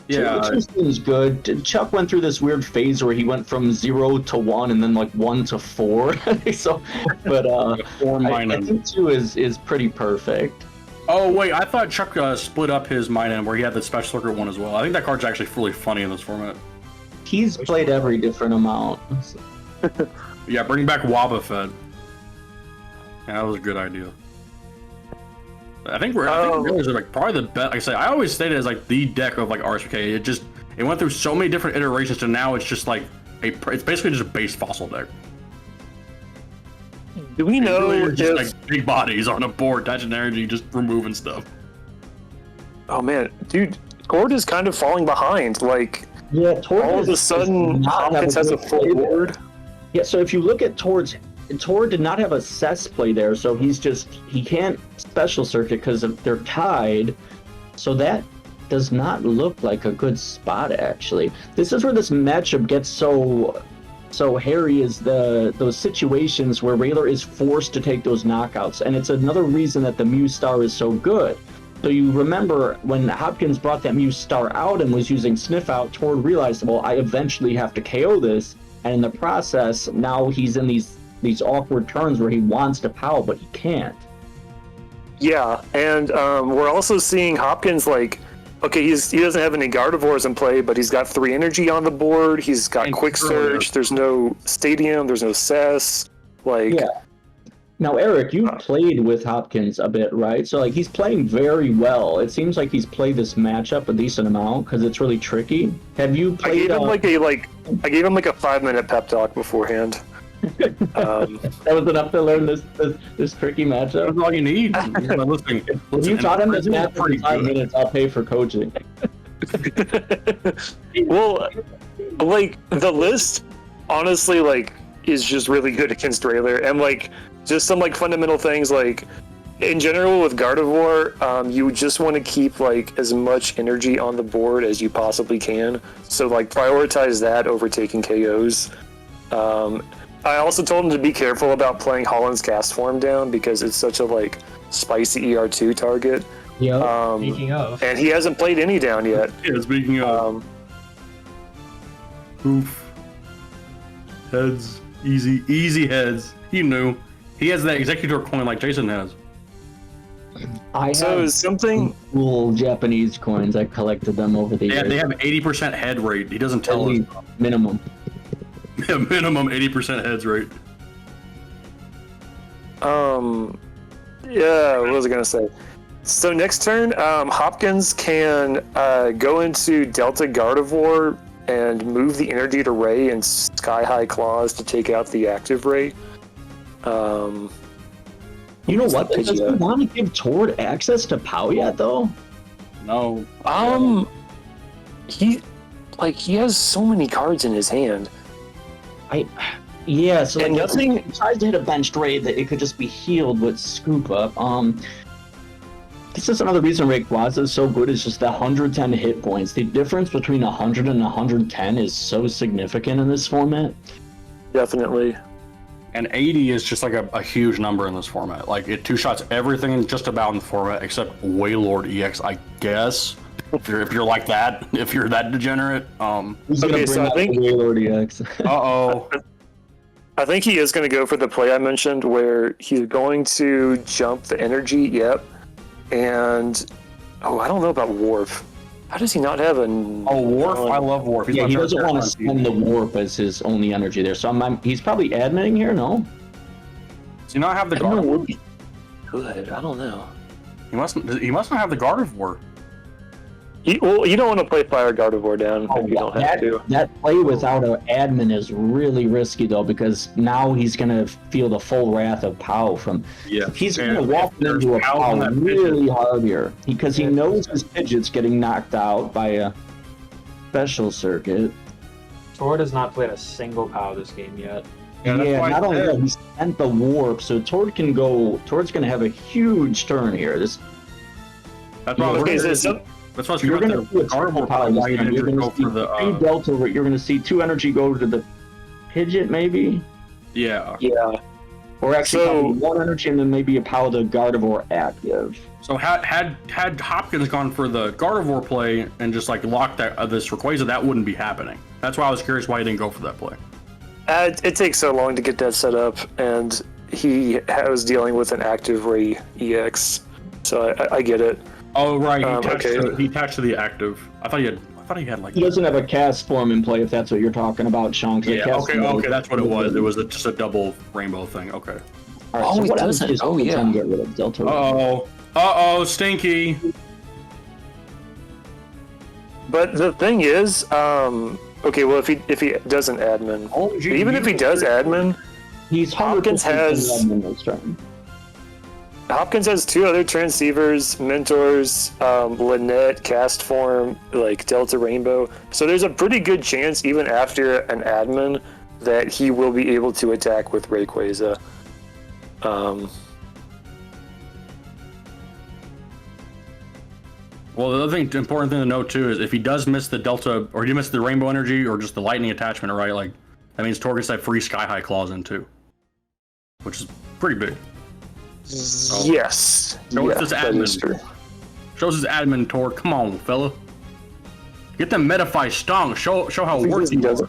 Yeah. Which seems good. Chuck went through this weird phase where he went from 0 to 1 and then like 1 to 4. So, but 4 I think 2 is pretty perfect. Oh wait, I thought Chuck split up his Minun where he had the special circuit one as well. I think that card's actually really funny in this format. He's played every different amount. Yeah, bring back Wobbuffet. Yeah, that was a good idea. I think Railers are like probably the best. Like I say, I always state it as like the deck of like RSPK. It went through so many different iterations, to now it's just like it's basically just a base fossil deck. Do we know Really just if... like big bodies on a board, attaching energy, just removing stuff. Oh man, dude, Tord is kind of falling behind. Like, yeah, Tord all of a sudden, Hopkins has a full board. Yeah, so if you look at Tord did not have a cess play there, so he can't special circuit because they're tied. So that does not look like a good spot, actually. This is where this matchup gets so hairy, is those situations where Rayler is forced to take those knockouts, and it's another reason that the Mew Star is so good. So you remember when Hopkins brought that Mew Star out and was using Sniff Out, Tord realized, well, I eventually have to KO this, and in the process, now he's in these awkward turns where he wants to POW, but he can't. Yeah, and we're also seeing Hopkins, like, okay, he doesn't have any Gardevoirs in play, but he's got 3 energy on the board, he's got Quick Surge, there's no Stadium, there's no Cess, like... Yeah. Now, Eric, you played with Hopkins a bit, right? So, like, he's playing very well. It seems like he's played this matchup a decent amount, because it's really tricky. Have you played... I gave him like a 5-minute pep talk beforehand. That was enough to learn this tricky matchup. That's all you need. If you taught him this matchup in 5 minutes, I'll pay for coaching. Well, like, the list, honestly, like, is just really good against Rayler, and like, just some like fundamental things, like, in general with Gardevoir, you just want to keep like as much energy on the board as you possibly can. So like, prioritize that over taking KOs. I also told him to be careful about playing Holland's Cast Form down, because it's such a like spicy ER2 target. Yeah. Speaking of, and he hasn't played any down yet. Yeah, speaking of. Oof. Heads. Easy heads. He knew. He has that Executor coin like Jason has. So is something cool Japanese coins. I collected them over the years. Yeah, they have 80% head rate. He doesn't tell us. Minimum. Yeah, minimum 80% heads rate. Yeah, what was I gonna say? So next turn, Hopkins can go into Delta Gardevoir and move the energy to Ray and Sky High Claws to take out the active Ray. You know what? Does he want to give Tord access to POW yet, though? No. He has so many cards in his hand. Yeah, so and like, nothing. He tries to hit a benched raid that it could just be healed with Scoop Up. This is another reason Rayquaza is so good, is just the 110 hit points. The difference between 100 and 110 is so significant in this format. Definitely. And 80 is just like a huge number in this format. Like, it two-shots everything just about in the format except Wailord EX, I guess. If you're like that, if you're that degenerate. Okay, so I think Wailord EX. Uh-oh. I think he is going to go for the play I mentioned, where he's going to jump the energy, yep. And, I don't know about Warp. How does he not have a... Oh, Warp? I love Warp. Yeah, he doesn't want to spend the Warp as his only energy there. So he's probably admitting here, no? Does he not have the Guard? Guard? Would be good. I don't know. He must not have the Gardevoir. You don't want to play Fire Gardevoir down if you don't have to. That play without an admin is really risky though, because now he's gonna feel the full wrath of Pow from. Yeah. He's gonna walk into a Pow really hard here because he knows his Pidgeot's getting knocked out by a special circuit. Tord has not played a single POW this game yet. Yeah, not only that, he sent the warp, so Tord's gonna have a huge turn here. That's why That's what you're going to see a triple power this time. You're going to see two Delta. You're going to see 2 energy go to the Pidgeot, maybe. Yeah. Yeah. Or actually, probably 1 energy and then maybe a power the Gardevoir active. So had Hopkins gone for the Gardevoir play and just like locked this Rayquaza, that wouldn't be happening. That's why I was curious why he didn't go for that play. It takes so long to get that set up, and he was dealing with an active Ray EX, so I get it. Oh right, he attached to the active. I thought he had like. He doesn't have a cast form in play if that's what you're talking about, Sean. Yeah. Okay, that's what it was. It was just a double rainbow thing. Okay. All right. So what doesn't? Oh yeah. Get rid of Delta. Stinky. But the thing is, okay, well if he doesn't admin, even if he does admin, Hopkins has 2 other transceivers, mentors, Lynette, cast form, like Delta Rainbow. So there's a pretty good chance, even after an admin, that he will be able to attack with Rayquaza. Well, the other important thing to note too is if he does miss the Delta, or he missed the Rainbow Energy, or just the Lightning attachment, right? Like that means Tor gets that free Sky High Claws in too, which is pretty big. Yes. Shows his admin. Shows his admin, Tor. Come on, fella. Get them Metafy stung. Show how worthy he is.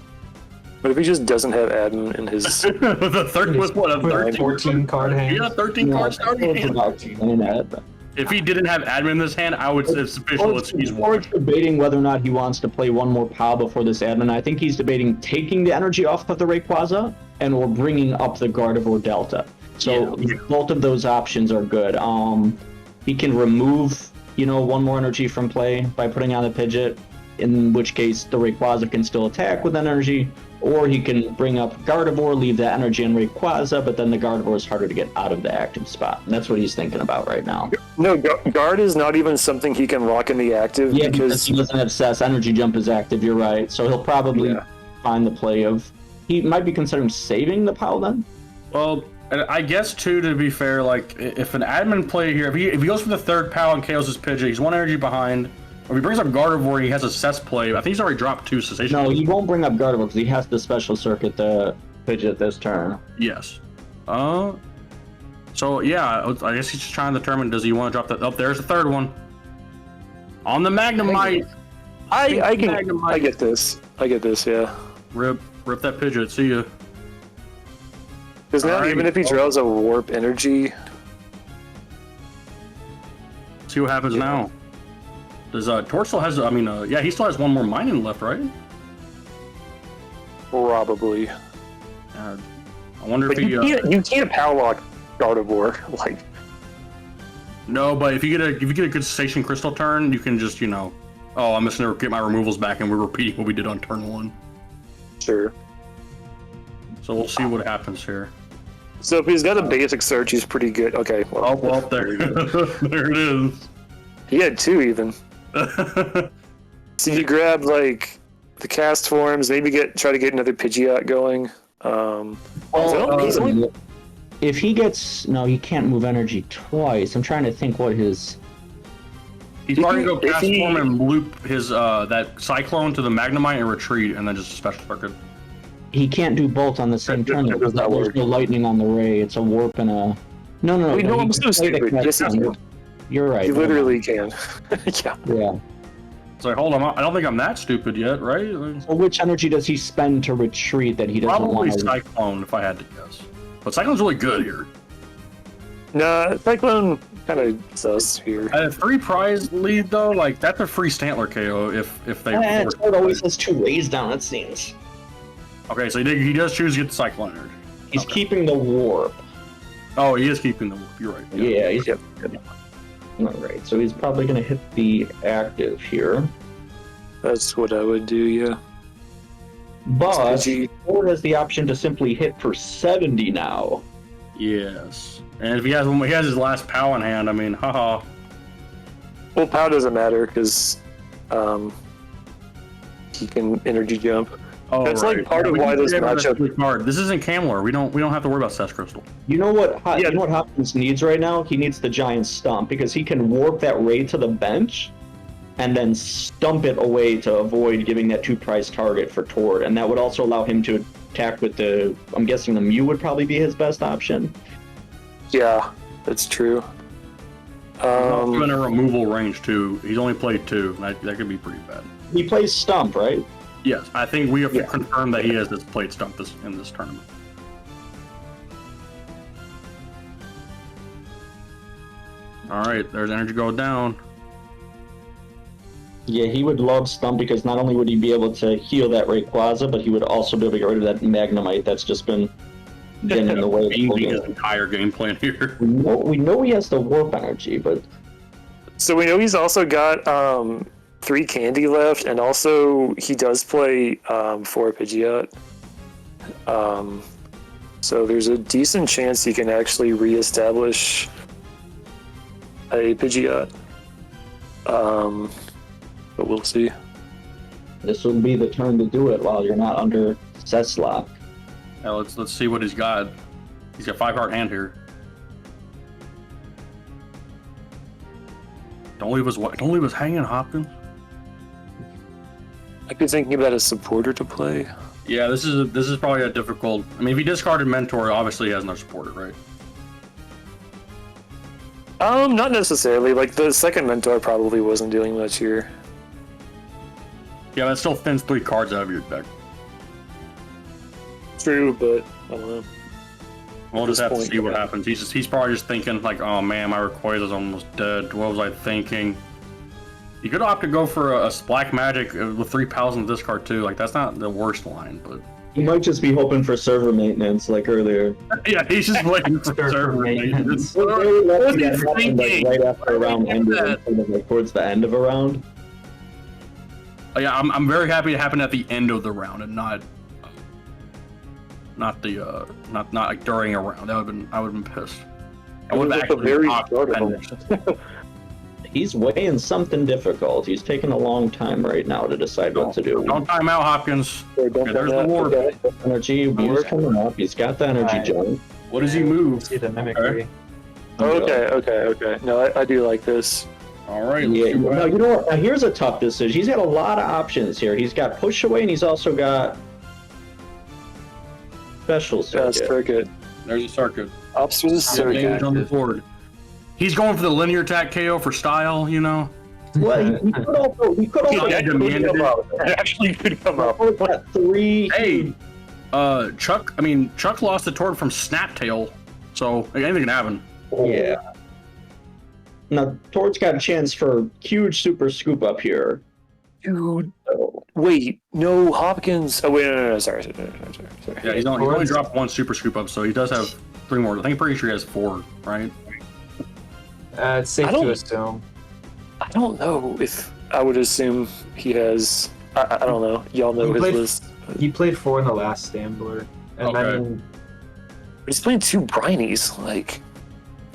But if he just doesn't have admin in his the third was what, a 14 card hand? Yeah, 13 card starting hand. If he didn't have admin in this hand, I would say it's official. He's debating whether or not he wants to play one more POW before this admin. I think he's debating taking the energy off of the Rayquaza or bringing up the Gardevoir Delta. So both of those options are good. He can remove, 1 more energy from play by putting on the Pidgeot, in which case the Rayquaza can still attack with energy, or he can bring up Gardevoir, leave that energy in Rayquaza, but then the Gardevoir is harder to get out of the active spot. And that's what he's thinking about right now. No, Guard is not even something he can rock in the active. Yeah, because he doesn't have Cess. Energy Jump is active, you're right. So he'll probably find the play of... He might be considering saving the POW then? Well... I guess too, to be fair, like if an admin play here, if he goes for the 3rd POW and KOs his Pidgey, he's 1 energy behind. Or if he brings up Gardevoir, he has a Cess play. I think he's already dropped 2 cessation. No, he won't bring up Gardevoir because he has the special circuit the Pidgeot this turn. Yes. So yeah, I guess he's just trying to determine, does he want to drop that? Oh, there's the 3rd one. On the Magnemite. I get this. I get this. Yeah. Rip that Pidgeot. See ya. Because now, even if he draws a Warp Energy... See what happens now. Does Tor still has... he still has 1 more mining left, right? Probably. I wonder if you can't power lock Gardevoir, like... No, but if you get a good Station Crystal turn, you can just, oh, I'm just gonna get my removals back, and we're repeating what we did on turn 1. Sure. So we'll see what happens here. So if he's got a basic search, he's pretty good. Okay. Well, there there it is. He had 2 even. So you grab like the cast forms, maybe try to get another Pidgeot going. If he gets he can't move energy twice. I'm trying to think what his. He's probably gonna go cast form and loop his that Cyclone to the Magnemite and retreat, and then just a special circuit. He can't do both on the same turn because there's no lightning on the Ray. It's a warp and a. No. Wait, I'm so stupid. Yes, you're right. You literally can. Yeah. It's like, hold on, I don't think I'm that stupid yet, right? So which energy does he spend to retreat that he doesn't want to? Probably Cyclone, if I had to guess. But Cyclone's really good here. Nah, Cyclone kind of sus here. At a 3 prize lead though, like that's a free Stantler KO if they. It always has 2 Rays down. It seems. Okay, so he does choose to get the Cyclone energy. He's keeping the warp. Oh, he is keeping the warp. You're right. Yeah, he's. Alright, so he's probably going to hit the active here. That's what I would do, yeah. But Ford has the option to simply hit for 70 now. Yes. And if he has his last POW in hand, I mean, haha. Well, POW doesn't matter because he can energy jump. Oh, that's right. like part of why this matchup. This isn't Camlor. We don't have to worry about Cess Crystal. You know what? You know what Hopkins needs right now? He needs the giant stump because he can warp that raid to the bench, and then stump it away to avoid giving that 2-price target for Tord, and that would also allow him to attack with the. I'm guessing the Mew would probably be his best option. Yeah, that's true. He's in a removal range too. He's only played 2. That could be pretty bad. He plays Stump, right? Yes, I think we have to confirm that he has this played Stump in this tournament. All right, there's energy go down. Yeah, he would love Stump because not only would he be able to heal that Rayquaza, but he would also be able to get rid of that Magnemite that's just been in the way. Changing his entire game plan here. We know he has the Warp Energy, but... So we know he's also got 3 candy left, and also he does play 4 Pidgeot. So there's a decent chance he can actually reestablish a Pidgeot. But we'll see. This will be the turn to do it while you're not under Cess lock. Yeah, let's see what he's got. He's got 5-heart hand here. Don't leave us hanging, Hopkins. I'd be thinking about a supporter to play. Yeah, this is probably a difficult. I mean, if he discarded Mentor, obviously he has no supporter, right? Not necessarily. Like the second Mentor probably wasn't doing much here. Yeah, that still thins 3 cards out of your deck. True, but I don't know. We'll just have to see what happens. He's probably just thinking like, oh man, my Rayquaza's almost dead. What was I thinking? You could opt to go for a Black Magic with 3 pals in the discard too. Like that's not the worst line, but he might just be hoping for server maintenance like earlier. Yeah, he's just waiting for server maintenance. Right after a round ended, like towards the end of a round. Yeah, I'm very happy it happened at the end of the round and not like during a round. I would have been pissed. I would have actually He's weighing something difficult. He's taking a long time right now to decide what to do. Don't time out, Hopkins. Okay, there's the warp. Energy is coming up. He's got the energy jump. What does he move? See the mimicry. Okay. No, I do like this. All right. Yeah, no, you know what? Now here's a tough decision. He's got a lot of options here. He's got push away, and he's also got special circuit. There's a circuit. Opposite circuit on the board. He's going for the linear attack KO for style, you know. Well, he could also actually could come up. 3. Hey, Chuck lost the Tord from Snaptail, so anything can happen. Yeah. Now, Tord's got a chance for huge super scoop up here. Dude, wait, no, Hopkins. Oh, wait, no, sorry. Yeah, he's only dropped 1 super scoop up, so he does have 3 more. I think pretty sure he has 4, right? It's safe to assume. I don't know if I would assume he has. I don't know. Y'all know his list. He played 4 in the last Stambler. And then. But he's playing 2 Brinies. Like,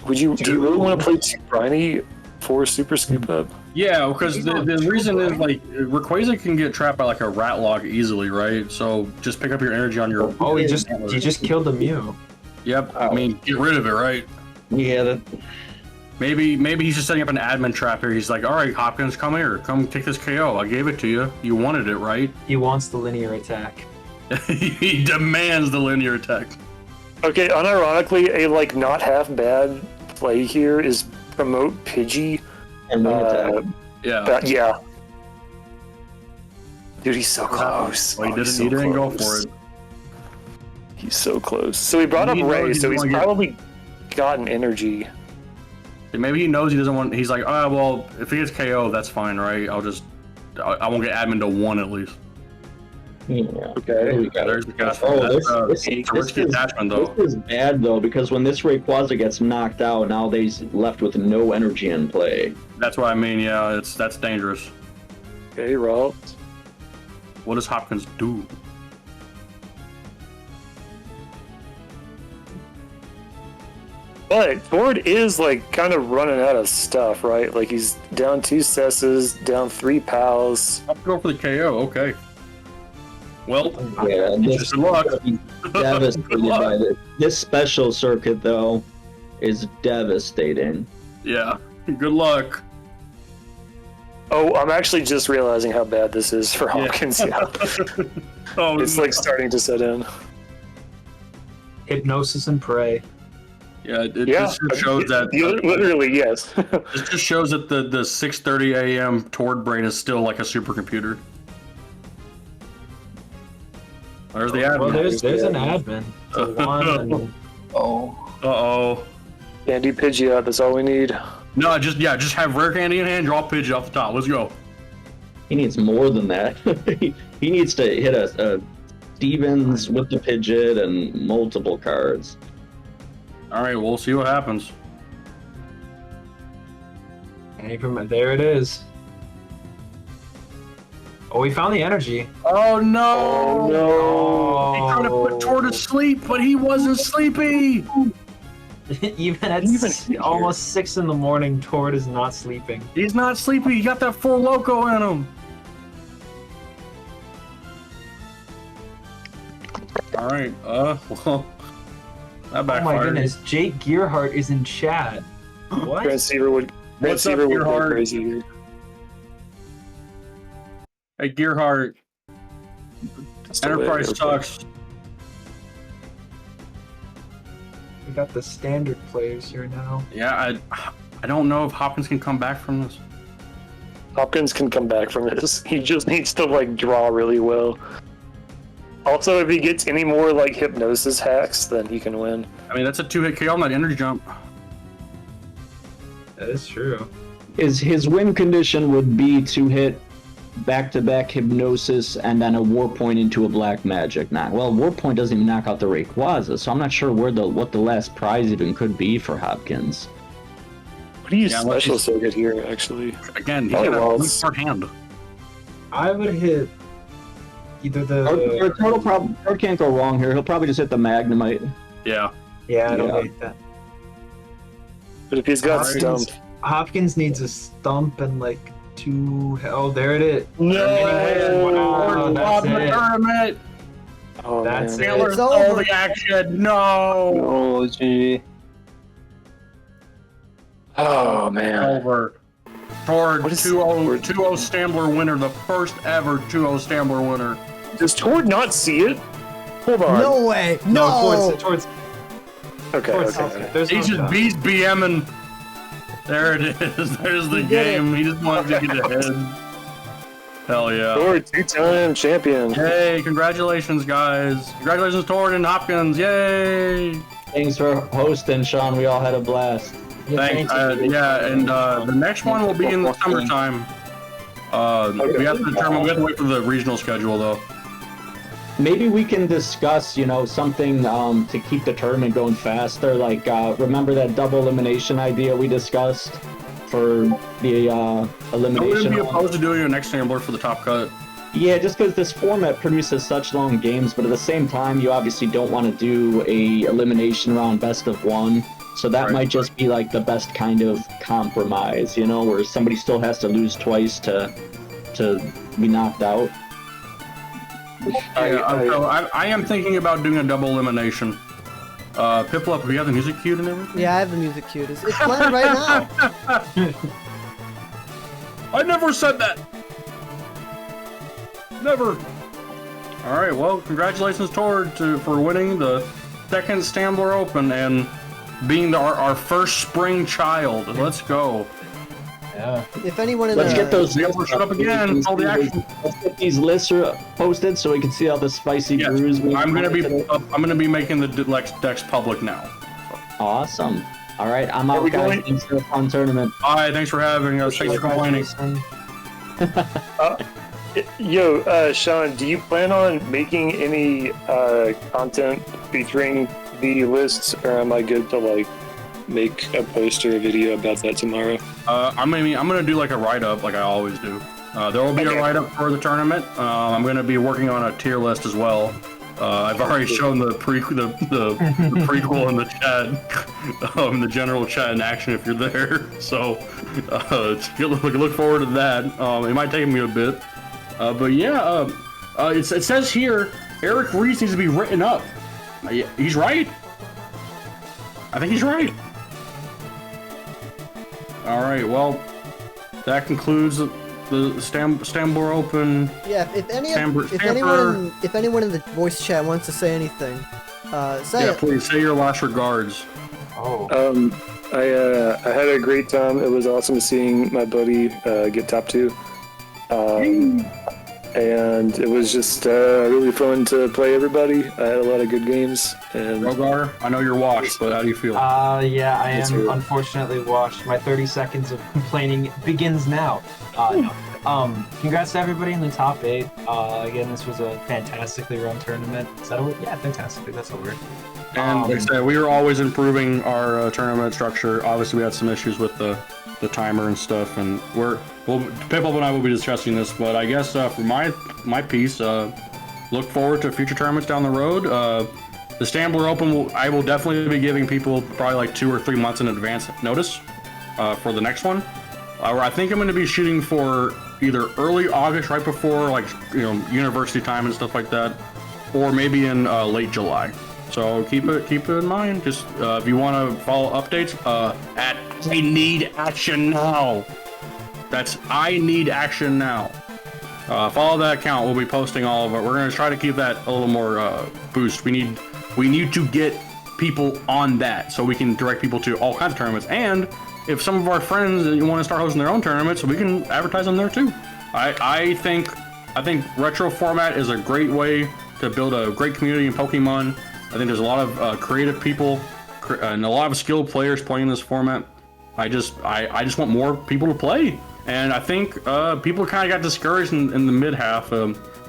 do you really want to play 2 Briny for Super Scoop Up? Yeah, because the reason is like Rayquaza can get trapped by like a Ratlog easily, right? So just pick up your energy on your. Oh, he just killed a Mew. Yep. I mean, get rid of it, right? Yeah. Maybe he's just setting up an admin trap here. He's like, all right, Hopkins, come here. Come take this KO. I gave it to you. You wanted it, right? He wants the linear attack. He demands the linear attack. Okay, unironically, a like not half bad play here is promote Pidgey. And attack. Yeah. Dude, he's so close. Well, he didn't go for it. He's so close. So he brought up Ray, so he's probably gotten energy. Maybe he knows he doesn't want. He's like, oh well, if he gets KO, that's fine, right? I won't get admin to 1 at least. Yeah. Okay. There's the cast. Oh, That's a risky attachment, though. This is bad though, because when this Rayquaza gets knocked out, now they're left with no energy in play. That's what I mean. Yeah, that's dangerous. Okay, Rob. What does Hopkins do? But Ford is like kind of running out of stuff, right? Like he's down 2 Cesses, down 3 pals. I'll go for the KO. Okay. Well, Yeah, good luck. Devastated by this. This special circuit though is devastating. Yeah. Good luck. Oh, I'm actually just realizing how bad this is for Hopkins. Yeah. Oh, It's like starting to set in. Hypnosis and Prey. Yeah, it just shows that. Literally, yes. It just shows that the 6:30 a.m. Tord brain is still like a supercomputer. There's the admin. Well, there's an admin. It's a 1 and... Uh-oh. Candy Pidgeot, that's all we need. No, just have rare candy in hand, draw Pidgey off the top. Let's go. He needs more than that. He needs to hit a Stevens with the Pidgeot and multiple cards. All right, we'll see what happens. There it is. Oh, we found the energy. Oh no! Oh no! He tried to put Tord to sleep, but he wasn't sleepy. Even at almost 6 in the morning, Tord is not sleeping. He's not sleepy. He got that full loco in him. All right. Well, that backfired. Oh my goodness, Jake Gearhart is in chat. What? Transceiver would What's up, go Gearhart? crazy. Hey, Gearhart. Enterprise sucks. We got the standard players here now. Yeah, I don't know if Hopkins can come back from this. Hopkins can come back from this. He just needs to like draw really well. Also, if he gets any more like hypnosis hacks, then he can win. I mean, that's a 2-hit KO on that energy jump. That is true. His win condition would be to hit back-to-back Hypnosis and then a War Point into a Black Magic knock. Well, War Point doesn't even knock out the Rayquaza, so I'm not sure what the last prize even could be for Hopkins. What do you special circuit here, actually? Again, he got a weak part hand. I would hit either the... Total problem. Tord can't go wrong here. He'll probably just hit the Magnemite. Yeah. Yeah, I don't hate that. But if he's got Stump... Hopkins needs a Stump and like 2... Oh, there it is. No! Wow, that's it. Tournament! Oh, That's man. it. It's All over. the action! No! Oh, gee. Oh, man. Over. Tord, What is 2-0 Stambler winner, the first ever 2-0 Stambler winner. Does Tord not see it? Hold on. No way. No. Towards Okay, okay. There's He's no just beast BMing. There it is. There's the He did game. He just wanted to get ahead. Hell yeah. Tord, 2-time champion. Hey, congratulations, guys. Congratulations, Tord and Hopkins. Yay. Thanks for hosting, Sean. We all had a blast. Thanks. Yeah, and the next one will be in the summertime. We have to determine. We have to wait for the regional schedule, though. Maybe we can discuss, something to keep the tournament going faster. Like, remember that double elimination idea we discussed for the elimination? I wouldn't be opposed to doing a next Stambler for the top cut. Yeah, just because this format produces such long games, but at the same time, you obviously don't want to do a elimination round best of 1. So that might just be like the best kind of compromise, where somebody still has to lose twice to be knocked out. I am thinking about doing a double elimination. Piplup, do you have the music cued and everything? Yeah, I have the music cued. It's playing right now. I never said that. Never. All right. Well, congratulations, Tord, for winning the second Stambler Open and being our first spring child. Let's go. Yeah. If anyone in Let's the... get those. Shut up again. All the action. Let's get these lists posted so we can see all the spicy brews. I'm gonna be making the decks public now. Awesome. All right, I'm out, guys. Thanks for a fun tournament. All right. Thanks for having us. Thanks for complaining. Yo, Sean, do you plan on making any content featuring the lists, or am I good to like make a post or a video about that tomorrow? I'm gonna do like a write-up like I always do. There will be a write-up for the tournament. I'm gonna be working on a tier list as well. I've already shown the prequel in the chat, the general chat in action if you're there. So look forward to that. It might take me a bit, but yeah. It says here Eric Reese needs to be written up. He's right. I think he's right. All right. Well, that concludes the Stambler Open. Yeah, if anyone in the voice chat wants to say anything, say it. Please say your last regards. I had a great time. It was awesome seeing my buddy get top 2. And it was just really fun to play everybody. I had a lot of good games. And Rogar, I know you're washed, but how do you feel? Yeah, I am unfortunately washed. My 30 seconds of complaining begins now. Congrats to everybody in the top 8. Again, this was a fantastically run tournament. Is that a word? Yeah, fantastically. That's a word. And like I said, we were always improving our tournament structure. Obviously, we had some issues with the timer and stuff, and Piplup and I will be discussing this. But I guess for my piece, look forward to future tournaments down the road. The Stambler Open, I will definitely be giving people probably like 2 or 3 months in advance notice for the next one. I think I'm going to be shooting for either early August, right before university time and stuff like that, or maybe in late July. So keep it in mind. Just if you want to follow updates at I Need Action Now. That's I Need Action Now. Follow that account. We'll be posting all of it. We're gonna try to keep that a little more boost. We need to get people on that so we can direct people to all kinds of tournaments. And if some of our friends want to start hosting their own tournaments, we can advertise them there too. I think retro format is a great way to build a great community in Pokemon. I think there's a lot of creative people and a lot of skilled players playing this format. I just want more people to play, and I think people kind of got discouraged in the mid half.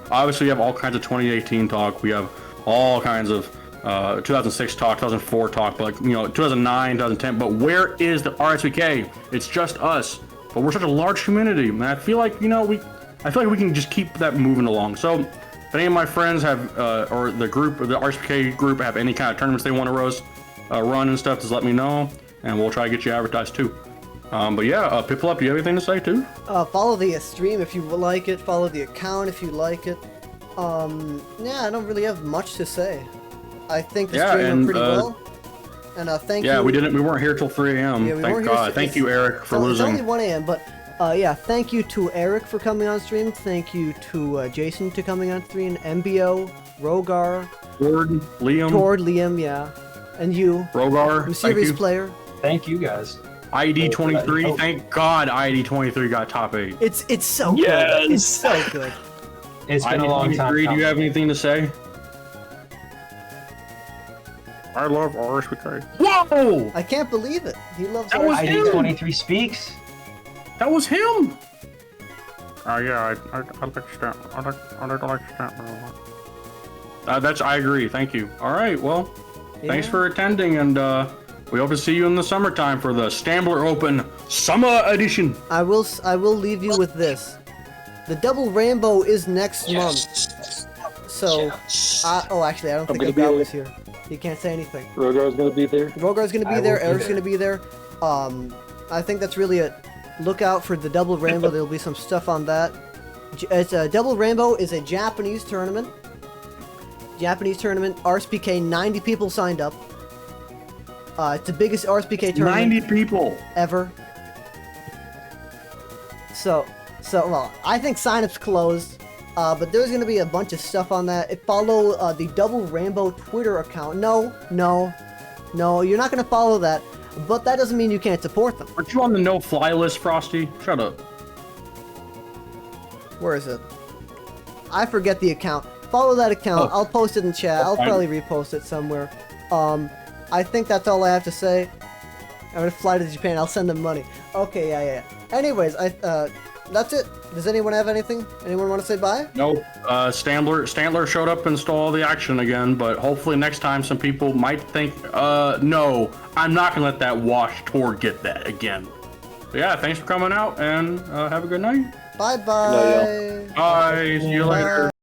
Obviously, we have all kinds of 2018 talk. We have all kinds of 2006 talk, 2004 talk, but 2009, 2010. But where is the RSVK? It's just us, but we're such a large community, and I feel like we can just keep that moving along. So. If any of my friends have, or the RSPK group have any kind of tournaments they want to run and stuff, just let me know, and we'll try to get you advertised too. But yeah, Piplup, do you have anything to say too? Follow the stream if you like it. Follow the account if you like it. Yeah, I don't really have much to say. I think the stream went pretty well. And thank you. Yeah, we weren't here till 3 a.m. Yeah, thank God. Thank you, Eric, for losing. It's only 1 a.m., but. Yeah, thank you to Eric for coming on stream. Thank you to Jason to coming on stream. MBO, Rogar, Tord, Liam, yeah, and you, Rogar, I'm serious player. Thank you guys. ID23, thank God ID23 got top 8. It's so good. It's so good. It's been a long time. Do you have anything to say? I love RSPK. Whoa! I can't believe it. He loves RSPK. ID23 speaks. That was him! Yeah, I like Stamp. I like Stamp. I agree, thank you. Alright, well, thanks for attending, and we hope to see you in the summertime for the Stambler Open Summer Edition. I will leave you with this. The Double Rainbow is next month. So, actually, I don't think Rogar was here. He can't say anything. Rogar's gonna be there? Rogar's gonna be there, Eric's gonna be there. I think that's really it. Look out for the Double Rainbow. There'll be some stuff on that. It's a Double Rainbow is a Japanese tournament. RSPK, 90 people signed up. It's the biggest RSPK tournament. 90 people ever. So well, I think sign-up's closed. But there's gonna be a bunch of stuff on that. Follow the Double Rainbow Twitter account. No, you're not gonna follow that. But that doesn't mean you can't support them. Aren't you on the no-fly list, Frosty? Shut up. Where is it? I forget the account. Follow that account. I'll post it in chat. I'll probably repost it somewhere. I think that's all I have to say. I'm gonna fly to Japan. I'll send them money. Okay, yeah. Anyways, that's it. Does anyone have anything? Anyone want to say bye? Nope. Stantler showed up and stole all the action again, but hopefully next time some people might think, no, I'm not gonna let that Wash Tor get that again. So yeah, thanks for coming out and have a good night. Bye-bye. Bye. See you later.